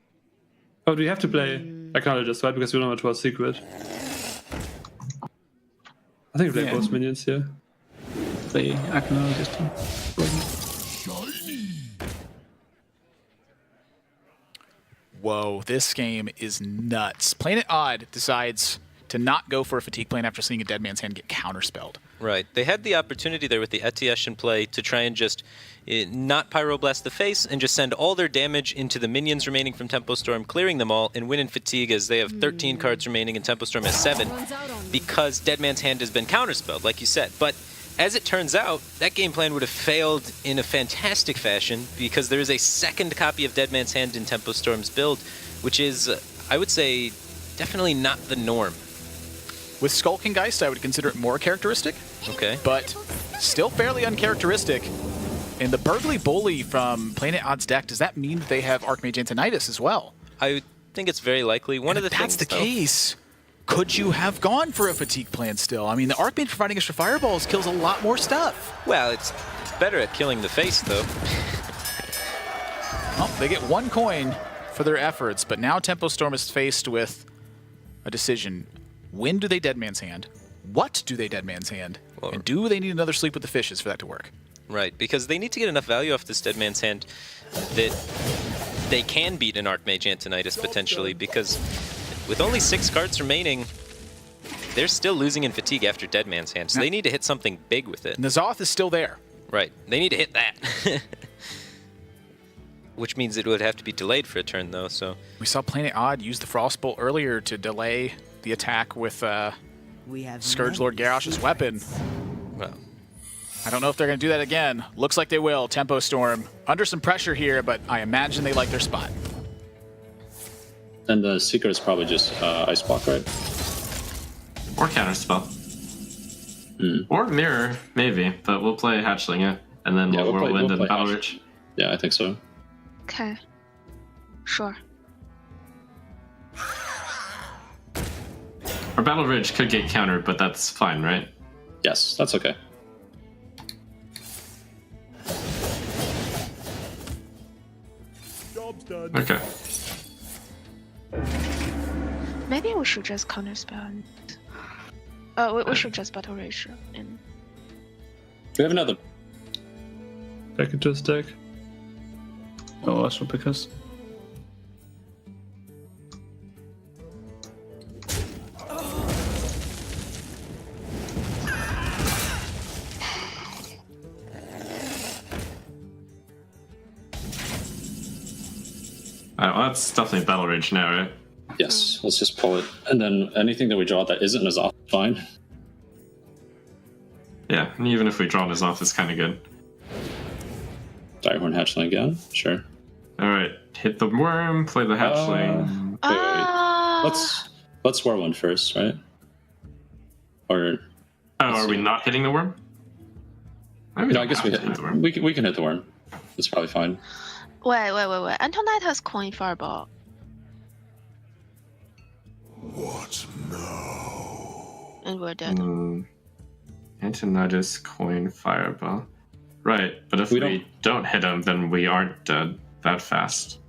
Oh, do we have to play Acknowledges, right? Because we don't want to draw secret. I think we play
Yeah.
both minions here.
Play Acknowledge this turn.
Whoa, this game is nuts. Planet Odd decides to not go for a fatigue plan after seeing a dead man's hand get counterspelled.
Right. They had the opportunity there with the Etiesh in play to try and just not Pyroblast the face and just send all their damage into the minions remaining from Tempo Storm, clearing them all, and win in Fatigue as they have 13 cards remaining and Tempo Storm has 7 because Dead Man's Hand has been counterspelled, like you said. But as it turns out, that game plan would have failed in a fantastic fashion because there is a second copy of Dead Man's Hand in Tempo Storm's build, which is, I would say, definitely not the norm.
With Skulking Geist, I would consider it more characteristic,
Okay.
but still fairly uncharacteristic. And the Burgly Bully from Planet Odd's deck, does that mean that they have Archmage Antonidas as well?
I think it's very likely. One of the
If that's
things,
the
though,
case, could you have gone for a fatigue plan still? I mean, the Archmage providing extra fireballs kills a lot more stuff.
well, it's better at killing the face, though.
Well, they get 1 coin for their efforts, but now Tempo Storm is faced with a decision. When do they Dead Man's Hand? What do they Dead Man's Hand? And do they need another Sleep with the Fishes for that to work?
Right, because they need to get enough value off this Dead Man's Hand that they can beat an Archmage Antonidas potentially, because with only 6 cards remaining, they're still losing in fatigue after Dead Man's Hand, so they need to hit something big with it.
And the Zoth is still there.
Right, they need to hit that. Which means it would have to be delayed for a turn, though, so...
We saw Planet Odd use the Frostbolt earlier to delay the attack with Scourge Lord Garrosh's weapon.
Well,
I don't know if they're going to do that again. Looks like they will. Tempo Storm under some pressure here, but I imagine they like their spot.
And the Seeker is probably just Ice Block, right?
Or Counterspell. Or Mirror, maybe, but we'll play Hatchling, yeah. And then Whirlwind and Battle Ridge.
Yeah, I think so.
Okay. Sure.
Or Battle Ridge could get countered, but that's fine, right?
Yes, that's okay.
Job's done.
Okay.
Maybe we should just counterspell. And... Oh, we should just battle rage. And...
We have another.
Back into a stack.
Oh, also because.
Alright, well, that's definitely Battle Rage now, right?
Yes, let's just pull it. And then anything that we draw that isn't as off, fine.
Yeah, and even if we draw this off, it's kind of good.
Direhorn Hatchling again? Sure.
Alright, hit the worm, play the Hatchling.
Wait. Let's war one first, right? Or...
Oh, are we not hitting the worm?
No, I guess we can hit the worm. That's probably fine.
Wait. Antonidas coin Fireball.
What now?
And we're dead.
Antonidas coin Fireball. Right, but if we don't hit him, then we aren't dead that fast.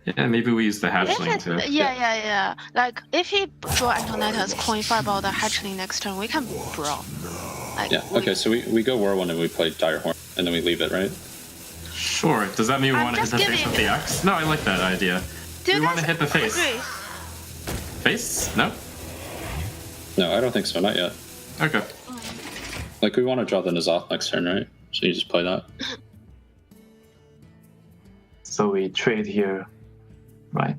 Yeah, maybe we use the Hatchling too.
Yeah. Like, if he draw Antonidas coin Fireball the Hatchling next turn, we can brawl. Like,
Yeah, okay, so we go war one and we play Direhorn, and then we leave it, right?
Sure. Does that mean we want to hit the face with the X? No, I like that idea. We want to hit the face. Face? No?
No, I don't think so, not yet.
Okay.
Like, we want to draw the N'Zoth next turn, right? So you just play that.
So we trade here, right?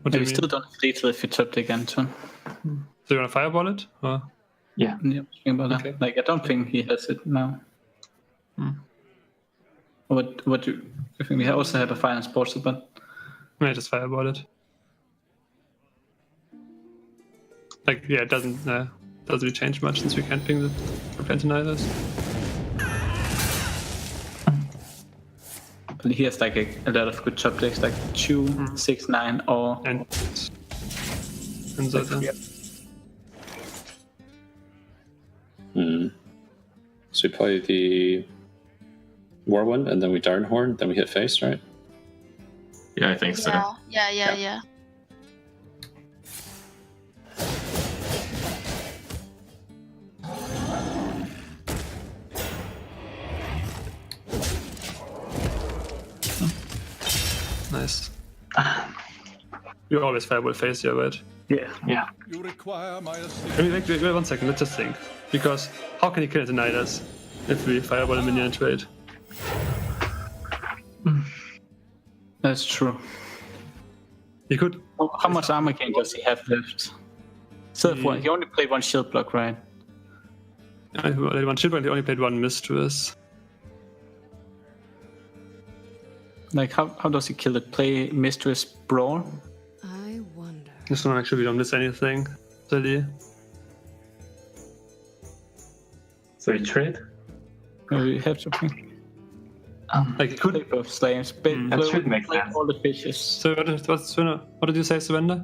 What do
we
you
still don't have lethal if you tap the again turn.
So you want to fireball it? Or?
Yeah.
Yeah, about that. Like, I don't think he has it now. What do I think we also have a final sports, but
Yeah, just fireball it. Like, yeah, it doesn't really change much since we can't ping the Antonidas.
but he has like a lot of good top decks, like 2, 6, 9, or
and so
So we play the Whirlwind, and then we Direhorn, then we hit face, right?
Yeah, I think so.
Yeah.
Nice. You always fireball face, yeah, right?
Yeah.
You require my assistance.
Wait 1 second, let's just think. Because how can he kill Antonidas if we fireball a minion trade?
that's true.
He could.
How much armor gain does he have left? So he only played 1 shield block, right?
He only played 1 Mistress.
Like, how does he kill it? Play Mistress Brawl?
I wonder.
This one actually, we don't miss anything. Really.
So we trade?
We have to think.
Like, he could.
Play both slaves.
That should make sense.
All the fishes.
So what did you say, Surrender?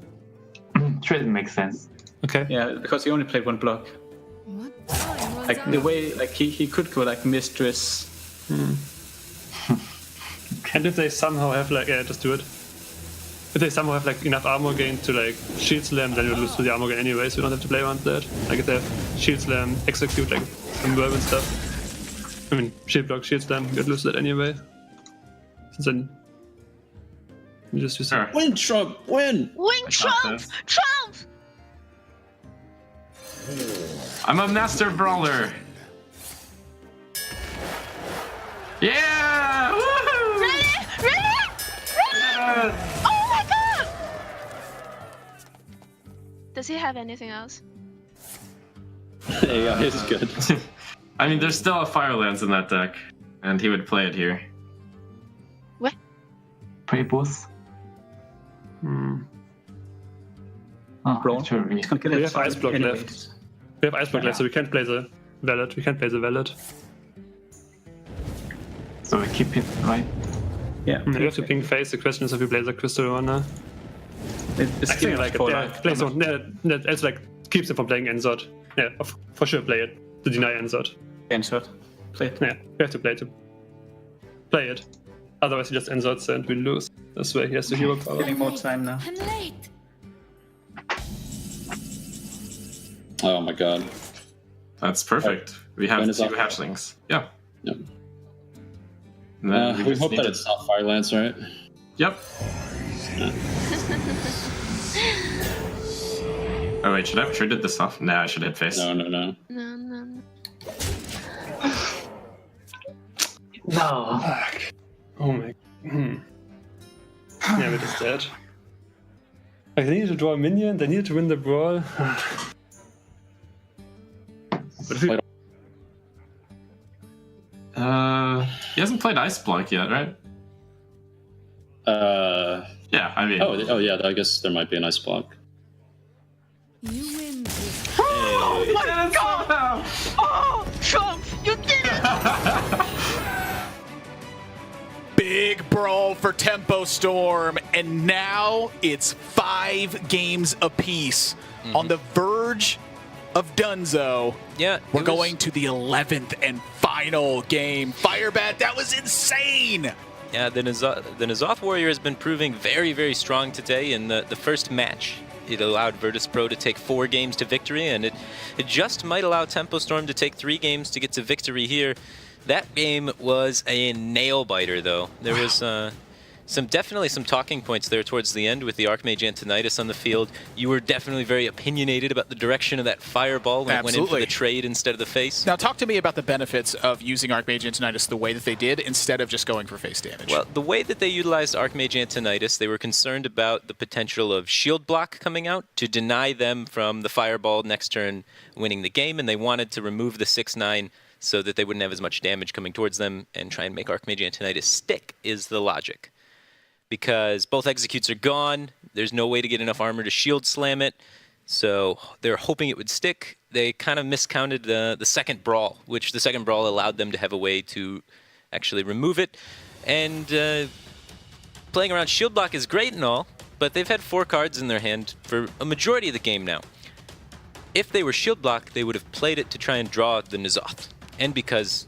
Trade makes sense.
Okay.
Yeah, because he only played 1 block.
What time was
Like, the way, like, he could go, like, Mistress.
And if they somehow have, like, yeah, just do it. if they somehow have like enough armor gain to like shield slam, then you lose to the armor gain anyway, so you don't have to play around that. Like if they have shield slam, execute like some whirlwind stuff. I mean, shield block, shield slam, you'd lose that anyway. Since then, you just use it.
Win, Trump! Win!
Win, Trump! Trump!
I'm a master brawler. Yeah! Woohoo!
Really?
Yes!
Oh my god! Does he have anything else?
AI is good.
I mean, there's still a Firelands in that deck, and he would play it here.
What?
Play both. Oh,
Brawl.
sure.
He's gonna kill
We
it
have Ice Block
anyways.
left. We have Ice Block left, so we can't play the Valid. We can't play the Valid.
So we keep it, right?
Yeah.
We have to ping face. The question is if we play the Crystal Runner.
It's
I think like it. Yeah, play so. That else like keeps him from playing Enzot. Yeah, for sure play it to deny Enzot.
Enzot. Play it.
Yeah, we have to play it. Otherwise, he just Enzots and we lose. That's why he has the hero power.
Getting more time now.
I'm late.
Oh my god.
That's perfect. We have
When
two
is that?
hatchlings. Yeah.
Yep.
And then
We
just
hope
need
that
to-
it's not Firelands, right?
Yep. Oh wait, should I have traded this off? Nah, I should hit face.
No.
No, no, no.
No.
Oh my. Yeah, we're just dead. Like, they needed to draw a minion, they needed to win the brawl. But if we,
He hasn't played Ice Block yet, right? Yeah, I mean.
Oh yeah, I guess there might be an ice block.
You win this.
Oh, let's go now!
Oh, Trump, you did it!
Big brawl for Tempo Storm, and now it's 5 games apiece. On the verge of Dunzo.
Yeah,
We're going to the 11th and final game. Firebat, that was insane!
Yeah, the N'Zoth Warrior has been proving very, very strong today. In the first match, it allowed Virtus Pro to take 4 games to victory, and it just might allow Tempo Storm to take 3 games to get to victory here. That game was a nail-biter, though. There was definitely some talking points there towards the end with the Archmage Antonidas on the field. You were definitely very opinionated about the direction of that fireball when it went in for the trade instead of the face.
Now, talk to me about the benefits of using Archmage Antonidas the way that they did instead of just going for face damage.
Well, the way that they utilized Archmage Antonidas, they were concerned about the potential of shield block coming out to deny them from the fireball next turn winning the game, and they wanted to remove the 6/9 so that they wouldn't have as much damage coming towards them and try and make Archmage Antonidas stick is the logic. Because both executes are gone, there's no way to get enough armor to shield slam it, so they're hoping it would stick. They kind of miscounted the second brawl, which the second brawl allowed them to have a way to actually remove it. And playing around shield block is great and all, but they've had 4 cards in their hand for a majority of the game now. If they were shield block, they would have played it to try and draw the N'Zoth. And because,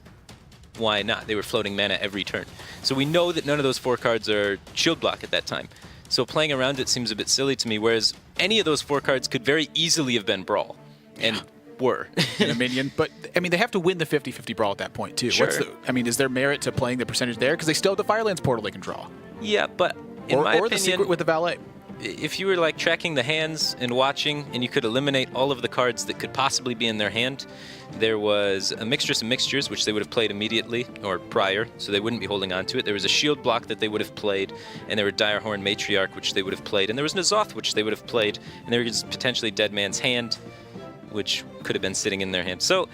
why not? They were floating mana every turn. So we know that none of those 4 cards are shield block at that time. So playing around it seems a bit silly to me, whereas any of those 4 cards could very easily have been Brawl. And were.
In a minion. But, I mean, they have to win the 50-50 brawl at that point, too.
Sure.
Is there merit to playing the percentage there? Because they still have the Firelands portal they can draw.
Yeah, but in my opinion,
the secret with the valet.
If you were like tracking the hands and watching, and you could eliminate all of the cards that could possibly be in their hand, there was a Mixtress of Mixtures, which they would have played immediately, or prior, so they wouldn't be holding on to it. There was a Shield Block that they would have played, and there were Direhorn Matriarch, which they would have played, and there was N'Zoth, which they would have played, and there was potentially Dead Man's Hand, which could have been sitting in their hand. So,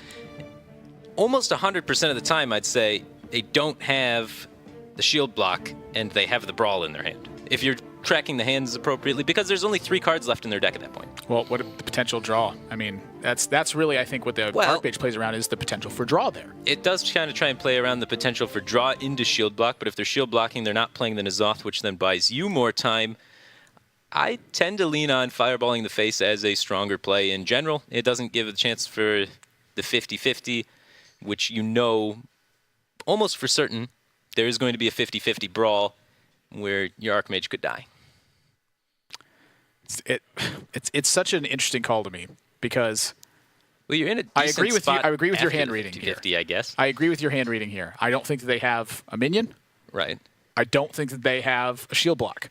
almost 100% of the time, I'd say, they don't have the Shield Block, and they have the Brawl in their hand. If you're tracking the hands appropriately, because there's only 3 cards left in their deck at that point.
Well, what the potential draw? I mean, that's really, I think, what the Archmage plays around is the potential for draw there.
It does kind of try and play around the potential for draw into shield block, but if they're shield blocking, they're not playing the N'Zoth, which then buys you more time. I tend to lean on fireballing the face as a stronger play in general. It doesn't give a chance for the 50-50, which you know almost for certain there is going to be a 50-50 brawl where your Archmage could die.
It's such an interesting call to me because
well, you're in a
I agree with you. I agree with your hand reading
50,
here.
I guess.
I agree with your hand reading here. I don't think that they have a minion.
Right.
I don't think that they have a shield block.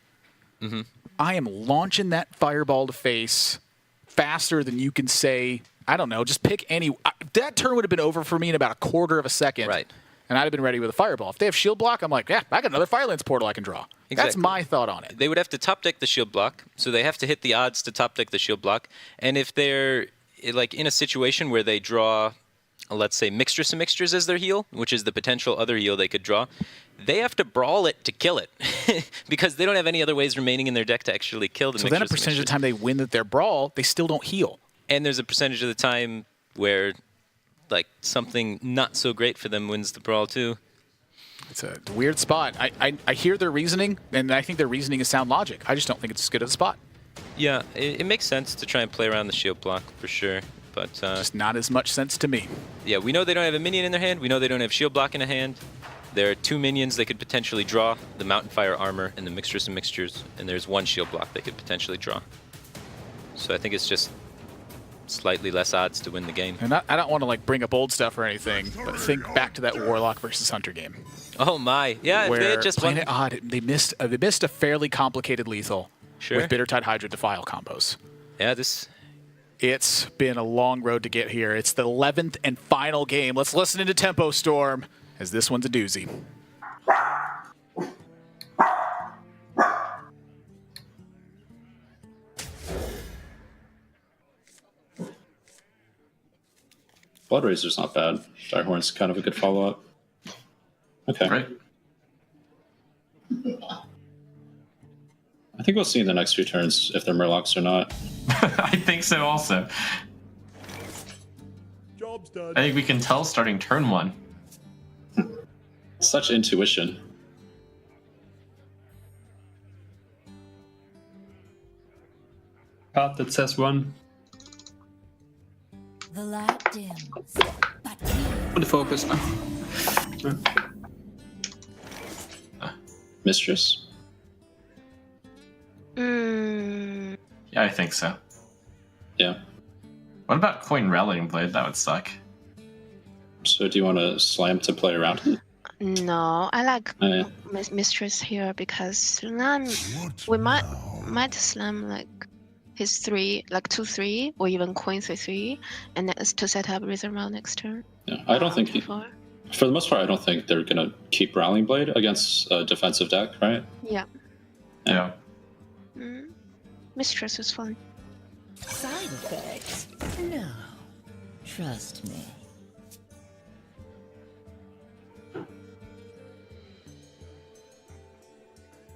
Mm-hmm.
I am launching that fireball to face faster than you can say. I don't know. Just pick any. That turn would have been over for me in about a quarter of a second.
Right.
And I'd have been ready with a fireball. If they have shield block, I'm like, yeah, I got another Firelance portal I can draw.
Exactly.
That's my thought on it.
They would have to top deck the shield block, so they have to hit the odds to top deck the shield block. And if they're like in a situation where they draw, let's say, Mixtress of Mixtures as their heal, which is the potential other heal they could draw, they have to brawl it to kill it because they don't have any other ways remaining in their deck to actually kill the Mixtress.
So then a percentage of the time they win that their brawl, they still don't heal.
And there's a percentage of the time where like something not so great for them wins the brawl too.
It's a weird spot. I hear their reasoning, and I think their reasoning is sound logic. I just don't think it's as good of a spot.
Yeah, it makes sense to try and play around the shield block for sure, but
just not as much sense to me.
Yeah, we know they don't have a minion in their hand. We know they don't have shield block in a hand. There are 2 minions they could potentially draw, the Mountain Fire Armor and the Mixtress of Mixtures, and there's 1 shield block they could potentially draw. So I think it's just slightly less odds to win the game.
And I don't want to like bring up old stuff or anything, but think back to that Warlock versus Hunter game.
Oh my, yeah!
Where
if they had just
Planet Odd, they missed a fairly complicated lethal with Bittertide Hydra Defile combos.
Yeah,
it's been a long road to get here. It's the 11th and final game. Let's listen into Tempo Storm, as this one's a doozy.
Blood Razor's not bad. Direhorn's kind of a good follow-up. Okay.
Right.
I think we'll see in the next few turns if they're Murlocs or not.
I think so also.
Job's done.
I think we can tell starting turn 1.
Such intuition.
Card that says 1.
The light dims, but
Put the focus now.
Mistress.
Yeah, I think so.
Yeah.
What about Coin Rallying Blade? That would suck.
So do you want to slam to play around it?
No, I like Mistress here because slam. We might slam like his 3, like 2/3, or even Queen 3/3, and that's to set up Rhythm Round next turn.
Yeah, I don't think for the most part, I don't think they're gonna keep Rallying Blade against a defensive deck, right?
Yeah.
Yeah.
Mistress is fun.
side effects? No. Trust me.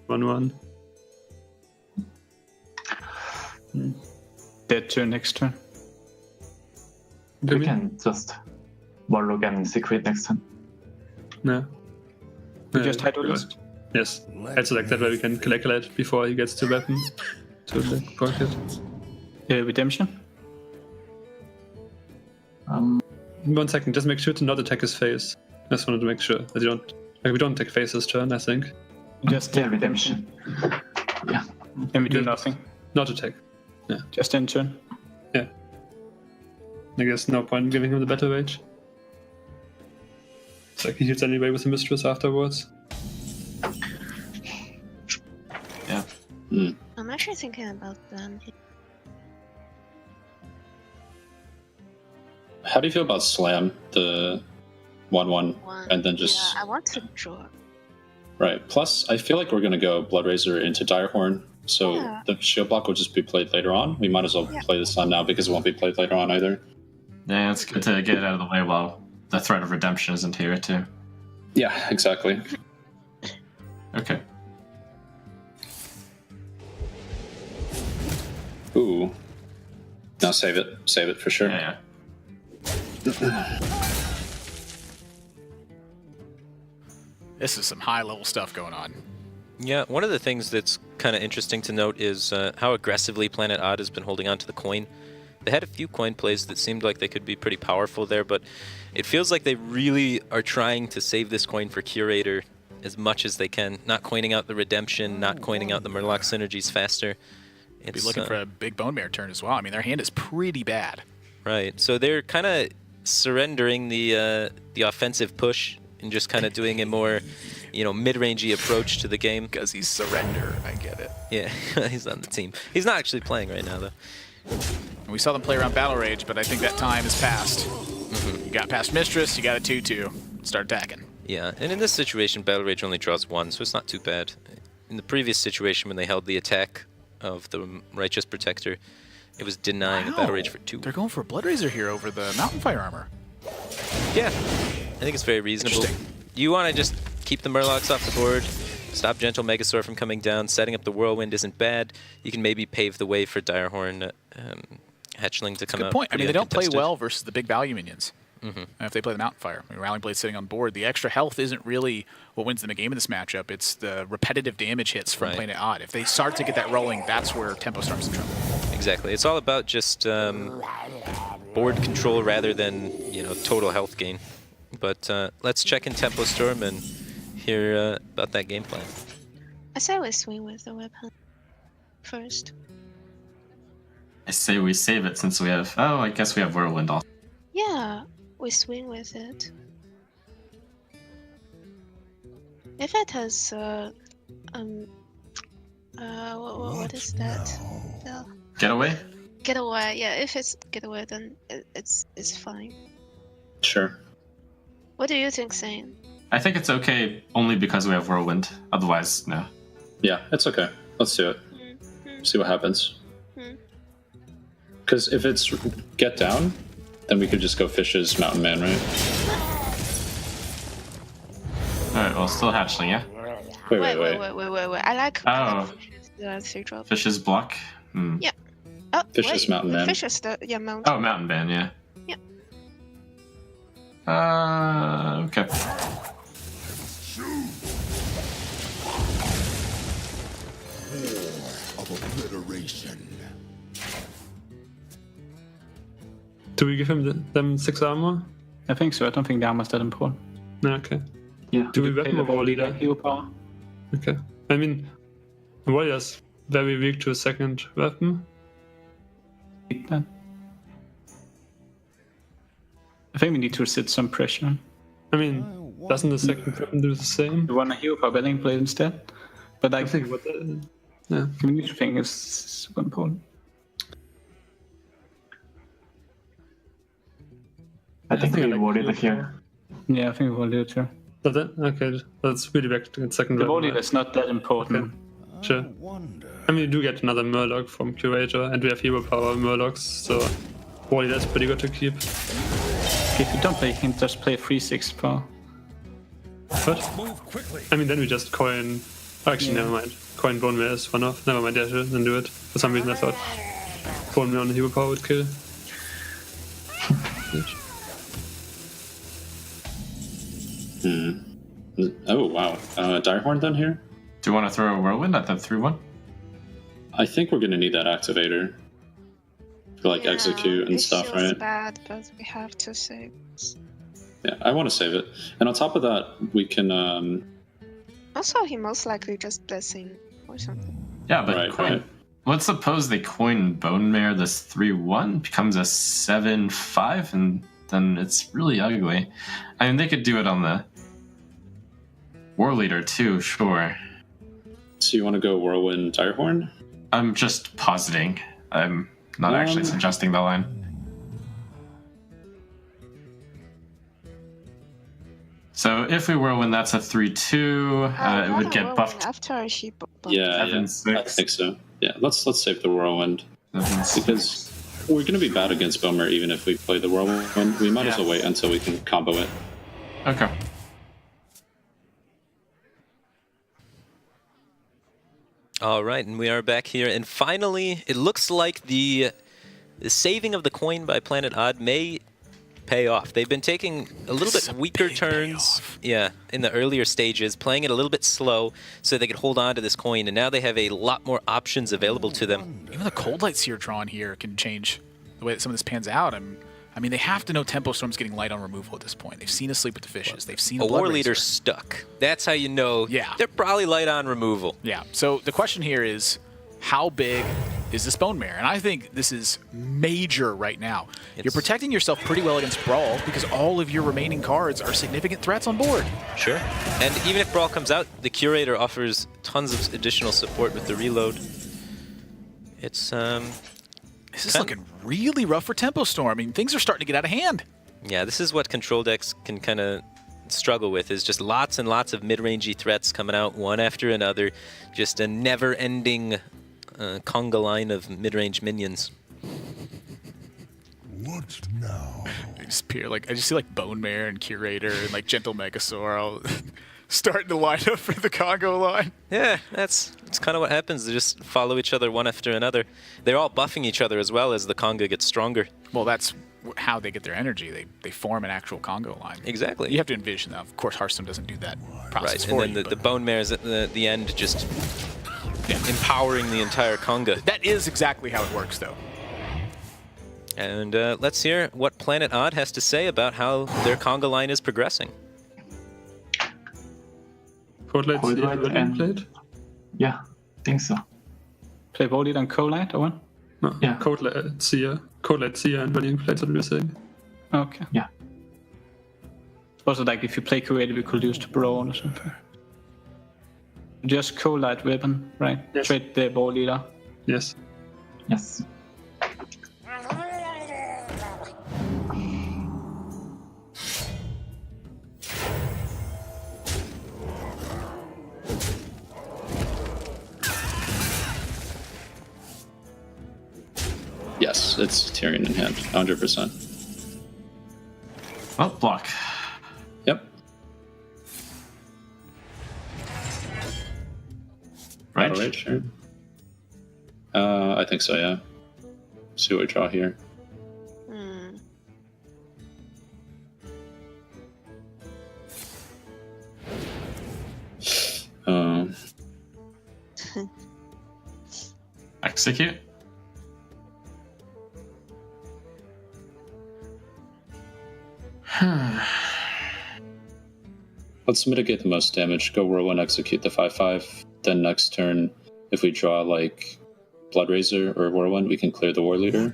One.
Dead turn next turn.
We can just Warlock and Secret next turn.
No.
We just Hydro list?
Yes. I'd select that way we can calculate before he gets to weapon to the pocket.
Redemption?
1 second, just make sure to not attack his face. Just wanted to make sure that you don't. Like, we don't attack face this turn, I think.
Just
redemption. Yeah.
And we do nothing.
Not attack. Yeah.
Just end turn.
Yeah. I guess no point in giving him the Battle Rage. It's like he hits anyway with the Mistress afterwards.
Yeah.
I'm actually thinking about them.
How do you feel about Slam, the 1/1, and then just...
Yeah, I want to draw.
Right. Plus, I feel like we're going to go Blood Razor into Direhorn, so the shield block will just be played later on. We might as well play the Slam now because it won't be played later on either.
Yeah, it's good to get it out of the way while the threat of redemption isn't here too.
Yeah, exactly.
Okay.
Ooh. Now save it. Save it for sure.
Yeah.
This is some high-level stuff going on.
Yeah, one of the things that's kind of interesting to note is how aggressively Planet Odd has been holding on to the coin. They had a few coin plays that seemed like they could be pretty powerful there, but it feels like they really are trying to save this coin for Curator as much as they can, not coining out the Redemption, not coining out the Murloc synergies faster.
Be looking for a big Bone Mare turn as well. I mean, their hand is pretty bad.
Right. So they're kind of surrendering the offensive push and just kind of doing a more, mid-rangey approach to the game.
Because he's surrender. I get it.
Yeah, he's on the team. He's not actually playing right now, though.
And we saw them play around Battle Rage, but I think that time is past. You got past Mistress, you got a 2-2. Start attacking.
Yeah, and in this situation, Battle Rage only draws 1, so it's not too bad. In the previous situation, when they held the attack of the Righteous Protector, it was denying a Battle Rage for 2.
They're going for a Blood Razor here over the Mountain Fire Armor.
Yeah, I think it's very reasonable. You want to just keep the Murlocs off the board, stop Gentle Megasaur from coming down. Setting up the Whirlwind isn't bad. You can maybe pave the way for Direhorn Hatchling to come out.
Good point. I mean, they don't play
uncontested.
well versus the big value minions. And if they play the Mountain Fire, I mean, Rallying Blade sitting on board, the extra health isn't really what wins them a game in this matchup. It's the repetitive damage hits from Planet Odd. If they start to get that rolling, that's where Tempo Storm's in trouble.
Exactly. It's all about just board control rather than total health gain. But let's check in Tempo Storm and hear about that game plan.
I say we swing with the weapon first.
I say we save it since we have... Oh, I guess we have Whirlwind also.
Yeah, we swing with it. If it has what is that? No.
Getaway?
Getaway, yeah. If it's getaway, then it's fine.
Sure.
What do you think, Zane?
I think it's okay only because we have Whirlwind. Otherwise, no.
Yeah, it's okay. Let's do it. See what happens. Because if it's get down, then we could just go Fish's Mountain Man, right?
Alright, well, still Hatchling, yeah?
Wait.
I like Fish's 3-drop.
Fish's block?
Yeah. Oh,
Fish's Mountain Man.
Fish's Mountain.
Oh, Mountain Man, yeah.
Yeah.
Okay.
Of obliteration.
Do we give him them 6 armor?
I think so. I don't think the armor's that important.
No, okay.
Yeah.
Do we weapon of our leader?
Hero power.
Okay. I mean, the warrior's very weak to a second weapon.
Then. I think we need to set some pressure.
I mean, doesn't the second weapon do the same?
You want a hero power Belling Blade instead? But
I think what the... Yeah.
We need to think is super important.
I think we avoided it here.
Yeah, I think we will do it too.
Okay, let's really back to the second
The
weapon.
body is not that important.
Okay. Sure. I mean, we do get another Murloc from Curator, and we have hero power Murlocs, so Wally, that's pretty good to keep.
If you don't play, you can just play 3-6 for.
What? I mean, then we just coin. Oh, actually, never mind. Coin Bone Mare is one off. Never mind, yeah, sure, then do it. For some reason, I thought Bone Mare on the hero power would kill.
Oh, wow. Direhorn done here?
Do you want to throw a Whirlwind at that 3-1?
I think we're going to need that activator. For, execute and stuff, right?
It's bad, but we have to save.
Yeah, I want to save it. And on top of that, we can...
Also, he most likely just blessing or something.
Yeah, but let's suppose they coin Bone Mare this 3-1, becomes a 7-5, and then it's really ugly. I mean, they could do it on the War Leader too, sure.
So you want to go Whirlwind Direhorn?
I'm just positing. I'm not actually suggesting the line. So if we Whirlwind, that's a 3-2. It would get buffed.
After she
Yeah, I think so. Yeah, let's save the Whirlwind. Because we're going to be bad against Bone Mare even if we play the Whirlwind. We might as well wait until we can combo it.
Okay.
All right, and we are back here. And finally, it looks like the saving of the coin by Planet Odd may pay off. They've been taking a little bit weaker turns, in the earlier stages, playing it a little bit slow so they could hold on to this coin, and now they have a lot more options available to them.
Even the Cold Light Seer drawn here can change the way that some of this pans out. I mean, they have to know Tempo Storm's getting light on removal at this point. They've seen us sleep with the fishes. They've seen
a
Blood
War Leader
Razor.
stuck. That's how you know they're probably light on removal.
Yeah, so the question here is, how big is this Bone Mare. And I think this is major right now. You're protecting yourself pretty well against Brawl because all of your remaining cards are significant threats on board.
Sure. And even if Brawl comes out, the Curator offers tons of additional support with the reload. It's
This is looking really rough for Tempo Storm. I mean, things are starting to get out of hand.
Yeah, this is what control decks can kind of struggle with, is just lots and lots of mid-rangey threats coming out one after another. Just a never-ending conga line of mid-range minions.
What now?
I just see like Bone Mare and Curator and like Gentle Megasaur all starting to line up for the Congo line.
Yeah, that's kind of what happens. They just follow each other one after another. They're all buffing each other as well as the Conga gets stronger.
Well, that's how they get their energy. They form an actual Congo line.
Exactly.
You have to envision that. Of course, Hearthstone doesn't do that process for
and then
you,
the Bone Mares at the end just empowering the entire Conga.
That is exactly how it works, though.
And let's hear what Planet Odd has to say about how their Conga line is progressing.
Cold Light and played?
Yeah, I think so.
Play Volley and Cold Light or what?
No,
Yeah.
Cold Light Seer and Valiant played, what we were saying.
Okay.
Yeah.
Also, like if you play Curator, we could use to Brawl or something. Just Cold Light weapon, right?
Yes.
Trade the Ball Leader.
Yes.
Yes.
Yes, it's Tyrion in hand, 100%.
Oh, block.
Yep.
Right?
All right, sure. I think so, yeah. See what we draw here.
Execute.
Let's mitigate the most damage. Go Whirlwind, execute the 5/5. Then next turn, if we draw like Blood Razor or Whirlwind, we can clear the War Leader.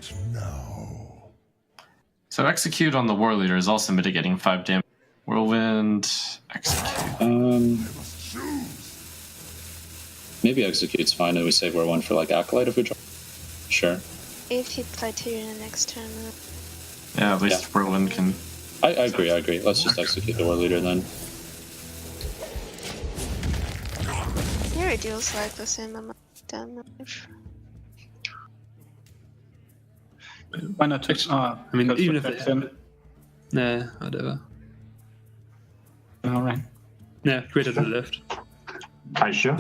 So execute on the War Leader is also mitigating 5 damage. Whirlwind, execute.
Maybe execute's fine, and we save Whirlwind for like Acolyte if we draw. Sure.
If he play Tyrion next turn.
Yeah, at least Whirlwind can.
I agree. Let's just execute the War Leader then.
Here it deals like the same amount of damage.
Why not?
I mean, even if
it's
they nah, whatever.
Alright.
Yeah, greater to the left.
Are you sure?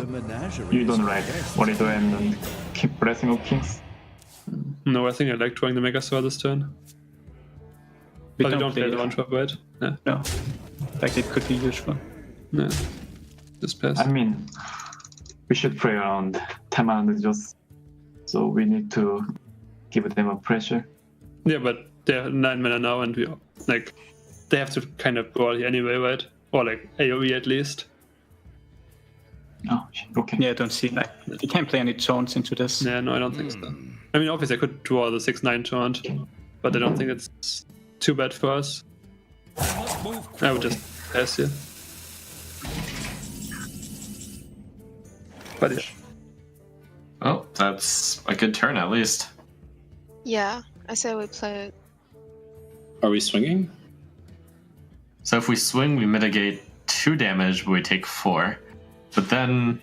You don't like what you do and keep pressing of kings?
No, I think I like drawing the Megasaur this turn.
We
But I don't
play
play the
it.
one drop, right? Yeah.
No. Like it could be useful.
No. Just pass.
I mean, we should play around Taman just so we need to give them a pressure.
Yeah, but they're 9 mana now, and we like they have to kind of brawl here anyway, right? Or like AoE at least.
Oh, okay.
Yeah, I don't see like you can't play any taunts into this.
Yeah, no, I don't think so. I mean, obviously I could draw the 6/9 taunt, but I don't think it's too bad for us. I would just pass here. But yeah.
Oh, that's a good turn at least.
Yeah, I say we play it.
Are we swinging?
So if we swing, we mitigate 2 damage, but we take 4. But then,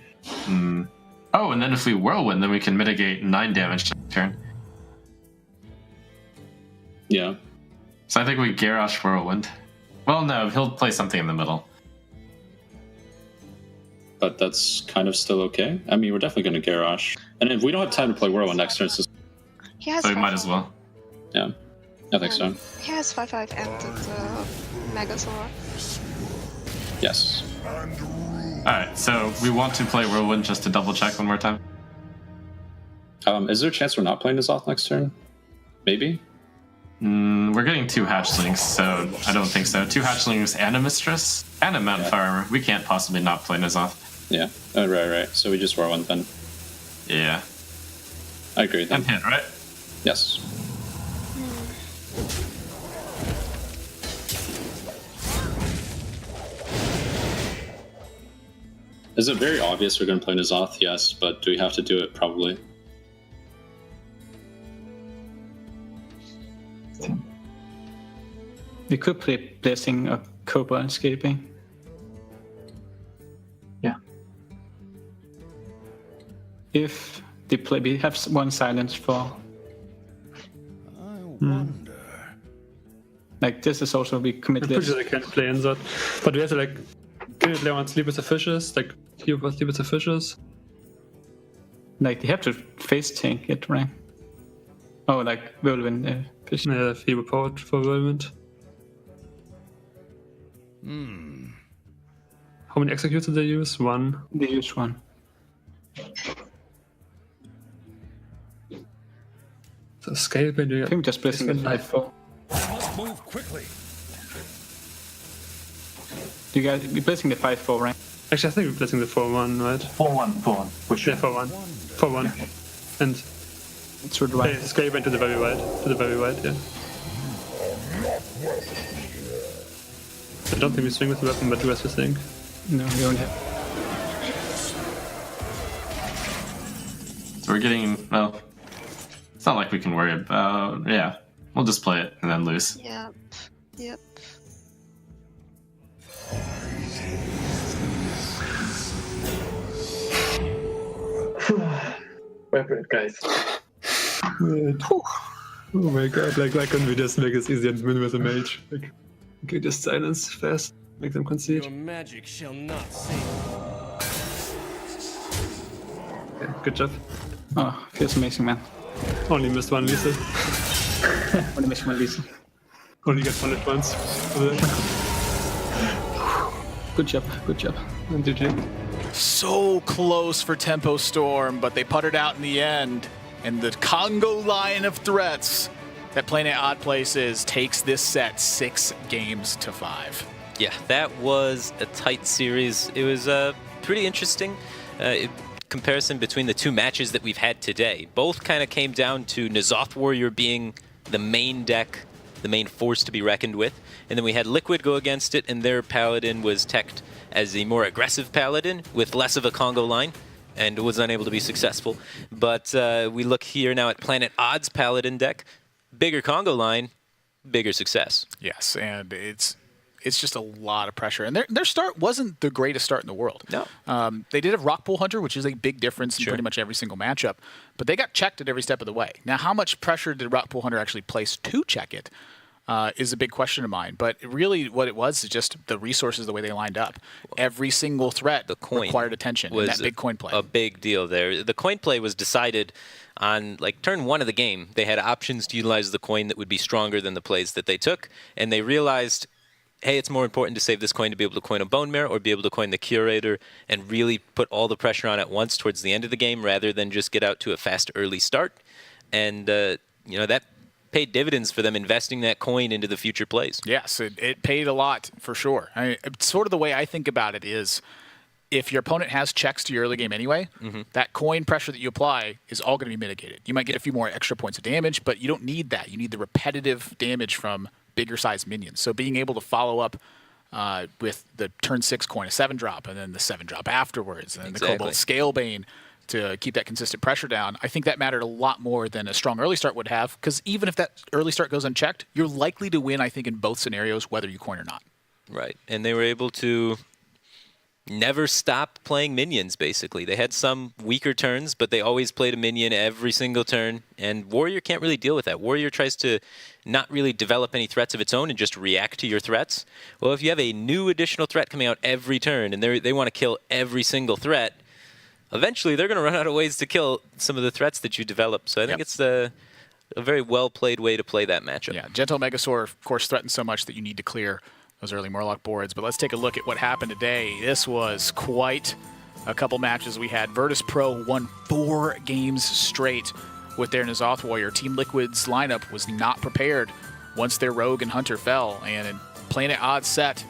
oh, and then if we Whirlwind, then we can mitigate 9 damage to the turn.
Yeah.
So I think we Garrosh Whirlwind. Well, no, he'll play something in the middle.
But that's kind of still okay. I mean, we're definitely going to Garrosh. And if we don't have time to play Whirlwind next turn, so
He has
So we might
5/5.
as well.
yeah, I think so.
He has 5/5 and the Megasaur.
Yes.
Alright, so we want to play Whirlwind just to double check one more time.
Is there a chance we're not playing Azoth next turn? Maybe?
We're getting 2 hatchlings, so I don't think so. 2 hatchlings and a mistress and a mountain fire armor. We can't possibly not play N'Zoth.
Yeah. Right. So we just Whirlwind then.
Yeah.
I agree with that.
And hit, right?
Yes. Is it very obvious we're going to play N'Zoth? Yes, but do we have to do it? Probably.
We could play Blessing or Cobra Escaping.
Yeah.
If they play, we have one silence for.
I wonder.
Like this is also we commit
I'm
this.
pretty sure they can't play N'Zoth. But we have to like play on Sleep with the Fishes, like Sleep with the Fishes.
Like they have to face tank it, right? Oh, like Whirlwind Fish.
Yeah, Feeble Powered for Whirlwind. How many executes did they use? One.
They use one.
So scale band.
I think just Blessing the 5-4.
Must move quickly.
You guys, we're Blessing the 5-4, right?
Actually, I think we're blessing the 4-1, right?
4-1, for sure.
Yeah, 4-1. And
it's with right.
scale band to the very right. Yeah. I don't think we swing with the weapon, but do as we think.
No, we only have.
So we're getting, well, it's not like we can worry about, yeah. We'll just play it and then lose.
Yep. Yep.
Well played, guys.
Oh my god, like why couldn't we just make this easy and win with a mage? Like, okay, just silence fast, make them concede.
Your magic shall not save.
Okay, good job.
Oh, feels amazing, man.
Only missed one Lisa.
Only missed one Lisa.
Only got punished once.
Good job, good job.
And GG.
So close for Tempo Storm, but they puttered out in the end. And the Congo line of threats that Planet Odd Places takes this set 6-5.
Yeah, that was a tight series. It was pretty interesting comparison between the two matches that we've had today. Both kind of came down to N'Zoth Warrior being the main deck, the main force to be reckoned with. And then we had Liquid go against it, and their Paladin was teched as a more aggressive Paladin with less of a Congo line, and was unable to be successful. But we look here now at Planet Odd's Paladin deck. Bigger Congo line, bigger success.
Yes, and it's just a lot of pressure. And their start wasn't the greatest start in the world.
No.
They did have Rockpool Hunter, which is a big difference in pretty much every single matchup. But they got checked at every step of the way. Now, how much pressure did Rockpool Hunter actually place to check it is a big question of mine. But really what it was is just the resources, the way they lined up. Every single threat required attention. And that big coin play.
A big deal there. The coin play was decided on like turn 1 of the game. They had options to utilize the coin that would be stronger than the plays that they took. And they realized, hey, it's more important to save this coin to be able to coin a Bone Mare or be able to coin the Curator and really put all the pressure on at once towards the end of the game rather than just get out to a fast early start. And, that paid dividends for them investing that coin into the future plays.
Yes, it paid a lot for sure. Sort of the way I think about it is if your opponent has checks to your early game anyway, that coin pressure that you apply is all going to be mitigated. You might get a few more extra points of damage, but you don't need that. You need the repetitive damage from bigger sized minions. So being able to follow up with the turn 6 coin, a 7-drop, and then the 7-drop afterwards, and the Cobalt Scalebane to keep that consistent pressure down, I think that mattered a lot more than a strong early start would have, because even if that early start goes unchecked, you're likely to win, I think, in both scenarios, whether you coin or not.
Right, and they were able to never stop playing minions, basically. They had some weaker turns, but they always played a minion every single turn, and Warrior can't really deal with that. Warrior tries to not really develop any threats of its own and just react to your threats. Well, if you have a new additional threat coming out every turn, and they want to kill every single threat, eventually they're going to run out of ways to kill some of the threats that you develop. So I think it's a very well-played way to play that matchup.
Yeah, Gentle Megasaur, of course, threatens so much that you need to clear those early Murloc boards. But let's take a look at what happened today. This was quite a couple matches we had. Virtus Pro won 4 games straight with their N'Zoth Warrior. Team Liquid's lineup was not prepared once their Rogue and Hunter fell. And in Planet Odd set,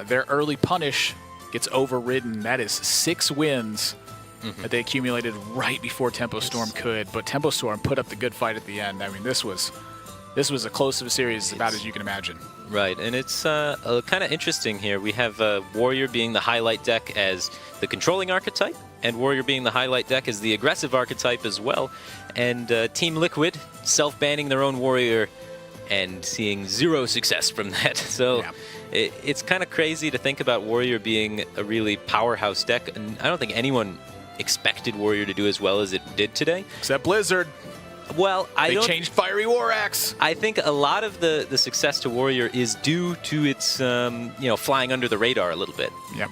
their early punish gets overridden. That is 6 wins that they accumulated right before Tempo Storm could. But Tempo Storm put up the good fight at the end. I mean, this was as close of a series about as you can imagine.
Right, and it's kind of interesting here. We have Warrior being the highlight deck as the controlling archetype, and Warrior being the highlight deck as the aggressive archetype as well. And Team Liquid self-banning their own Warrior and seeing zero success from that. So it's kind of crazy to think about Warrior being a really powerhouse deck, and I don't think anyone expected Warrior to do as well as it did today.
Except Blizzard.
Well,
they changed Fiery War Axe.
I think a lot of the success to Warrior is due to its flying under the radar a little bit.
Yeah.